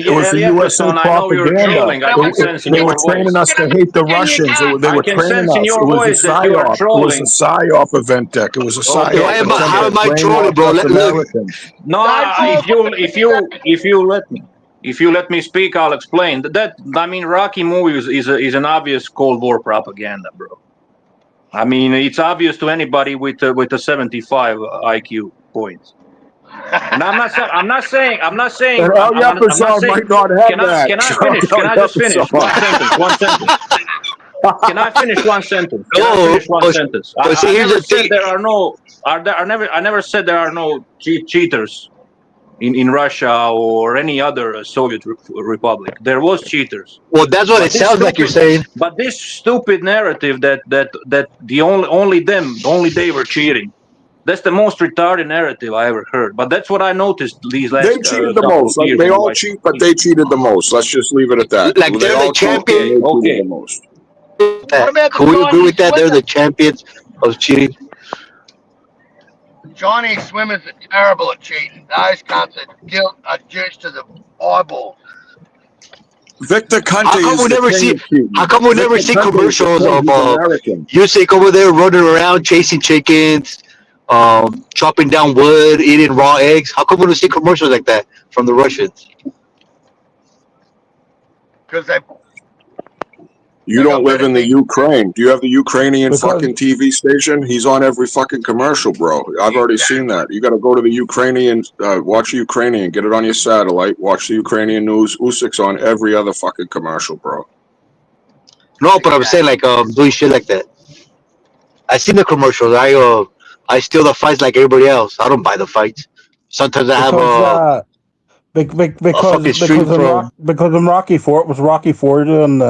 it was the USA Jefferson, I know you're propaganda. trolling. I can sense in They your were training voice. us to hate the Russians. They I were can training sense in us. your It was a voice that you are psyop. It was a trolling. psyop event, Dick. It was a psyop. Okay, Why am I, attempt how to am I trolling, brainwash bro? us Look, Americans. No, if you let me speak, I'll explain. That I mean, Rocky movie is an obvious Cold War propaganda, bro. I mean, it's obvious to anybody with a 75 IQ points. And I'm not saying. And El I'm not saying. might not have Can I that. finish? Can I just finish one sentence? One sentence. Can I finish one sentence? Can I no, finish one sentence? but see, I here's never the said thing. there are no. I never said there are no cheaters in Russia or any other Soviet republic. There was cheaters. Well, that's what But it sounds like you're saying. But this stupid narrative that the only they were cheating. That's the most retarded narrative I ever heard. But that's what I noticed these last They cheated the couple of most. Like years. they all cheat, but they cheated the most. Let's just leave it at that. Like They they're the all cheat, and champion. they cheated Okay. the most. What about Can we agree Johnny with that? They're Swimmer? the champions of cheating. Johnny Swimmer's terrible at cheating. Those cunts are juiced to the eyeballs. Victor Conte How come is we the never king see? of cheating. How come we never Victor see Conte is the commercials king. of He's American. Usyk over there running around chasing chickens, chopping down wood, eating raw eggs? How come we don't see commercials like that from the Russians? Because they You don't live in the Ukraine. Do you have the Ukrainian Because- fucking TV station? He's on every fucking commercial, bro. I've already seen that. You got to go to the Ukrainian, watch the Ukrainian, get it on your satellite, watch the Ukrainian news. Usyk's on every other fucking commercial, bro. No, but I'm saying like doing shit like that. I seen the commercials. I steal the fights like everybody else. I don't buy the fights. Sometimes I have fucking stream from. because in Rocky Four it was Rocky Four doing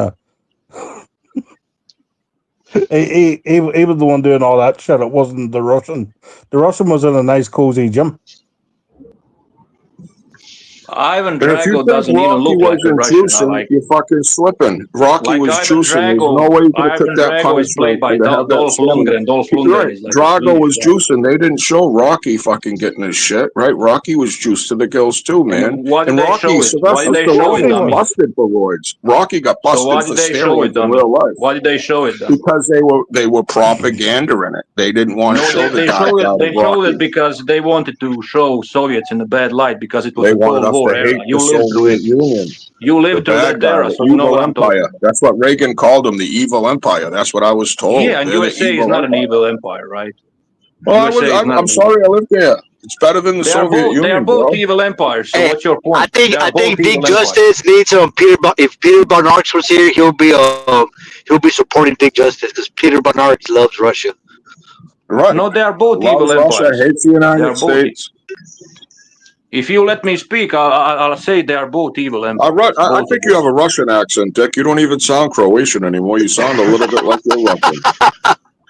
he was the one doing all that shit. It wasn't the Russian. The Russian was in a nice cozy gym. Ivan And if you Drago think doesn't even Rocky look like a wasn't Russian. I juicing, like. you're fucking slipping. Rocky Like was Ivan juicing. There's Drago, no way you could have Ivan took that Drago is played punishment by and to have that Dolph stamina. Lundgren. Dolph Lundgren Right. is like a Drago Swedish was guy. juicing. They didn't show Rocky fucking getting his shit, right? Rocky was juiced to the gills too, man. And why did And they Rocky, show it? Why Sylvester did they show it, Stallone got dummy? busted for roids. Rocky got So why busted for did they show it, steroids in dummy? real life Why did they show it, dummy? because they were propaganda in it. They didn't want to No, show the they dark showed it. side They of showed it Rocky. because they wanted to show Soviets in a bad light because it was They a wanted Cold us War to era. hate You the lived through Soviet it. Union. You The lived through bad that guy, era, the so you know evil what I'm talking empire. about. That's what Reagan called them, the evil empire. That's what I was told. Yeah, and They're the USA is evil not an empire. evil empire, right? Well, USA is not I'm an evil. sorry I lived there. It's better than the They are Soviet both. They are Union, both bro. evil empires. So Hey, what's your I point? think They are I both think Dick evil empires. Justice needs Peter. If Peter Barnard was here, he'll be supporting Dick Justice because Peter Barnard loves Russia. Right. No, they are both evil Loves Russia, empires. hates the They United are both. States. If you let me speak, I'll say they are both evil I empires. I Both think of you have them. a Russian accent, Dick. You don't even sound Croatian anymore. You sound a little bit like you're Russian.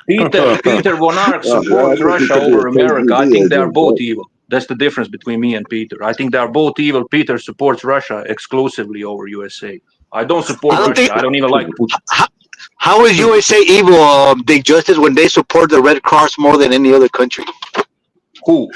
Peter Von Ark Yeah, I supports think you Russia could be a over America. I KGB think they are agent. both Right? evil. That's the difference between me and Peter. I think they are both evil. Peter supports Russia exclusively over USA. I don't support I don't Russia. think. I don't even like Putin. How is USA evil, Dick Justice, when they support the Red Cross more than any other country? Who?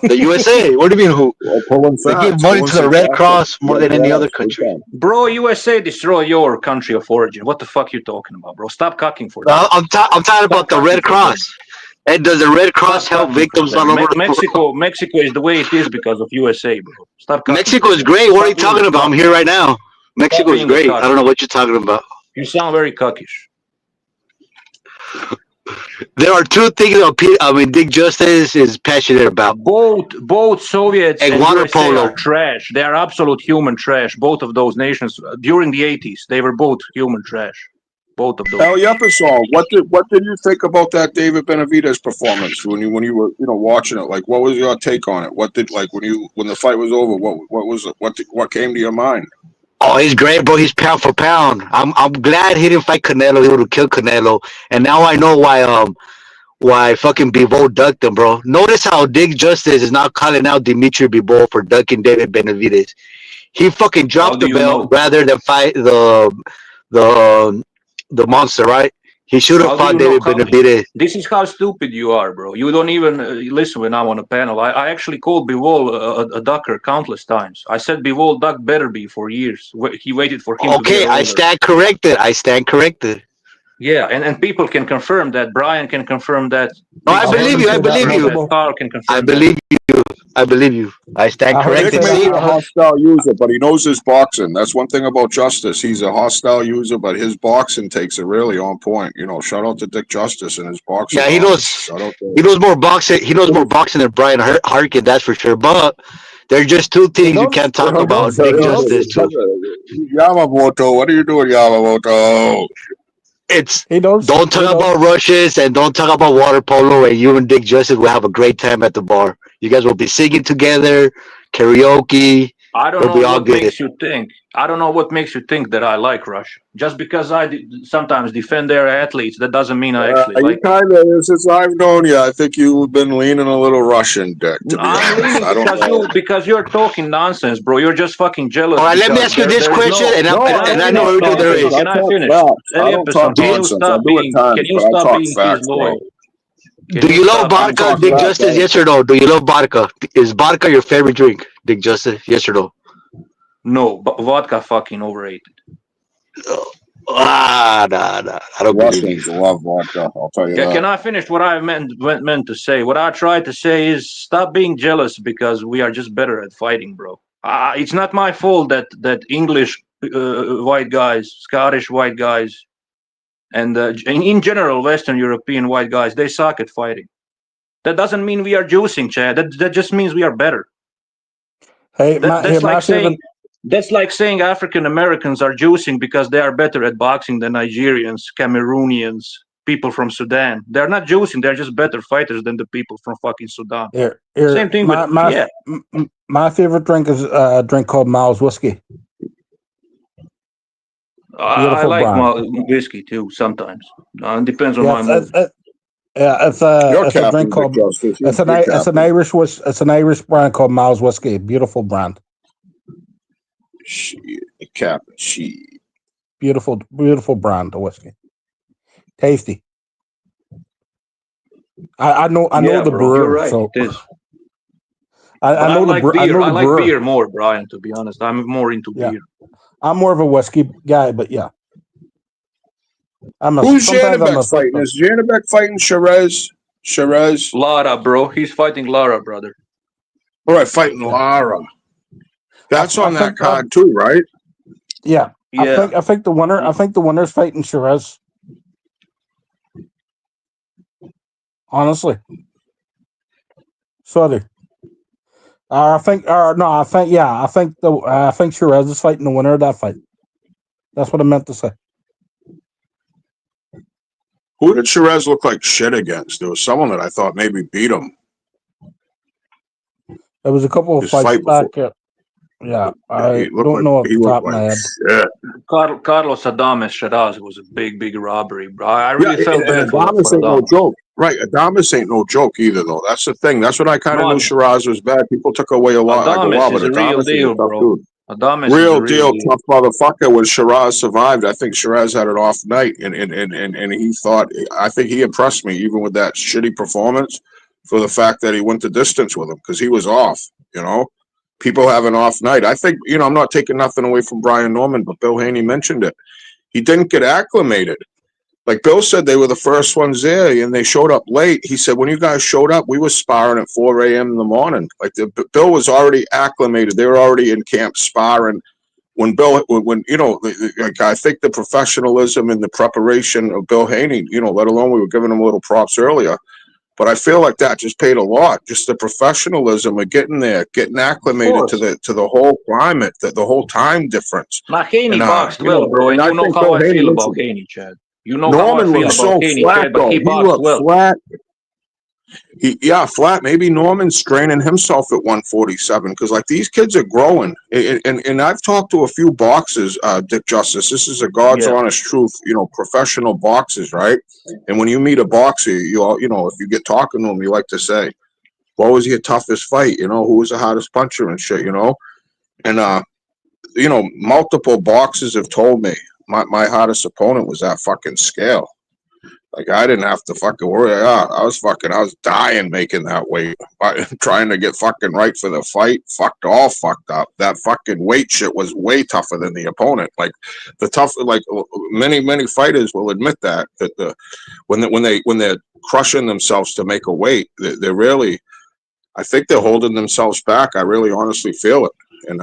The USA. What do you mean who? Well, pulling They give facts, money pulling to the some Red facts. Cross more than any other Yes, we country. can. Bro, USA destroy your country of origin. What the fuck you talking about, bro? Stop cucking for them. I'm talking about the Red Cross. And does the Red Cross Stop help cucking for victims them. all over the world? Mexico is the way it is because of USA, bro. Stop cucking. Mexico for is them. great. What are you Stop being talking a about? I'm cuck. here right now. Mexico is being a great. cuck. I don't know what you're talking about. You sound very cuckish. There are two things that Dick Justice is passionate about. Both Soviets And and water USA polo. are trash. They are absolute human trash. Both of those nations during the 80s, they were both human trash. Both of those. El Yepesol, what did you think about that David Benavidez performance when you were watching it? Like, what was your take on it? What did when the fight was over? What came to your mind? Oh, he's great, bro. He's pound for pound. I'm glad he didn't fight Canelo. He would have killed Canelo. And now I know why fucking Bivol ducked him, bro. Notice how Dick Justice is now calling out Dimitri Bivol for ducking David Benavidez. he fucking dropped the do you belt know? rather than fight the monster, right? He should have How do fought you know? David Benavidez. This is how stupid you are, bro. You don't even listen when I'm on a panel. I actually called Bivol a ducker countless times. I said Bivol ducked Beterbiev for years. He waited for him to Okay, get I older. stand corrected. I stand corrected. Yeah, and people can confirm that. Brian can confirm that. No, I I believe wouldn't you. I say that believe you. multiple. Carl can confirm I that. believe you. I believe you. I stand I heard him Nick corrected. say may See, be a hostile user, but he knows his boxing. That's one thing about Justice. He's a hostile user, but his boxing takes are really on point. You know, shout out to Dick Justice and his boxing yeah, he knowledge. knows. Shout out to He knows more boxing. He knows more boxing than Brian Harkin. That's for sure. But there's just two things you can't talk about. Big Justice too. Yamamoto. What are you doing, Yamamoto? It's He knows. don't He talk knows. about rushes and don't talk about water polo. And you and Dick Justice will have a great time at the bar. You guys will be singing together, karaoke. I don't It'll know be all what good. makes you think. I don't know what makes you think that I like Russia. Just because I sometimes defend their athletes, that doesn't mean I actually You like them. kind of, since I've known you, I think you've been leaning a little Russian, Dick. To be I'm honest, leaning I don't know. because you're talking nonsense, bro. You're just fucking jealous. All right, let me because ask you this there is question, no. and No, I I don't know talk everything there nonsense. is. I Can I talk finish? facts. I don't Eliepson, talk can you nonsense. I stop do at being? times, Can you but I stop talk being facts, his bro. lawyer? Can Do you love stop being vodka, talk Dick facts. Justice? Yes or no? Do you love vodka? Is vodka your favorite drink, Dick Justice? Yes or no? No, but vodka fucking overrated. Nah. I don't believe you. Russians love vodka. I'll tell you Yeah, can that. I finish what I meant to say? What I tried to say is stop being jealous because we are just better at fighting, bro. It's not my fault that English white guys, Scottish white guys, and in general Western European white guys, they suck at fighting. That doesn't mean we are juicing, Chad. That just means we are better. Hey, That's my like saying favorite. that's like saying African Americans are juicing because they are better at boxing than Nigerians, Cameroonians, people from Sudan. They're not juicing. They're just better fighters than the people from fucking Sudan. Same thing with my favorite drink is a drink called Miles whiskey. I like whiskey too sometimes. It depends on my mood. It's a drink called it's an Irish brand called Miles whiskey. Beautiful brand. Shit, Captain. Shit. Beautiful brand of whiskey. Tasty. I know the bro, brewer. You're right. So it is. I know like the beer. I know the I like brewer. beer more, Brian. To be honest, I'm more into beer. I'm more of a whiskey guy, but yeah. Who's Janabek fighting? Is Janabek fighting Shiraz? Lara, bro. He's fighting Lara, brother. All right, fighting Lara. That's on that card too, right? Yeah. I think the winner. I think the winner's fighting Shiraz. Honestly. Sorry. I think Shiraz is fighting the winner of that fight. That's what I meant to say. Who did Shiraz look like shit against? There was someone that I thought maybe beat him. There was a couple of fights back. Yeah, I don't know off the top of my head. Carlos Adames Shiraz was a big robbery, bro. I really felt bad for Adames ain't no Adames. joke. Right, Adames ain't no joke either, though. That's the thing. That's what I kind of knew Shiraz was bad. People took away a lot. Adames is a real deal, bro. Adames real deal, tough motherfucker. When Shiraz survived, I think Shiraz had an off night, and he thought. I think he impressed me even with that shitty performance for the fact that he went the distance with him because he was off. You know. People have an off night. I think, I'm not taking nothing away from Brian Norman, but Bill Haney mentioned it. He didn't get acclimated. Like Bill said, they were the first ones there, and they showed up late. He said, when you guys showed up, we were sparring at 4 a.m. in the morning. Like Bill was already acclimated. They were already in camp sparring. I think the professionalism and the preparation of Bill Haney, let alone we were giving him little props earlier. But I feel like that just paid a lot. Just the professionalism of getting there, getting acclimated to the whole climate, the whole time difference. Now Haney boxed well, bro, and you know how I feel about Haney, Chad. You know Norman how I feel about Haney, Chad, but he boxed well. Flat. Flat. Maybe Norman's straining himself at 147 because, like, these kids are growing. And I've talked to a few boxers, Dick Justice. This is a God's honest truth. Professional boxers, right? And when you meet a boxer, if you get talking to him, you like to say, "What was your toughest fight? Who was the hardest puncher and shit?" And multiple boxes have told me my hardest opponent was that fucking Scale. Like, I didn't have to fucking worry. I was dying making that weight. Trying to get fucking right for the fight. Fucked up. That fucking weight shit was way tougher than the opponent. Like, many fighters will admit that when they're crushing themselves to make a weight, they're really, I think they're holding themselves back. I really honestly feel it. And,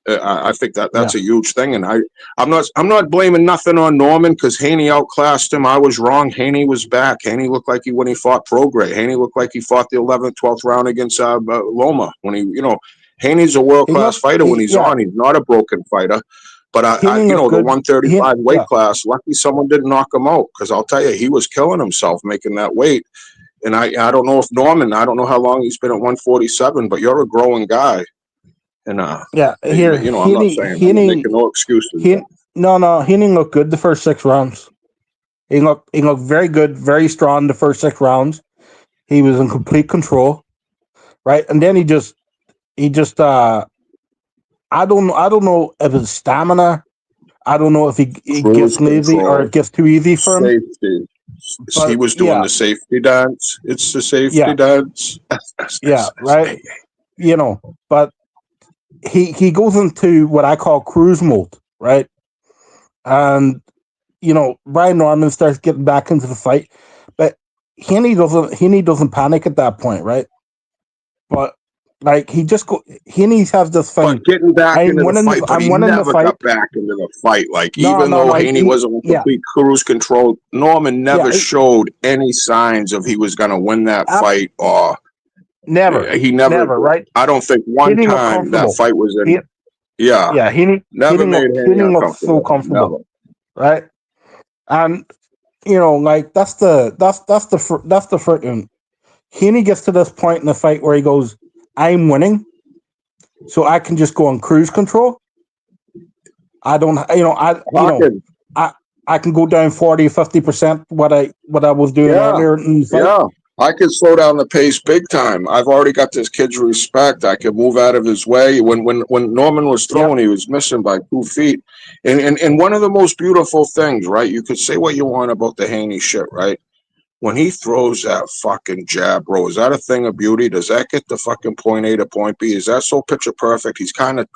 I think that's a huge thing, and I'm not blaming nothing on Norman because Haney outclassed him. I was wrong. Haney was back. Haney looked like when he fought Prograis. Haney looked like he fought the 11th, 12th round against Loma. Haney's a world class fighter when he's on. He's not a broken fighter. But the 135 weight class, lucky someone didn't knock him out because I'll tell you, he was killing himself making that weight. And I don't know if Norman. I don't know how long he's been at 147, but you're a growing guy. And I'm not saying I'm making no excuses. No, he didn't look good the first 6 rounds. He looked very good, very strong the first 6 rounds. He was in complete control, right? And then he just I don't know if his stamina. I don't know if he gets lazy or it gets too easy for him. Safety. But, he was doing the safety dance. It's the safety dance. Right. But he goes into what I call cruise mode, right? And Brian Norman starts getting back into the fight, but Haney doesn't panic at that point, right? But like Haney has this thing. But getting back into the fight, but he never got back into the fight. Like even though Haney wasn't in complete cruise control, Norman never showed any signs of he was going to win that fight or. He never, right? I don't think one time that fight was in. He didn't look so comfortable, right? And like that's the freaking. Haney gets to this point in the fight where he goes, "I'm winning, so I can just go on cruise control. I don't, I can go down 40-50% what I was doing earlier in the fight." Yeah. I could slow down the pace big time. I've already got this kid's respect. I could move out of his way. When Norman was throwing, he was missing by 2 feet. And one of the most beautiful things, right? You could say what you want about the Haney shit, right? When he throws that fucking jab, bro, is that a thing of beauty? Does that get the fucking point A to point B? Is that so picture perfect? He's kind of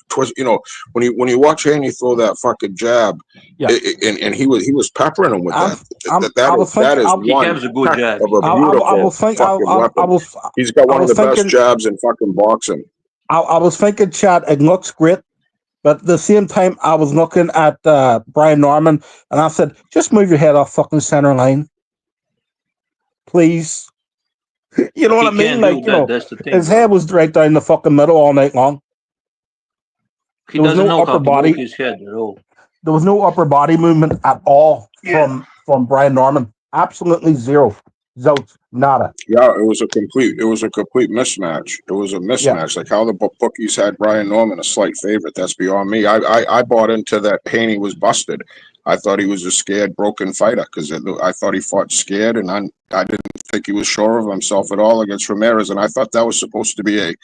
when you watch Haney throw that fucking jab, and he was peppering him with that is one a good jab. of a beautiful fucking weapon. He's got one of the best jabs in fucking boxing. I was thinking, Chad, it looks great, but at the same time, I was looking at Brian Norman, and I said, just move your head off fucking center line. Please. You know what I mean? Like, his head was right down the fucking middle all night long. He doesn't know how to move his head at all. There was no upper body movement at all from Brian Norman. Absolutely zero. Zilch. Nada. Yeah, it was a complete mismatch. It was a mismatch. Like how the bookies had Brian Norman a slight favorite. That's beyond me. I bought into that Haney was busted. I thought he was a scared, broken fighter because I thought he fought scared, and I didn't think he was sure of himself at all against Ramirez. And I thought that was supposed to be a,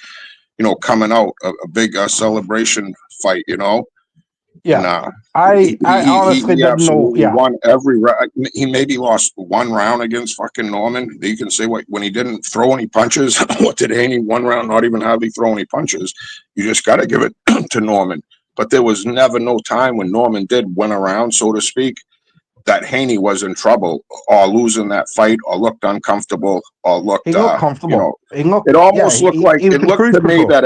coming out a big celebration fight. Yeah, and, I honestly didn't know. Yeah, won every round. He maybe lost 1 round against fucking Norman. You can say when he didn't throw any punches. What did Haney 1 round not even hardly throw any punches? You just got to give it to Norman. But there was never no time when Norman did win a round, so to speak, that Haney was in trouble or losing that fight or looked uncomfortable or looked. He looked comfortable. It almost looked like it looked to me that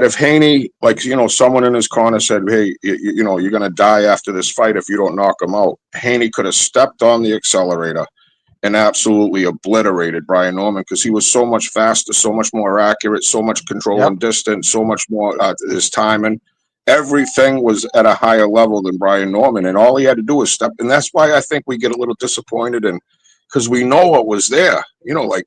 if Haney, like, someone in his corner said, hey, you're going to die after this fight if you don't knock him out. Haney could have stepped on the accelerator and absolutely obliterated Brian Norman because he was so much faster, so much more accurate, so much control and distance, so much more his timing. Everything was at a higher level than Brian Norman, and all he had to do was step. And that's why I think we get a little disappointed, and because we know what was there. Like,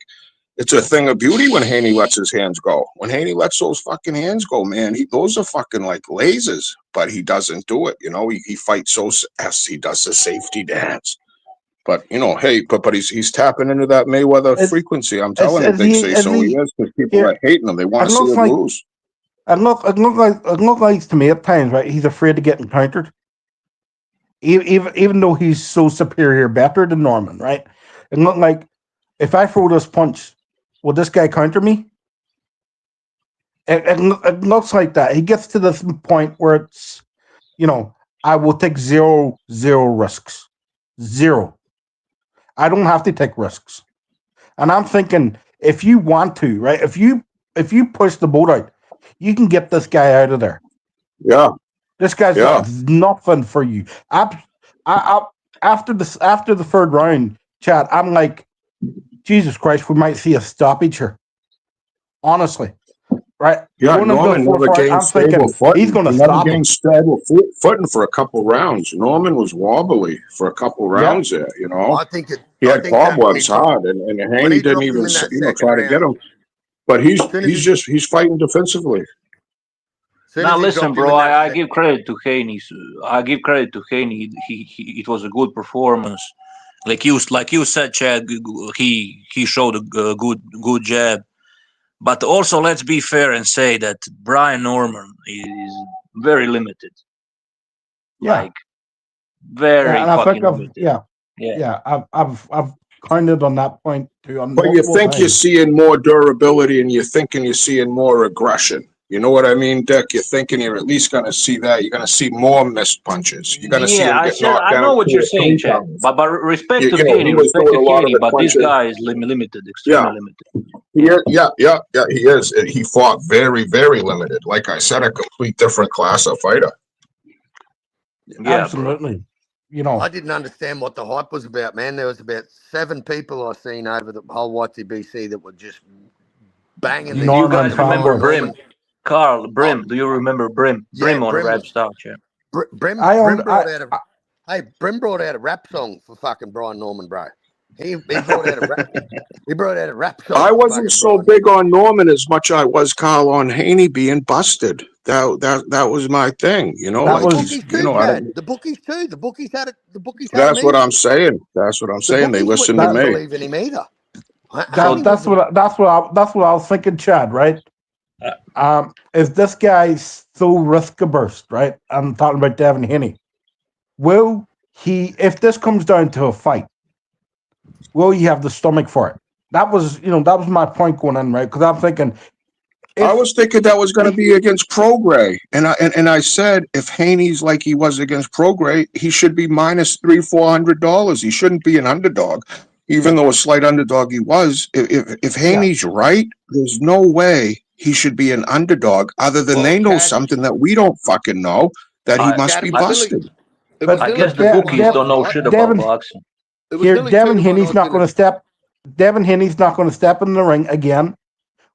it's a thing of beauty when Haney lets his hands go. When Haney lets those fucking hands go, man, those are fucking like lasers. But he doesn't do it. He fights so fast. He does the safety dance. But hey, but he's tapping into that Mayweather frequency. I'm telling you, they say so he is because people are hating him. They want to see him lose. it look like to me at times, right? He's afraid of getting countered, even though he's so superior, better than Norman, right? It look like if I throw this punch, will this guy counter me? It looks like that. He gets to this point where it's, I will take zero risks, zero. I don't have to take risks, and I'm thinking if you want to, right? If you push the boat out, you can get this guy out of there. Yeah. This guy's got nothing for you. After the third round, Chad, I'm like, Jesus Christ, we might see a stoppage here. Honestly, right? Yeah, Norman never gained stable footing. He's going to He stop never him. gained stable footing for a couple rounds. Norman was wobbly for a couple rounds there. I think it. He I had think that when cobwebs hard, and when Haney he didn't dropped him even in that second try to get round, him. But soon as he's fighting defensively. soon Now as he listen, dropped him bro. in that I sec- give credit to Haney. I give credit to Haney. It was a good performance. Like you said, Chad. He showed a good jab. But also, let's be fair and say that Brian Norman is very limited. Yeah. Like very And I fucking think limited. I've counted on that point too on But you multiple think you're times. seeing more durability, and you're thinking you're seeing more aggression. You know what I mean, Dick? You're thinking you're at least going to see that. You're going to see more missed punches. You're going to see Yeah, him I get said knocked I down know what 2 you're or saying, 3 Chad. times. But respect You to know, he Haney, was respect doing to a lot of Haney. the But this punches. guy is limited, Yeah. extremely limited. Yeah, he is. He fought very, very limited. Like I said, a complete different class of fighter. Yeah, Absolutely. I didn't understand what the hype was about, man. There was about 7 people I seen over the whole YTBC that were just banging Do the you Norman guys remember fanboys. Brim? Carl, Oh, Brim. Do you remember Brim? yeah, Brim on Brim Rap was Star, Chad. Brim I brought out a hey, Brim brought out a rap song for fucking Brian Norman, bro. He brought out a rap song. I for wasn't fucking so Brian big Norman. on Norman as much I was Carl on Haney being busted. That was my thing, That like The was he's, bookies too, I Chad. don't. The bookies too. The bookies had it. The bookies had him That's what I'm easy. saying. That's what I'm The saying. They bookies listen to didn't that me. believe in him either. that Haney was that's what I was thinking, Chad, right? Is this guy so risk averse, right? I'm talking about Devin Haney. Will he, if this comes down to a fight, will he have the stomach for it? That was my point going in, right? Because I'm thinking I was thinking that was going to be against Prograis, and I said if Haney's like he was against Prograis, he should be minus $300-400. He shouldn't be an underdog, even though a slight underdog he was. If Haney's right, there's no way he should be an underdog. Other than they know Chad. something that we don't fucking know, that he must Chad, be it was nearly. busted. It was But I nearly guess the 2 to 1 bookies don't know odds, shit right? about Devin boxing. It was here, nearly 2 Devin to 1 Haney's odds not in going it. to step. Devin Haney's not going to step in the ring again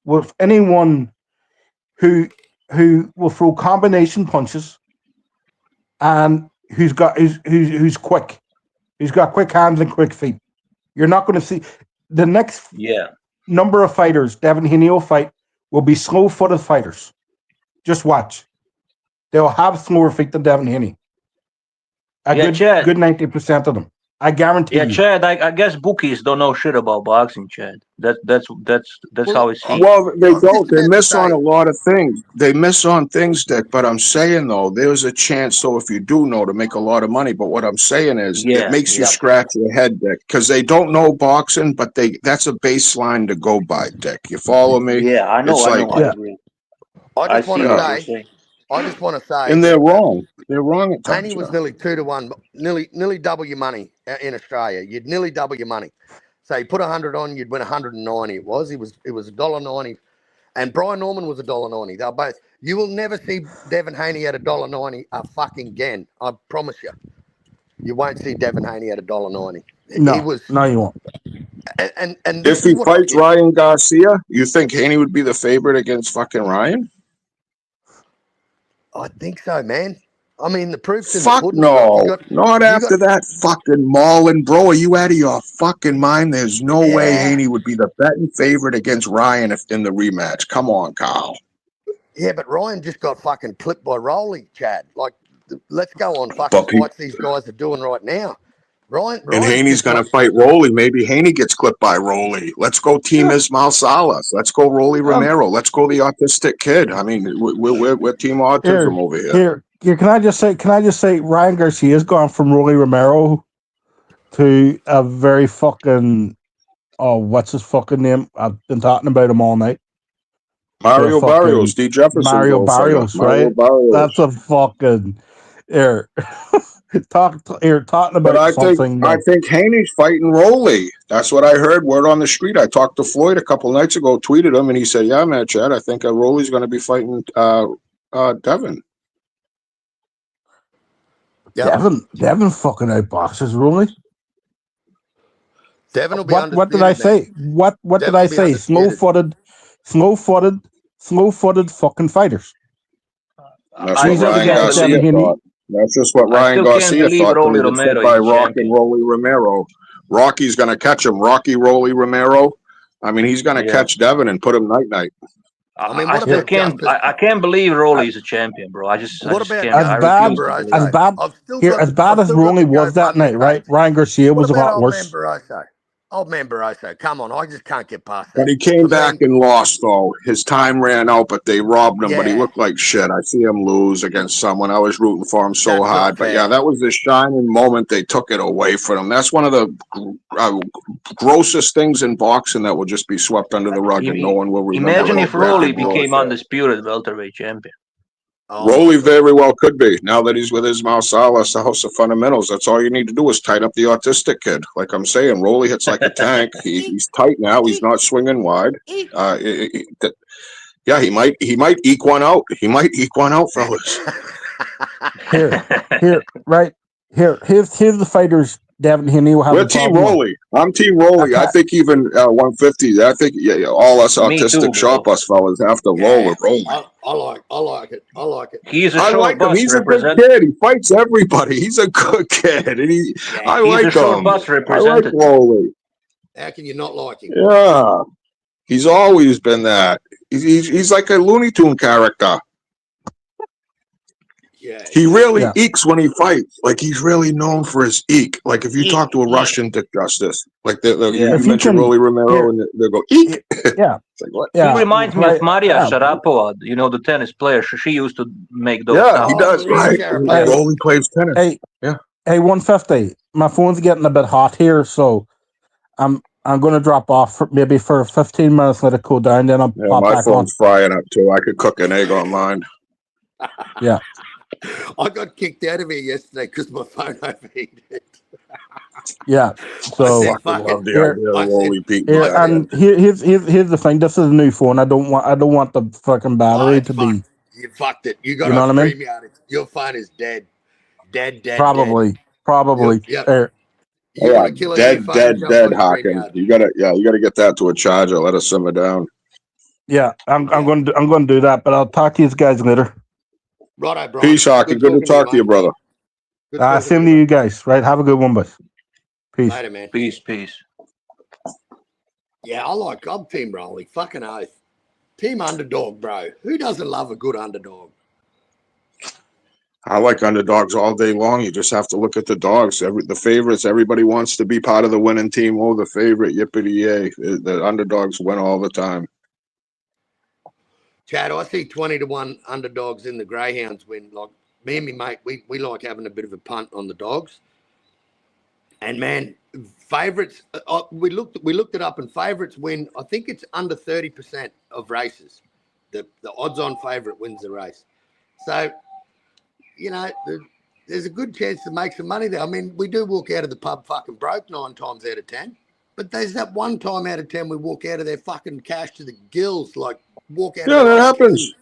with anyone who will throw combination punches and who's quick. Who's got quick hands and quick feet. You're not going to see the next Yeah. number of fighters Devin Haney will fight will be slow-footed fighters. Just watch. They'll have slower feet than Devin Haney. Chad. Good 90% of them. I guarantee you. Chad. I guess bookies don't know shit about boxing, Chad. That's how it seems. Well, they I was just don't. They about to miss on say, a lot of things. They miss on things, Dick. But I'm saying though, there's a chance. So if you do know, to make a lot of money. But what I'm saying is, it makes you scratch your head, Dick, because they don't know boxing, but that's a baseline to go by, Dick. You follow me? Yeah, I know. It's like, I agree. I just want see to what you're say, saying. I just want to say and that they're wrong. They're wrong at Haney times. was Yeah. nearly 2 to 1, nearly double your money in Australia. You'd nearly double your money. So you put 100 on, you'd win 190. It was $1.90, and Brian Norman was $1.90. They're both. You will never see Devin Haney at $1.90 fucking again. I promise you. You won't see Devin Haney at $1.90. He was, No, you won't. and If he fights Ryan Garcia, you think Haney would be the favorite against fucking Ryan? I think so, man. I mean, the proof's in the Fuck pudding. no. Not after that fucking Marlon, bro. Are you out of your fucking mind? There's no way Haney would be the betting favorite against Ryan if in the rematch. Come on, Carl. Yeah, but Ryan just got fucking clipped by Rolly, Chad. Like, let's go on fucking fights these guys are doing right now. Ryan, And Ryan's Haney's just going not. to fight Rolly. Maybe Haney gets clipped by Rolly. Let's go Team Ismail Salas. Let's go Rolly Romero. Let's go the autistic kid. I mean, we're Team Autism over here. Here, can I just say, Ryan Garcia's gone from Rolly Romero to a very fucking, what's his fucking name? I've been talking about him all night. Mario Barrios, D. Jefferson. Mario Barrios, Mario right? Barrios. That's a fucking here. Talking about But I something. think Haney's fighting Rolly. That's what I heard. Word on the street. I talked to Floyd a couple nights ago, tweeted him, and he said, "Yeah, man, Chad, I think Rolly's going to be fighting Devin." Yep. Devin fucking outboxes Rolly. Devin will be What did I say? What did I say? Slow footed fucking fighters. That's what Ryan Garcia thought. That's just what Ryan Garcia thought when he gets hit by Rock and Rolly Romero. Rocky's going to catch him. Rocky Rolly Romero. I mean, he's going to catch Devin and put him night. I mean, I can't believe Rolly's a champion, bro. I just What can't. As bad as Rolly was that night, right? Ryan Garcia was a lot worse. Old man Barroso, come on, I just can't get past that. But he came back and lost, though. His time ran out, but they robbed him. Yeah. But he looked like shit. I see him lose against someone. I was rooting for him so hard. But yeah, that was the shining moment. They took it away from him. That's one of the grossest things in boxing that will just be swept under the rug and no one will remember. Imagine if Rolly became undisputed welterweight champion. Rolly very well could be. Now that he's with Ismail Salas, the House of Fundamentals, that's all you need to do is tighten up the autistic kid. Like I'm saying, Rolly hits like a tank. He's tight now. He's not swinging wide. Yeah, he might eke one out. He might eke one out, fellas. Here's the fighters. Devin Haney will have. We're Team Rolly. I'm Team Rolly. I think even 150. I think all us autistic shop us fellas have to roll with Rolly. I like it. He's a short bus. He's a good kid. He fights everybody. He's a good kid, and I like him. I like Rolly. How can you not like him? Yeah, he's always been that. He's like a Looney Tune character. Yeah, he really ekes when he fights. Like he's really known for his eke. Like if you talk to a Russian Dick Justice, like you mentioned Rolly Romero, and they go eek. Yeah, it's like what? He reminds me of Maria Sharapova. You know, the tennis player. She used to make those. Yeah, he does. Right. Rolly plays tennis. Hey, 150. My phone's getting a bit hot here, so I'm going to drop off for 15 minutes. Let it cool down. Then I'll pop my back phone's frying up too. I could cook an egg on mine. Yeah. I got kicked out of here yesterday because my phone overheated. Yeah, so here's the thing. This is a new phone. I don't want the fucking battery to be. You fucked it. You got to stream me out. Your phone is dead. Probably. Yep. Dead, Hawkins. You gotta get that to a charger. Let us simmer down. Yeah, I'm going to do that. But I'll talk to you guys later. Righto, Brian. Peace, Hawkins. Good to talk to you, brother. Same to you guys. Right. Have a good one, boys. Peace. Later, man. Peace. Yeah, I'm Team Rolly. Fucking oath. Team underdog, bro. Who doesn't love a good underdog? I like underdogs all day long. You just have to look at the dogs. The favorites, everybody wants to be part of the winning team. Oh, the favorite, yippity-yay. The underdogs win all the time. Chad, I see 20-1 underdogs in the Greyhounds win. Like me and my mate, we like having a bit of a punt on the dogs. And man, favourites. We looked it up, and favourites win. I think it's under 30% of races. The odds-on favourite wins the race. So, there's a good chance to make some money there. I mean, we do walk out of the pub fucking broke 9 times out of 10, but there's that one time out of 10 we walk out of there fucking cash to the gills, like. Walk out. Yeah, that happens.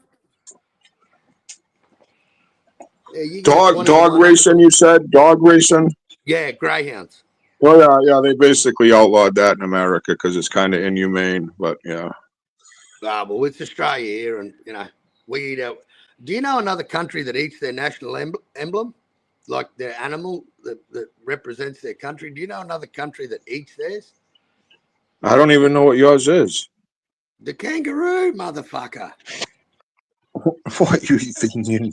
Yeah, dog racing. You said dog racing. Yeah, greyhounds. Well, yeah. They basically outlawed that in America because it's kind of inhumane. But yeah. Well, it's Australia here, and we eat out. Do you know another country that eats their national emblem, like their animal that represents their country? Do you know another country that eats theirs? I don't even know what yours is. The kangaroo, motherfucker. What you think your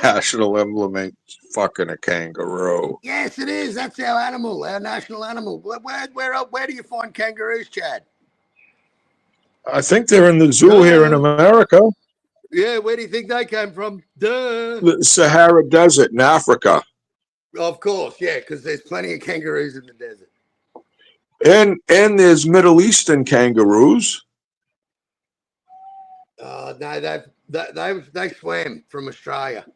national emblem ain't fucking a kangaroo? Yes, it is. That's our animal, our national animal. Where do you find kangaroos, Chad? I think they're in the zoo here in America. Yeah, where do you think they came from? Duh. The Sahara Desert in Africa. Of course, yeah, because there's plenty of kangaroos in the desert. And there's Middle Eastern kangaroos. No, they swam from Australia.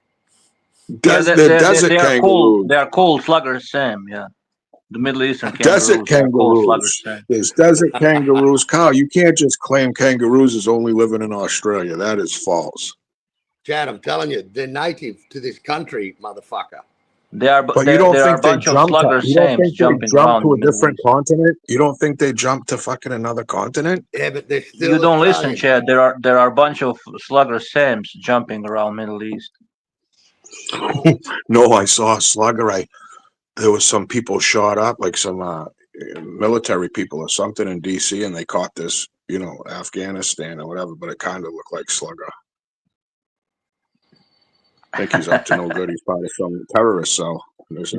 They're desert kangaroos. They are called slugger Sam. Yeah, the Middle Eastern kangaroos. Desert kangaroos. There's desert kangaroos. Kyle, you can't just claim kangaroos as only living in Australia. That is false. Chad, I'm telling you, they're native to this country, motherfucker. They are, but you don't think they jump to a different continent? You don't think they jump to fucking another continent? Yeah, but they're still. You don't listen, Chad. There are a bunch of slugger Sams jumping around Middle East. No, I saw a slugger. There was some people shot up, like some military people or something in DC, and they caught this, Afghanistan or whatever, but it kind of looked like slugger. I think he's up to no good. He's part of some terrorist cell.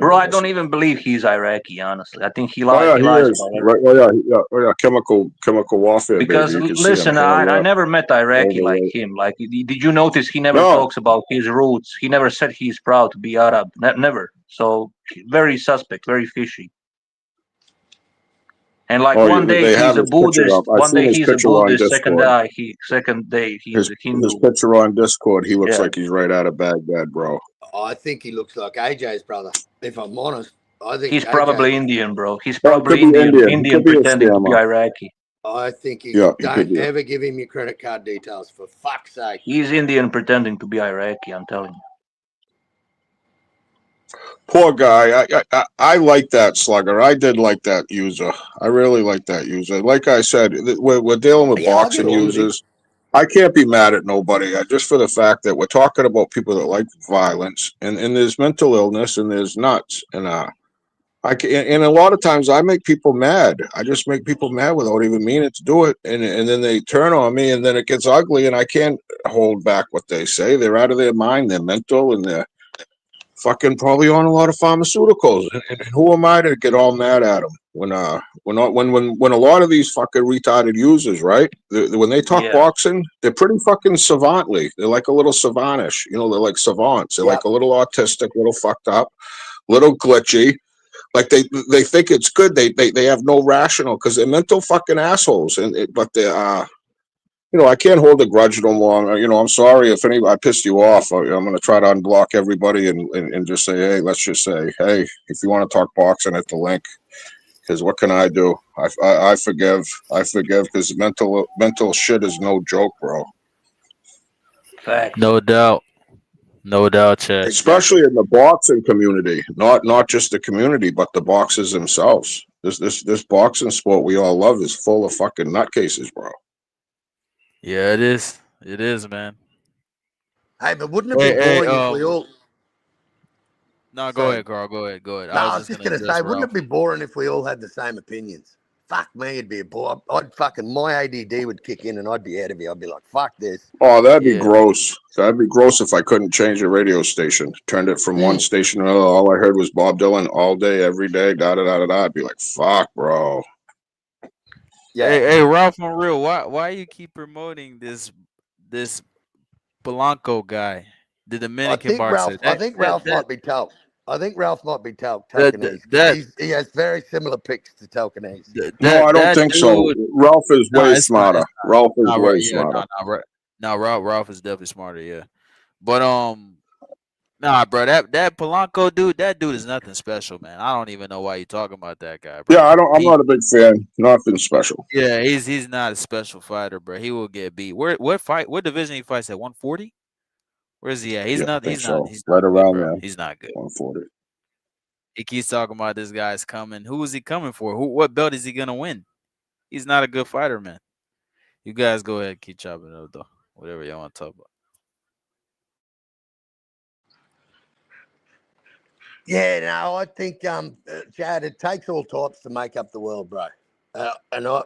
Bro, I don't even believe he's Iraqi, honestly. I think he lies. He is. Right, chemical warfare. Because listen, I never met Iraqi like him. Like, did you notice he never talks about his roots? He never said he's proud to be Arab. Never. So very suspect, very fishy. And like one day he's a Buddhist, one day he's a Buddhist, second day he's a Hindu. His picture on Discord, he looks like he's right out of Baghdad, bro. I think he looks like AJ's brother. If I'm honest, I think he's probably Indian, bro. He's probably Indian pretending to be Iraqi. I think don't ever give him your credit card details, for fuck's sake. He's Indian pretending to be Iraqi, I'm telling you. Poor guy. I like that slugger. I did like that user. I really like that user. Like I said, we're dealing with boxing users. I can't be mad at nobody, just for the fact that we're talking about people that like violence, and there's mental illness, and there's nuts, and a lot of times I make people mad. I just make people mad without even meaning to do it, and then they turn on me, and then it gets ugly, and I can't hold back what they say. They're out of their mind. They're mental, and they're fucking probably on a lot of pharmaceuticals, and who am I to get all mad at them when a lot of these fucking retarded users, right? When they talk boxing, they're pretty fucking savantly. They're like a little savantish, they're like savants. They're like a little autistic, little fucked up, little glitchy. Like they think it's good. They have no rational, because they're mental fucking assholes, but they're I can't hold a grudge no longer. I'm sorry if I pissed you off. I'm going to try to unblock everybody and just say, hey, let's just say, hey, if you want to talk boxing, hit the link. Because what can I do? I forgive. Because mental shit is no joke, bro. Fact. No doubt, Chad. Especially in the boxing community, not just the community, but the boxers themselves. This boxing sport we all love is full of fucking nutcases, bro. Yeah, it is. It is, man. Hey, but wouldn't it be boring if we all... No, go ahead, Carl. Go ahead. No, I was just going to say, wouldn't it be boring if we all had the same opinions? Fuck me, it'd be a bore. My ADD would kick in and I'd be out of here. I'd be like, fuck this. Oh, that'd be gross. That'd be gross if I couldn't change a radio station. Turned it from one station to another. All I heard was Bob Dylan all day, every day, da-da-da-da-da. I'd be like, fuck, bro. Yeah. Hey, Ralph Monreal, why you keep promoting this Polanco guy, the Dominican boxer? I think Ralph might be talc. Telekinese. He has very similar picks to Telekinese. No, I don't think so. Ralph is way smarter. Ralph is way smarter. Ralph is definitely smarter, yeah. But nah, bro, that Polanco dude, that dude is nothing special, man. I don't even know why you're talking about that guy, bro. Yeah, I'm not a big fan. Nothing special. Yeah, he's not a special fighter, bro. He will get beat. What division he fights at? 140? Where is he at? He's not right around there. He's not good. 140. He keeps talking about this guy's coming. Who is he coming for? What belt is he gonna win? He's not a good fighter, man. You guys go ahead and keep chopping it up, though. Whatever y'all want to talk about. Yeah, no, I think, Chad, it takes all types to make up the world, bro. And I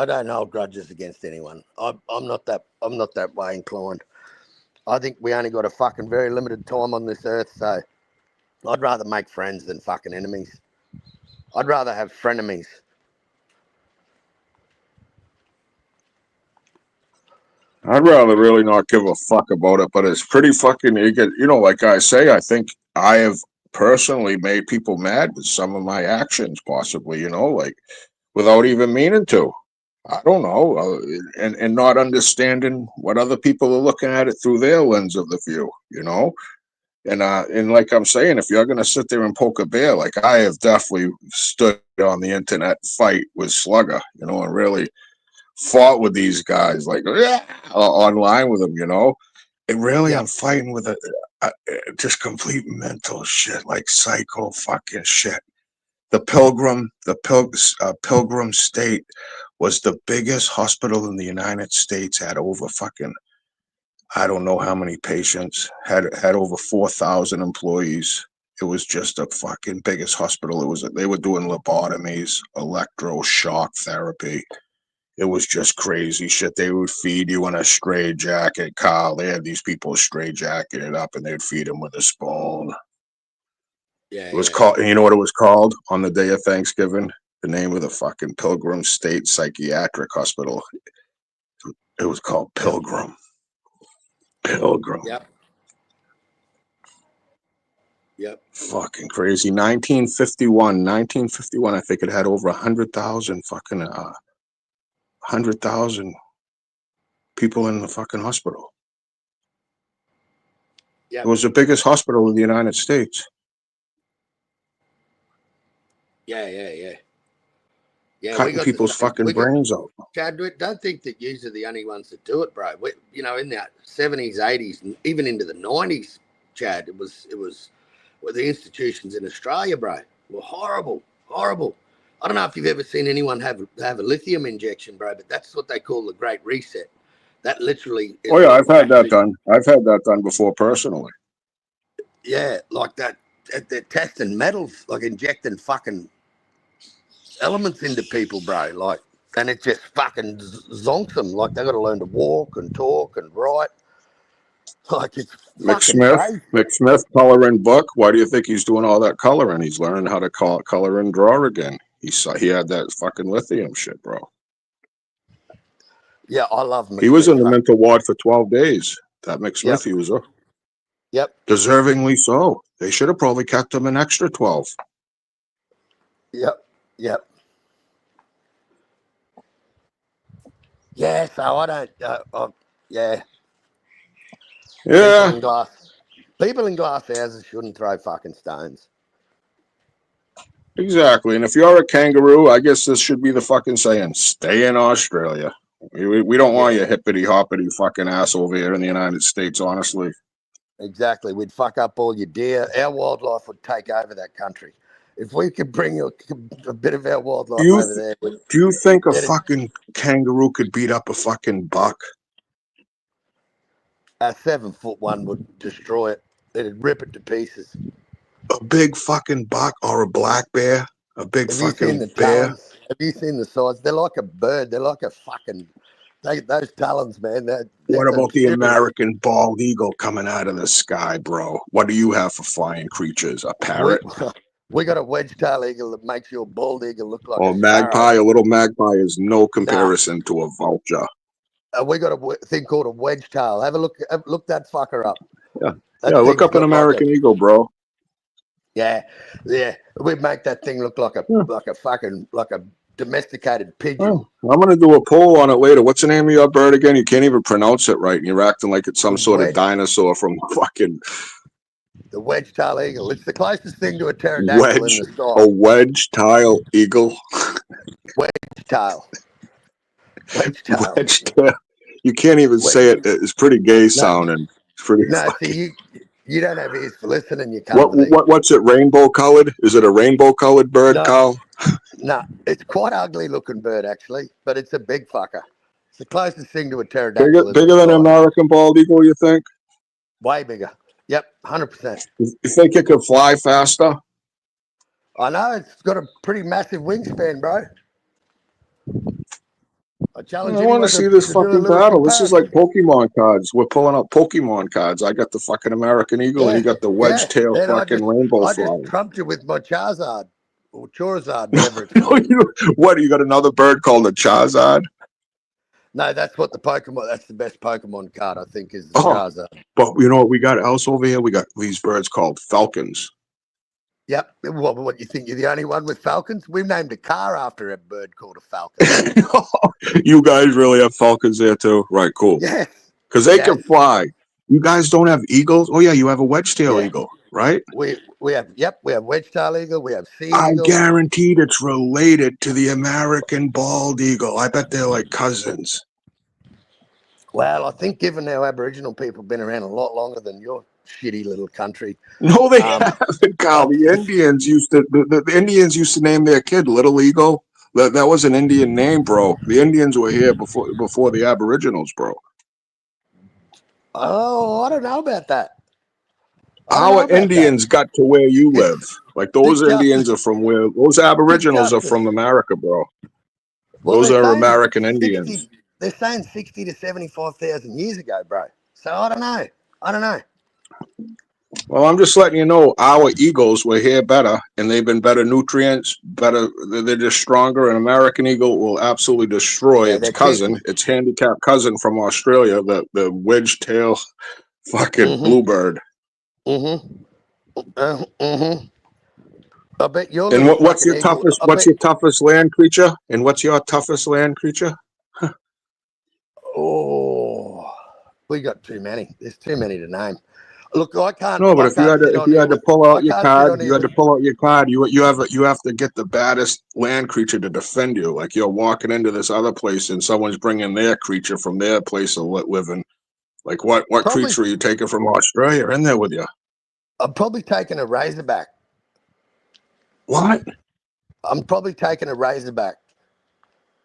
don't hold grudges against anyone. I'm not that way inclined. I think we only got a fucking very limited time on this earth, so I'd rather make friends than fucking enemies. I'd rather have frenemies. I'd rather really not give a fuck about it, but it's pretty fucking, like I say, I think I have personally made people mad with some of my actions, possibly, like without even meaning to. I don't know, and not understanding what other people are looking at it through their lens of the view, and like I'm saying, if you're gonna sit there and poke a bear, like I have definitely stood on the internet fight with Slugger, and really fought with these guys, like online with them, And really, Yep. I'm fighting with just complete mental shit, like psycho fucking shit. The Pilgrim State was the biggest hospital in the United States. Had over fucking, I don't know how many patients. Had over 4,000 employees. It was just a fucking biggest hospital. They were doing lobotomies, electroshock therapy. It was just crazy shit. They would feed you in a stray jacket, Kyle. They had these people stray jacketed up, and they'd feed them with a spoon. Yeah. It was called. You know what it was called on the day of Thanksgiving? The name of the fucking Pilgrim State Psychiatric Hospital. It was called Pilgrim. Pilgrim. Yep. Fucking crazy. 1951. I think it had over 100,000 fucking 100,000 people in the fucking hospital. Yep. It was the biggest hospital in the United States. Yeah. Cutting people's fucking brains out. Chad, don't think that yous are the only ones that do it, bro. In the 70s, 80s, and even into the 90s, Chad, it was the institutions in Australia, bro, were horrible. I don't know if you've ever seen anyone have a lithium injection, bro, but that's what they call the Great Reset. That literally is. Oh yeah, I've had that done. I've had that done before personally. Yeah, like that. They're testing metals, like injecting fucking elements into people, bro. Like, and it just fucking zonks them. Like, they got to learn to walk and talk and write. Like, it's fucking crazy. McSmith coloring book. Why do you think he's doing all that coloring? He's learning how to color and draw again. He had that fucking lithium shit, bro. Yeah, I love McSmith. He was in the mental ward for 12 days. That McSmith user. Yep. Deservingly so. They should have probably kept him an extra 12. Yep. Yeah, so I don't. Yeah. People in glass houses shouldn't throw fucking stones. Exactly. And if you're a kangaroo, I guess this should be the fucking saying, stay in Australia. We don't want your hippity hoppity fucking ass over here in the United States, honestly. Exactly. We'd fuck up all your deer. Our wildlife would take over that country. If we could bring a bit of our wildlife over there. Do you think a fucking kangaroo could beat up a fucking buck? A 7-foot one would destroy it. It'd rip it to pieces. A big fucking buck or a black bear? A big fucking bear? Talons? Have you seen the size? They're like a bird. They're like a fucking... those talons, man. What about the American bald eagle coming out of the sky, bro? What do you have for flying creatures? A parrot? We got a wedge-tail eagle that makes your bald eagle look like a magpie. A little magpie is no comparison to a vulture. We got a thing called a wedge-tail. Have a look. Look that fucker up. Yeah, look up an American eagle, bro. Yeah. We make that thing look like a domesticated pigeon. I'm gonna do a poll on it later. What's the name of your bird again? You can't even pronounce it right, and you're acting like it's some sort of dinosaur from fucking. The wedge-tail eagle. It's the closest thing to a pterodactyl in the sky. A wedge-tail eagle. Wedge-tail. You can't even say it. It's pretty gay sounding. It's pretty. See, you don't have ears for listening. You can't. What's it? Rainbow colored? Is it a rainbow colored bird, Carl? No, it's quite ugly looking bird actually, but it's a big fucker. It's the closest thing to a pterodactyl. Bigger than an American bald eagle, you think? Way bigger. Yep, 100%. You think it could fly faster? I know, it's got a pretty massive wingspan, bro. I I challenge want anyone to see this to do a fucking little battle. This is like comparison. Pokemon cards. We're pulling out Pokemon cards. I got the fucking American Eagle, and you Yeah, got the wedge yeah. tail And fucking rainbow I just flying. trumped you with my Charizard or Charizard, No, whatever it's no, called. what? You got another bird called a Charizard? No, that's what the Pokemon. That's the best Pokemon card I think is the Oh, Charizard. but you know what we got else over here? We got these birds called falcons. Yep. What you think? You're the only one with falcons? We've named a car after a bird called a falcon. You guys really have falcons there too? Right, cool. Yes. Because they Yes. can fly. You guys don't have eagles? Oh yeah, you have a wedge tail Yeah. eagle, right? We have we have wedge tail eagle, we have sea I eagle. guaranteed it's related to the American bald eagle. I bet they're like cousins. Well, I think given our Aboriginal people have been around a lot longer than your shitty little country. No, they haven't, Carl. The Indians used to the Indians used to name their kid Little Eagle. That was an Indian name, bro. The Indians were here before the Aboriginals, bro. Oh, I don't know about that. Our Indians got to where you live. Like those Big Indians Justice. are from where those Aboriginals are Justice. from America, bro. Well, Those they're are saying American 60 Indians. They're saying 60 to 75,000 years ago, bro. So I don't know. I don't know. Well, I'm just letting you know our eagles were here better, and they've been better nutrients, better. They're just stronger. An American eagle will absolutely destroy Yeah, its they're cousin, cheeky. its handicapped cousin from Australia, the wedge tail fucking bluebird. I bet you're. And what's your toughest? What's your toughest land creature? And what's your toughest land creature? Oh, we got too many. There's too many to name. Look, I can't. No, but I if you can't sit on here had to with. pull I out your can't sit card, on you here had to with. pull out your card. You have to get the baddest land creature to defend you. Like you're walking into this other place and someone's bringing their creature from their place of living. Like what Probably- creature are you taking from Australia in there with you? I'm probably taking a razorback. What? I'm probably taking a razorback.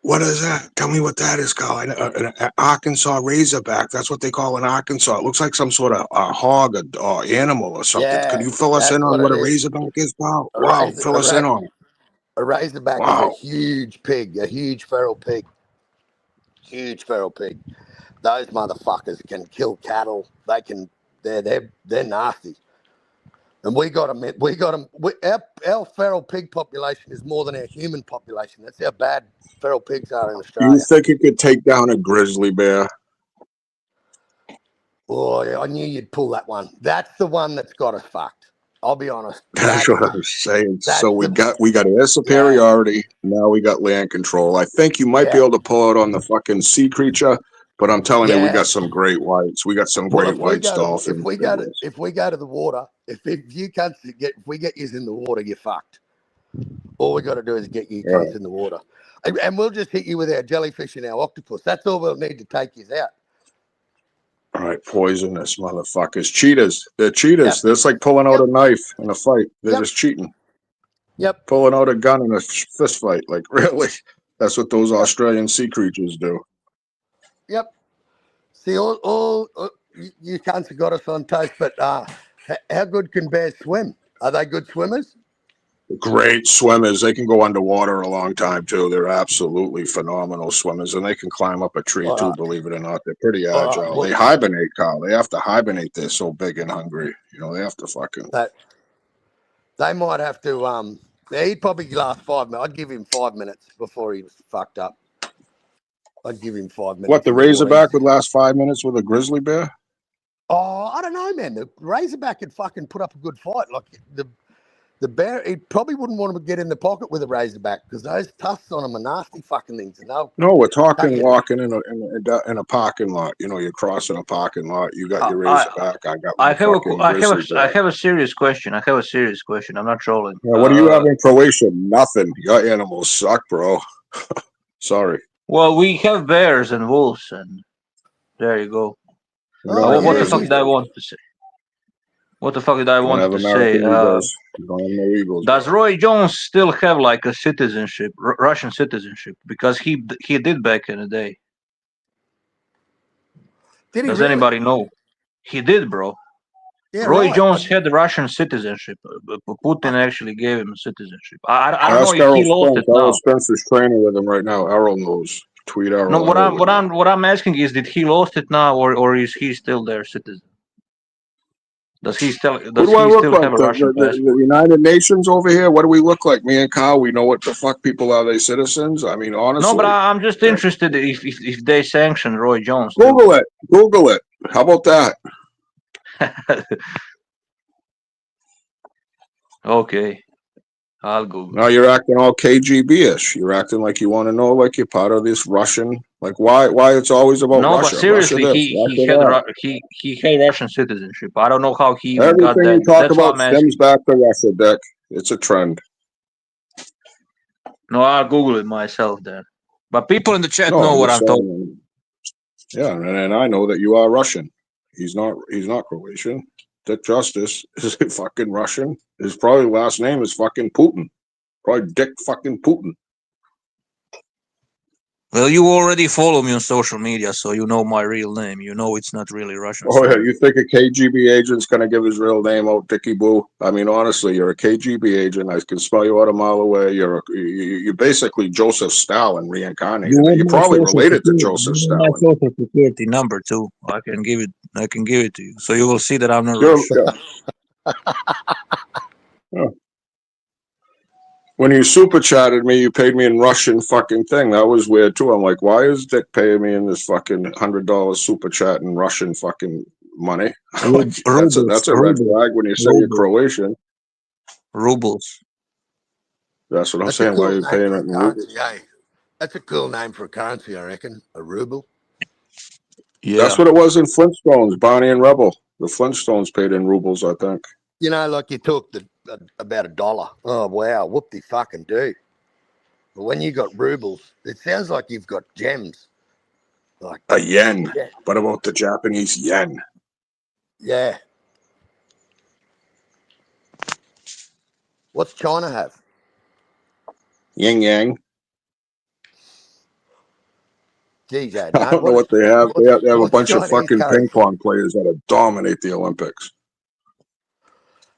What is that? Tell me what that is called. An Arkansas razorback. That's what they call an Arkansas. It looks like some sort of hog or animal or something. Yeah, Could you fill us that's in on what what it a is. razorback is, pal? Wow, fill us in on it. A razorback is a huge pig, a huge feral pig. Huge feral pig. Those motherfuckers can kill cattle. They can. They're nasty. And we got them. Our feral pig population is more than our human population. That's how bad feral pigs are in Australia. You think you could take down a grizzly bear? Oh, yeah, I knew you'd pull that one. That's the one that's got us fucked. I'll be honest. That's what I'm saying. So we got air superiority. Now we got land control. I think you might be able to pull out on the fucking sea creature, but I'm telling you, we got some great whites. We got some great whites, dolphins. If we go to the water, if you can't if we get you in the water, you're fucked. All we got to do is get you cunts in the water, and we'll just hit you with our jellyfish and our octopus. That's all we'll need to take you out. All right, poisonous motherfuckers. Cheaters. They're cheaters. They're just like pulling out a knife in a fight. They're just cheating. Yep. Pulling out a gun in a fist fight. Like, really? That's what those Australian sea creatures do. Yep. See, all you cunts have got us on toast, but how good can bears swim? Are they good swimmers? Great swimmers. They can go underwater a long time too. They're absolutely phenomenal swimmers, and they can climb up a tree too. Believe it or not, they're pretty agile. They hibernate, Carl. They have to hibernate. They're so big and hungry. You know, they have to fucking. They might have to. He'd probably last 5 minutes. I'd give him 5 minutes before he was fucked up. I'd give him 5 minutes. What, the razorback would last 5 minutes with a grizzly bear? Oh, I don't know, man. The razorback could fucking put up a good fight. Like the bear, he probably wouldn't want to get in the pocket with a razorback because those tusks on them are nasty fucking things. No, we're talking walking in a parking lot. You know, you're crossing a parking lot. You got your razorback. I have a serious question. I'm not trolling. Yeah, what do you have in Croatia? Nothing. Your animals suck, bro. Sorry. Well, we have bears and wolves, and there you go. What the fuck did I want to say? What the fuck did I want to say? Does Roy Jones still have like a citizenship, Russian citizenship? Because he did back in the day. Does anybody know? He did, bro. Yeah, Roy Jones had the Russian citizenship. Putin actually gave him citizenship. I don't know if he lost it now. Errol Spencer's training with him right now. Errol knows. tweet our. No, what I'm asking is, did he lost it now, or is he still their citizen? Does he still Who do I look like? have a Russian passport? The United Nations over here? What do we look like? Me and Kyle, we know what the fuck people are. They citizens? I mean, honestly. No, but I'm just interested if they sanction Roy Jones. Google it. Google it. How about that? Okay, I'll Google. Now you're acting all KGB-ish. You're acting like you want to know, like you're part of this Russian. Like why it's always about no, Russia? but seriously, Russia he had Russian citizenship. I don't know how he even got Everything that. you talk That's about why I'm stems back to Russia, Dick. It's a trend. No, I'll Google it myself then. But people in the chat No, know I'm what just I'm talking. saying. Yeah, and I know that you are Russian. He's not Croatian. Dick Justice is fucking Russian. His probably last name is fucking Putin. Probably Dick fucking Putin. Well, you already follow me on social media, so you know my real name. You know it's not really Russian. Oh, yeah, you think a KGB agent's going to give his real name out, Dickie Boo? I mean, honestly, you're a KGB agent. I can smell you out a mile away. You're basically Joseph Stalin reincarnated. You're probably related to Joseph Stalin. My social security number too. I can give it to you, so you will see that I'm not Russian. Yeah. When you super chatted me, you paid me in Russian fucking thing. That was weird too. I'm like, why is Dick paying me in this fucking $100 super chat in Russian fucking money? That's a red flag when you say you're Croatian. Rubles. That's what I'm saying. Why are you paying it in rubles? Yeah, that's a cool name for a currency, I reckon. A ruble. Yeah. That's what it was in Flintstones, Barney and Rebel. The Flintstones paid in rubles, I think. You know, like you talked about $1. Oh, wow. Whoop-de fucking do. But when you got rubles, it sounds like you've got gems. Like a yen. Yeah. What about the Japanese yen? Yeah. What's China have? Yin yang. Geez, I don't know what they have. They have a bunch of fucking ping pong players that dominate the Olympics.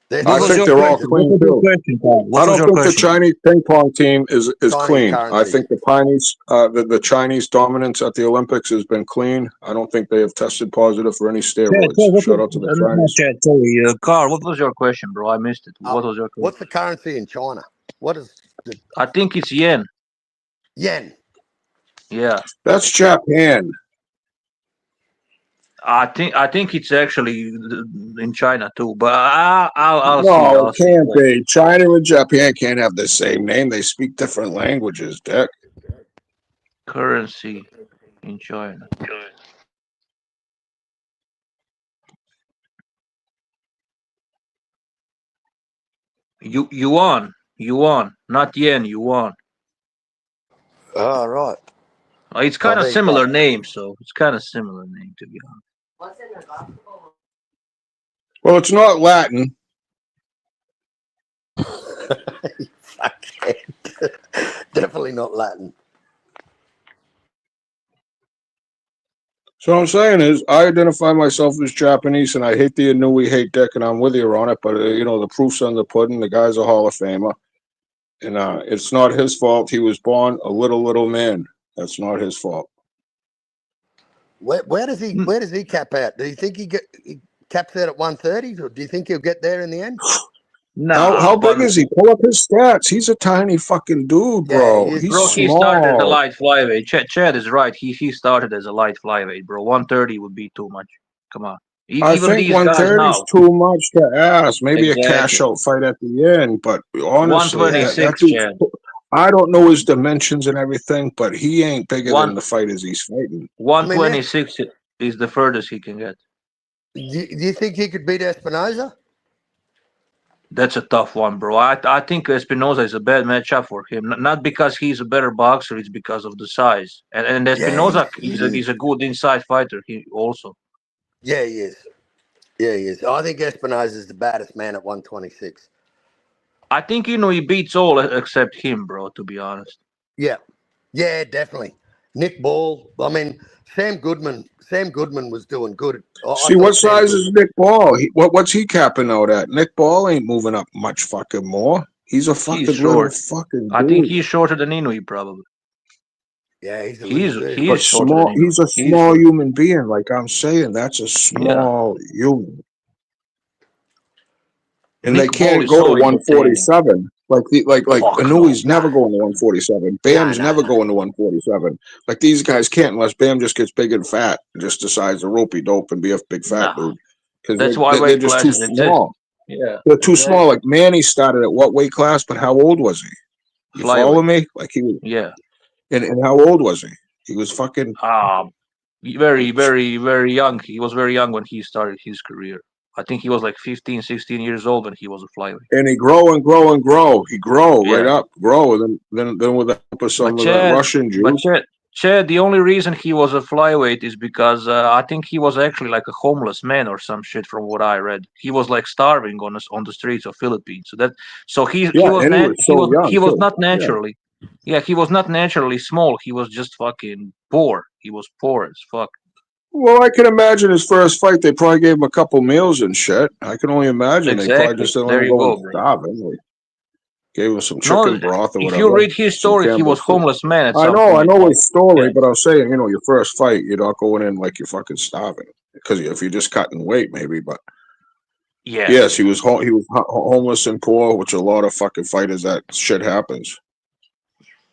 I think they're all clean too. I don't think the Chinese ping pong team is clean. I think the Chinese dominance at the Olympics has been clean. I don't think they have tested positive for any steroids. Shout out to the Chinese. Carl, what was your question, bro? I missed it. What was your question? What's the currency in China? What is the... I think it's yen. Yen. Yeah. That's Japan. I think it's actually in China too, but I'll no, see. It can't be. China and Japan can't have the same name. They speak different languages, Dick. Currency in China. Yuan, not yen, yuan. Oh, right. It's kind of similar name, so it's kind of similar name, to be honest. Well, it's not Latin. Definitely not Latin. So what I'm saying is, I identify myself as Japanese, and I hate the Inui, hate Dick, and I'm with you on it. But the proof's on the pudding. The guy's a Hall of Famer, and it's not his fault. He was born a little man. That's not his fault. Where does he cap out? Do you think he caps out at 130, or do you think he'll get there in the end? No. How big is he? Pull up his stats. He's a tiny fucking dude, bro. Yeah, he's bro, small. He started as a light flyweight. Chad is right. He started as a light flyweight, bro. 130 would be too much. Come on. I think 130 is too much to ask. Maybe a cash out fight at the end, but honestly, 126, Chad. I don't know his dimensions and everything, but he ain't bigger than the fighters he's fighting. 126 is the furthest he can get. Do you think he could beat Espinoza? That's a tough one, bro. I think Espinoza is a bad matchup for him. Not because he's a better boxer, it's because of the size. And Espinoza is a good inside fighter. He also. Yeah, he is. Yeah, he is. I think Espinoza is the baddest man at 126. I think he beats all except him, bro. To be honest. Yeah, definitely. Nick Ball. I mean, Sam Goodman was doing good. See, what size is Nick Ball? What's he capping out at? Nick Ball ain't moving up much fucking more. He's a fucking little fucking dude. I think he's shorter than Inoue, probably. Yeah, he's a He's little dude. But shorter than small. Inoue. He's a He's small short. human being. Like I'm saying, that's a Yeah. small human. And they Nick Ball can't is go to so entertaining. 147. Like Fuck Inouye's no. never going to 147. Bam's never going to 147. Like these guys can't unless Bam just gets big and fat and just decides to ropey dope and be a big fat Nah. dude. Because That's why they're weight just too classes exist. small. Yeah. They're too Exactly. small. Like Manny started at what weight class, but how old was he? You follow Flyweight. me? Like he was, Yeah. and how old was he? He was fucking Very, very, very young. He was very young when he started his career. I think he was like 15, 16 years old when he was a flyweight. and he grow and grow and grow. He grow right Yeah. up, grow, and then with the help of some But of that Russian juice. Chad, the only reason he was a flyweight is because I think he was actually like a homeless man or some shit. From what I read, he was like starving on the streets of Philippines. He was not naturally. Yeah, he was not naturally small. He was just fucking poor. He was poor as fuck. Well, I can imagine his first fight. They probably gave him a couple meals and shit. I can only imagine they probably just didn't let him go starving. Like, gave him some chicken broth or whatever. If you read his story, he was homeless man. I know his story, but I was saying, your first fight, you're not going in like you're fucking starving. Because if you're just cutting weight, maybe. But yeah, yes, he was homeless and poor, which a lot of fucking fighters that shit happens.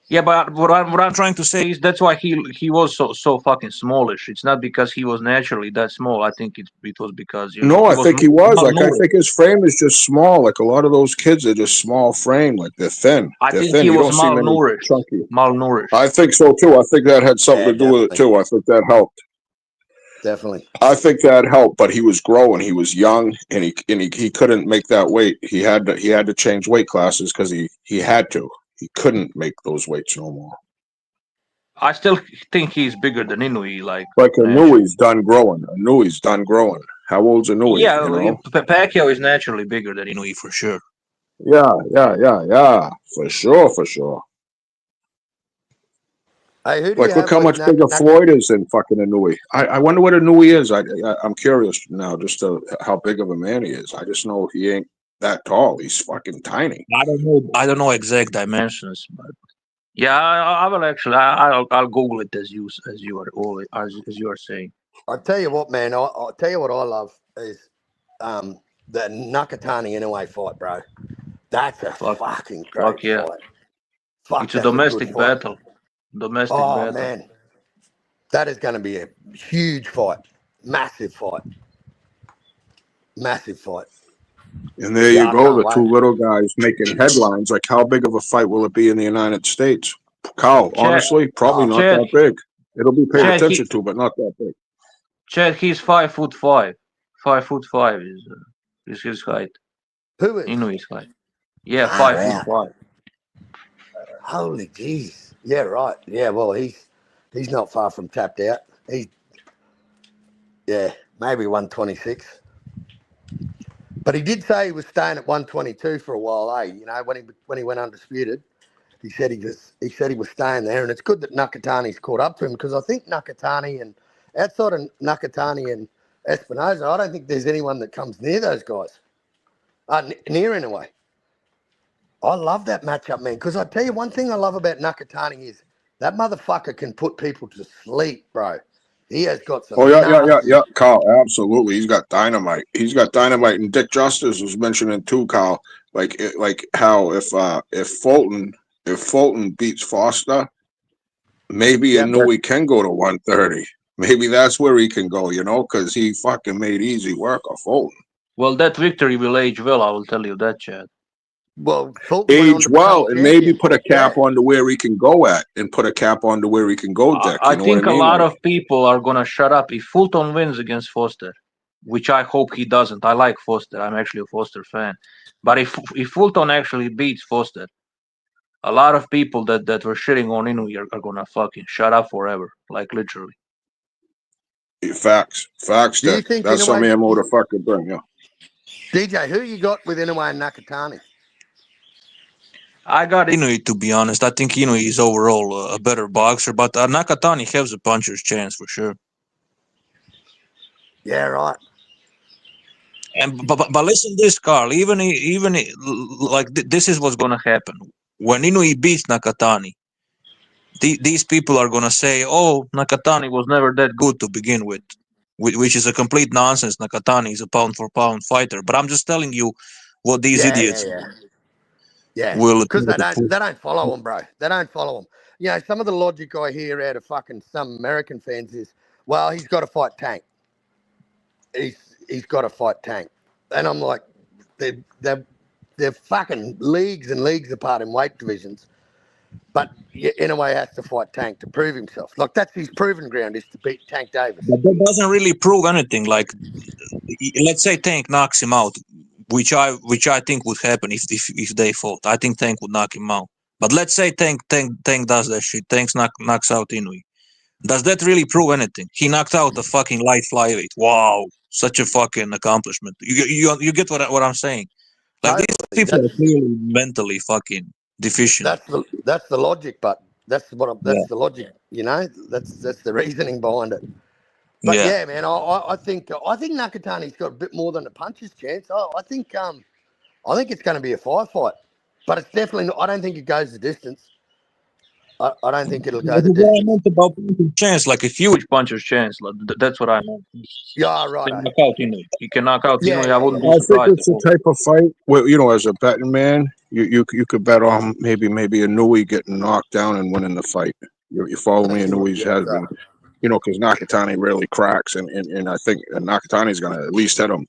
Yeah, but what I'm trying to say is that's why he was so fucking smallish. It's not because he was naturally that small. I think it was because I think he was. Like I think his frame is just small. Like a lot of those kids are just small frame. Like they're thin. I think he was malnourished. Malnourished. I think so too. I think that had something to do with it too. I think that helped. Definitely. I think that helped, but he was growing. He was young, and he couldn't make that weight. He had to change weight classes because he had to. He couldn't make those weights no more. I still think he's bigger than Inoue. Like Inouye's done growing. How old's Inoue? Yeah, Pacquiao is naturally bigger than Inoue for sure. Yeah. For sure. Hey, look how much bigger Floyd is than fucking Inoue. I wonder what Inoue is. I'm curious now, just how big of a man he is. I just know he ain't that tall. He's fucking tiny. I don't know exact dimensions, but yeah, I will actually. I'll Google it as you are saying. I'll tell you what, man. I'll tell you what I love is the Nakatani Inoue fight, bro. That's a fucking great fight. Fuck, it's a domestic battle. Oh man, that is going to be a huge fight, massive fight. And there you go, the two little guys making headlines. Like, how big of a fight will it be in the United States? Carl, honestly, probably not that big. It'll be paid attention to, but not that big. Chad, he's 5'5". 5'5" is his height. Who is? Inouye's height. Yeah, 5'5". Holy jeez. Yeah, right. Yeah, well, he's not far from tapped out. Maybe 126. But he did say he was staying at 122 for a while, when he went undisputed. He said he was staying there, and it's good that Nakatani's caught up to him, because I think Nakatani and outside of Nakatani and Espinosa, I don't think there's anyone that comes near those guys. Near in a way. I love that matchup, man, because I tell you one thing I love about Nakatani is that motherfucker can put people to sleep, bro. He has got some. Yeah, Carl, absolutely. He's got dynamite. And Dick Justice was mentioning too, Carl, like how if Fulton beats Foster, maybe Inoue can go to 130. Maybe that's where he can go, because he fucking made easy work of Fulton. Well, that victory will age well, I will tell you that, Chad. Well, age well, and maybe put a cap on to where he can go at, and put a cap on to where he can go, Dick. I think a lot of people are going to shut up if Fulton wins against Foster, which I hope he doesn't. I like Foster. I'm actually a Foster fan. But if Fulton actually beats Foster, a lot of people that were shitting on Inoue are going to fucking shut up forever, like literally. Facts, Dick. That's something I'm going to fucking bring, yeah. DJ, who you got with Inoue and Nakatani? I got Inoue, to be honest. I think Inoue is overall a better boxer, but Nakatani has a puncher's chance for sure. Yeah, right. But listen to this, Carl. Even like this is what's gonna happen when Inoue beats Nakatani. these people are gonna say, "Oh, Nakatani was never that good to begin with," which is a complete nonsense. Nakatani is a pound for pound fighter, but I'm just telling you what these idiots will. Because they don't follow him, bro. They don't follow him. You know, some of the logic I hear out of fucking some American fans is, well, he's got to fight Tank. He's got to fight Tank, and I'm like, they're fucking leagues and leagues apart in weight divisions. But in a way, has to fight Tank to prove himself. Like, that's his proven ground, is to beat Tank Davis. But that doesn't really prove anything. Like, let's say Tank knocks him out, which I think would happen if they fought. I think Tank would knock him out. But let's say Tank does that shit. Tank knocks out Inoue. Does that really prove anything? He knocked out the fucking light flyweight. Wow, such a fucking accomplishment. You get what I'm saying? Like, these people are clearly mentally fucking deficient. That's the logic, but that's the logic. You know, that's the reasoning behind it. But yeah, man, I think Nakatani's got a bit more than a puncher's chance. I think it's going to be a firefight, but it's definitely not. I don't think it goes the distance. I don't think it'll go the distance. I meant about puncher's chance, like a huge puncher's chance. Like, that's what I meant. Yeah, right. He can knock out Inoue. I think it's the type of fight where, you know, as a betting man, you could bet on maybe Inoue getting knocked down and winning the fight. You follow me? Inoue's has been, you know, because Nakatani really cracks, and I think Nakatani's going to at least hit him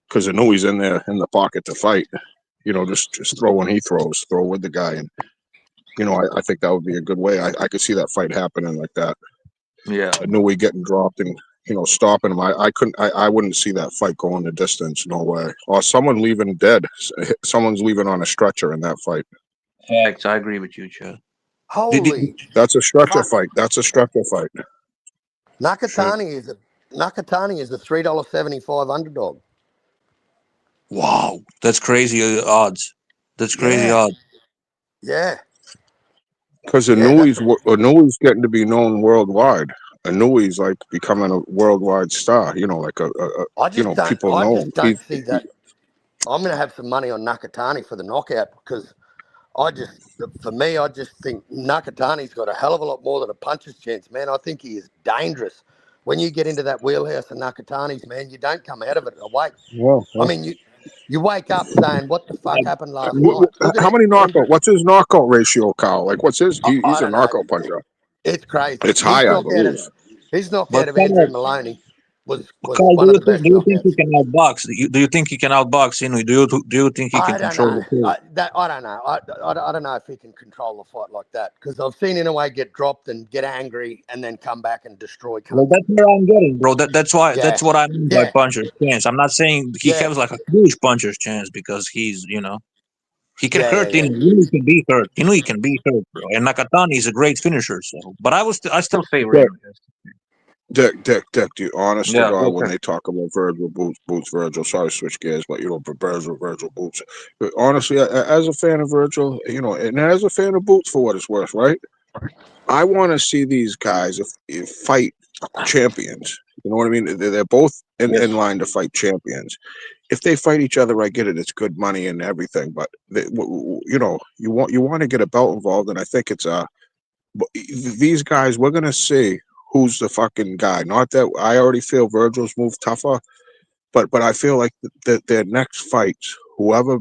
because Inoue's in there in the pocket to fight. You know, just throw when he throws, throw with the guy, and you know, I think that would be a good way. I could see that fight happening like that. Yeah, Inoue getting dropped and, you know, stopping him. I wouldn't see that fight going the distance. No way. Or someone leaving dead. Someone's leaving on a stretcher in that fight. Facts. I agree with you, Chad. Holy! That's a stretcher fight. That's a stretcher fight. Nakatani is a $3.75 underdog. Wow, that's crazy odds. That's crazy odds. Yeah. Because Inoue's getting to be known worldwide. Inoue's like becoming a worldwide star. You know, like people know him. I just don't see that. I'm going to have some money on Nakatani for the knockout because I just think Nakatani's got a hell of a lot more than a puncher's chance, man. I think he is dangerous. When you get into that wheelhouse of Nakatani's, man, you don't come out of it awake. Well, I mean, you wake up saying, what the fuck happened last night? How many knockout? What's his knockout ratio, Kyle? Like, what's his? He's a knockout puncher. It's crazy. It's high, I believe. His knockout of Andrew Maloney was one of the best. Do you think he can outbox? Do you think he can outbox Inoue? Do you think he can control the fight? I don't know. I don't know if he can control the fight like that because I've seen Inoue get dropped and get angry and then come back and destroy. Well, that's where I'm getting, bro. That's what I mean by puncher's chance. I'm not saying he has like a huge puncher's chance because he's, you know, he can hurt Inoue. Inoue can be hurt. Inoue can be hurt, bro. And Nakatani is a great finisher. So, but I still favor Inoue. Dick, do you honestly when they talk about Virgil Boots, Virgil, sorry to switch gears, but you know, Virgil Boots. But honestly, as a fan of Virgil, you know, and as a fan of Boots for what it's worth, right? I want to see these guys if fight champions. You know what I mean? They're both in line to fight champions. If they fight each other, I get it. It's good money and everything, but you know, you want to get a belt involved, and I think it's these guys. We're gonna see who's the fucking guy. Not that I already feel Virgil's move tougher, but I feel like their next fights, whoever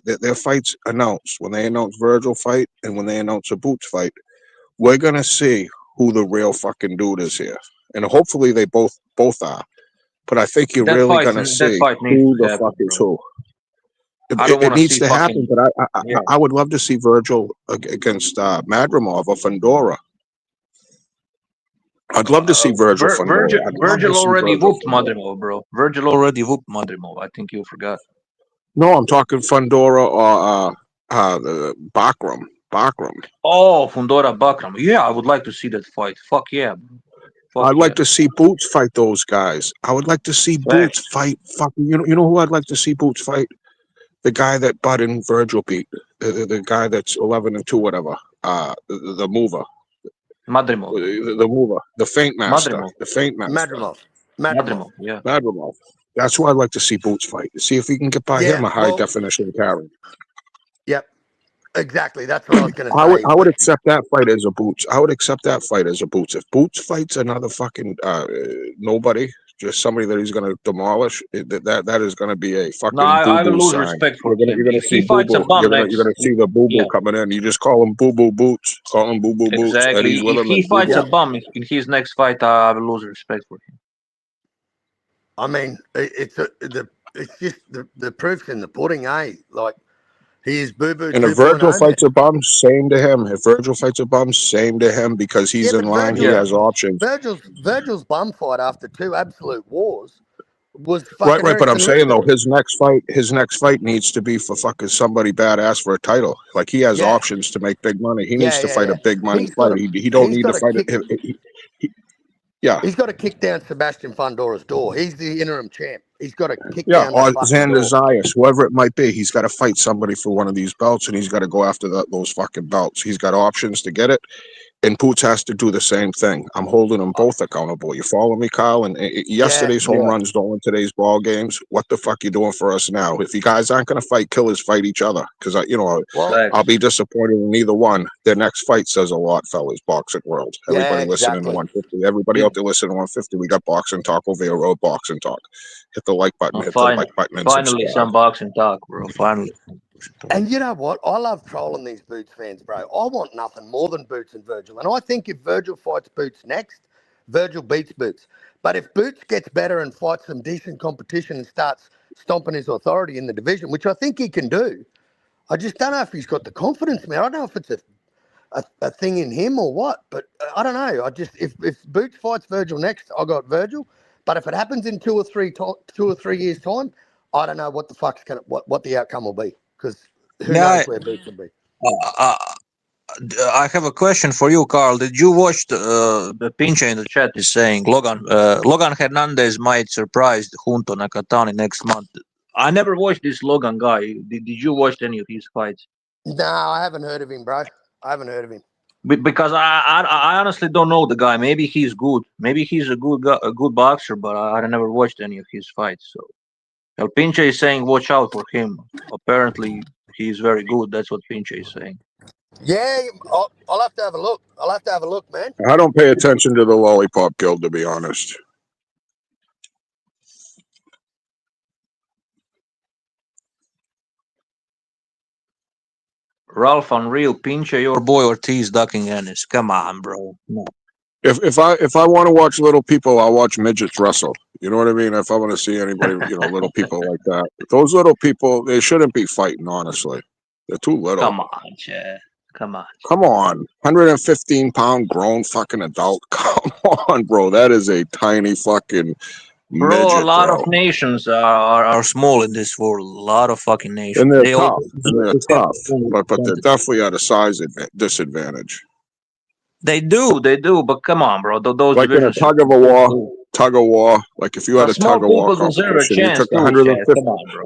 their fights announced, when they announce Virgil fight and when they announce a Boots fight, we're gonna see who the real fucking dude is here, and hopefully they both are. But I think you're really gonna see who the fuck is who. It needs to happen, but I would love to see Virgil against Madrimov or Fundora. I'd love to see Virgil. Virgil already whooped Madrimov, bro. Virgil already whooped Madrimov. I think you forgot. No, I'm talking Fundora or Bakram. Oh, Fundora Bakram. Yeah, I would like to see that fight. Fuck yeah. I'd like to see Boots fight those guys. I would like to see Boots fight. Fucking, you know who I'd like to see Boots fight? The guy that Bud and Virgil beat. The guy that's 11-2, whatever. The mover. Madrimov. The mover. The feint master. Madrimov. The feint master. Madrimov. Yeah. Madrimov. That's who I'd like to see Boots fight. See if he can get by him a high definition carry. Yep. Exactly. That's what I was going to I say. would accept that fight as a Boots. I would accept that fight as a Boots. If Boots fights another fucking nobody, just somebody that he's going to demolish, that is going to be a fucking No, I will boo-boo lose sign. respect for You're him. gonna If see he fights a boo-boo. bum You're next, gonna see the boo-boo yeah, coming in. You just call him boo-boo Boots. Call him boo-boo Boots. Eddie's exactly. with If him he and fights boo-boo. a bum in his next fight, I will lose respect for him. I mean, it's just the proof's in the pudding, eh? Like, he is Boo Boo And if Virgil 2.0, man. fights a bum, same to him. If Virgil fights a bum, same to him because he's Yeah, in but line. He has options. Virgil's bum fight after 2 absolute wars was Right, fucking right. But I'm Erickson saying though, Lindor. his next fight needs to be for fucking somebody badass for a title. Like he has Yeah, options to make big money. He needs yeah, to yeah, fight a yeah. big money He's got fight. to He don't he's need got to to fight kick it. Yeah, he's got to kick down Sebastian Fundora's door. He's the interim champ. He's got to kick yeah. down Or that fucking Xander door. Zayas, whoever it might be, he's got to fight somebody for one of these belts, and he's got to go after those fucking belts. He's got options to get it. And Boots has to do the same thing. I'm holding them both accountable. You follow me, Kyle? And Yeah, yesterday's home runs don't win today's ball games. What the fuck you doing for us now? If you guys aren't going to fight killers, fight each other. Because well, I'll be disappointed in either one. Their next fight says a lot, fellas. Boxing world. yeah, Everybody listening to exactly. 150. Everybody out there listening to 150. We got Boxing Talk over here. Road Boxing Talk. Hit the like button. Hit the like button and Finally, subscribe. some boxing talk, bro. Finally. And you know what? I love trolling these Boots fans, bro. I want nothing more than Boots and Virgil. And I think if Virgil fights Boots next, Virgil beats Boots. But if Boots gets better and fights some decent competition and starts stomping his authority in the division, which I think he can do, I just don't know if he's got the confidence, man. I don't know if it's a thing in him or what, but I don't know. If Boots fights Virgil next, I got Virgil. But if it happens in 2 or 3 years' time, I don't know what the fuck's what the outcome will be, because who knows where Boots will be. I have a question for you, Carl. Did you watch the Pinche in the chat is saying Logan Hernandez might surprise Junto Nakatani next month? I never watched this Logan guy. Did you watch any of his fights? No, I haven't heard of him, bro. I haven't heard of him. Because I honestly don't know the guy. Maybe he's good. Maybe he's a good guy, a good boxer, but I never watched any of his fights. So El Pinche is saying watch out for him. Apparently he's very good. That's what Pinche is saying. Yeah, I'll have to have a look. I'll have to have a look, man. I don't pay attention to the Lollipop Guild, to be honest. Ralph Unreal, Pinche, your boy Ortiz ducking Ennis. Come on, bro. No. If I want to watch little people, I'll watch midgets wrestle. You know what I mean? If I want to see anybody, little people like that. Those little people, they shouldn't be fighting, honestly. They're too little. Come on, Chad. Come on. Come on. 115-pound grown fucking adult. Come on, bro. That is a tiny fucking midget, a lot of nations are small in this world. A lot of fucking nations. And they're tough. But they're definitely at a size disadvantage. They do, but come on, bro. Those like in a tug of war. Like if you had a tug of war competition, you took 150.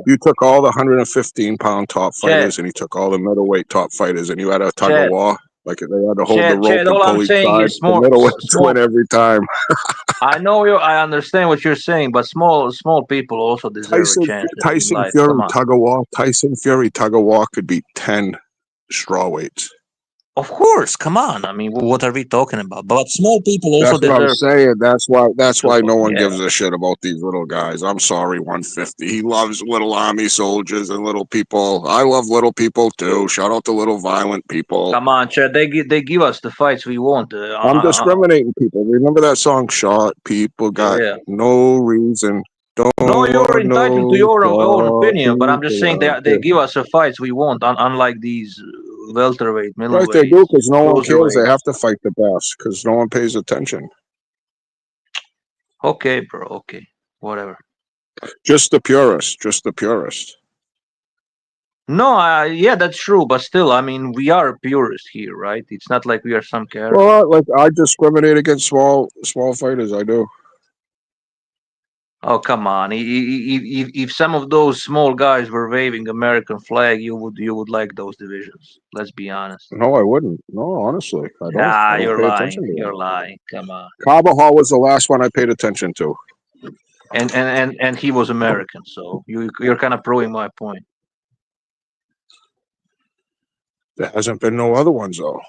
You took all the 115-pound top fighters, and you took all the middleweight top fighters, and you had a tug of war. Like they had to hold the rope and pull each side. The middleweights win every time. I know you. I understand what you're saying, but small people also deserve a chance. Tyson Fury tug of war. Tyson Fury tug of war could beat 10 strawweights. Of course, come on. I mean, what are we talking about? But small people also deserve. That's what I'm saying. That's why no one yeah. gives a shit about these little guys. I'm sorry, 150. He loves little army soldiers and little people. I love little people too. Shout out to little violent people. Come on, Chad. They give us the fights we want. I'm discriminating people. Remember that song, "Shot People Got No Reason." No, you're entitled to your own opinion, but I'm just saying they give us the fights we want, unlike these welterweight, middleweight. Right, they do, because no one cares. They have to fight the best because no one pays attention. Okay, bro. Okay, whatever. Just the purist. No, yeah, that's true, but still, I mean, we are purists here, right? It's not like we are some character. Well, like I discriminate against small fighters. I do. Oh, come on! If some of those small guys were waving American flag, you would like those divisions. Let's be honest. No, I wouldn't. No, honestly, I don't. Ah, you're lying. You're lying. Come on. Carvajal was the last one I paid attention to. And he was American, so you're kind of proving my point. There hasn't been no other ones though.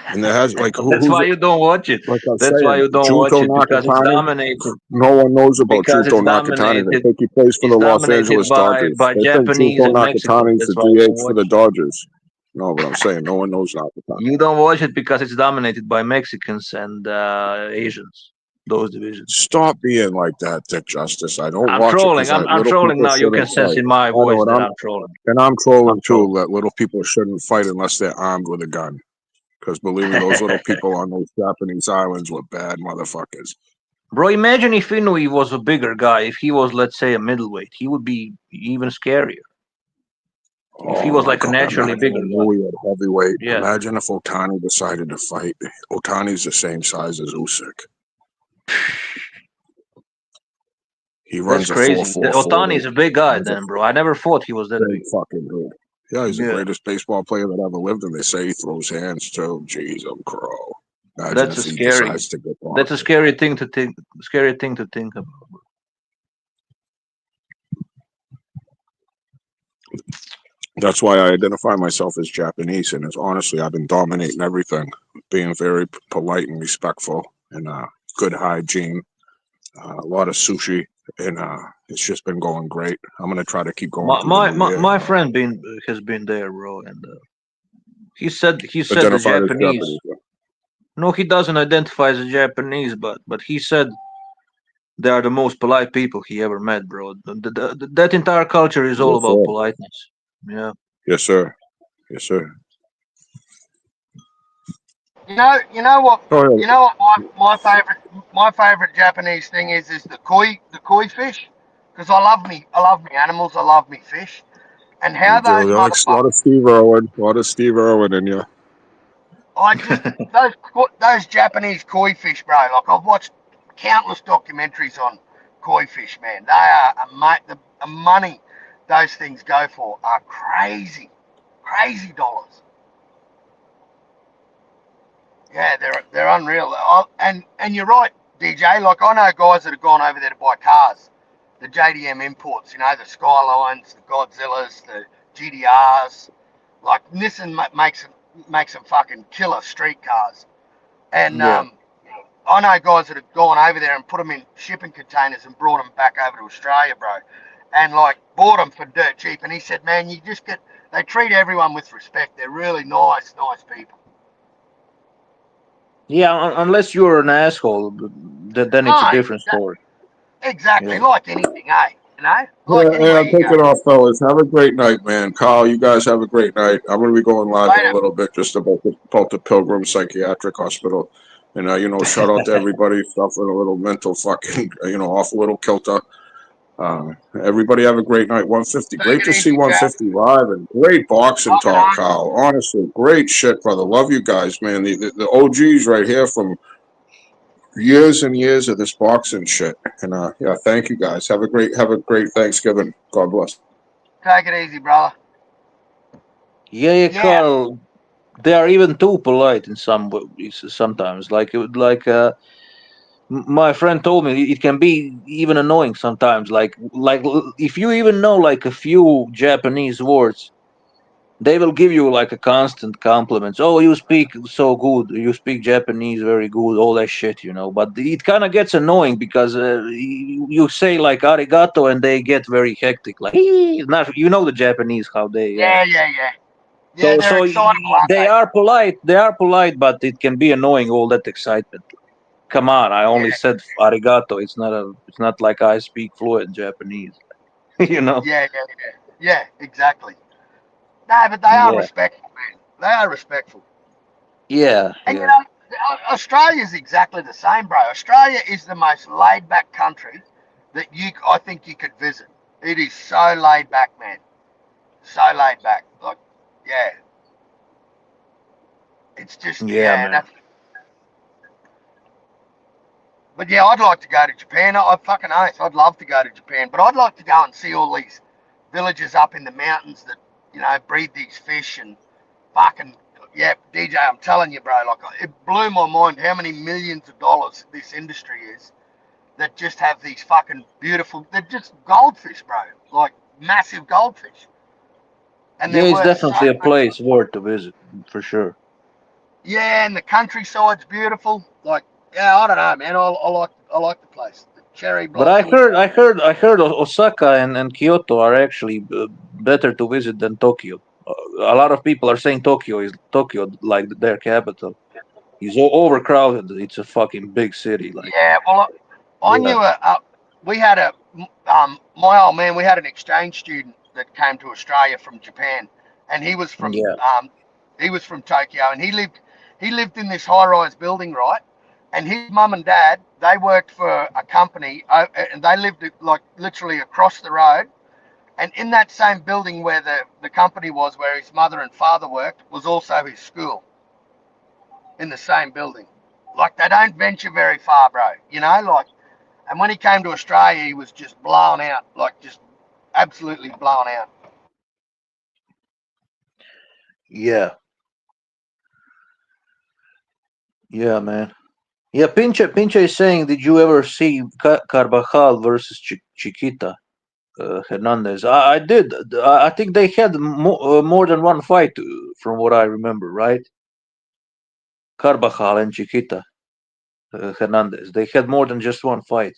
And there has like That's why you don't watch it. like I'm That's why saying, you don't watch Junto it, because it's Nakatani. dominated. No one knows about Because Junto it's Nakatani. They dominated. think he plays for It's the Los dominated Angeles Dodgers. by They think Japanese Junto and Mexicans. Nakatani is That's the why you don't DH for watch the it. Dodgers. No, but I'm saying no one knows Nakatani. You don't watch it because it's dominated by Mexicans and Asians. Those divisions. Stop being like that, Dick Justice. I don't I'm watch trolling. it because I'm little trolling people now. You can shouldn't sense fight. in my I voice know, that I'm trolling. and I'm trolling I'm too. trolling. That little people shouldn't fight unless they're armed with a gun. Because believe me, those little people on those Japanese islands were bad motherfuckers. Bro, imagine if Inoue was a bigger guy. If he was, let's say, a middleweight, he would be even scarier. If he was like a naturally bigger guy. At heavyweight. Yeah. Imagine if Otani decided to fight. Otani's the same size as Usyk. He runs That's crazy. a 4.44. Otani is a big guy then, bro. I never thought he was that big. Fucking good. Yeah, he's the greatest baseball player that ever lived, and they say he throws hands too. Jeez, I'm crow. Imagine That's if a he scary. decides to get That's a scary thing to think. Scary thing to think about. That's why I identify myself as Japanese, and it's honestly I've been dominating everything, being very polite and respectful, and good hygiene, a lot of sushi, and it's just been going great. I'm gonna try to keep going. My friend has been there, bro, and he said the Japanese. No, he doesn't identify as a Japanese, but he said they are the most polite people he ever met, bro. That entire culture is all about politeness. Yeah. Yes, sir. Yes, sir. You know what? You know what? My favorite Japanese thing is the koi fish, because I love me animals. I love me fish, and how those motherfuckers. A lot of Steve Irwin in you. I just those Japanese koi fish, bro. Like I've watched countless documentaries on koi fish, man. They are the money those things go for are crazy dollars. Yeah, they're unreal. And you're right, DJ. Like I know guys that have gone over there to buy cars, the JDM imports. You know, the Skylines, the Godzillas, the GDRs. Like Nissan makes them fucking killer street cars. And I know guys that have gone over there and put them in shipping containers and brought them back over to Australia, bro. And like bought them for dirt cheap. And he said, man, they treat everyone with respect. They're really nice people. Yeah, unless you're an asshole, then it's a different story. Exactly, like anything, eh? You know? I'm taking off, fellas. Have a great night, man. Carl, you guys have a great night. I'm going to be going live in a little bit just about the Pilgrim Psychiatric Hospital. And, shout out to everybody suffering a little mental fucking, off a little kilter. Everybody have a great night. 150. Great to see 150 live and great boxing talk, Carl. Honestly, great shit, brother. Love you guys, man. The OGs right here from years and years of this boxing shit. And thank you guys. Have a great Thanksgiving. God bless. Take it easy, brother. Yeah, Carl. They are even too polite in some ways sometimes. Like my friend told me it can be even annoying sometimes. Like if you even know like a few Japanese words, they will give you like a constant compliments. Oh, you speak so good. You speak Japanese very good. All that shit, But it kind of gets annoying because you say like arigato and they get very hectic. Like the Japanese how they. Yeah. So they are polite. They are polite, but it can be annoying. All that excitement. Come on, I only said arigato. It's not like I speak fluent Japanese. Yeah, exactly. No, but they are respectful, man. They are respectful. Yeah. And Australia's exactly the same, bro. Australia is the most laid back country that I think you could visit. It is so laid back, man. So laid back. Like, yeah. It's just man. But yeah, I'd like to go to Japan. I'd love to go to Japan, but I'd like to go and see all these villages up in the mountains that breed these fish and fucking DJ. I'm telling you, bro, like it blew my mind how many millions of dollars this industry is that just have these fucking beautiful. They're just goldfish, bro, like massive goldfish. and Yeah, they're it's worth so definitely a much. place worth to visit for sure. Yeah, and the countryside's beautiful. Like, yeah, I don't know, man. I like the place. The cherry But I blossoms. heard, Osaka and Kyoto are actually better to visit than Tokyo. A lot of people are saying Tokyo like their capital. It's overcrowded. It's a fucking big city. Like, Yeah, well, I yeah, knew we had my old man. We had an exchange student that came to Australia from Japan, and he was from yeah, Tokyo, and he lived in this high-rise building, right? And his mum and dad, they worked for a company, and they lived like literally across the road. And in that same building where the company was, where his mother and father worked, was also his school. In the same building, like they don't venture very far, bro. You know, like. And when he came to Australia, he was just blown out, like just absolutely blown out. yeah, yeah, man. Yeah, Pinche is saying, did you ever see Carvajal versus Chiquita Hernandez? I did. I think they had more than one fight, from what I remember, right? Carvajal and Chiquita Hernandez. They had more than just one fight.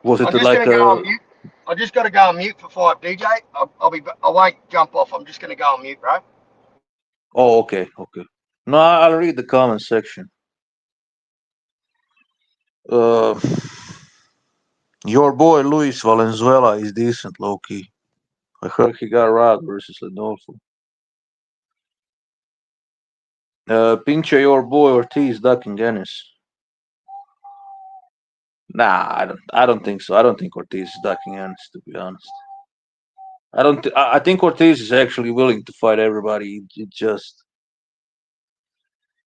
Was it I'm just like gonna go on mute. I just got to go on mute for 5, DJ. I won't jump off. I'm just gonna go on mute, bro. Oh, okay, okay. No, I'll read the comment section. Uh, your boy Luis Valenzuela is decent, low key. I heard he got robbed versus Lindolfo. Pinche, your boy Ortiz ducking Ennis. Nah, I don't think so. I don't think Ortiz is ducking Ennis, to be honest. I don't. I think Ortiz is actually willing to fight everybody. It just.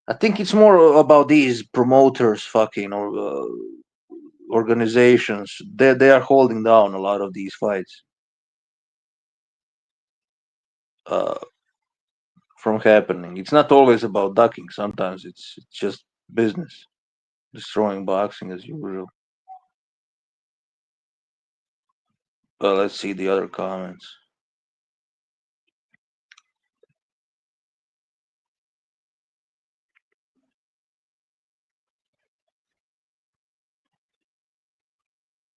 I think it's more about these promoters, fucking, or organizations. They are holding down a lot of these fights. From happening. It's not always about ducking. Sometimes it's just business, destroying boxing as usual. Let's see the other comments.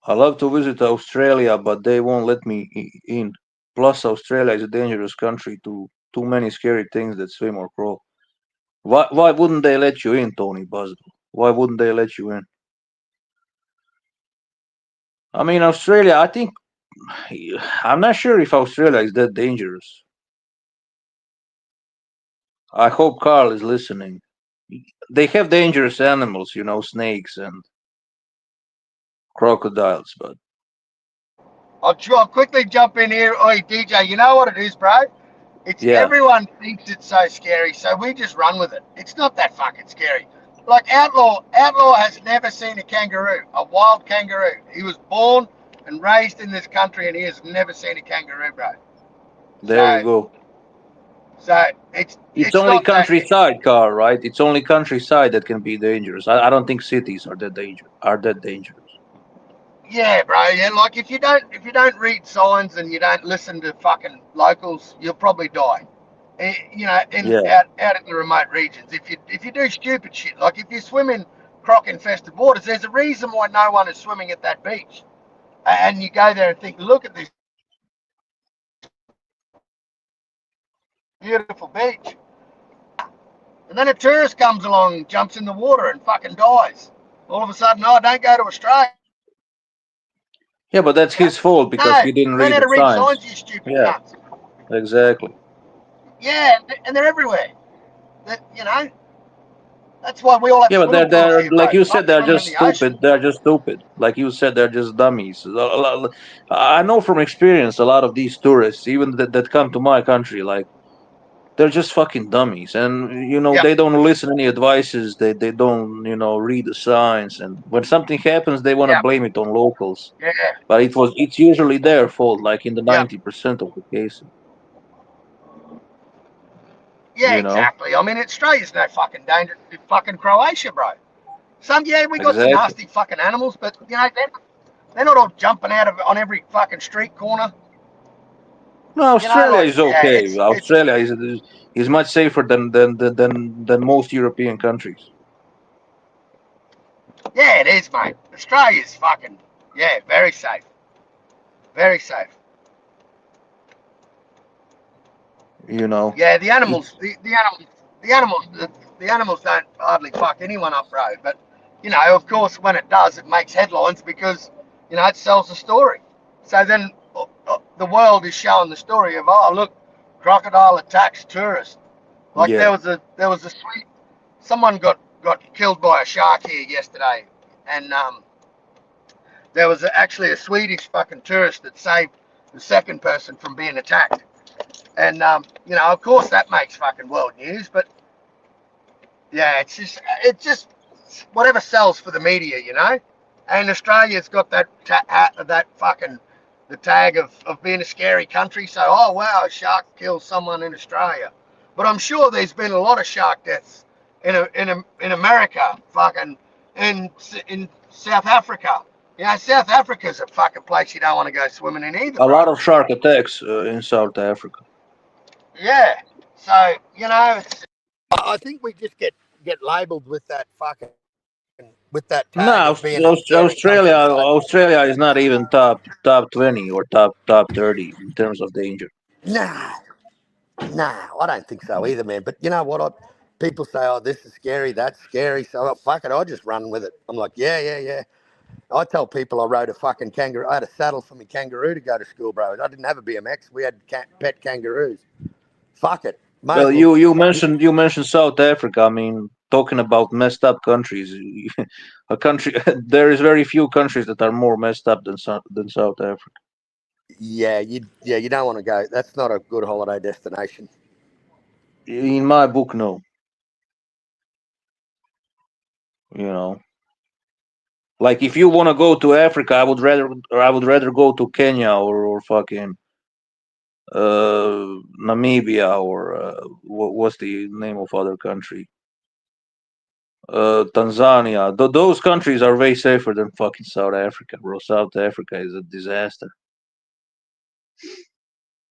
I love to visit Australia, but they won't let me in. Plus, Australia is a dangerous country. Too many scary things that swim or crawl. Why wouldn't they let you in, Tony Busby? Why wouldn't they let you in? I mean, Australia. I think I'm not sure if Australia is that dangerous. I hope Carl is listening. They have dangerous animals, snakes and crocodiles, but I'll quickly jump in here. Oi, DJ, you know what it is, bro? It's yeah, everyone thinks it's so scary, so we just run with it. It's not that fucking scary. Like Outlaw has never seen a kangaroo, a wild kangaroo. He was born and raised in this country, and he has never seen a kangaroo, bro. there you go. So It's it's only not that. countryside, Carl, right? It's only countryside that can be dangerous. I don't think cities are that dangerous. Yeah, bro. Yeah, like if you don't read signs and you don't listen to fucking locals, you'll probably die. Yeah, Out in the remote regions. If you do stupid shit, like if you swim in croc infested waters, there's a reason why no one is swimming at that beach. And you go there and think, look at this beautiful beach. And then a tourist comes along, jumps in the water and fucking dies. All of a sudden, oh, don't go to Australia. yeah, but that's his fault because No, he didn't learn read how the to read signs. signs, you stupid Yeah, cunts. exactly. Yeah, and they're everywhere. That's why we all have Yeah, but swimming pools they're here, bro. like you Not said, they're swimming in just the ocean. stupid. They're just stupid. Like you said, they're just dummies. I know from experience a lot of these tourists, even that come to my country, like they're just fucking dummies, and Yeah, they don't listen any advices. They don't read the signs, and when something happens, they want to yeah, blame it on locals. yeah, But it's usually their fault, like in the yeah. 90% of the cases. Yeah, You know exactly. I mean, Australia's no fucking danger to fucking Croatia, bro. We got some exactly. nasty fucking animals, but they're not all jumping out of on every fucking street corner. No, Australia is okay. it's Australia is much safer than most European countries. yeah, it is, mate. Australia's fucking very safe, very safe. You know. Yeah, the animals don't hardly fuck anyone up road, but you know, of course, when it does, it makes headlines because you know it sells the story. So then the world is showing the story of, oh look, crocodile attacks tourist. Like Yeah. there was a someone got killed by a shark here yesterday, and there was actually a Swedish fucking tourist that saved the second person from being attacked. And you know, of course, that makes fucking world news. But yeah, it's just whatever sells for the media, you know. And Australia's got that the tag of being a scary country. So, oh wow, a shark kills someone in Australia. But I'm sure there's been a lot of shark deaths in America, fucking in South Africa. You know, South Africa's a fucking place you don't want to go swimming in either. A lot of shark attacks in South Africa. Yeah. So, you know, I think we just get labelled with that fucking tag. No, Australia is not even top 20 or top 30 in terms of danger. Nah, I don't think so either, man. But you know what? People say, oh, this is scary, that's scary. So fuck it, I just run with it. I'm like, yeah. I tell people I rode a fucking kangaroo. I had a saddle for my kangaroo to go to school, bro. I didn't have a BMX. We had pet kangaroos. Fuck it. Well, you mentioned South Africa. I mean, talking about messed up countries, there is very few countries that are more messed up than South Africa. Yeah, you don't want to go. That's not a good holiday destination. In my book, no. You know, like if you want to go to Africa, I would rather go to Kenya or fucking Namibia or what's the name of other country? Tanzania. Those countries are way safer than fucking South Africa, bro. South Africa is a disaster.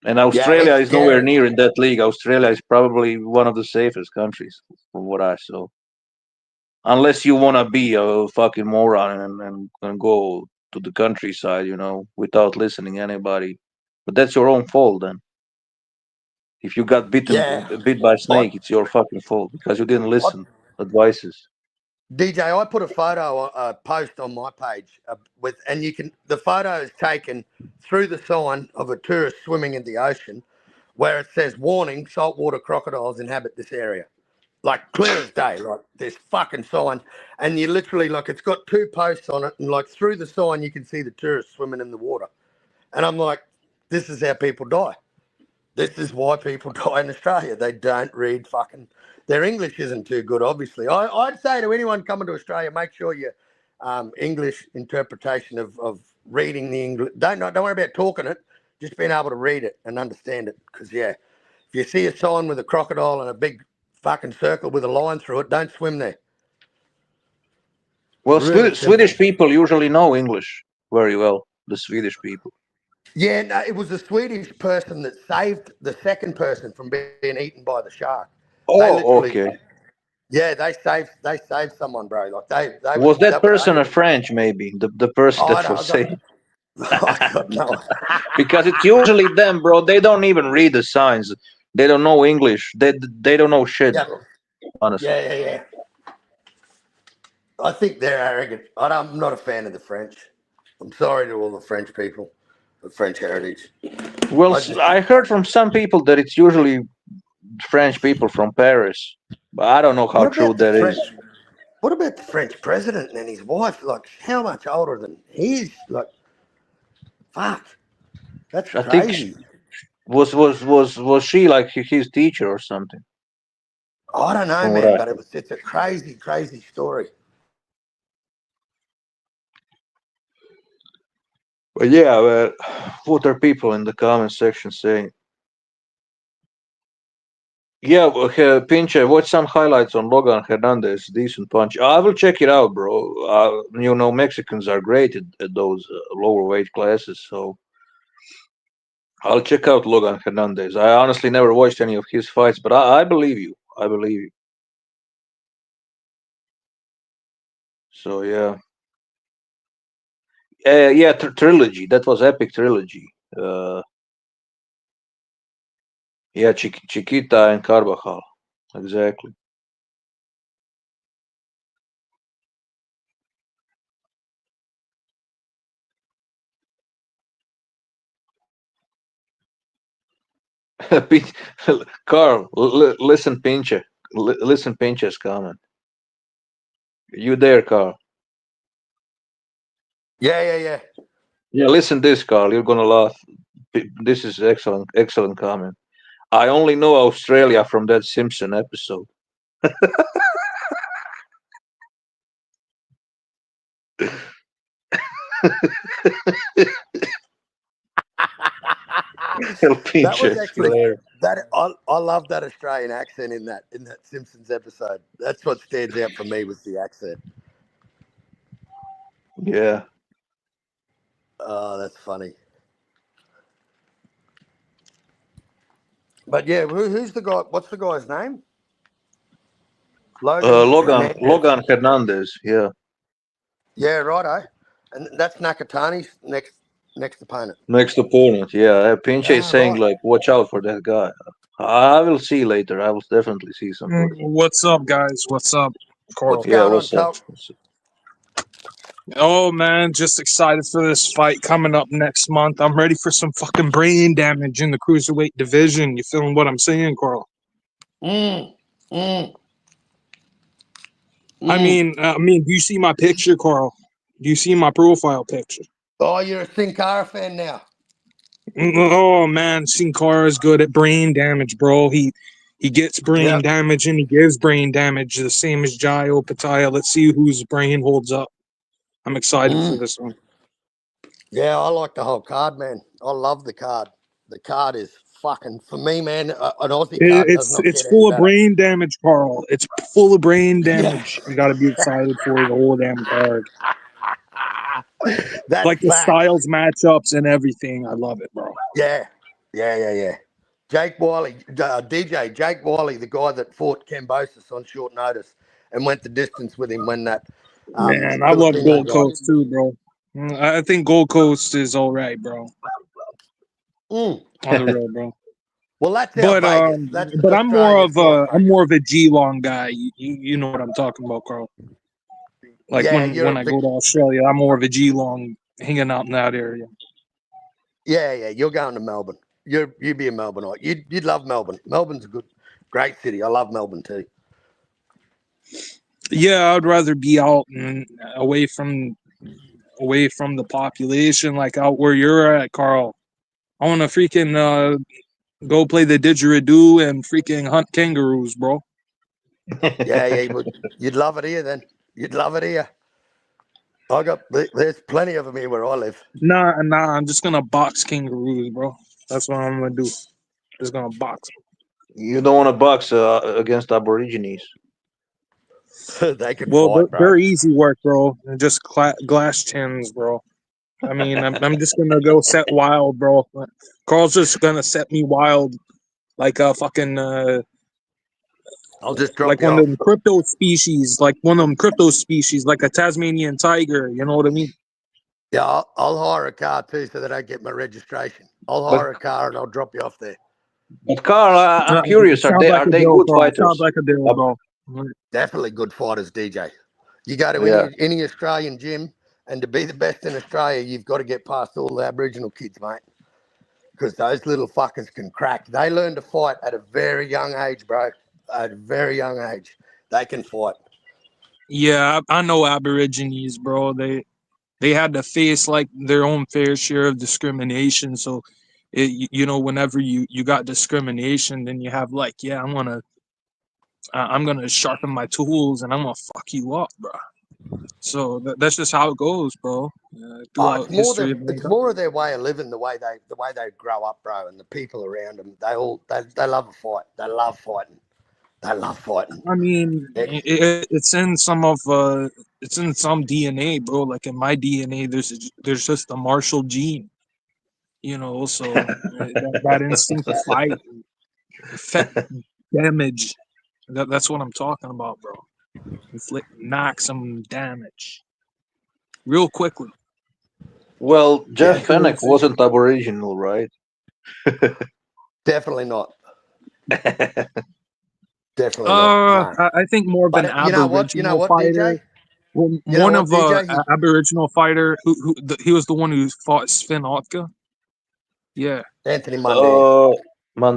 And Australia is nowhere near in that league. Australia is probably one of the safest countries from what I saw. Unless you want to be a fucking moron and go to the countryside, you know, without listening to anybody. But that's your own fault then. If you got bit by a snake, it's your fucking fault because you didn't listen advices. DJ, I put a post on my page the photo is taken through the sign of a tourist swimming in the ocean, where it says, "Warning: saltwater crocodiles inhabit this area." Like clear as day, like this fucking sign, and you literally it's got two posts on it, and like through the sign you can see the tourists swimming in the water, and I'm like, this is how people die. This is why people die in Australia. They don't read fucking. Their English isn't too good, obviously. I'd say to anyone coming to Australia, make sure your English interpretation of reading the English. Don't worry about talking it. Just being able to read it and understand it. Because if you see a sign with a crocodile and a big fucking circle with a line through it, don't swim there. Well, really Swedish people usually know English very well. The Swedish people. Yeah, no, it was a Swedish person that saved the second person from being eaten by the shark. Oh, okay. Yeah, they saved someone, bro. Like they was that person a French? Maybe the person that was saved. No. Because it's usually them, bro. They don't even read the signs. They don't know English. They don't know shit, bro. Honestly. Yeah. I think they're arrogant. I'm not a fan of the French. I'm sorry to all the French people, the French heritage. Well, I heard from some people that it's usually French people from Paris, but I don't know how true that is. What about the French president and his wife? Like, how much older than he's? Like, fuck, that's crazy. Think was she like his teacher or something? I don't know, man, but it's a crazy story. But yeah, well, what are people in the comment section saying? Yeah, Pinche, watch some highlights on Logan Hernandez. Decent punch. I will check it out, bro. You know, Mexicans are great at those lower weight classes. So I'll check out Logan Hernandez. I honestly never watched any of his fights, but I believe you. I believe you. So yeah, yeah, trilogy. That was epic trilogy. Yeah, Chiquita and Carvajal. Exactly. Carl, listen, Pinche. Listen, Pinche's comment. You there, Carl? Yeah. Yeah, listen this, Carl. You're gonna laugh. This is excellent comment. I only know Australia from that Simpson episode. That was actually that. I love that Australian accent in that Simpsons episode. That's what stands out for me was the accent. Yeah. Oh, that's funny. But yeah, who's the guy? What's the guy's name? Logan Hernandez. Yeah. Yeah, righto. And that's Nakatani's next opponent. Next opponent. Yeah. Pinche is saying like, watch out for that guy. I will see later. I will definitely see some footage. What's up, guys? What's up, Carl? What's going on, Tal? Oh man, just excited for this fight coming up next month. I'm ready for some fucking brain damage in the cruiserweight division. You feeling what I'm saying, Carl? I mean, do you see my picture, Carl? Do you see my profile picture? Oh, you're a Sin Cara fan now. Oh man, Sin Cara is good at brain damage, bro. He gets brain damage and he gives brain damage, the same as Jaio Pataya. Let's see whose brain holds up. I'm excited for this one. Yeah, I like the whole card, man. I love the card. The card is fucking, for me, man, an Aussie card does not It's get full any of better. brain damage, Carl. It's full of brain damage. You got to be excited for the whole damn card. That's like the styles matchups and everything. I love it, bro. Yeah. Jake Wiley, DJ Jake Wiley, the guy that fought Kambosos on short notice and went the distance with him when that. Man, I love Gold Coast too, bro. I think Gold Coast is all right, bro. On the road, bro. Well, that's but Vegas. That's but I'm more of a Geelong guy. You know what I'm talking about, Carl. Like when I go to Australia, I'm more of a Geelong, hanging out in that area. Yeah. You're going to Melbourne. You'd be in Melbourne. You'd love Melbourne. Melbourne's a great city. I love Melbourne too. Yeah, I'd rather be out and away from the population, like out where you're at, Carl. I want to freaking go play the didgeridoo and freaking hunt kangaroos, bro. Yeah, you'd love it here then. You'd love it here. There's plenty of them here where I live. Nah, I'm just gonna box kangaroos, bro. That's what I'm gonna do. Just gonna box them. You don't want to box against Aborigines. They can fight, bro. They're easy work, bro. They're just glass chins, bro. I mean, I'm just gonna go set wild, bro. Carl's just gonna set me wild, like a fucking. I'll just drop like one of them crypto species, like a Tasmanian tiger. You know what I mean? Yeah, I'll hire a car too, so that I get my registration. I'll hire a car and I'll drop you off there. But Carl, I'm curious. Are they good fighters? Sounds like a deal, bro. Definitely good fighters, DJ. You go to any Australian gym, and to be the best in Australia, you've got to get past all the Aboriginal kids, mate. Because those little fuckers can crack. They learn to fight at a very young age, bro. At a very young age, they can fight. Yeah, I know Aborigines, bro. They had to face like their own fair share of discrimination. So, whenever you got discrimination, then you have like, I'm gonna sharpen my tools and I'm gonna fuck you up, bro. So that's just how it goes, bro. It's more of their way of living, the way they grow up, bro, and the people around them. They love a fight. They love fighting. I mean, it's in some DNA, bro. Like in my DNA, there's just a martial gene. You know, so that instinct to fight, effect damage. That's what I'm talking about, bro. Knock some damage real quickly. Well, Jeff Fenech wasn't Aboriginal, right? Definitely not. Definitely not. No. I think more of an Aboriginal fighter. DJ? One of Aboriginal fighter he was the one who fought Sven Otka. Yeah, Anthony Mundine.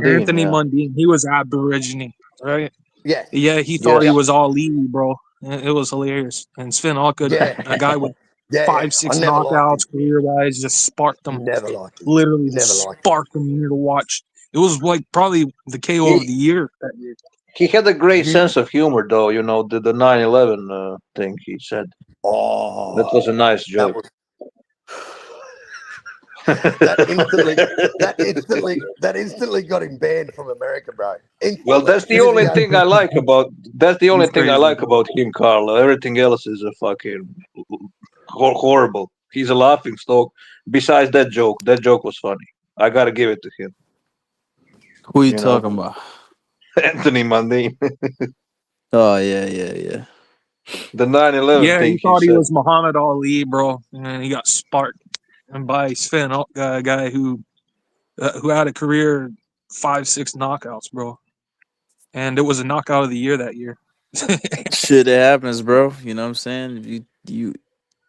Anthony Mundine. He was Aborigine, right? Yeah. Yeah, he thought he was Ali, bro. It was hilarious. And Sven Otka, a guy with 5-6 knockouts career-wise, just sparked them. Never liked him. Literally sparked them here to watch. It was like probably the KO of the year that year. He had a great sense of humor, though. You know, the 9/11 thing he said. Oh, that was a nice joke. That instantly got him banned from America, bro. Well, that's the only thing I like about. That's the only thing I like about him, Carlo. Everything else is a fucking horrible. He's a laughing stock. Besides that joke was funny. I gotta give it to him. Who you talking about? Anthony Mundine. Oh yeah. The 9/11 yeah, thing. He thought he was Muhammad Ali, bro, and he got sparked. And by Sven, a guy who had a career 5-6 knockouts, bro, and it was a knockout of the year that year. Shit, it happens, bro. You know what I'm saying? You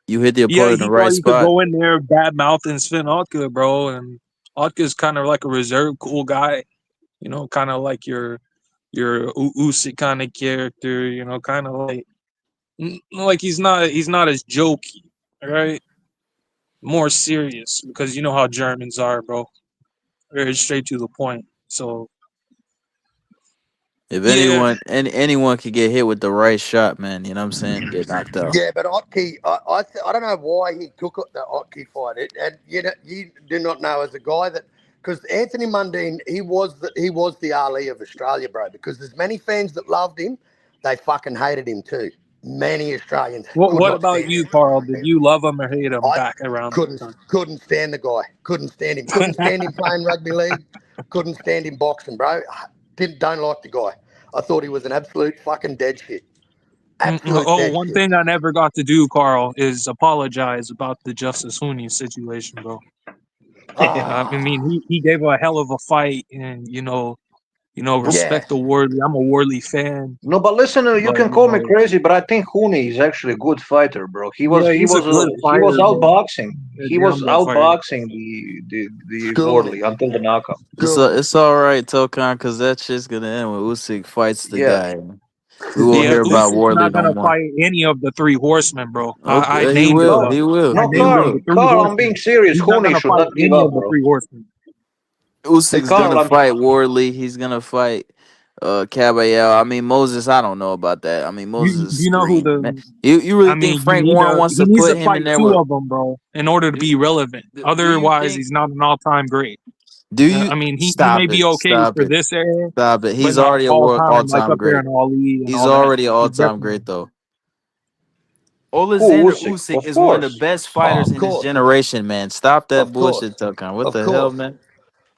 hit the opponent in the right spot. Could go in there bad mouthing Sven Otka, bro, and Otka's kind of like a reserved, cool guy. You know, kind of like your Usyk kind of character. You know, kind of like he's not as jokey, right? More serious, because you know how Germans are, bro. Very straight to the point. So if anyone could get hit with the right shot, man, you know what I'm saying? Get knocked out. Yeah, but Otke, I don't know why he took the Otke fight. And you do not know as a guy that, because Anthony Mundine, he was the Ali of Australia, bro. Because there's many fans that loved him, they fucking hated him too. Many Australians. What about you, Carl? Did you love him or hate him back around? Couldn't stand the guy. Couldn't stand him. Couldn't stand him playing rugby league. Couldn't stand him boxing, bro. Don't like the guy. I thought he was an absolute fucking dead shit. One thing I never got to do, Carl, is apologize about the Justice Hooney situation, bro. I mean, he gave a hell of a fight, and respect the Wardley. I'm a Wardley fan. No, but listen, you can call me crazy, but I think Hooney is actually a good fighter, bro. He was outboxing. He was outboxing the Wardley until the knockout. It's all right, Tokan, because that shit's gonna end when Usyk fights the guy. We won't hear about Wardley not gonna fight any of the three horsemen, bro. Okay, he will. No, Carl, I'm being serious. Hooney should not give up, bro. Usyk's gonna fight Wardley. He's gonna fight Caballero. I mean, Moses, I don't know about that. I mean, Moses. You know who the? You really think Frank Warren wants to put him in there? Two of them, bro, in order to be relevant. Otherwise, he's not an all-time great. Do you? I mean, he may be okay for this era. Stop it. He's already a all-time great. He's already an all-time great, though. Alexander Usyk is one of the best fighters in his generation, man. Stop that bullshit, Tokan. What the hell, man?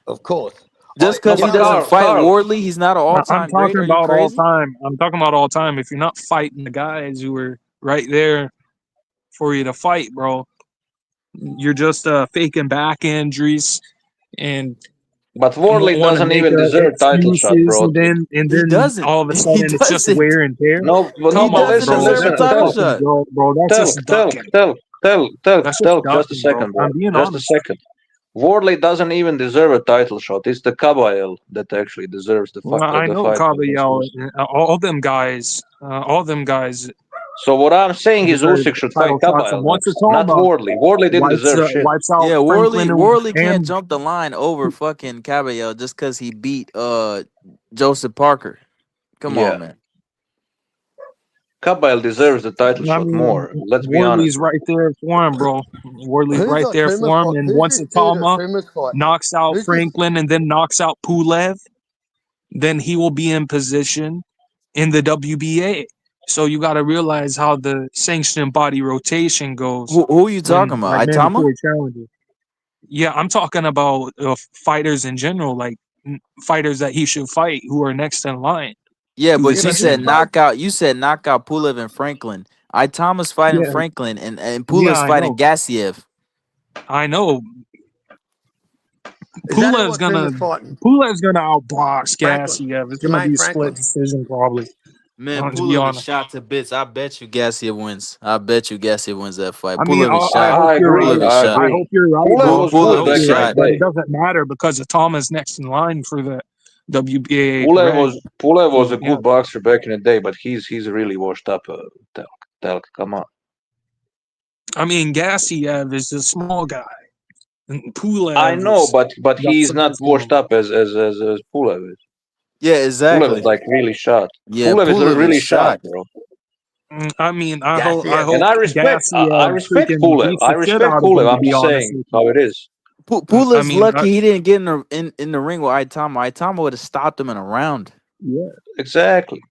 Of course. Just because he doesn't fight Wardley, he's not an all-time great. I'm talking about all time. I'm talking about all time. If you're not fighting the guys who were right there for you to fight, bro, you're just faking back injuries and. But Wardley doesn't even deserve title shot, bro. And then all of a sudden it's just wear and tear. No, but listen, bro. That's just a second, bro. Just a second. Wardley doesn't even deserve a title shot. It's the Caballero that actually deserves the fight. I know Caballero. All them guys. So what I'm saying is Usyk should fight Caballero, not Wardley. Wardley didn't deserve shit. Yeah, Wardley can't jump the line over fucking Caballero just because he beat Joseph Parker. Come on, man. Caballero deserves the title shot more. Let's be Wardley's honest. right there for him, bro. Wardley's right there for him. And once Atama knocks out Franklin and then knocks out Pulev, then he will be in position in the WBA. So you got to realize how the sanctioned body rotation goes. Who are you talking about? Atama? Yeah, I'm talking about fighters in general, like fighters that he should fight who are next in line. Yeah, to but Yeah, you but essentially, said didn't both? knockout. You said knockout Pulev and Franklin. Thomas fighting yeah, Franklin, and yeah, Pulev's I fighting know, Gassiev. I know. Is that who Tuma's fighting? Pulev's gonna outbox Franklin, Gassiev. It's gonna Jermaine be a split Franklin. decision probably. Man, To be Pulev is honest, shot to bits. I bet you Gassiev wins. I bet you Gassiev wins that fight. I mean, Pulev is I shot. hope I you're agree. right. Pulev is I shot. I agree. hope you're right, Pulev bro. was I good Pulev hope is back you're in the right, shot. but it day. doesn't matter because Atama's next in line for the WBA rank. Pulev was a Yeah, good boxer back in the day, but he's really washed up. Telk, come on. I mean, Gassiev is a small guy, and I Pulev know, is but the he's not size to washed him. up as Pulev is. Yeah, Pulev is exactly. like really shot. Yeah, Pulev is Pulev is really shot, shot. bro. I mean, I Gassiev. And hope I Gassiev respect freaking Pulev. beats I the shit respect out of him. Pulev. To I'm be just honest saying with you, how it is. I Pulev's mean, lucky he didn't get in the ring with Itama. Itama would have stopped him in a round, yeah, Exactly.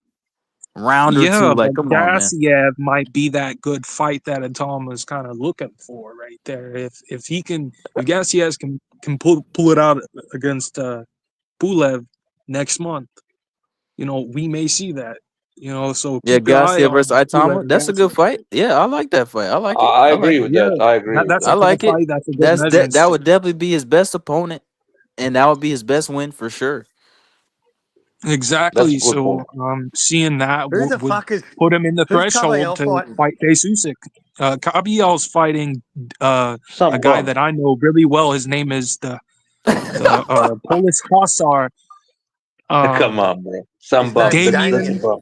round or two. yeah, Like, but come on, man. Gassiev might be that good fight that Atama's kind of looking for right there. If Gassiev can pull it out against Pulev next month, we may see that. So Yeah, keep your eye Gassiev versus on Pulev Itama. and That's a good Gassiev. fight. Yeah, I like that fight. I like it. I I like agree it. with that. Yeah, I agree with that's I a that. good like it. fight. That's a good measuring That stick. would definitely be his best opponent, and that would be his best win for sure. That's a Exactly. good So point. seeing that Who the would fuck is? put him in the Who's threshold Cavell to fighting? fight Face Usyk. Kabiel's fighting a Some guy bum. that I know really well. His name is the Polish Hussar. Come Um, on, bro. Some His bum. name's That's a Damien. Damien bum.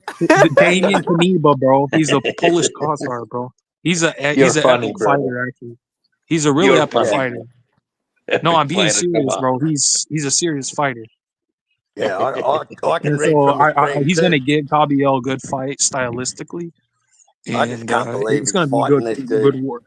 Damien Kaniba, bro. He's a Polish Hussar, bro. He's an You're funny, epic brother. fighter. Actually, he's a really You're epic funny. fighter. No, Epic I'm being fighter. Come serious, on. bro. He's a serious fighter. Yeah, I can And read so from the screen he's too. gonna give Kabiel a good fight stylistically, I just and can't believe it's he's gonna be fighting this dude. good war.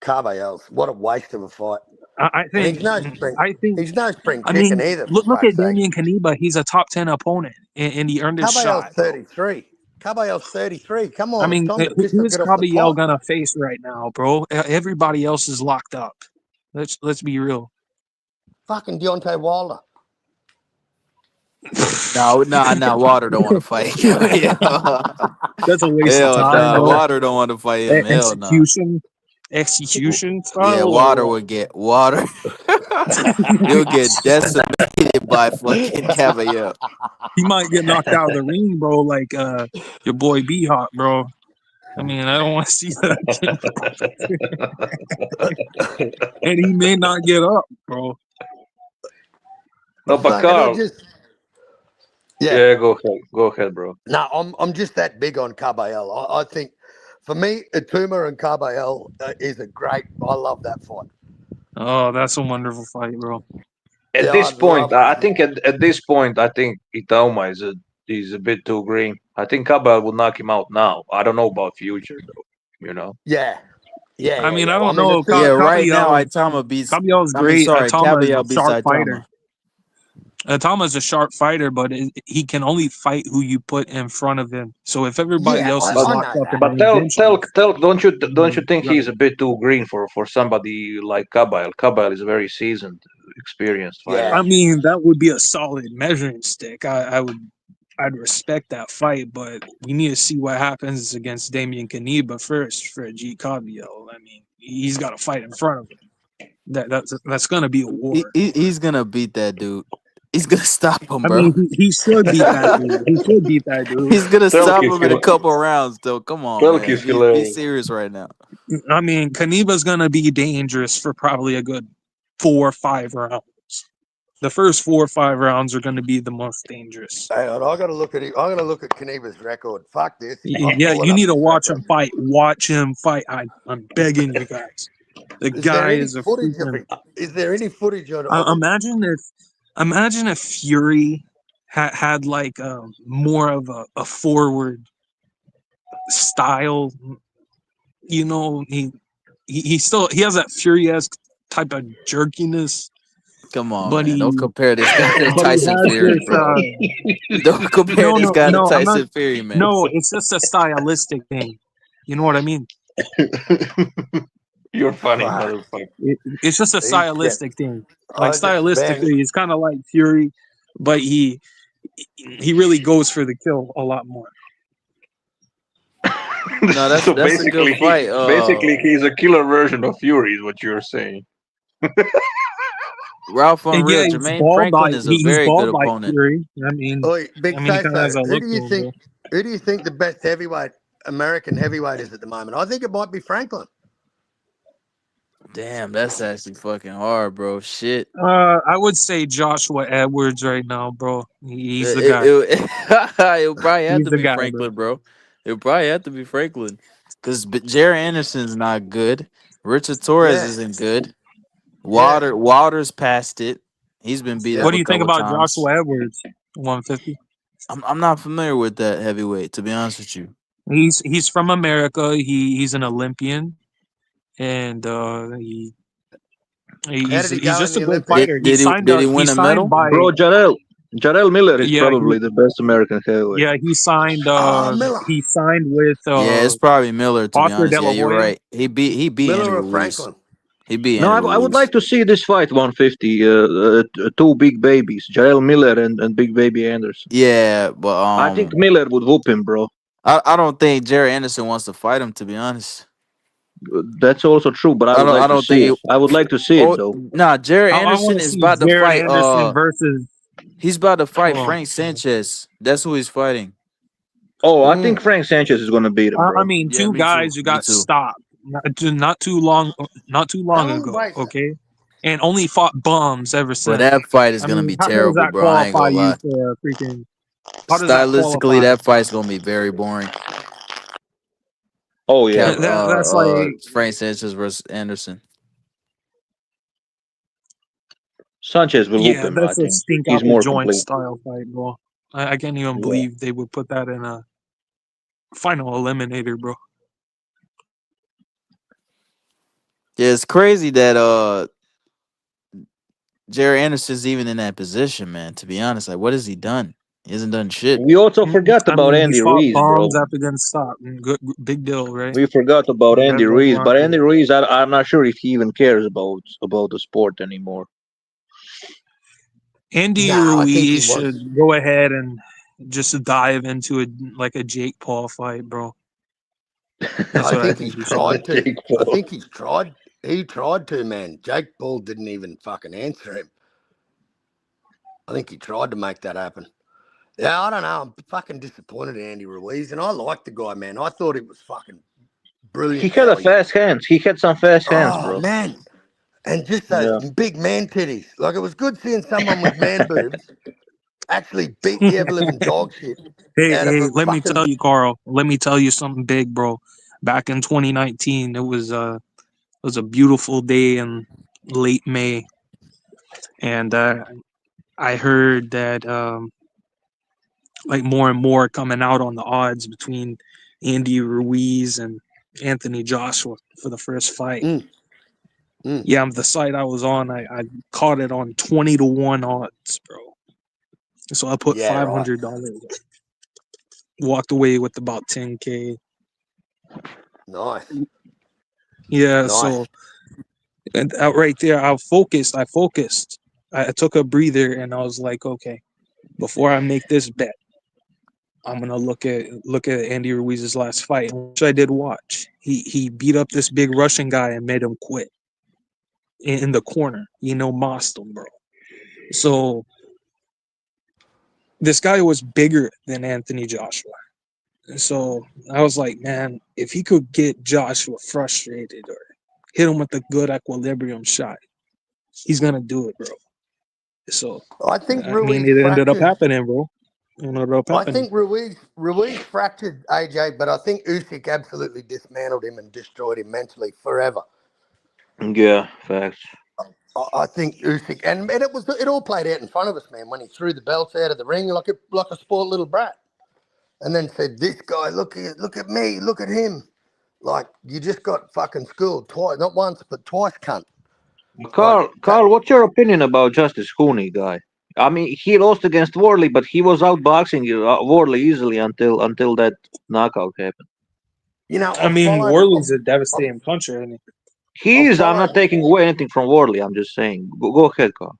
Cavell's. What a waste of a fight. I And think he's no spring. I He's no spring chicken mean, either, for look at fuck's sake. Damien Kaniba. He's a top 10 opponent, and he earned his Caball's shot, bro. 33. Caball's 33. Come I on, it's mean, time to piss who or is get off the Kabiel pot. gonna face right now, bro? Everybody else is locked up. Let's be real. Fucking Deontay Wilder. No, Water don't want to fight. That's a waste of Hell time, no, bro. Water don't want to fight him. Hell no. Execution Yeah, style. Water would get Water. He'll get decimated by fucking Cavalier. He might get knocked out of the ring, bro, like your boy B Hot, bro. I mean, I don't want to see that. And he may not get up, bro. No, but Carl. Yeah, go ahead, bro. No, I'm just that big on Caballel. I think for me, Atuma and Caballel is a great. I love that fight. Oh, that's a wonderful fight, bro. At this point, I think at this point, I think Itauma is a bit too green. I think Caballel will knock him out now. I don't know about future though. Yeah. I mean, I don't know. Yeah, right now Itama beats. Caballel's great. Caballel Itama is a beats sharp Itama. fighter. Itama's a sharp fighter, but he can only fight who you put in front of him. So if everybody else is locked up, but tell, don't you think he's a bit too green for somebody like Caballel? Caballel is a very seasoned, experienced fighter. I mean, that would be a solid measuring stick. I'd respect that fight, but we need to see what happens against Damien Kaniba first for G Caballel. I mean, he's got to fight in front of him. That's gonna be a war. He's gonna beat that dude. He's gonna stop him, bro. I mean, he should beat that dude. He should beat that dude. He's gonna stop him in a couple rounds, though. Come on, man. Be serious right now. I mean, Kaniba's gonna be dangerous for probably a good 4 or 5 rounds. The first 4 or 5 rounds are gonna be the most dangerous. Hang on, I gotta look at it. I gotta look at Kaniba's record. Fuck this. Yeah, you need to watch him fight. Watch him fight. I'm begging you guys. The guy is a freaking... Is there any footage on? Imagine if Fury had like more of a forward style. He still has that Fury-esque type of jerkiness. Come on, man. Don't compare this guy to Tyson Fury, bro. Don't compare this guy to Tyson Fury, man. No, it's just a stylistic thing. You know what I mean? You're funny, motherfucker. It's just a stylistic thing. Like I just, man, stylistically, it's kind of like Fury, but he really goes for the kill a lot more. No, that's So that's a good fight. basically, he's a killer version of Fury, is what you're saying. Ralph And Unreal, yeah, Jermaine Franklin is a he's very good bald by opponent. Fury. I mean, Oi, Big he kind of has a Safo, look to him, bro. who do you think the best heavyweight, American heavyweight is at the moment? I think it might be Franklin. Damn, that's actually fucking hard, bro. Shit. I would say Joshua Edwards right now, bro. He's the guy. It'll probably have He's to the be guy, Franklin, bro. It'll probably have to be Franklin. Because Jerry Anderson's not good. Richard Torres Yeah. isn't good. Wilder's past it. He's been beat up What do a you think couple about times. Joshua Edwards, 150? I'm not familiar with that heavyweight, to be honest with you. He's from America. He's an Olympian, and he's just a good fighter. Did he win a medal? Bro, Jarrell Miller is probably the best American heavyweight. Yeah, he signed. Miller. He signed with. Yeah, it's probably Miller. To be Oscar honest, De La yeah, you're Hoya. right. He beat Miller Andy or Ruiz. Franklin? He beat No, Andy I would Ruiz. like to see this fight 150. Two big babies, Jarrell Miller and Big Baby Anderson. Yeah, but I think Miller would whoop him, bro. I don't think Jerry Anderson wants to fight him, to be honest. That's also true, but I would like to see it though. Nah, Jerry Anderson is about to fight. Versus. He's about to fight Frank Sanchez. That's who he's fighting. Oh, I think Frank Sanchez is going to beat him. Bro. I mean, two guys who got stopped not too long ago. Okay, and only fought bums ever since. But that fight is gonna be terrible, bro. I ain't gonna lie. Stylistically, that fight's gonna be very boring. Oh yeah, that's like Frank Sanchez versus Anderson. Sanchez will whoop him. That's a stink out He's more joint complete. style fight, bro. I can't even believe they would put that in a final eliminator, bro. Yeah, it's crazy that Jerry Anderson's even in that position, man. To be honest, like, what has he done? He hasn't done shit. We also forgot about Andy Ruiz, bro. After getting stopped. Good, big deal, right? We forgot about Andy Ruiz, but Andy Ruiz, I'm not sure if he even cares about the sport anymore. Andy Ruiz should go ahead and just dive into a Jake Paul fight, bro. I think he tried to. I think he's tried. He tried to, man. Jake Paul didn't even fucking answer him. I think he tried to make that happen. Yeah, I don't know. I'm fucking disappointed in Andy Ruiz, and I like the guy, man. I thought it was fucking brilliant. He had fast hands. He had some fast hands, bro. Man. And just those big man titties. Like, it was good seeing someone with man boobs actually beat the ever-living dog shit. Hey, let me tell you, Carl. Let me tell you something big, bro. Back in 2019, it was a beautiful day in late May, and I heard that like more and more coming out on the odds between Andy Ruiz and Anthony Joshua for the first fight. Yeah, the site I was on, I caught it on 20-1 odds, bro. So I put $500. Walked away with about 10K. Nice. Yeah, so and right there, I focused. I took a breather and I was like, okay, before I make this bet, I'm gonna look at Andy Ruiz's last fight, which I did watch. He beat up this big Russian guy and made him quit in the corner. Mossed him, bro. So this guy was bigger than Anthony Joshua. So I was like, man, if he could get Joshua frustrated or hit him with a good equilibrium shot, he's gonna do it, bro. So I think it ended up happening, bro. I think Ruiz fractured AJ, but I think Usyk absolutely dismantled him and destroyed him mentally forever. Yeah, facts. I think Usyk, and it all played out in front of us, man. When he threw the belts out of the ring like a spoiled little brat, and then said, "This guy, look at me, look at him." Like, you just got fucking schooled twice, not once but twice, cunt. Carl, what's your opinion about Justice Cooney, guy? I mean, he lost against Worley, but he was outboxing Worley easily until that knockout happened. I mean, Worley's a devastating puncher, isn't he? I'm not taking away anything from Wardley. I'm just saying. Go ahead, Carl.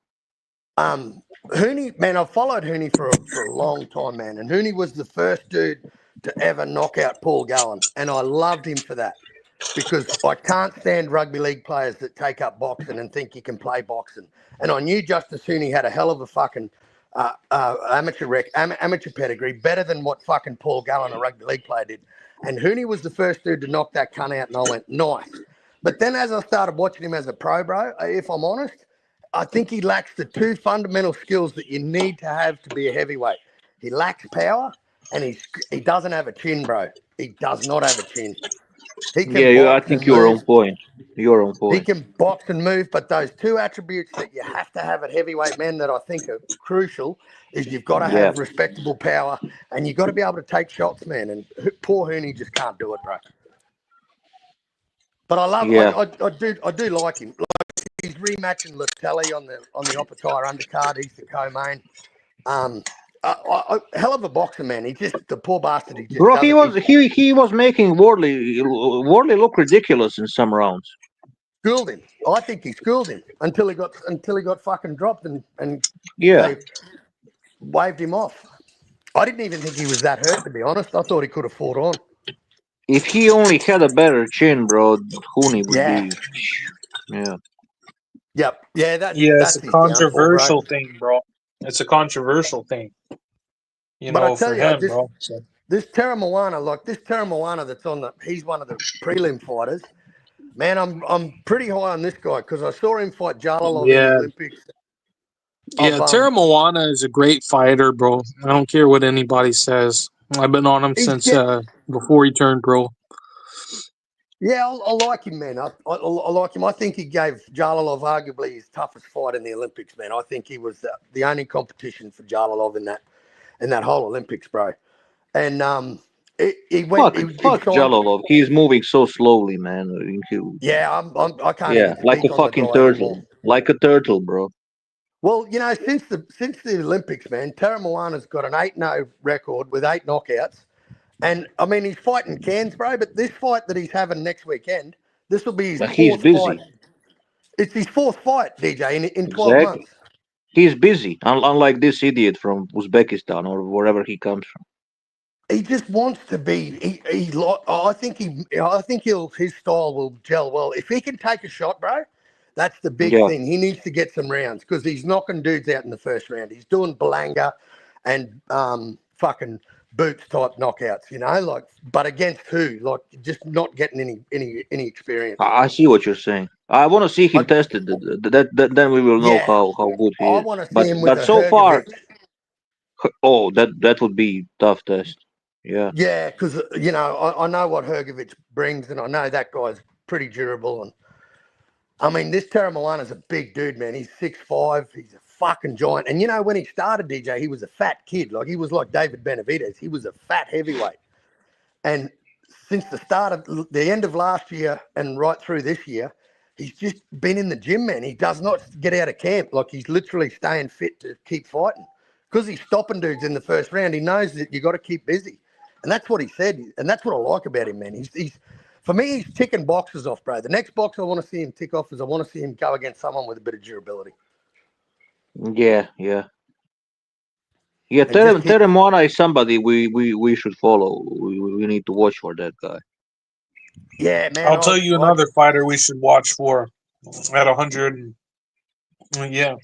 Hooney, man, I've followed Hooney for a long time, man. And Hooney was the first dude to ever knock out Paul Gallen. And I loved him for that because I can't stand rugby league players that take up boxing and think you can play boxing. And I knew Justice Hooney had a hell of a fucking amateur pedigree, better than what fucking Paul Gallen, a rugby league player, did. And Hooney was the first dude to knock that cunt out, and I went, nice. But then as I started watching him as a pro, bro, if I'm honest, I think he lacks the two fundamental skills that you need to have to be a heavyweight. He lacks power, and he doesn't have a chin, bro. He does not have a chin. He can I think you're on point. You're on point. He can box and move, but those two attributes that you have to have at heavyweight men that I think are crucial is you've got to have respectable power, and you've got to be able to take shots, man. And poor Hooney just can't do it, bro. But I love I do like him. Like he's rematching Latelli on the Opatire undercard. He's the co-main. Hell of a boxer, man. He just the poor bastard. He was making Wardley look ridiculous in some rounds. Schooled him. I think he schooled him until he got fucking dropped and they waved him off. I didn't even think he was that hurt, to be honest. I thought he could have fought on. If he only had a better chin, bro, Hooney would be. Yeah. Yep. Yeah. That's a controversial thing, bro. It's a controversial thing. For him, bro. So. This Terra Moana that's he's one of the prelim fighters. Man, I'm pretty high on this guy because I saw him fight Jalalov in the Olympics. Yeah, Terra Moana is a great fighter, bro. I don't care what anybody says. I've been on him since before he turned pro. Yeah, I like him, man. I like him. I think he gave Jalalov arguably his toughest fight in the Olympics, man. I think he was the only competition for Jalalov in that whole Olympics, bro. And he went. Fuck Jalalov. He's moving so slowly, man. I can't. Yeah, like a fucking turtle. Anymore. Like a turtle, bro. Well, since the Olympics, man, Terra Moana's got an 8-0 record with 8 knockouts. And, I mean, he's fighting Cairns, bro, but this fight that he's having next weekend, this will be his fourth fight. It's his fourth fight, DJ, in 12 months. He's busy, unlike this idiot from Uzbekistan or wherever he comes from. He just wants to be. I think his style will gel well. If he can take a shot, bro, that's the big thing. He needs to get some rounds because he's knocking dudes out in the first round. He's doing Belanga and fucking boots type knockouts, but against who? Like just not getting any experience. I see what you're saying. I want to see him tested. Then we will know how good he is. I want to see him with but so far, that would be tough test. Yeah. Yeah, because I know what Hrgovic brings, and I know that guy's pretty durable. And I mean, this Terra Moana's a big dude, man. He's 6'5". He's a fucking giant. And when he started, DJ, he was a fat kid. Like he was like David Benavidez. He was a fat heavyweight. And since the end of last year and right through this year, he's just been in the gym, man. He does not get out of camp. Like he's literally staying fit to keep fighting because he's stopping dudes in the first round. He knows that you got to keep busy. And that's what he said. And that's what I like about him, man. He's for me, he's ticking boxes off, bro. The next box I want to see him tick off is I want to see him go against someone with a bit of durability. Yeah. Terra Moana is somebody we should follow. We need to watch for that guy. Yeah, man. I'll tell you another fighter we should watch for at 100. Yeah.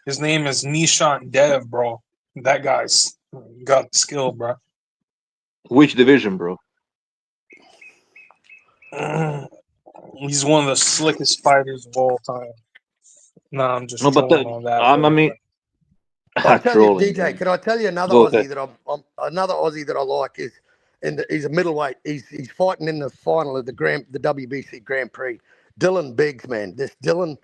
His name is Nishant Dev, bro. That guy's got skill, bro. Which division, bro? He's one of the slickest fighters of all time. No, I'm just trolling on that. I'll tell you, DJ. Can I tell you another Aussie that I like is, he's a middleweight. He's fighting in the final of the WBC Grand Prix. Dylan Biggs, man. This Dylan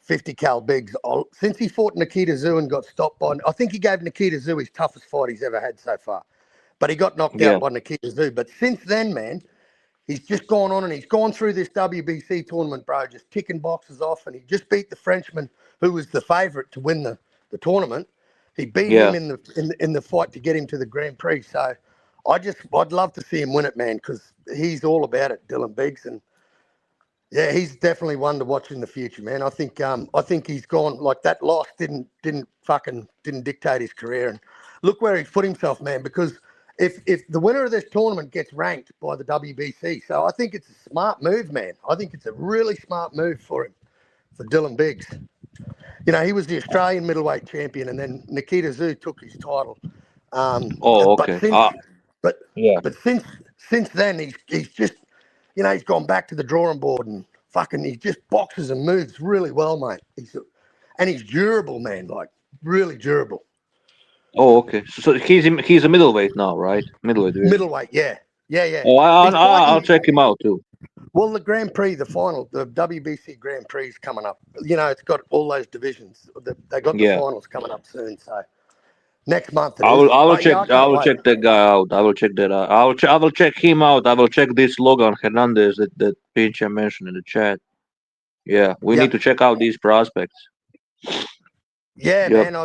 50 cal Biggs. Since he fought Nikita Tszyu and got stopped by, I think he gave Nikita Tszyu his toughest fight he's ever had so far. But he got knocked out by Nikita Tszyu. But since then, man, he's just gone on and he's gone through this WBC tournament, bro, just ticking boxes off. And he just beat the Frenchman who was the favourite to win the tournament. He beat him in the fight to get him to the Grand Prix. So I'd love to see him win it, man, because he's all about it, Dylan Biggs. And Yeah, he's definitely one to watch in the future, man. I think he's gone like that loss didn't dictate his career. And look where he's put himself, man, because if the winner of this tournament gets ranked by the WBC, so I think it's a smart move, man. I think it's a really smart move for him, for Dylan Biggs. You know, he was the Australian middleweight champion, and then Nikita Tszyu took his title. Okay. But Yeah. since then, he's just, you know, he's gone back to the drawing board and he just boxes and moves really well, mate. He's durable, man, like really durable. Oh, okay. So he's a middleweight now, right? Middleweight. Middleweight, yeah. Oh, I'll check him out too. Well, the Grand Prix, the final, the WBC Grand Prix is coming up. You know, it's got all those divisions. They got the finals coming up soon, so next month. I will check that guy out. I will check that out. I will check him out. I will check this Logan Hernandez that Pincha mentioned in the chat. Yeah, we need to check out these prospects. Yeah, man.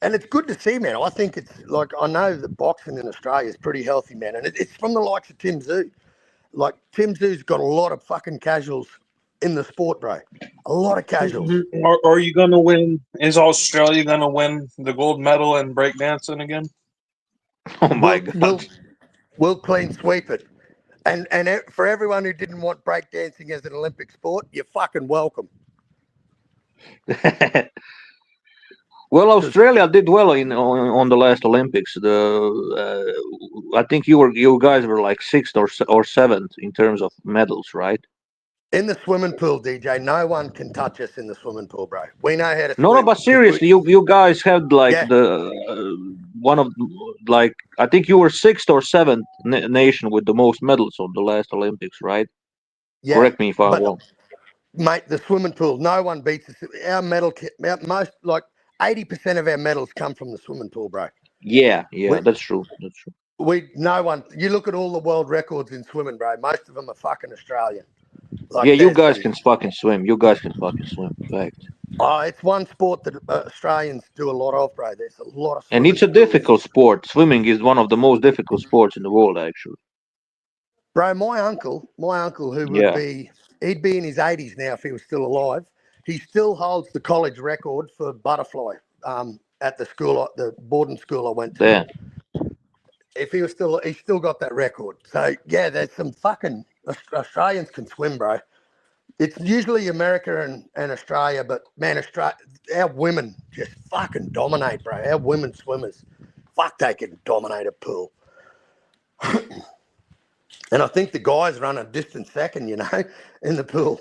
And it's good to see, man. I think it's like, I know that boxing in Australia is pretty healthy, man, and it's from the likes of Tim Tszyu. Like Tim Tszyu's got a lot of fucking casuals in the sport, bro. A lot of casuals. Are you gonna win? Is Australia gonna win the gold medal in breakdancing again? Oh my God! We'll clean sweep it. And for everyone who didn't want breakdancing as an Olympic sport, you're fucking welcome. Well, Australia did well on the last Olympics. I think you guys were like 6th or 7th in terms of medals, right? In the swimming pool, DJ, no one can touch us in the swimming pool, bro. We know how to swim. No, but seriously, you guys had like one of like, I think you were 6th or 7th nation with the most medals on the last Olympics, right? Yeah. Correct me if I'm wrong. Mate, the swimming pool, no one beats us. Our medal kit, most like 80% of our medals come from the swimming pool, bro. Yeah, that's true. That's true. You look at all the world records in swimming, bro. Most of them are fucking Australian. Like, yeah, you guys can fucking swim. You guys can fucking swim. In fact. Oh, it's one sport that Australians do a lot of, bro. There's a lot of. And it's a difficult sport. Swimming is one of the most difficult sports in the world, actually. Bro, my uncle, who would he'd be in his 80s now if he was still alive. He still holds the college record for butterfly at the school, the boarding school I went to. Yeah. If he was he's still got that record. So yeah, there's some fucking Australians can swim, bro. It's usually America and Australia, but man, our women just fucking dominate, bro. Our women swimmers, they can dominate a pool. And I think the guys run a distant second, you know, in the pool.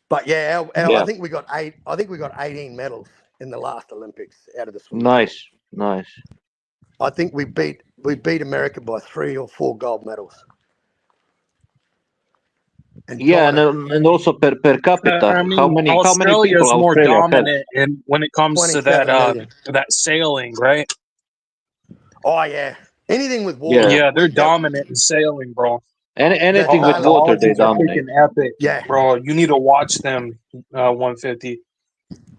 But yeah, I think we got 18 medals in the last Olympics out of the swimming. Nice. I think we beat America by 3 or 4 gold medals. And and also per capita, I mean, how many Australia people is more dominant when it comes to that sailing, right? Oh yeah, anything with water. Yeah, they're dominant in sailing, bro. Anything with water, they dominate. Epic, bro. You need to watch them 150.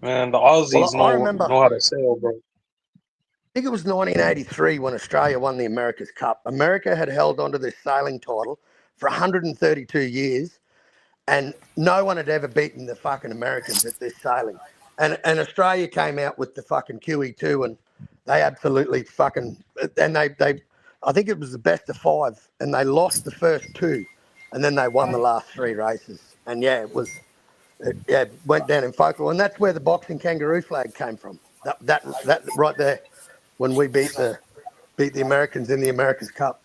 Man, the Aussies know how to sail, bro. I think it was 1983 when Australia won the America's Cup. America had held onto this sailing title for 132 years, and no one had ever beaten the fucking Americans at this sailing. And Australia came out with the fucking QE2, and they absolutely fucking, and they I think it was the best of 5, and they lost the first 2, and then they won the last 3 races. And it went down in folklore, and that's where the boxing kangaroo flag came from. That right there, when we beat the Americans in the America's Cup.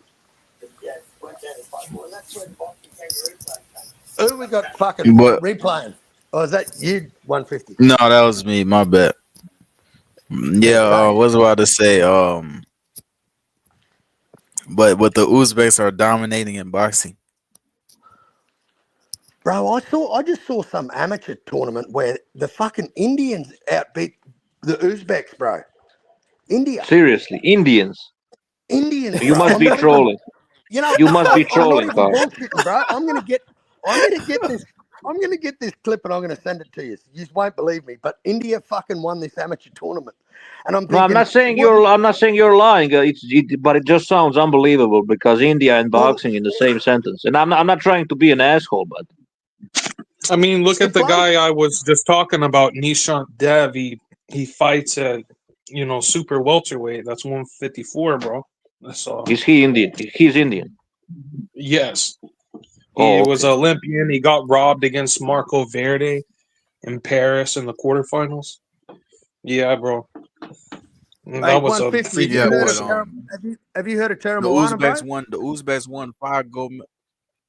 Who we got fucking replaying? Oh, is that you, 150? No, that was me. My bad. Yeah, I was about to say, but the Uzbeks are dominating in boxing. Bro, I just saw some amateur tournament where the fucking Indians outbeat the Uzbeks, bro. India. Seriously, Indians. You must be trolling. You know, you must be trolling, bro. I'm gonna get this clip and I'm gonna send it to you. You just won't believe me, but India fucking won this amateur tournament, and I'm thinking, I'm not saying you're lying. But it just sounds unbelievable because India and boxing in the same sentence. And I'm not trying to be an asshole, but I mean, look at the guy I was just talking about, Nishant Dev. He fights at, super welterweight. That's 154, bro. That's all. Is he Indian? He's Indian. Yes. He was an Olympian. He got robbed against Marco Verde in Paris in the quarterfinals. Yeah, bro. That was a freaking have you heard of Terry The Uzbeks won 5 gold.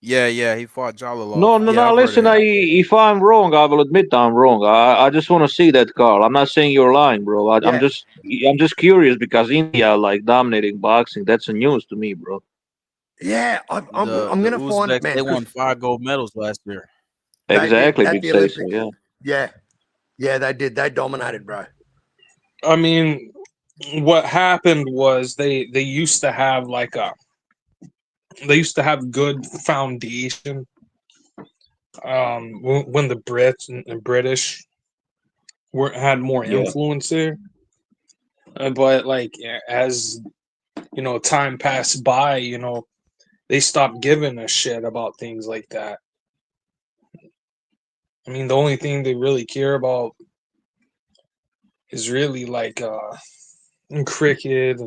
Yeah, he fought Jalilov. No. Listen, if I'm wrong, I will admit I'm wrong. I just want to see that, Carl. I'm not saying you're lying, bro. I'm just curious because India like dominating boxing. That's a news to me, bro. Yeah, I'm gonna find it, man. They won 5 gold medals last year. Exactly, big say so, yeah, they did. They dominated, bro. I mean, what happened was they used to have good foundation when the Brits and British had more influence there, but as time passed by, they stopped giving a shit about things like that. I mean, the only thing they really care about is really cricket,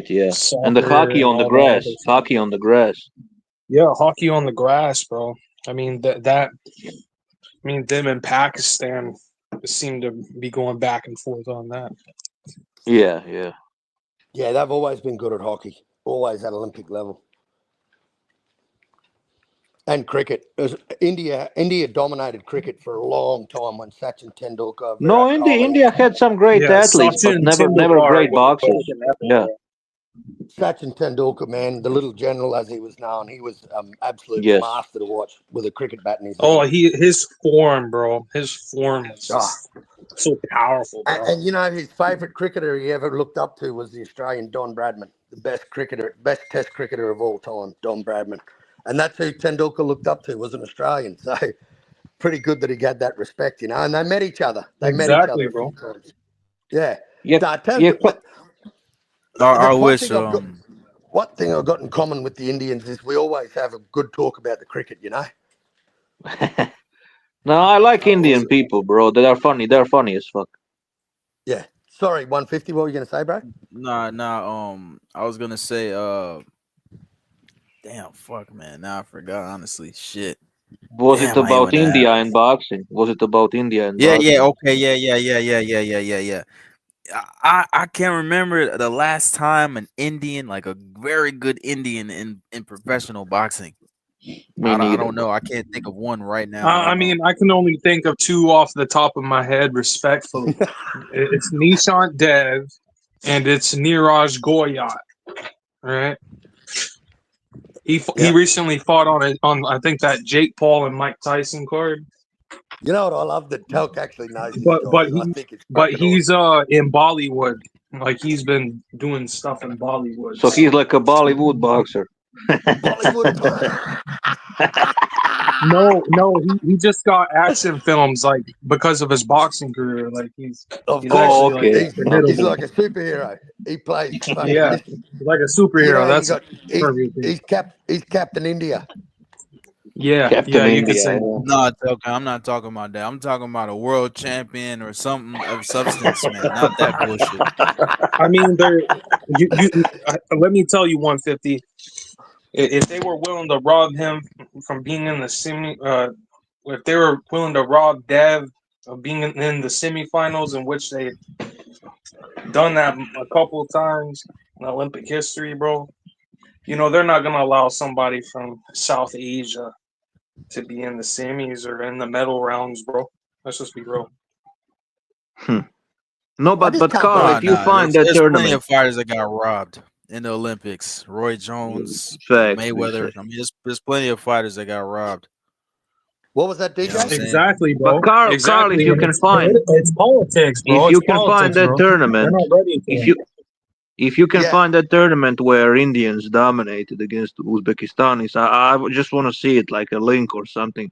yeah, and the hockey on the grass. Yeah, hockey on the grass, bro. I mean them and Pakistan seem to be going back and forth on that. Yeah, they've always been good at hockey, always at Olympic level. And cricket. India dominated cricket for a long time when Sachin Tendulkar. No, India had some great athletes, but never great boxers. Yeah. Sachin Tendulkar, man, the little general as he was known, he was absolute master to watch with a cricket bat in his hand. His form, bro. His form is just so powerful, bro. And his favourite cricketer he ever looked up to was the Australian Don Bradman, the best Test cricketer of all time, Don Bradman. And that's who Tendulkar looked up to, was an Australian. So pretty good that he got that respect, And they met each other. Exactly, bro. Yeah. One thing I've got in common with the Indians is we always have a good talk about the cricket, No, I like Indian people, bro. They are funny. They're funny as fuck. Yeah. Sorry, 150. What were you going to say, bro? Nah. I was going to say, damn, fuck, man. Now I forgot, honestly. Shit. Was it about India and boxing? Yeah, okay. Yeah. I can't remember the last time an Indian, like a very good Indian in professional boxing. I don't know. I can't think of one right now. I mean, I can only think of 2 off the top of my head, respectfully. It's Nishant Dev and it's Niraj Goyat. All right. He recently fought on I think that Jake Paul and Mike Tyson card. You know what I love? That Telk actually knows. But he's in Bollywood. Like he's been doing stuff in Bollywood. So he's like a Bollywood boxer. No, he just got action films because of his boxing career. Like he's like a superhero. He plays he's like a superhero. He's Captain India. Yeah, Captain India. You could say. No, I'm not talking about that. I'm talking about a world champion or something of substance, man. Not that bullshit. I mean, let me tell you, 150. If they were willing to rob him from being in the if they were willing to rob Dev of being in the semifinals, in which they've done that a couple of times in Olympic history, bro, they're not going to allow somebody from South Asia to be in the semis or in the medal rounds, bro. Let's just be real. No, but Carl, if you find that there's tournament, plenty of fighters that got robbed in the Olympics. Roy Jones, Mayweather. I mean, there's plenty of fighters that got robbed. What was that, DJ? Exactly, bro. But Carl, if you can find, it's politics, bro. If you can find that tournament, if you can find that tournament where Indians dominated against Uzbekistanis, I just want to see it, like a link or something.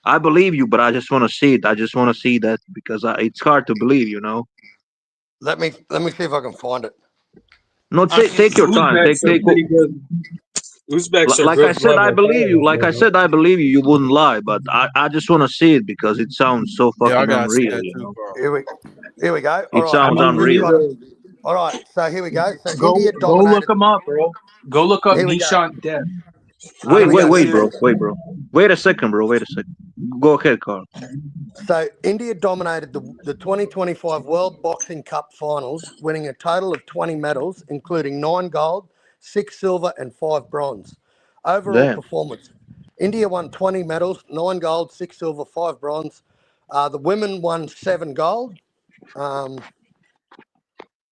I believe you, but I just want to see it. I just want to see that because it's hard to believe, Let me see if I can find it. No, take your time. Uzbeks are Like I good said, I level believe you. players, Like I bro. said, I believe you. You wouldn't lie, but I just want to see it because it sounds so Yeah, I fucking gotta see unreal. that You too, know, Carl. Here we go. All it right. I sounds mean, We've unreal. got. All right. So here we go. So go India look dominated. him up, bro. Go look up Here we go. Nishant Dev. I Here Wait, we don't wait, go. know. wait, This bro. is Wait, bro. Wait a second, bro. Wait a second. Go ahead, Carl. so India dominated the 2025 World Boxing Cup finals, winning a total of 20 medals, including 9 gold, 6 silver, and 5 bronze. Overall Damn. performance: India won 20 medals, 9 gold, 6 silver, 5 bronze. The women won 7 gold.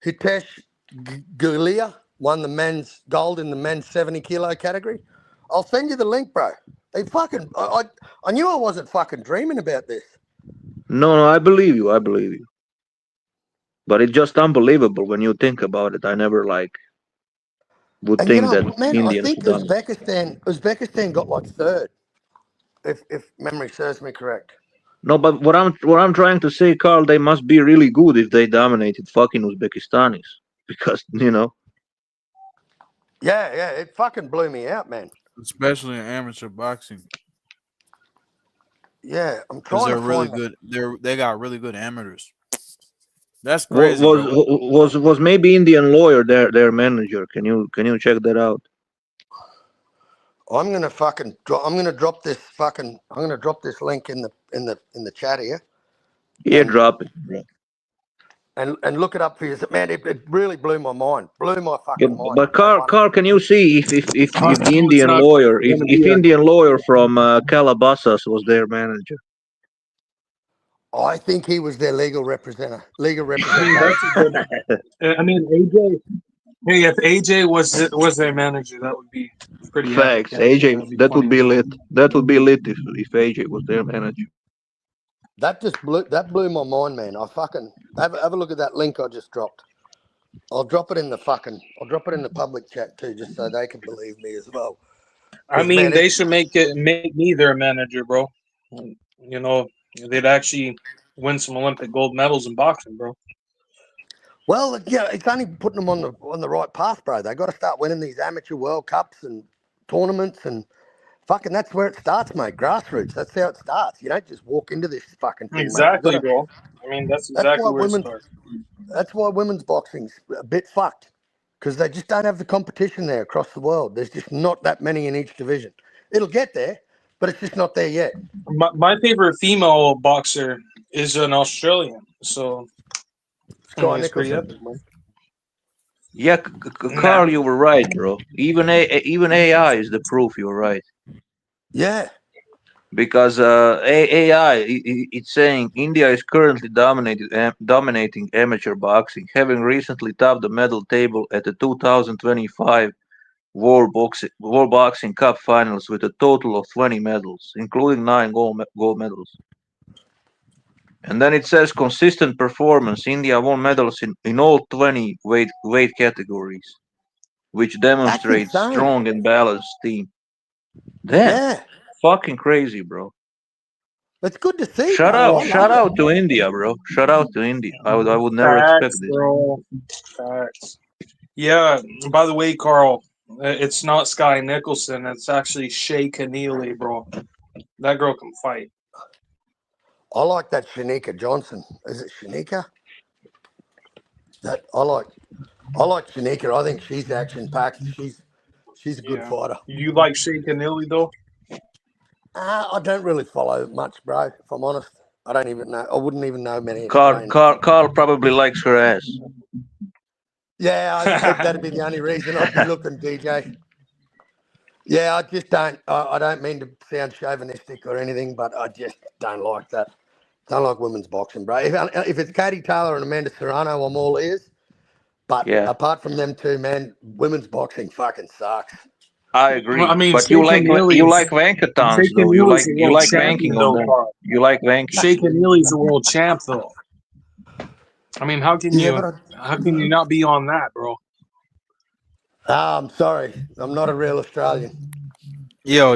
Hitesh Gulia won the men's gold in the men's 70 kilo category. I'll send you the link, bro. They fucking, I knew I wasn't fucking dreaming about this. No, I believe you. I believe you. But it's just unbelievable when you think about it. I never would And you think know, that man, I Indians think would done it. Uzbekistan got like third, if memory serves me correct. No, but what I'm trying to say, Carl, they must be really good if they dominated fucking Uzbekistanis. Because, Yeah, it fucking blew me out, man. Especially in amateur boxing. Yeah, I'm Because trying they're to really find good. They got really good amateurs. That's was crazy, bro. was maybe Indian lawyer their manager. Can you check that out? I'm gonna drop this link in the chat here. Yeah, And drop it. Bro. and look it up for you. Man, it really blew my mind. Blew my Yeah, fucking mind. but Carl, can you see if the No, it's Indian not lawyer, gonna if be a. Indian lawyer from Calabasas was their manager? I think he was their legal representative. I mean, that's a good. I mean, AJ. Hey, if AJ was their manager, that would be pretty epic. Facts. Actually, that'd AJ, be that funny would as be well. lit. That would be lit if AJ was their manager. That blew my mind, man. I fucking have a look at that link I just dropped. I'll drop it in the public chat too, just so they can believe me as well. I Because mean, man, they should make me their manager, bro. You know, they'd actually win some Olympic gold medals in boxing, bro. well, yeah, it's only putting them on the right path, bro. They got to start winning these amateur World Cups and tournaments, and fucking that's where it starts, mate. Grassroots. That's how it starts. You don't just walk into this fucking thing, mate. You Exactly, got to. bro. I mean, that's That's exactly why where it starts. women's boxing's a bit fucked, because they just don't have the competition there across the world. There's just not that many in each division. It'll get there, but it's just not there yet. My favorite female boxer is an Australian, so Sky it's pretty Nicholson. epic, man. Yeah, Carl, you were right, bro. Even AI is the proof you were right. Yeah. Because AI, it's saying India is currently dominating amateur boxing, having recently topped the medal table at the 2025 World Boxing Cup Finals with a total of 20 medals, including 9 gold medals. And then it says consistent performance. India won medals in all 20 weight categories, which demonstrates strong and balanced team. Damn. Yeah. Fucking crazy, bro. It's good to see, Shout bro. out to India, bro. Shout out to India. I would never expect Facts, this. bro. Facts. Yeah. By the way, Carl, it's not Sky Nicholson. It's actually Shay Keneally, bro. That girl can fight. I like that Shanika Johnson. Is it Shanika? That I like Shanika. I think she's action packed. She's a good fighter. You like Shay Keneally though? I don't really follow much, bro. If I'm honest, I don't even know. I wouldn't even know many Carl Australians. probably likes her ass. Yeah, that'd be the only reason I'd be looking, DJ. Yeah, I just don't. I don't mean to sound chauvinistic or anything, but I just don't like that. Don't like women's boxing, bro. If it's Katie Taylor and Amanda Serrano, I'm all ears. But apart from them two, man, women's boxing fucking sucks. I agree. Well, I mean, but you like Vankatons though. You like vanking on them. You like vanking. Shay Keneally's a world champ though. I mean, how can you not be on that, bro? I'm sorry, I'm not a real Australian. Yo,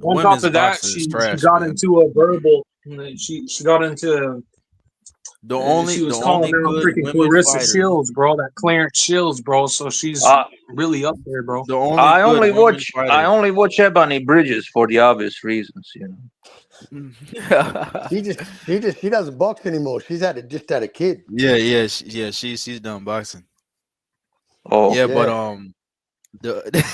on top of that, she got into a verbal. She got into She was the calling only her good freaking women Clarissa fighters, Shields, bro. That Clarence Shields, bro. So she's really up there, bro. the only I good only women watch Ebony Bridges for the obvious reasons, fighters. She doesn't box anymore. She's just had a kid. She's done boxing. Oh Yeah, but Yeah. the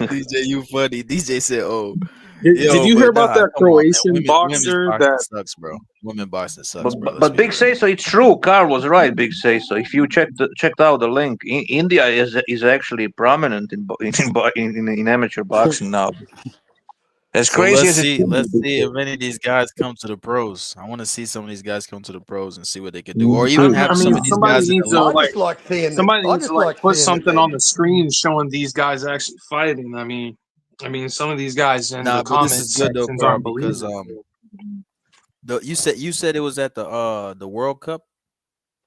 DJ, you funny. DJ said, "Oh, Did you hear but about nah, that come on, man. Croatian Women's boxer boxing that? sucks, bro. Women boxing sucks, bro. Let's But be Big real. Say so it's true. Carl was right. Big Say so. If you checked out the link, India is actually prominent in amateur boxing now. As So crazy let's as it see. could Let's be. see if any of these guys come to the pros. I want to see some of these guys come to the pros and see what they can do, or even have I some mean, of these somebody guys in needs the to I limelight. just like seeing somebody I needs just to like put seeing something on the screen showing these guys actually fighting. I mean, some of these guys in the Nah, but this is comment good though, sections Carl, aren't because believable. you said it was at the World Cup.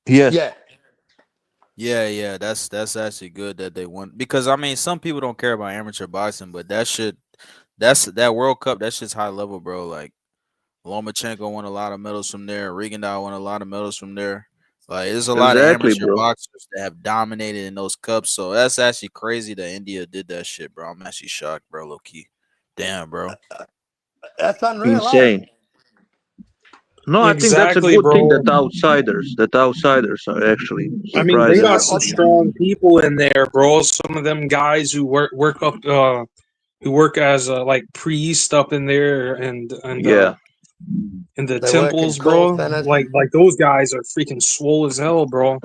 Yes. Yeah, that's actually good that they won, because I mean some people don't care about amateur boxing, but that World Cup, that shit's high level, bro. Like Lomachenko won a lot of medals from there. Rigondeaux won a lot of medals from there. Like there's a lot of Exactly, amateur bro. boxers that have dominated in those cups. So that's actually crazy that India did that shit, bro. I'm actually shocked, bro. Low key, damn, bro. That's unreal. Insane. No, I think that's a Exactly, good thing bro. that outsiders are actually I mean, they surprising. got some strong people in there, bro. Some of them guys who work up, who work as like priest up in there, and Yeah. in the They work in temples, call bro. centers. Like those guys are freaking swole as hell, bro.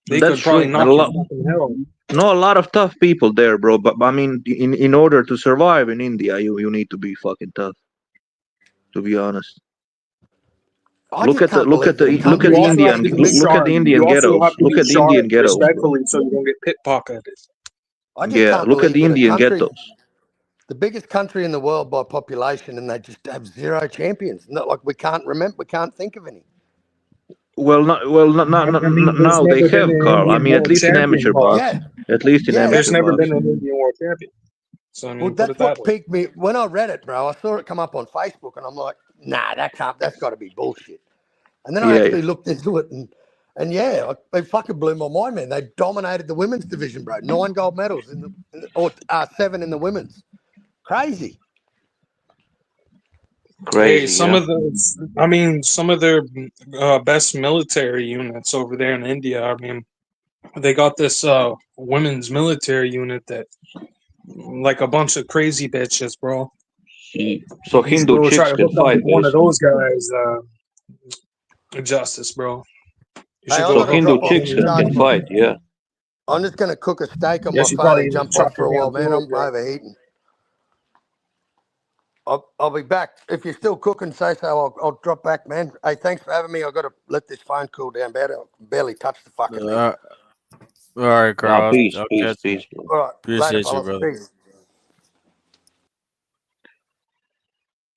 They That's could probably true. knock And your fucking head off. no, a lot of tough people there, bro. But I mean, in order to survive in India, you need to be fucking tough. To be honest. I Look just at the can't believe that a You country also has have such to a be look at sharp. the You Indian also ghettos. have to Look be at the sharp, Indian ghettos, bro. respectfully, so you don't get pickpocketed. I just Yeah, can't look at believe the that a Indian country, ghettos. the biggest country in the world by population, and they just have zero champions. Not like we can't think of any. Well, not I mean, there's now they never been have, an Carl. I Indian mean, at world least in champion, amateur Paul. boxing. At least in Yeah. There's amateur never been boxing. an Indian world champion. So I mean, Well, put that's it that what way. piqued me when I read it, bro. I saw it come up on Facebook, and I'm like, nah, that's got to be bullshit. And then I Yeah, actually looked into it, and yeah, it fucking blew my mind, man. They dominated the women's division, bro. 9 gold medals or 7 in the women's. Crazy. Hey, crazy. some Yeah. of their best military units over there in India. I mean, they got this women's military unit that, like a bunch of crazy bitches, bro. So You should Hindu go try chicks to can hook up fight, with one of basically. those guys, Justice, bro. You Hey, should I go So got to hook up Hindu drop with off one chicks of and them can charge guys. my. fight. Yeah. I'm just going to cook a steak on my Yes, you phone probably and jump chop off for your a while, damn man. throat, bro. I'm overheating. I'll be back. If you're still cooking, say so. I'll drop back, man. Hey, thanks for having me. I've got to let this phone cool down. I barely touched the fucking thing. All right, No, Carl. peace, I'll peace, catch you. peace, bro. All right. Later, Appreciate you, fellas. brother. Peace.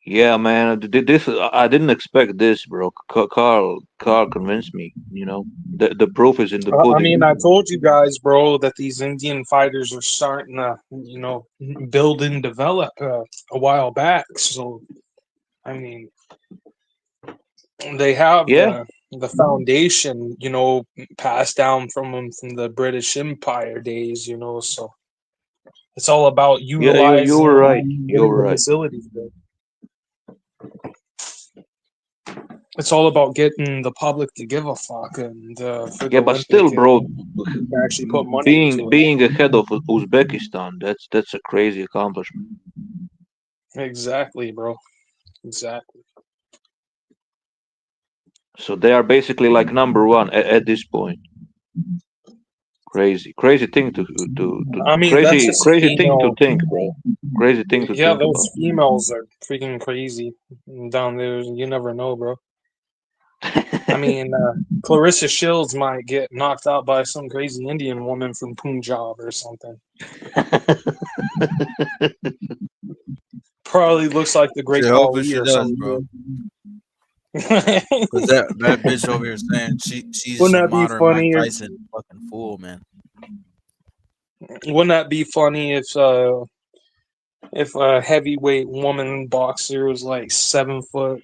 Yeah, man. This I didn't expect this, bro. Carl convinced me. You know, the proof is in the I mean, pudding. I told you guys, bro, that these Indian fighters are starting to, build and develop a while back. So, I mean, they have Yeah. the foundation, passed down from them from the British Empire days, So it's all about Yeah, you utilizing were right. and You getting were the right. facilities, bro. It's all about getting the public to give a fuck and for the Yeah, but Olympic still, bro, and to actually put money into it. being ahead of Uzbekistan, that's a crazy accomplishment. Exactly, bro. Exactly. So they are basically like number one at this point. Crazy thing to I mean, that's just crazy thing to female. think, bro. Crazy thing to Yeah, think those about. females are freaking crazy down there. You never know, bro. I mean, Clarissa Shields might get knocked out by some crazy Indian woman from Punjab or something. Probably looks like the Great Hopefully Khali she or does, something. bro. Cause that bitch over here saying she's Wouldn't a that be modern Mike funny? Tyson, fucking fool, man. Wouldn't that be funny if a heavyweight woman boxer was like 7 foot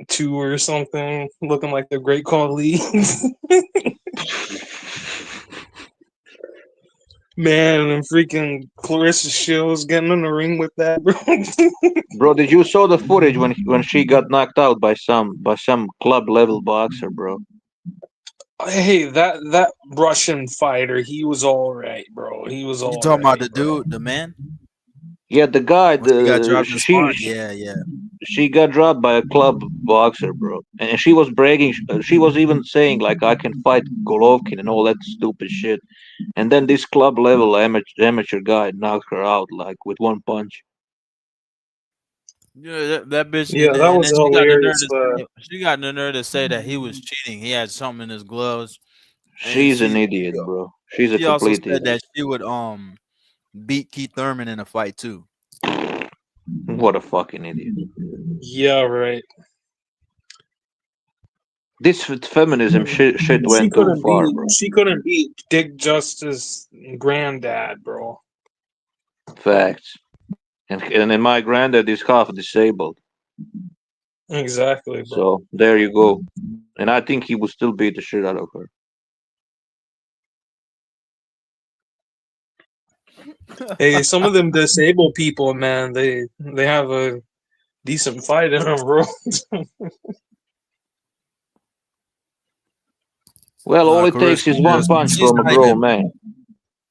2 or something, looking like the Great Khali. Man, and freaking Clarissa Shields getting in the ring with that, bro. Bro, did you saw the footage when she got knocked out by some club level boxer, bro? Hey, that Russian fighter, he was all right, bro. He was all You talking about right, the dude, the man? Yeah, the guy, Once he got dropped in sparring? Yeah, yeah. She got dropped by a club boxer, bro, and she was bragging. She was even saying like, "I can fight Golovkin" and all that stupid shit. And then this club level amateur guy knocked her out like with one punch. Yeah, that bitch. Yeah, and that then was she got the nerve hilarious. to say, she got the nerve to say that he was cheating. He had something in his gloves. And She's an idiot, bro. She's a she also complete said idiot. that she would beat Keith Thurman in a fight too. What a fucking idiot. Yeah, right. This feminism shit went too far, bro. She couldn't beat Dick Justice granddad, bro. Facts. And then my granddad is half disabled. Exactly, bro. So there you go. And I think he would still beat the shit out of her. Hey, some of them disabled people, man, they have a decent fight in them, bro. Well, all it takes is one punch from a grown man.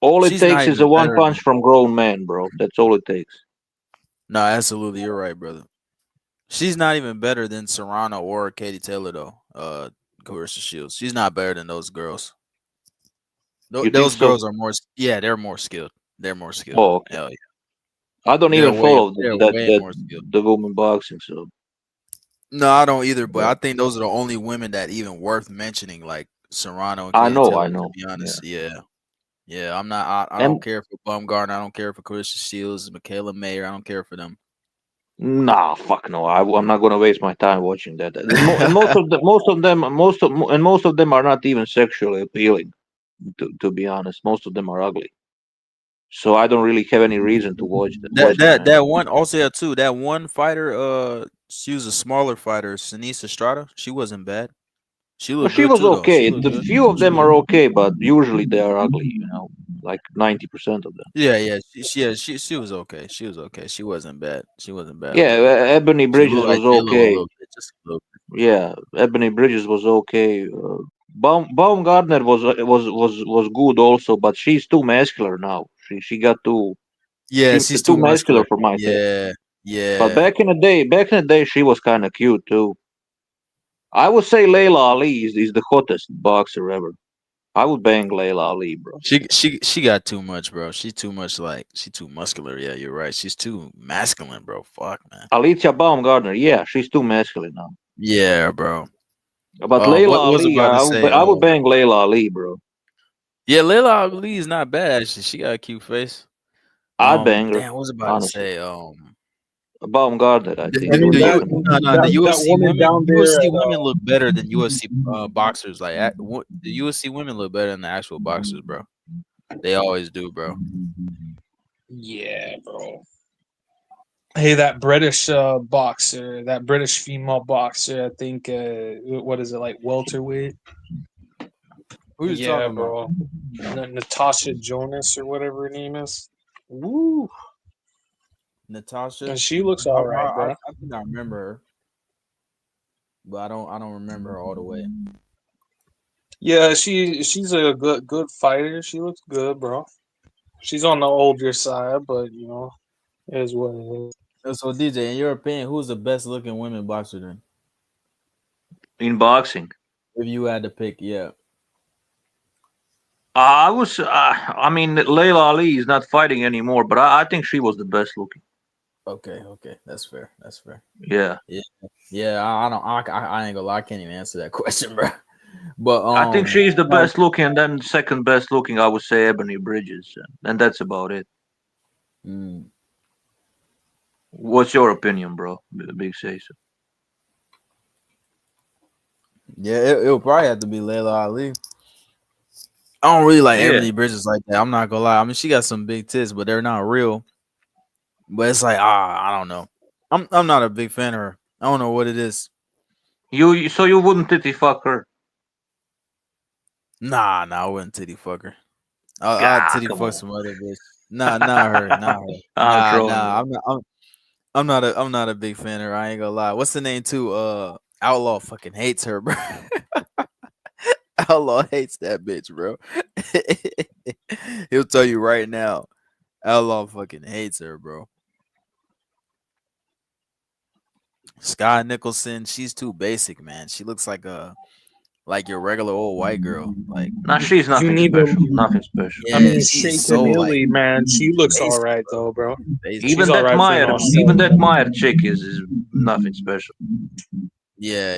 All it takes is a one punch from grown man, bro. That's all it takes. No, absolutely, you're right, brother. She's not even better than Serrano or Katie Taylor, though. Clarissa Shields. She's not better than those girls. Those girls are more. Yeah, they're more skilled. They're more skilled. Oh, okay. Hell yeah. I don't even follow the women boxing, so. No, I don't either. But I think those are the only women that even worth mentioning, like Serrano and Katie I know. To be honest, yeah. I'm not. I don't care for Baumgartner. I don't care for Clarissa Shields, Michaela Mayer. I don't care for them. Nah, fuck no. I'm not gonna waste my time watching that. And most of them are not even sexually appealing. To be honest, most of them are ugly. So I don't really have any reason to watch them. That one also too. That one fighter, she was a smaller fighter, Sinise Estrada. She wasn't bad. She looked she good was too, okay. though. The few of them are okay, but usually they are ugly. You know, like 90% of them. Yeah. She was okay. She was okay. She wasn't bad. She wasn't bad. Yeah, Ebony Bridges was okay. Just a little bit. Yeah, Ebony Bridges was okay. Baumgartner was good also, but she's too muscular now. She got too. Yeah, she's too muscular for my taste. Yeah. But back in the day, she was kind of cute too. I would say Layla Ali is the hottest boxer ever. I would bang Layla Ali, bro. She got too much, bro. She's too much she's too muscular. Yeah, you're right. She's too masculine, bro. Fuck, man. Alicia Baumgartner, yeah, she's too masculine now. Yeah, bro. But Layla Ali, I would bang Layla Ali, bro. Yeah, Layla Ali is not bad actually. She got a cute face. I'd bang her. Damn, what was I about to say? Baumgartner, I think. The UFC women look better than UFC boxers. Like the UFC women look better than the actual boxers, bro. They always do, bro. Yeah, bro. Hey, that British boxer, that British female boxer, I think, what is it, like welterweight? Who you talking bro. Natasha Jonas or whatever her name is. Woo. Natasha. And she looks all right, bro. I think I remember her, but I don't remember her all the way. Yeah, she's a good fighter. She looks good, bro. She's on the older side, but you know, it is what it is. So DJ, in your opinion, who's the best looking women boxer then? In boxing, if you had to pick, yeah. I mean, Layla Ali is not fighting anymore, but I think she was the best looking. Okay, that's fair. Yeah. I ain't gonna lie, I can't even answer that question, bro. But I think she's the best looking, and then second best looking, I would say Ebony Bridges, and that's about it. What's your opinion, bro? Big say so. Yeah, it'll probably have to be Layla Ali. I don't really like Ebony Bridges like that. I'm not gonna lie. I mean, she got some big tits, but they're not real. But it's like, I don't know. I'm not a big fan of her. I don't know what it is. So you wouldn't titty fuck her? Nah, I wouldn't titty fuck her. I'd titty fuck some other bitch. Nah, not her. I'm not a big fan of her. I ain't gonna lie. What's the name too? Outlaw fucking hates her, bro. Outlaw hates that bitch, bro. He'll tell you right now. Outlaw fucking hates her, bro. Sky Nicholson, she's too basic, man. She looks like your regular old white girl. Like, nah, she's nothing special. Nothing special. Yeah, I mean, Shaker Millie, man, she looks all right though, bro. Even that Meyer chick is nothing special. Yeah.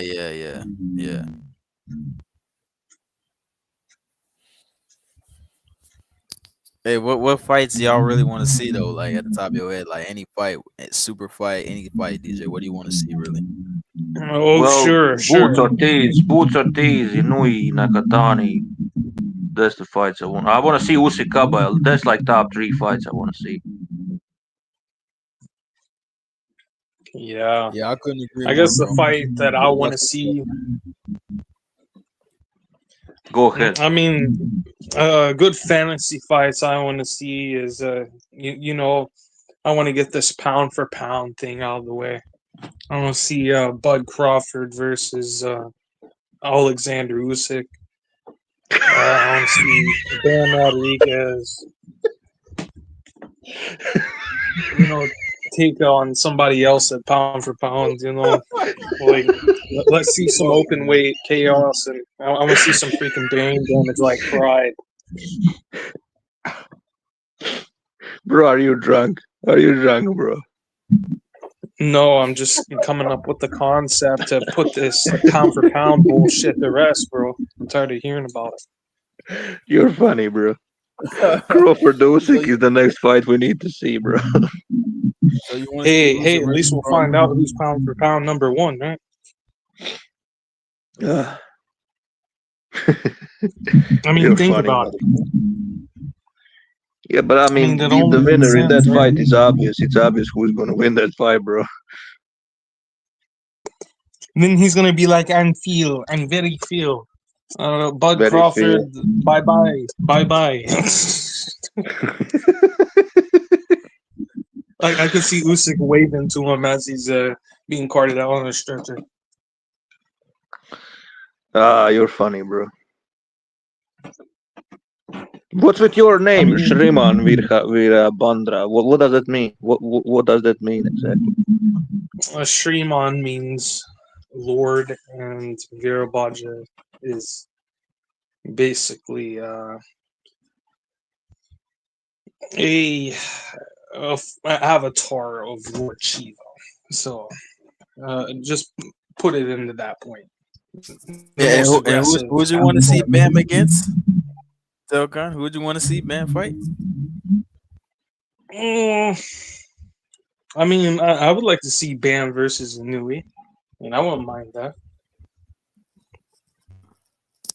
Hey, what fights y'all really want to see though? Like at the top of your head, like any fight, super fight, any fight, DJ. What do you want to see really? Sure. Boots Ortiz, Inui, Nakatani. That's the fights I want. I want to see Usyk Kabayel. That's like top 3 fights I want to see. Yeah, I couldn't agree. I guess the fight that I want to see. Go ahead. I mean, good fantasy fights I want to see is, I want to get this pound for pound thing out of the way. I want to see Bud Crawford versus Alexander Usyk. I want to see Dan Rodriguez, take on somebody else at pound for pound, like let's see some open weight chaos, and I want to see some freaking brain damage like Pride. Bro, are you drunk, bro? No, I'm just coming up with the concept to put this pound for pound bullshit to rest, bro. I'm tired of hearing about it. You're funny, bro. Crawford Usyk is the next fight we need to see, bro. So hey, at least we'll find out who's pound for pound number 1, right? I mean, think about it. Yeah, but I mean the winner in that fight is obvious. It's obvious who's going to win that fight, bro. Then he's going to be like, I'm very feel. Bud Very Crawford, bye-bye. I could see Usyk waving to him as he's being carted out on a stretcher. You're funny, bro. What's with your name, Shriman Veera Bandra? What does that mean? What does that mean exactly? Shriman means Lord, and Virabhaja is basically a avatar of Lord Shiva. So just put it into that point. Yeah, and who would you want to see Bam against? Telcon, who would you want to see Bam fight? I mean, I would like to see Bam versus Inui, and I wouldn't mind that.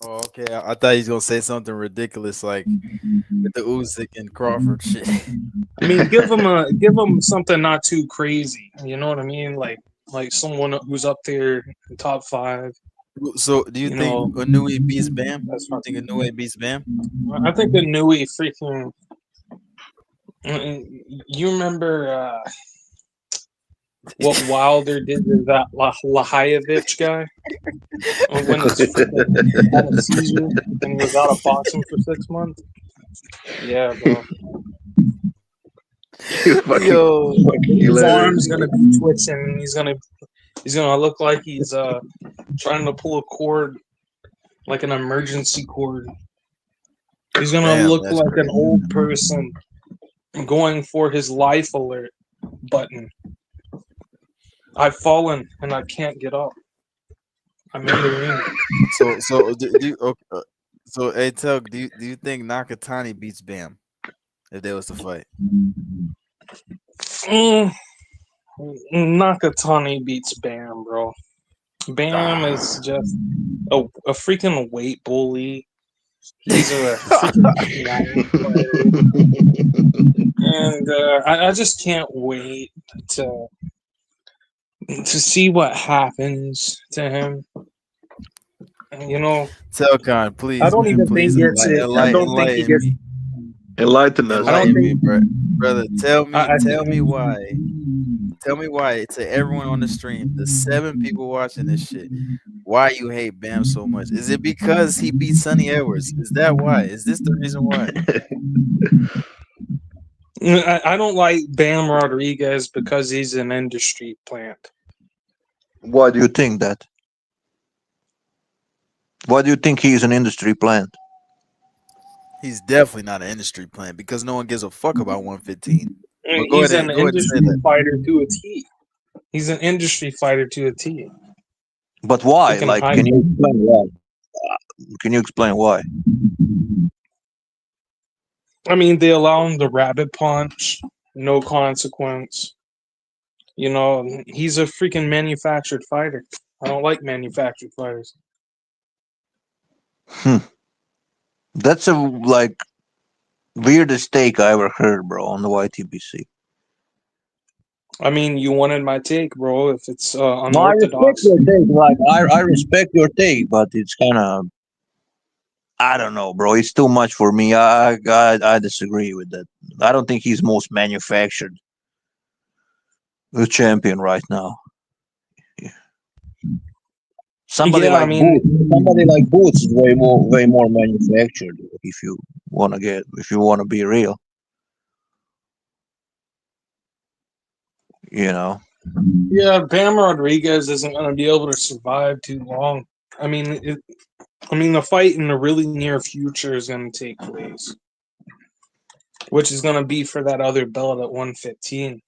Oh, okay. I thought he was gonna say something ridiculous like with the Usyk and Crawford shit. I mean, give him something not too crazy. You know what I mean? Like someone who's up there in top 5. So, do you think Inui beats Bam? I think Inui beats Bam. I think Inui freaking. You remember what Wilder did to that Lahajevic guy when he had a seizure and he was out of boxing for 6 months? Yeah, bro. Yo, his arm's gonna be twitching. He's gonna look like he's trying to pull a cord, like an emergency cord. He's gonna look like crazy. An old person going for his life alert button. I've fallen and I can't get up. I'm in the ring. So hey, Tug, do you think Nakatani beats Bam if there was to fight? Nakatani beats Bam, bro. Bam is just a freaking weight bully. He's a freaking and I just can't wait to to see what happens to him. You know, Telcon, please, I don't man, even please think it's it. I don't think he enlighten gets. me. Enlighten us. I don't Enlighten me, think. brother. Tell I me why. Tell me why to everyone on the stream, the 7 people watching this shit, why you hate Bam so much. Is it because he beat Sonny Edwards? Is that why? Is this the reason why? I don't like Bam Rodriguez because he's an industry plant. Why do you think that? Why do you think he's an industry plant? He's definitely not an industry plant because no one gives a fuck about 115. But go He's ahead an and say industry that. fighter to a T. He's an industry fighter to a T. But why? Like, can you explain why? Can you explain why? I mean, they allow him the rabbit punch, no consequence. You know, he's a freaking manufactured fighter. I don't like manufactured fighters. That's a like weirdest take I ever heard, bro, on the YTBC. I mean, you wanted my take, bro. If it's No, I respect unorthodox, your take. Like, I respect your take, but it's kind of, I don't know, bro. It's too much for me. I disagree with that. I don't think he's most manufactured champion right now. Somebody yeah, like I mean, Boots is way more manufactured. If you want to be real, you know. yeah, Bam Rodriguez isn't going to be able to survive too long. I mean, the fight in the really near future is going to take place, which is going to be for that other belt at 115.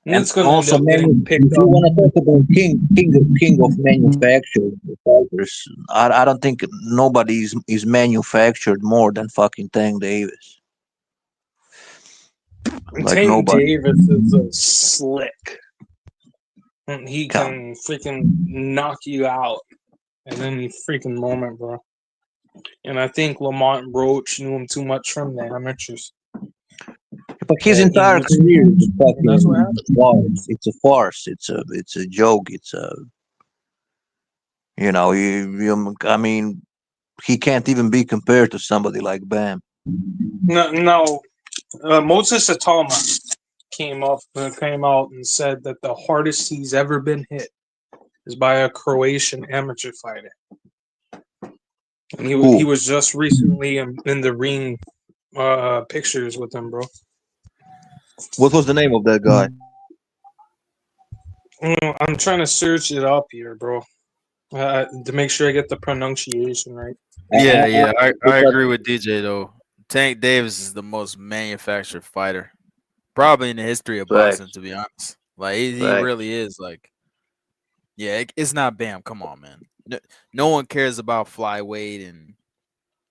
And it's going to end up getting picked if you want to talk about king of manufactured fighters, I don't think nobody is manufactured more than fucking Tank Davis. Like Tank nobody. Davis is a slick. And he can freaking knock you out at any freaking moment, bro. And I think Lamont Roach knew him too much from the amateurs. But his entire career is fucking farce. It's a farce. It's a joke. It's a, you know, I mean, he can't even be compared to somebody like Bam. No. Moses Atama came out and said that the hardest he's ever been hit is by a Croatian amateur fighter. And he was just recently in the ring pictures with him, bro. What was the name of that guy? I'm trying to search it up here, bro, to make sure I get the pronunciation right. Yeah, I agree with DJ though. Tank Davis is the most manufactured fighter, probably in the history of boxing. To be honest, like he really is. Like, yeah, it's not Bam. Come on, man. No one cares about flyweight and.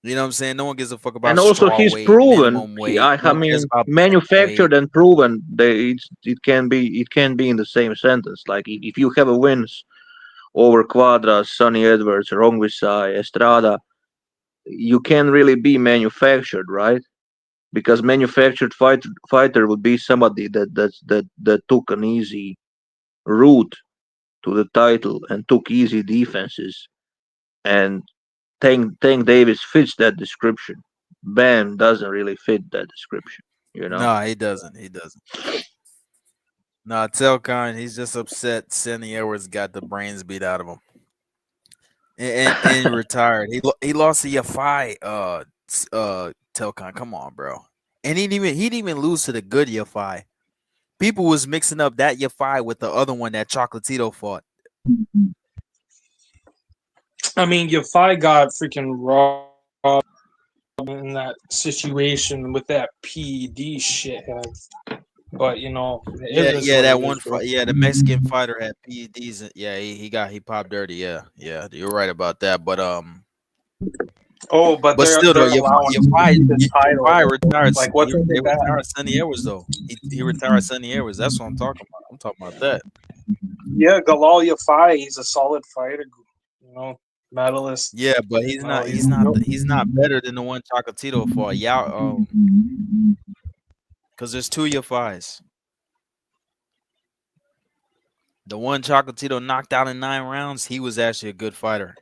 You know what I'm saying? No one gives a fuck about. And also, he's proven. I mean, manufactured and proven. It can be in the same sentence. Like if you have a wins over Quadras, Sonny Edwards, Rongvisai, Estrada, you can't really be manufactured, right? Because manufactured fighter would be somebody that took an easy route to the title and took easy defenses and. Tank Davis fits that description. Bam doesn't really fit that description, you know? No, he doesn't. No, Telcon, he's just upset Sonny Edwards got the brains beat out of him. And retired. He lost to Yafai, Telcon. Come on, bro. And he didn't even lose to the good Yafai. People was mixing up that Yafai with the other one that Chocolatito fought. I mean, Yafai got freaking raw in that situation with that PED shithead. But you know, that one fight. Yeah, the Mexican fighter had PEDs. Yeah, he popped dirty. Yeah, you're right about that. But but still though, Yafai retired. Like what's they retired Sonny Edwards though. He retired Sonny Edwards. That's what I'm talking about. I'm talking about that. Yeah, Galal Yafai, he's a solid fighter. You know. Medalist. Yeah, but he's not better than the one Chocolatito fought. Yeah, because there's two Yafais. The one Chocolatito knocked out in 9 rounds, he was actually a good fighter.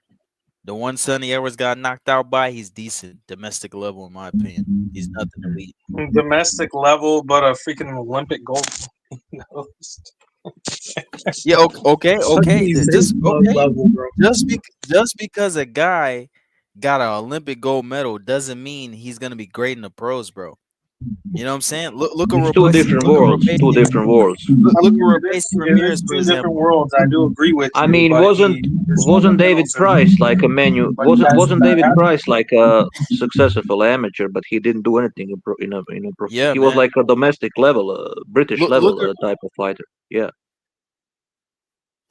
The one Sonny Edwards got knocked out by, he's decent. Domestic level, in my opinion. He's nothing elite. Domestic level, but a freaking Olympic gold. Yeah, okay. Just level, bro. Just because a guy got an Olympic gold medal doesn't mean he's gonna be great in the pros, bro. You know what I'm saying? Look at two different worlds. Two different worlds. Look at Robeisy Ramirez, for Two example. different worlds. I do agree with you. I mean, wasn't David Price like a menu? Wasn't David Price like a successful amateur, but he didn't do anything in a pro. Yeah, he was man. like a domestic level, British level type of fighter. Yeah.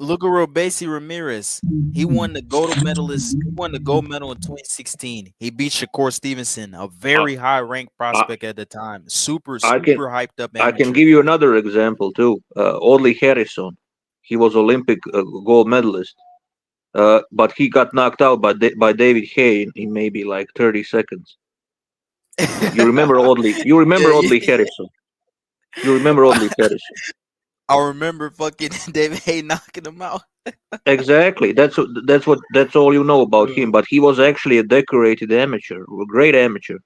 Look at Robeisy Ramirez. He won the gold medalist. He won the gold medal in 2016. He beat Shakur Stevenson, a very high-ranked prospect at the time. Super hyped up amateur. I can give you another example too. Audley Harrison. He was Olympic gold medalist, but he got knocked out by David Hay in maybe like 30 seconds. You remember Audley? You remember Audley Harrison? You remember Audley Harrison? I remember fucking David Hay knocking him out. Exactly. That's all you know about him. But he was actually a decorated amateur, a great amateur.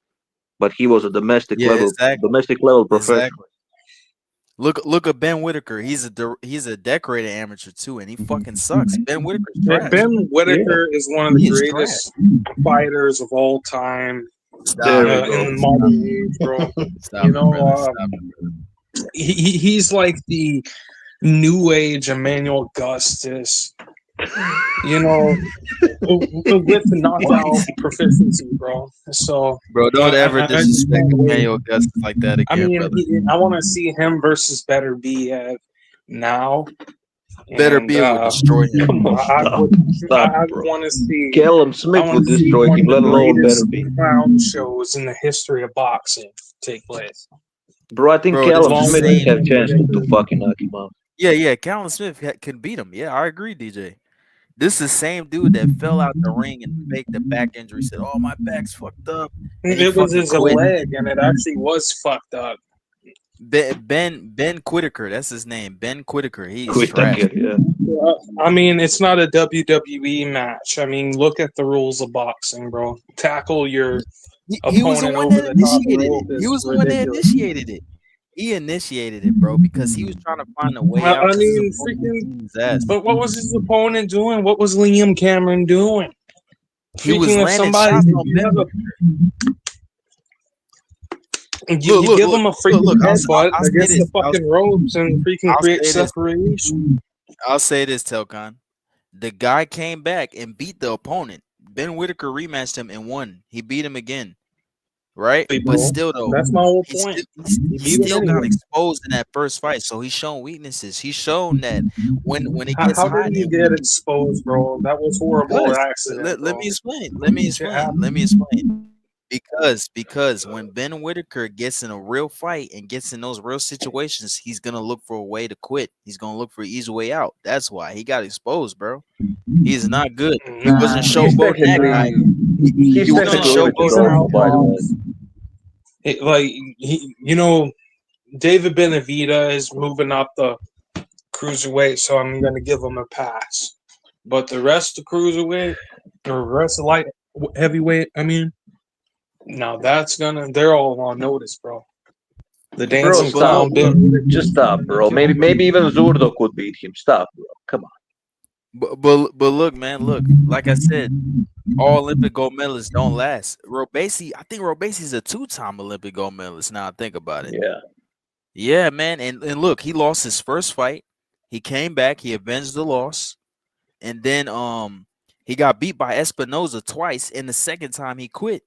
But he was a domestic level professional. Exactly. Look at Ben Whitaker. He's a decorated amateur too, and he fucking sucks. Ben Whitaker's trash. Ben Whitaker is one of the greatest fighters of all time in modern age, bro. He's like the new age Emmanuel Augustus, with knockout proficiency, bro. So, bro, don't ever disrespect Emmanuel Augustus like that again. I mean, brother. I want to see him versus Better B now. Better B would destroy him. Come on, I would want to see Callum Smith would destroy him, let alone Better B. Crown shows in the history of boxing take place. Bro, I think Callum Smith has a chance to fucking knock him out. Yeah, Callum Smith can beat him. Yeah, I agree, DJ. This is the same dude that fell out the ring and faked the back injury. Said, "Oh, my back's fucked up." It was his leg, and it actually was fucked up. Ben Whitaker, that's his name. Ben Whitaker. He's trash. Yeah. I mean, it's not a WWE match. I mean, look at the rules of boxing, bro. Tackle your He was the one that initiated it. He was the one that initiated it. He initiated it, bro, because he was trying to find a way out. I mean, but what was his opponent doing? What was Liam Cameron doing? He was landing shots on Ben. You give him a freaking headbutt against the fucking ropes and freaking create separation. I'll say this, Telcon. The guy came back and beat the opponent. Ben Whitaker rematched him and won. He beat him again. Right? But still, though, that's my whole point. He still got exposed in that first fight, so he's shown weaknesses. He's shown that when it gets how did he get exposed, bro? That was horrible accident. Let me explain. Because when Ben Whitaker gets in a real fight and gets in those real situations, he's gonna look for a way to quit. He's gonna look for an easy way out. That's why he got exposed, bro. He's not good. He wasn't showboating that guy. He wasn't showboating, by the way. David Benavidez is moving up the cruiserweight, so I'm gonna give him a pass. But the rest of cruiserweight, or rest of light heavyweight, I mean. Now they're all on notice, bro. The dancing clown. Just stop, bro. Maybe even Zurdo could beat him. Stop, bro. Come on. But look, man, look. Like I said, all Olympic gold medalists don't last. Robeisy, I think Robesi's a 2-time Olympic gold medalist. Now I think about it. Yeah, man. And look, he lost his first fight. He came back. He avenged the loss, and then he got beat by Espinoza twice. And the second time he quit.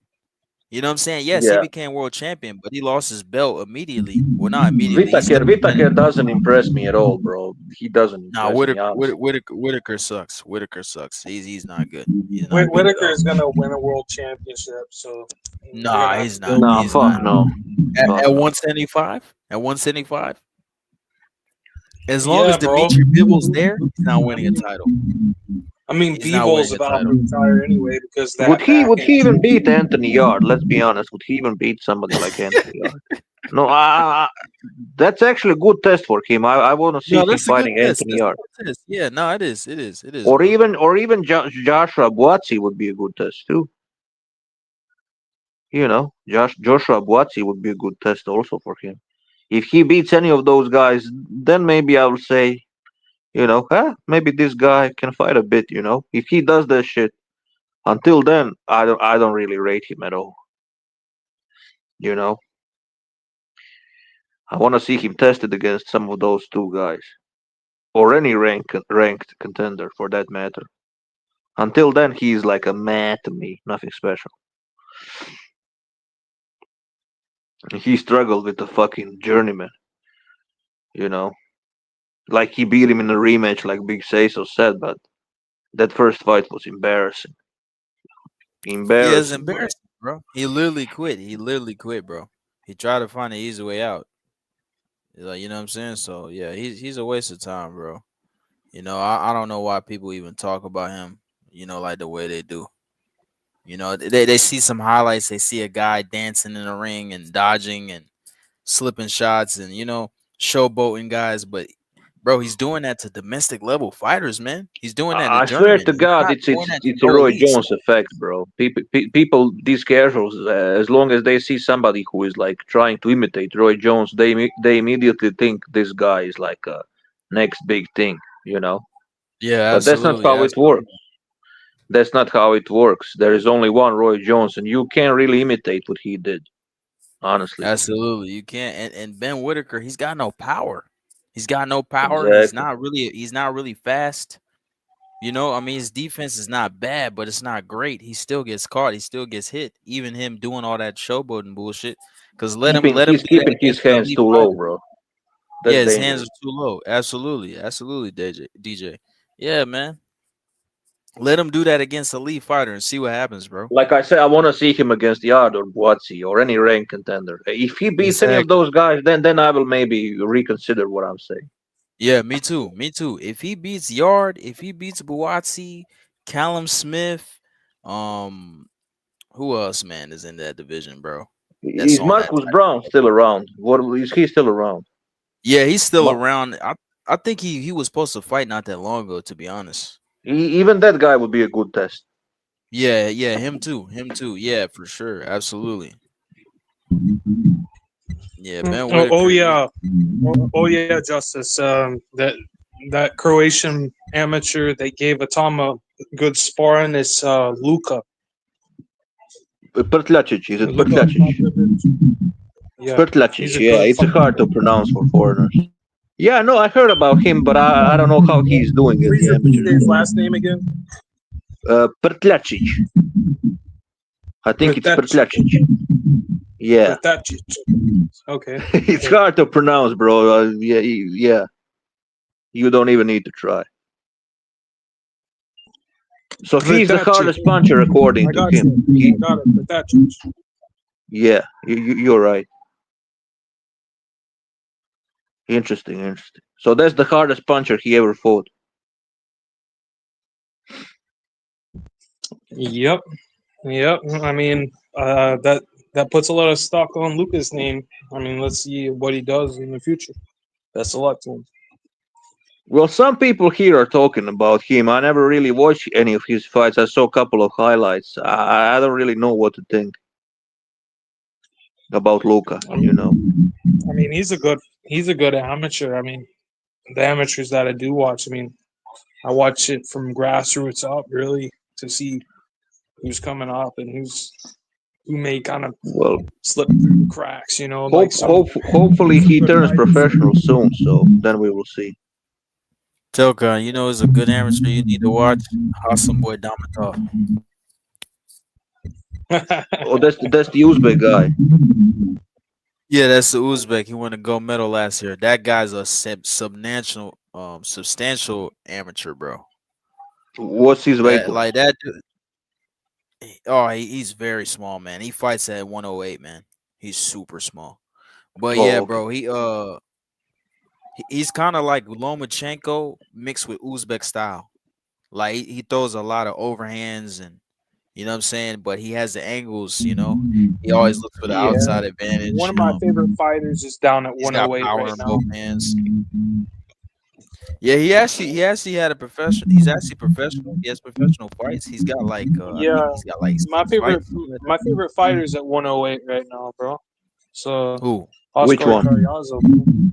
You know what I'm saying? Yes, he became world champion, but he lost his belt immediately. Well, not immediately. Whitaker doesn't impress me at all, bro. He doesn't. Nah, Whitaker sucks. Whitaker sucks. He's not good. Whitaker is gonna win a world championship. So nah, he's not. Nah, fuck no. At 175. At 175. As long as Dimitri Bivol there, he's not winning a title. I mean, Beebal's about to retire anyway because that. Would he even beat Anthony Yard? Let's be honest. Would he even beat somebody like Anthony Yard? No, that's actually a good test for him. I want to see No, him that's a good fighting test. Anthony That's a Yarde. good test. Yeah, no, it is. It is. It is, Or bro. even Joshua Buatsi would be a good test too. You know, Joshua Buatsi would be a good test also for him. If he beats any of those guys, then maybe I will say, you know, maybe this guy can fight a bit. You know, if he does that shit. Until then, I don't really rate him at all. You know, I want to see him tested against some of those two guys, or any ranked contender for that matter. Until then, he's like a meh to me, nothing special. He struggled with the fucking journeyman, you know, like he beat him in a rematch, like Big Saso said, but that first fight was embarrassing. Yeah, it's Embarrassing, bro. embarrassing, bro. He literally quit. He literally quit, bro. He tried to find an easy way out. Like, you know what I'm saying? So yeah, he's a waste of time, bro. You know, I don't know why people even talk about him, you know, like the way they do. You know, they see some highlights, they see a guy dancing in the ring and dodging and slipping shots and, you know, showboating guys, but bro, he's doing that to domestic level fighters, man. He's doing that to I swear journeymen. to He's God, not it's doing it's that to it's a no Roy elites. Jones effect, bro. People, these casuals, as long as they see somebody who is like trying to imitate Roy Jones, they immediately think this guy is like a next big thing, you know. Yeah, But that's not absolutely, how it absolutely. works. That's not how it works. There is only one Roy Jones, and you can't really imitate what he did, honestly. Absolutely. You can't and Ben Whitaker, he's got no power. He's got no power. Exactly. He's not really fast. You know, I mean, his defense is not bad, but it's not great. He still gets caught. He still gets hit. Even him doing all that showboating bullshit. Because let him He's do that keeping his against an hands elite too low, fighter. bro. That's Yeah, his hands dangerous. are too low. Absolutely, absolutely, DJ. Yeah, man. Let him do that against a elite fighter and see what happens, bro. Like I said, I want to see him against Yard or Buatsi or any ranked contender. If he beats any of Exactly. those guys, then I will maybe reconsider what I'm saying. Yeah, me too. Me too. If he beats Yard, if he beats Buatsi, Callum Smith, who else, man, is in that division, bro? That's Is on that Marcus title. Brown still around? What is he still around? Yeah, he's still Ma- around. I think he was supposed to fight not that long ago, to be honest. Even that guy would be a good test. Yeah, yeah, him too. Him too. Yeah, for sure. Absolutely. Yeah, Ben Oh Whitaker. yeah, oh yeah, Justice. That Croatian amateur they gave Atama good sparring is Luka. Pertlacic, is it Luka Pertlacic? Yeah, Pertlacic, he's a yeah, good it's fighter. hard to pronounce for foreigners. Yeah, no, I heard about him, but I don't know how he's doing in Please the repeat amateur. his last name again. Pertlacic. I think it's Pertlacic. Pertlacic. Yeah. Pertlacic. Okay. It's hard to pronounce, bro. Yeah. You don't even need to try. So he's the hardest puncher according to him. I got it. Pertlacic. Yeah, you're right. Interesting. So that's the hardest puncher he ever fought. Yep. I mean, that puts a lot of stock on Luca's name. I mean, let's see what he does in the future. Best of luck to him. Well, some people here are talking about him. I never really watched any of his fights. I saw a couple of highlights. I don't really know what to think about Luka. I mean, he's a good amateur. I mean, the amateurs that I do watch, I mean, I watch it from grassroots up really to see who's coming up and who may kind of slip through the cracks, you know. Hopefully he turns professional soon, so then we will see. Telka, you know, is a good amateur you need to watch. Awesome boy Damatov. Oh, that's the Uzbek guy. Yeah, that's the Uzbek. He won a gold medal last year. That guy's a substantial amateur, bro. What's his weight? Like that dude. Oh, he's very small, man. He fights at 108, man. He's super small. But yeah, bro, he's kind of like Lomachenko mixed with Uzbek style. Like he throws a lot of overhands and You know what I'm saying? But he has the angles, you know. He always looks for the outside advantage. One of my favorite fighters is down at He's got 108 power right in now. both hands. Yeah, he actually had a professional. He's actually professional. He has professional fights. He's got like I think he's got like my 6 favorite fights. my favorite fighter is at 108 right now, bro. So Who? Oscar Which one? Collazo.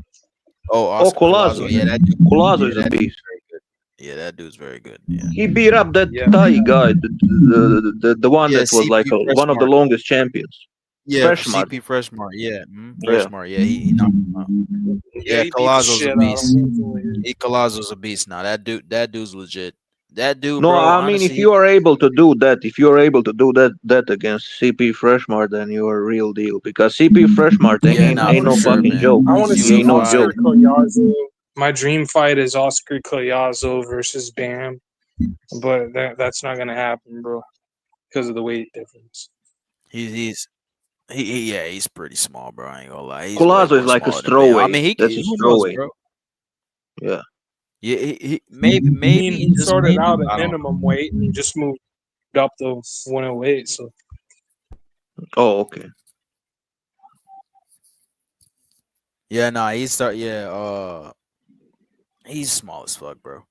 Oh, Oscar Collazo. Yeah, that dude. Collazo is a that dude's beast. very good. Yeah, that dude's very good. Yeah. He beat up that Thai guy, the one Yeah, that was CP like one of the Freshmart. longest champions. Yeah, Freshmart. CP Freshmart. Yeah, Yeah. Freshmart. Yeah, he knocked him out. Yeah, he beat the Collazo's shit a out of beast. him. Collazo's a beast. Now that dude's legit. That dude, No, bro. I mean, Honestly, if you are able to do that against CP Freshmart, then you are a real deal. Because CP Freshmart ain't no fucking joke. I want to He see ain't no Oscar joke. Collazo. My dream fight is Oscar Collazo versus Bam, but that's not gonna happen, bro, because of the weight difference. he's pretty small, bro. I ain't gonna lie. He's way Collazo more is like a smaller than Bam. I strawweight. mean, That's a who knows, strawweight. bro? Yeah. Yeah, maybe He just started maybe. out I at don't know. minimum weight and just moved up to 108. So Oh, okay. Yeah, nah, he's small as fuck, bro.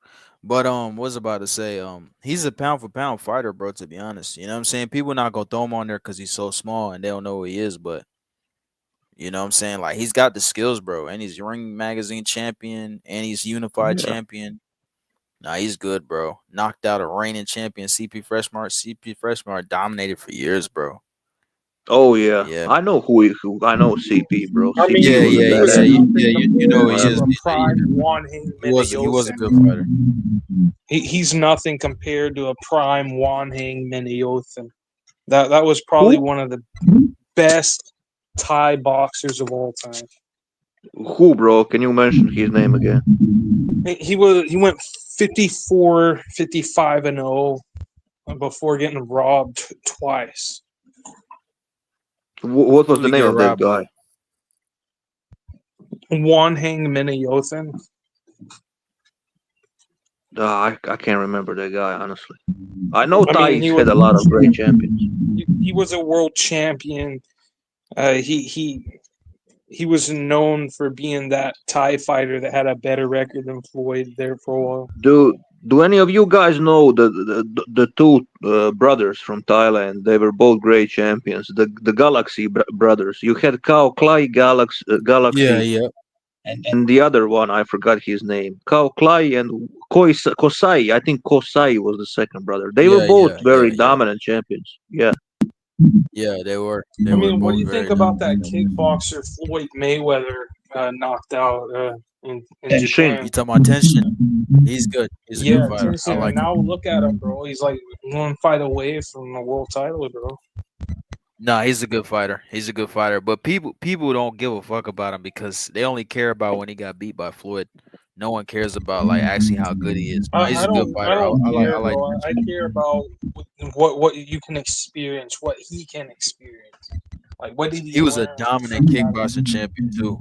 But what was I about to say? He's a pound for pound fighter, bro, to be honest. You know what I'm saying? People not gonna throw him on there because he's so small and they don't know who he is, but you know what I'm saying? Like he's got the skills, bro, and he's Ring Magazine champion and he's unified champion. Nah, he's good, bro. Knocked out a reigning champion, CP Freshmart. CP Freshmart dominated for years, bro. Oh yeah. I know who I know CP, bro. I mean, you know he is. a prime Juan He was a good fighter. He's nothing compared to a prime Juan Hang Menayothin. That was probably one of the best Thai boxers of all time. Who, bro? Can you mention his name again? He went 54, 55 and 0 before getting robbed twice. What was the name of that guy? Juan Hang Menayothin. I can't remember that guy, honestly. I know Thais had a lot of great champions. He was a world champion. He was known for being that Thai fighter that had a better record than Floyd there for a while. Do any of you guys know the two brothers from Thailand? They were both great champions. The Galaxy brothers. You had Kao Klai Galaxy. Yeah. And the other one, I forgot his name. Kao Klai and Kosai. I think Kosai was the second brother. They were both very dominant champions. Yeah. Yeah, they were. I mean, what do you think about that kickboxer Floyd Mayweather knocked out in Japan? You talking about Tenshin? He's good. He's a good fighter. Tenshin, I like now him. Look at him, bro. He's like one fight away from a world title, bro. No, he's a good fighter. He's a good fighter. But people don't give a fuck about him because they only care about when he got beat by Floyd. No one cares about like actually how good he is. He's a good fighter. I care about what you can experience, what he can experience. Like what did he was a dominant kickboxing champion too.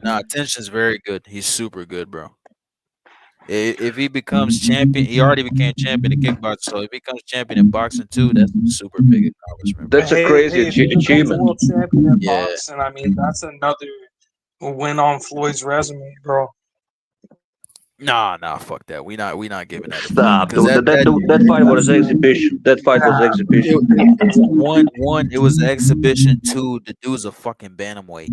Nah, Tenshin's very good. He's super good, bro. If he becomes champion, he already became champion in kickboxing. So if he becomes champion in boxing too, that's a super big accomplishment. That's a crazy achievement. World champion in boxing, I mean, that's another win on Floyd's resume, bro. Nah, fuck that. We not giving that. Stop, dude. That fight was an exhibition. That fight was an exhibition. One, it was an exhibition. Two, the dude's a fucking bantamweight.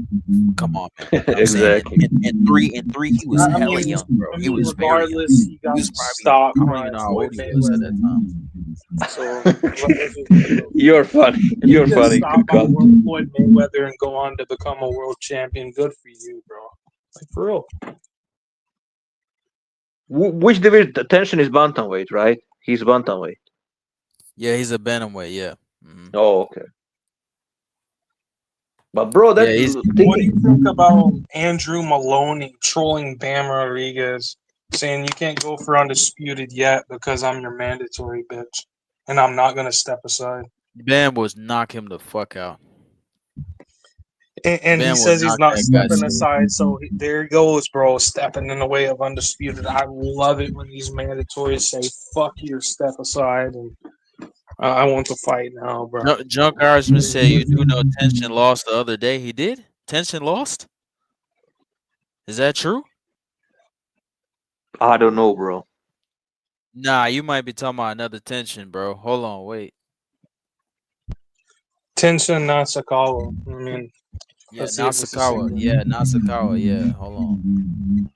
Come on, man. You know exactly. And three, he was hella young, bro. He was regardless. He got stopped. I don't even know how old he was at that time. So you're funny. You're funny. Floyd Mayweather and go on to become a world champion. Good for you, bro. Like for real. Which division? Tenshin is bantamweight, right? He's bantamweight. Yeah, he's a bantamweight. Yeah. Mm-hmm. Oh, okay. But bro, what do you think about Andrew Maloney trolling Bam Rodriguez, saying you can't go for undisputed yet because I'm your mandatory bitch, and I'm not gonna step aside? Bam was knock him the fuck out. And he says he's not stepping aside, so there he goes, bro, stepping in the way of undisputed. I love it when these mandatories say "fuck your step aside," and I want to fight now, bro. Junk Irishman said you do know Tension lost the other day. He did? Tension lost? Is that true? I don't know, bro. Nah, you might be talking about another Tension, bro. Hold on, wait. Tenshin Nasukawa. I mean, Yeah, let's see if it's the Nasukawa. same Yeah, Nasukawa. Yeah, hold on.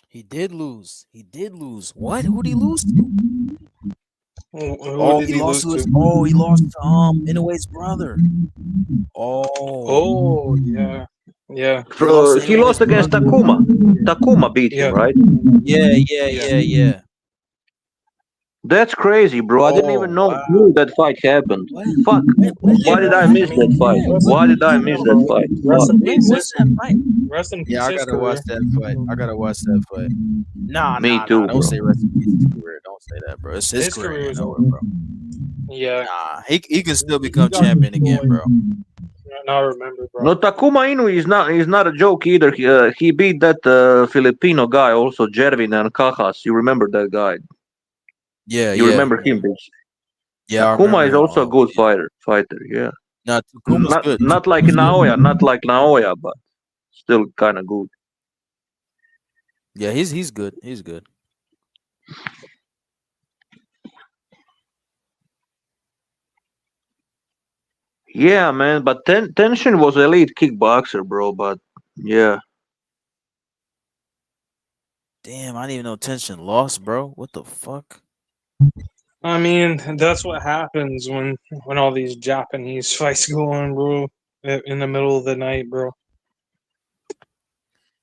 He did lose. He did lose. What? Who did he lose to? Who did he lose to? He lost to Inoue's brother. Oh, yeah. Yeah. He lost against Takuma. Takuma beat him, right? Yeah. That's crazy, bro. I didn't even know that fight happened. Fuck. Why did I miss that fight? Why did I miss that fight? Rest in peace. What's that fight? Rest in peace. Yeah, I gotta watch that fight. Nah, Me too, Don't bro. say rest in peace his career. Don't say that, bro. It's his career is over, over, bro. Yeah. Nah, he can still become champion again, bro. Now I remember, bro. No, Takuma Inoue is not a joke either. He beat that Filipino guy also, Jervin and Cajas. You remember that guy? Yeah, You remember him, bitch. Yeah, Takuma is also a good fighter. Yeah. No, Takuma's good. Not like Naoya, but still kind of good. Yeah, he's good. He's good. Yeah, man. But Tenshin was elite kickboxer, bro. But yeah. Damn, I didn't even know Tension lost, bro. What the fuck? I mean, that's what happens when all these Japanese fights go on, bro, in the middle of the night, bro.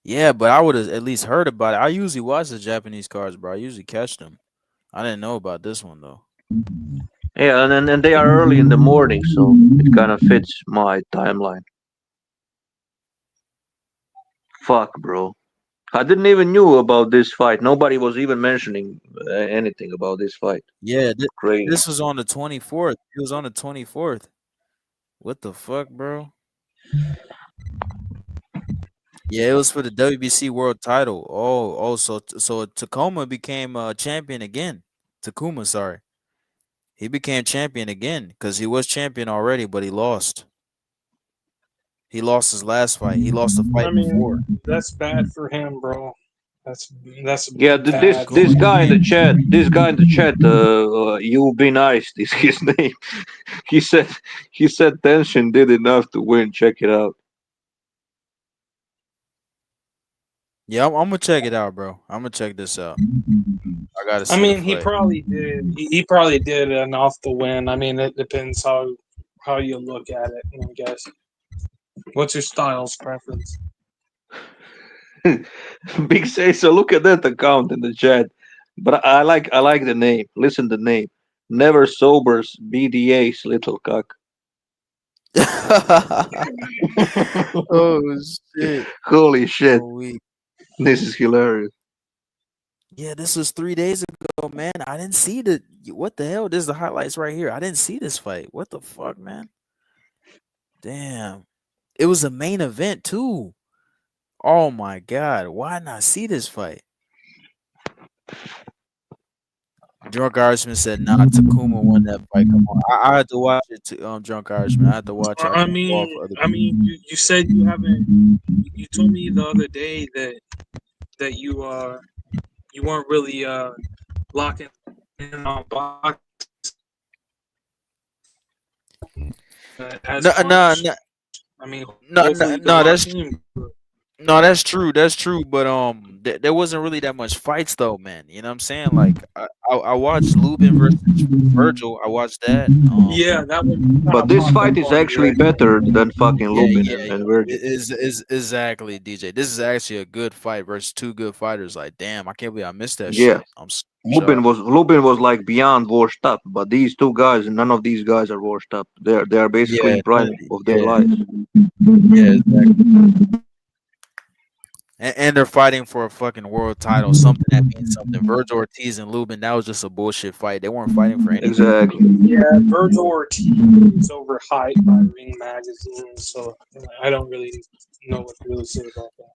Yeah, but I would have at least heard about it. I usually watch the Japanese cards, bro. I usually catch them. I didn't know about this one though. Yeah, and they are early in the morning, so it kind of fits my timeline. Fuck, bro. I didn't even knew about this fight. Nobody was even mentioning anything about this fight. Yeah, Crazy. this was on the 24th. It was on the 24th. What the fuck, bro? Yeah, it was for the WBC World Title. So Takuma became champion again. Takuma, sorry, he became champion again because he was champion already, but he lost. He lost his last fight. He lost the fight before. That's bad for him, bro. That's yeah. bad. This guy in the chat. You be nice. Is his name. He said Tenshin did enough to win. Check it out. Yeah, I'm gonna check it out, bro. I'm gonna check this out. I gotta see. I mean, he probably did. He probably did enough to win. I mean, it depends how you look at it, I guess. What's your style's preference? Big say so. Look at that account in the chat. But I like the name. Listen to the name. Never sobers BDA's little cock. Oh shit! Holy shit! Oh, this is hilarious. Yeah, this was 3 days ago, man. I didn't see what the hell? This is the highlights right here. I didn't see this fight. What the fuck, man? Damn. It was a main event too. Oh my god. Why not see this fight? Drunk Irishman said, nah, Takuma won that fight. Come on. I had to watch it too, Drunk Irishman. I had to watch it. I mean, you said you haven't. You told me the other day that you weren't really locking in on box. No. I mean, that's true. That's true. But there wasn't really that much fights though, man. You know what I'm saying? Like I watched Lubin versus Virgil. I watched that. Yeah, that one. But this fight is actually better than fucking Lubin and Virgil. Is exactly, DJ. This is actually a good fight versus two good fighters. Like, damn, I can't believe I missed that shit. Lubin was like beyond washed up, but these two guys, none of these guys are washed up. They are basically in prime of their lives. Yeah, exactly. And they're fighting for a fucking world title, something that means something. Virgil Ortiz and Lubin, that was just a bullshit fight. They weren't fighting for anything. Exactly. Yeah, Virgil Ortiz is overhyped by Ring Magazine, so I don't really know what to really say about that.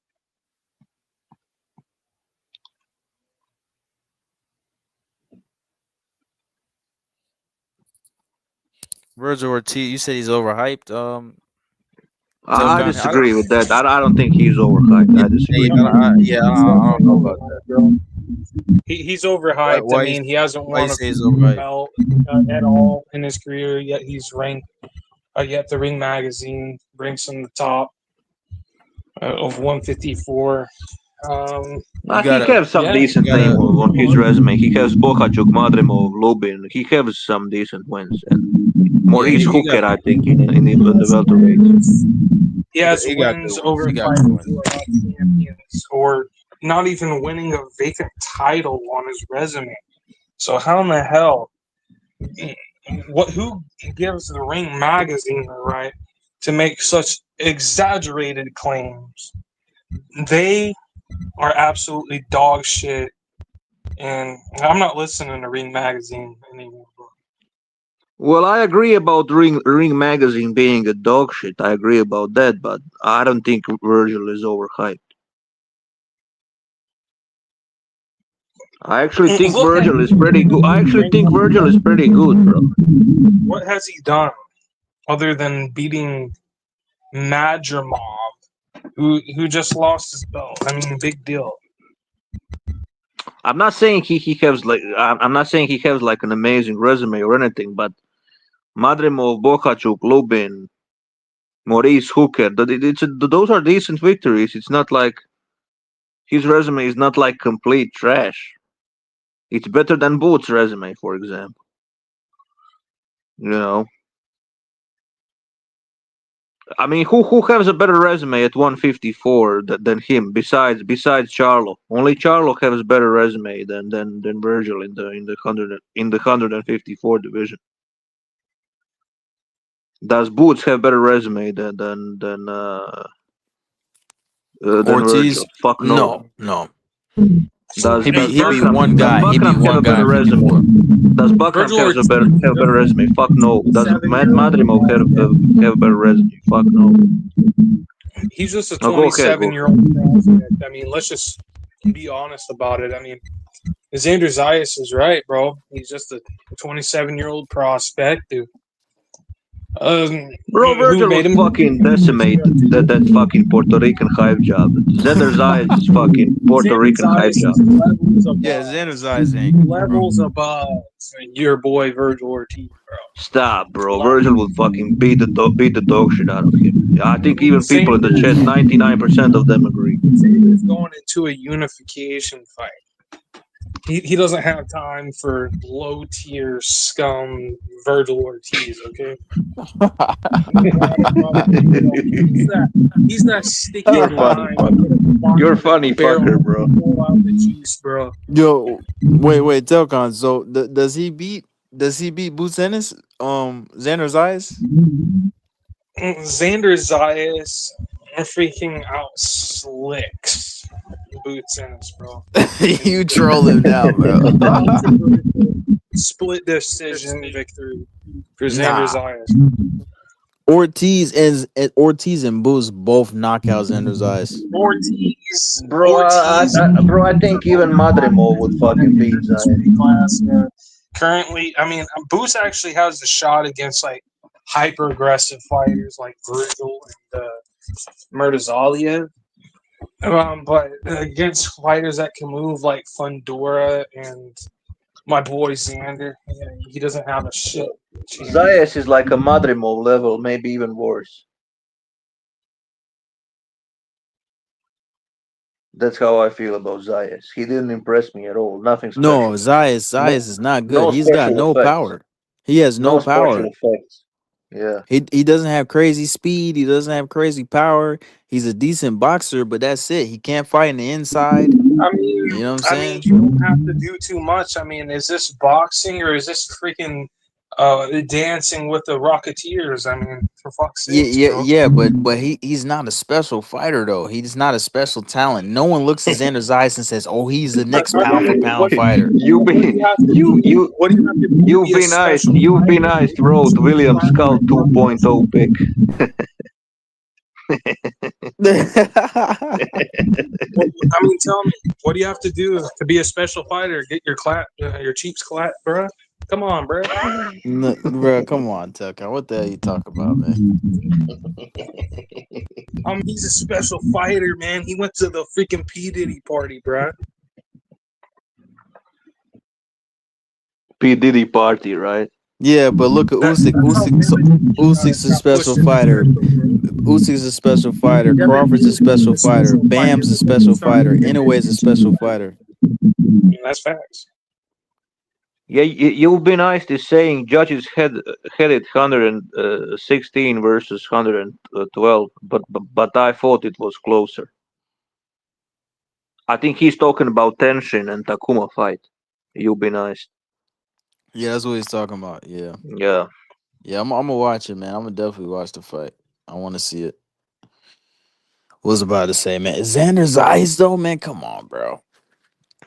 Virgil Ortiz, you said he's overhyped. I disagree with that. I don't think he's overhyped. I disagree. I don't know about that, bro. He's overhyped. Why I mean, he hasn't why won you say he's a overhyped? belt at all in his career, yet he's ranked. Yet the Ring Magazine ranks him the top of 154. He has some decent name on his resume. He has Bohachuk, Madrimov, Lubin. He has some decent wins. And Maurice Hooker, I think, in the welterweight. He has wins over fighting champions, or not even winning a vacant title on his resume. So how in the hell? Who gives the Ring Magazine the right to make such exaggerated claims? They are absolutely dog shit, and I'm not listening to Ring Magazine anymore. Well, I agree about Ring Magazine being a dog shit. I agree about that, but I don't think Virgil is overhyped. I actually think Virgil is pretty good. I actually think Virgil is pretty good, bro. What has he done other than beating Madrimov, who just lost his belt? I mean, big deal. I'm not saying he has like an amazing resume or anything, but Madrimov, Bohachuk, Lubin, Maurice Hooker, those are decent victories. It's not like his resume is not like complete trash. It's better than Boots' resume, for example. You know, I mean, who has a better resume at 154 than him? Besides Charlo, only Charlo has a better resume than Virgil in the 154 division. Does Boots have better resume than Ortiz? Virgil? Fuck no. No. He beat one guy. He beat one guy. Does Bucknam have a better resume? Fuck no. Does Madrimov have a better resume? Fuck no. He's just a 27-year-old prospect. I mean, let's just be honest about it. I mean, Xander Zayas is right, bro. He's just a 27-year-old prospect who Bro, Virgil was fucking decimated that fucking Puerto Rican hype job. Xander Zayas is fucking Puerto Rican hype job. Yeah, Xander Zayas ain't levels above your boy Virgil Ortiz, bro. Stop, bro. Virgil will fucking beat the dog shit out of him. I think even people in the chat, 99% of them agree. Xander's going into a unification fight. He doesn't have time for low tier scum Virgil Ortiz, okay? He's not sticking You're funny fucker, bro. Bro. Yo, wait, Telcon. So does he beat Boots Ennis? Xander Zayas? Xander Zayas freaking out slicks Boots Ennis, bro. You trolling now, bro. Split decision victory for Xander Zayas. Ortiz and Boots both knock out Xander Zayas. Ortiz, bro. I think even Madrimov would fucking beat Zayas. Currently, I mean, Boots actually has a shot against like hyper aggressive fighters like Virgil and Murtazalia. But against fighters that can move like Fundora and my boy Xander, he doesn't have a shit. Zayas is like a Madrimov level, maybe even worse. That's how I feel about Zayas. He didn't impress me at all. Nothing special. No, Zayas is not good. He's got no power. He has no power. Effects. Yeah. He doesn't have crazy speed. He doesn't have crazy power. He's a decent boxer, but that's it. He can't fight in the inside. I mean, you know what I'm saying? You don't have to do too much. I mean, is this boxing or is this freaking dancing with the Rocketeers. I mean, for fuck's sake, but he's not a special fighter though. He's not a special talent. No one looks at Xander Zayas and says, "Oh, he's the next pound for pound fighter." You've been nice. You've been nice. Wrote William Skull 2.0 pick. I mean, tell me, what do you have to do to be a special fighter? Get your cheeks clapped, bro. Come on, bro. Bro, come on, Tucker. What the hell you talk about, man? He's a special fighter, man. He went to the freaking P. Diddy party, bro. P. Diddy party, right? Yeah, but look at Usyk. Usyk's a special fighter. Usyk's a special fighter. Crawford's a special fighter. Bam's a special fighter. Inoue's a special fighter. That's facts. Yeah, you've been nice to saying judges had it 116 versus 112, but I thought it was closer. I think he's talking about Tenshin and Takuma fight. You've been nice. Yeah, that's what he's talking about. Yeah. Yeah. Yeah, I'm gonna watch it, man. I'm gonna definitely watch the fight. I want to see it. What was I about to say, man? Xander Zayas, though, man. Come on, bro.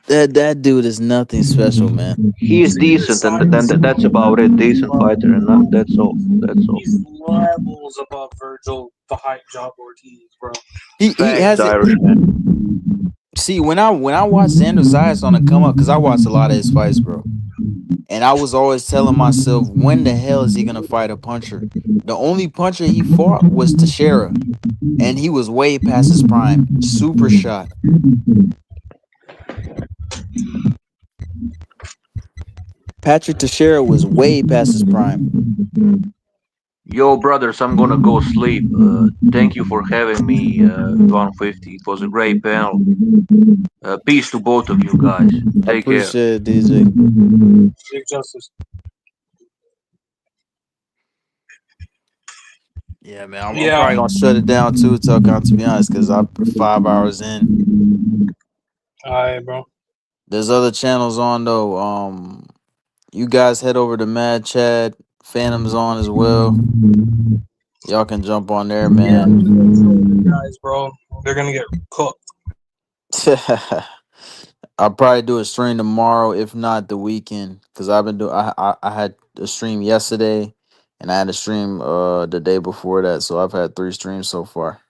That dude is nothing special, man. He's decent, and that's about it. Decent fighter, and that's all. That's all. He's levels above Virgil, the hype job Ortiz, bro. He has Irishman. See, when I watch Xander Zayas on the come up, because I watch a lot of his fights, bro. And I was always telling myself, when the hell is he gonna fight a puncher? The only puncher he fought was Teixeira, and he was way past his prime. Super shot. Patrick Teixeira was way past his prime. Yo, brothers, I'm gonna go sleep. Thank you for having me, 150. It was a great panel. Peace to both of you guys. Take care. Appreciate it, DJ. Big justice. Yeah, man. I'm probably gonna shut it down too, Tucker, to be honest, because I'm 5 hours in. All right, bro. There's other channels on though. You guys head over to Mad Chad. Phantom's on as well. Y'all can jump on there, man. Guys, bro, they're gonna get cooked. I'll probably do a stream tomorrow, if not the weekend, because I've been doing. I had a stream yesterday, and I had a stream the day before that, so I've had 3 streams so far.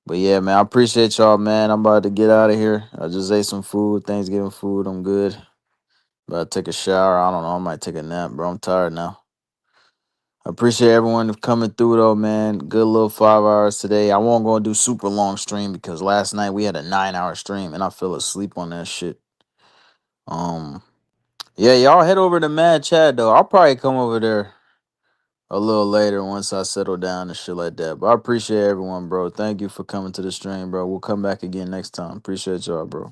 But yeah, man, I appreciate y'all, man. I'm about to get out of here. I just ate some food, Thanksgiving food. I'm good. About to take a shower. I don't know. I might take a nap, bro. I'm tired now. I appreciate everyone coming through though, man. Good little 5 hours today. I won't go and do super long stream because last night we had a 9-hour stream and I fell asleep on that shit. Yeah, y'all head over to Mad Chad though. I'll probably come over there a little later once I settle down and shit like that. But I appreciate everyone, bro. Thank you for coming to the stream, bro. We'll come back again next time. Appreciate y'all, bro.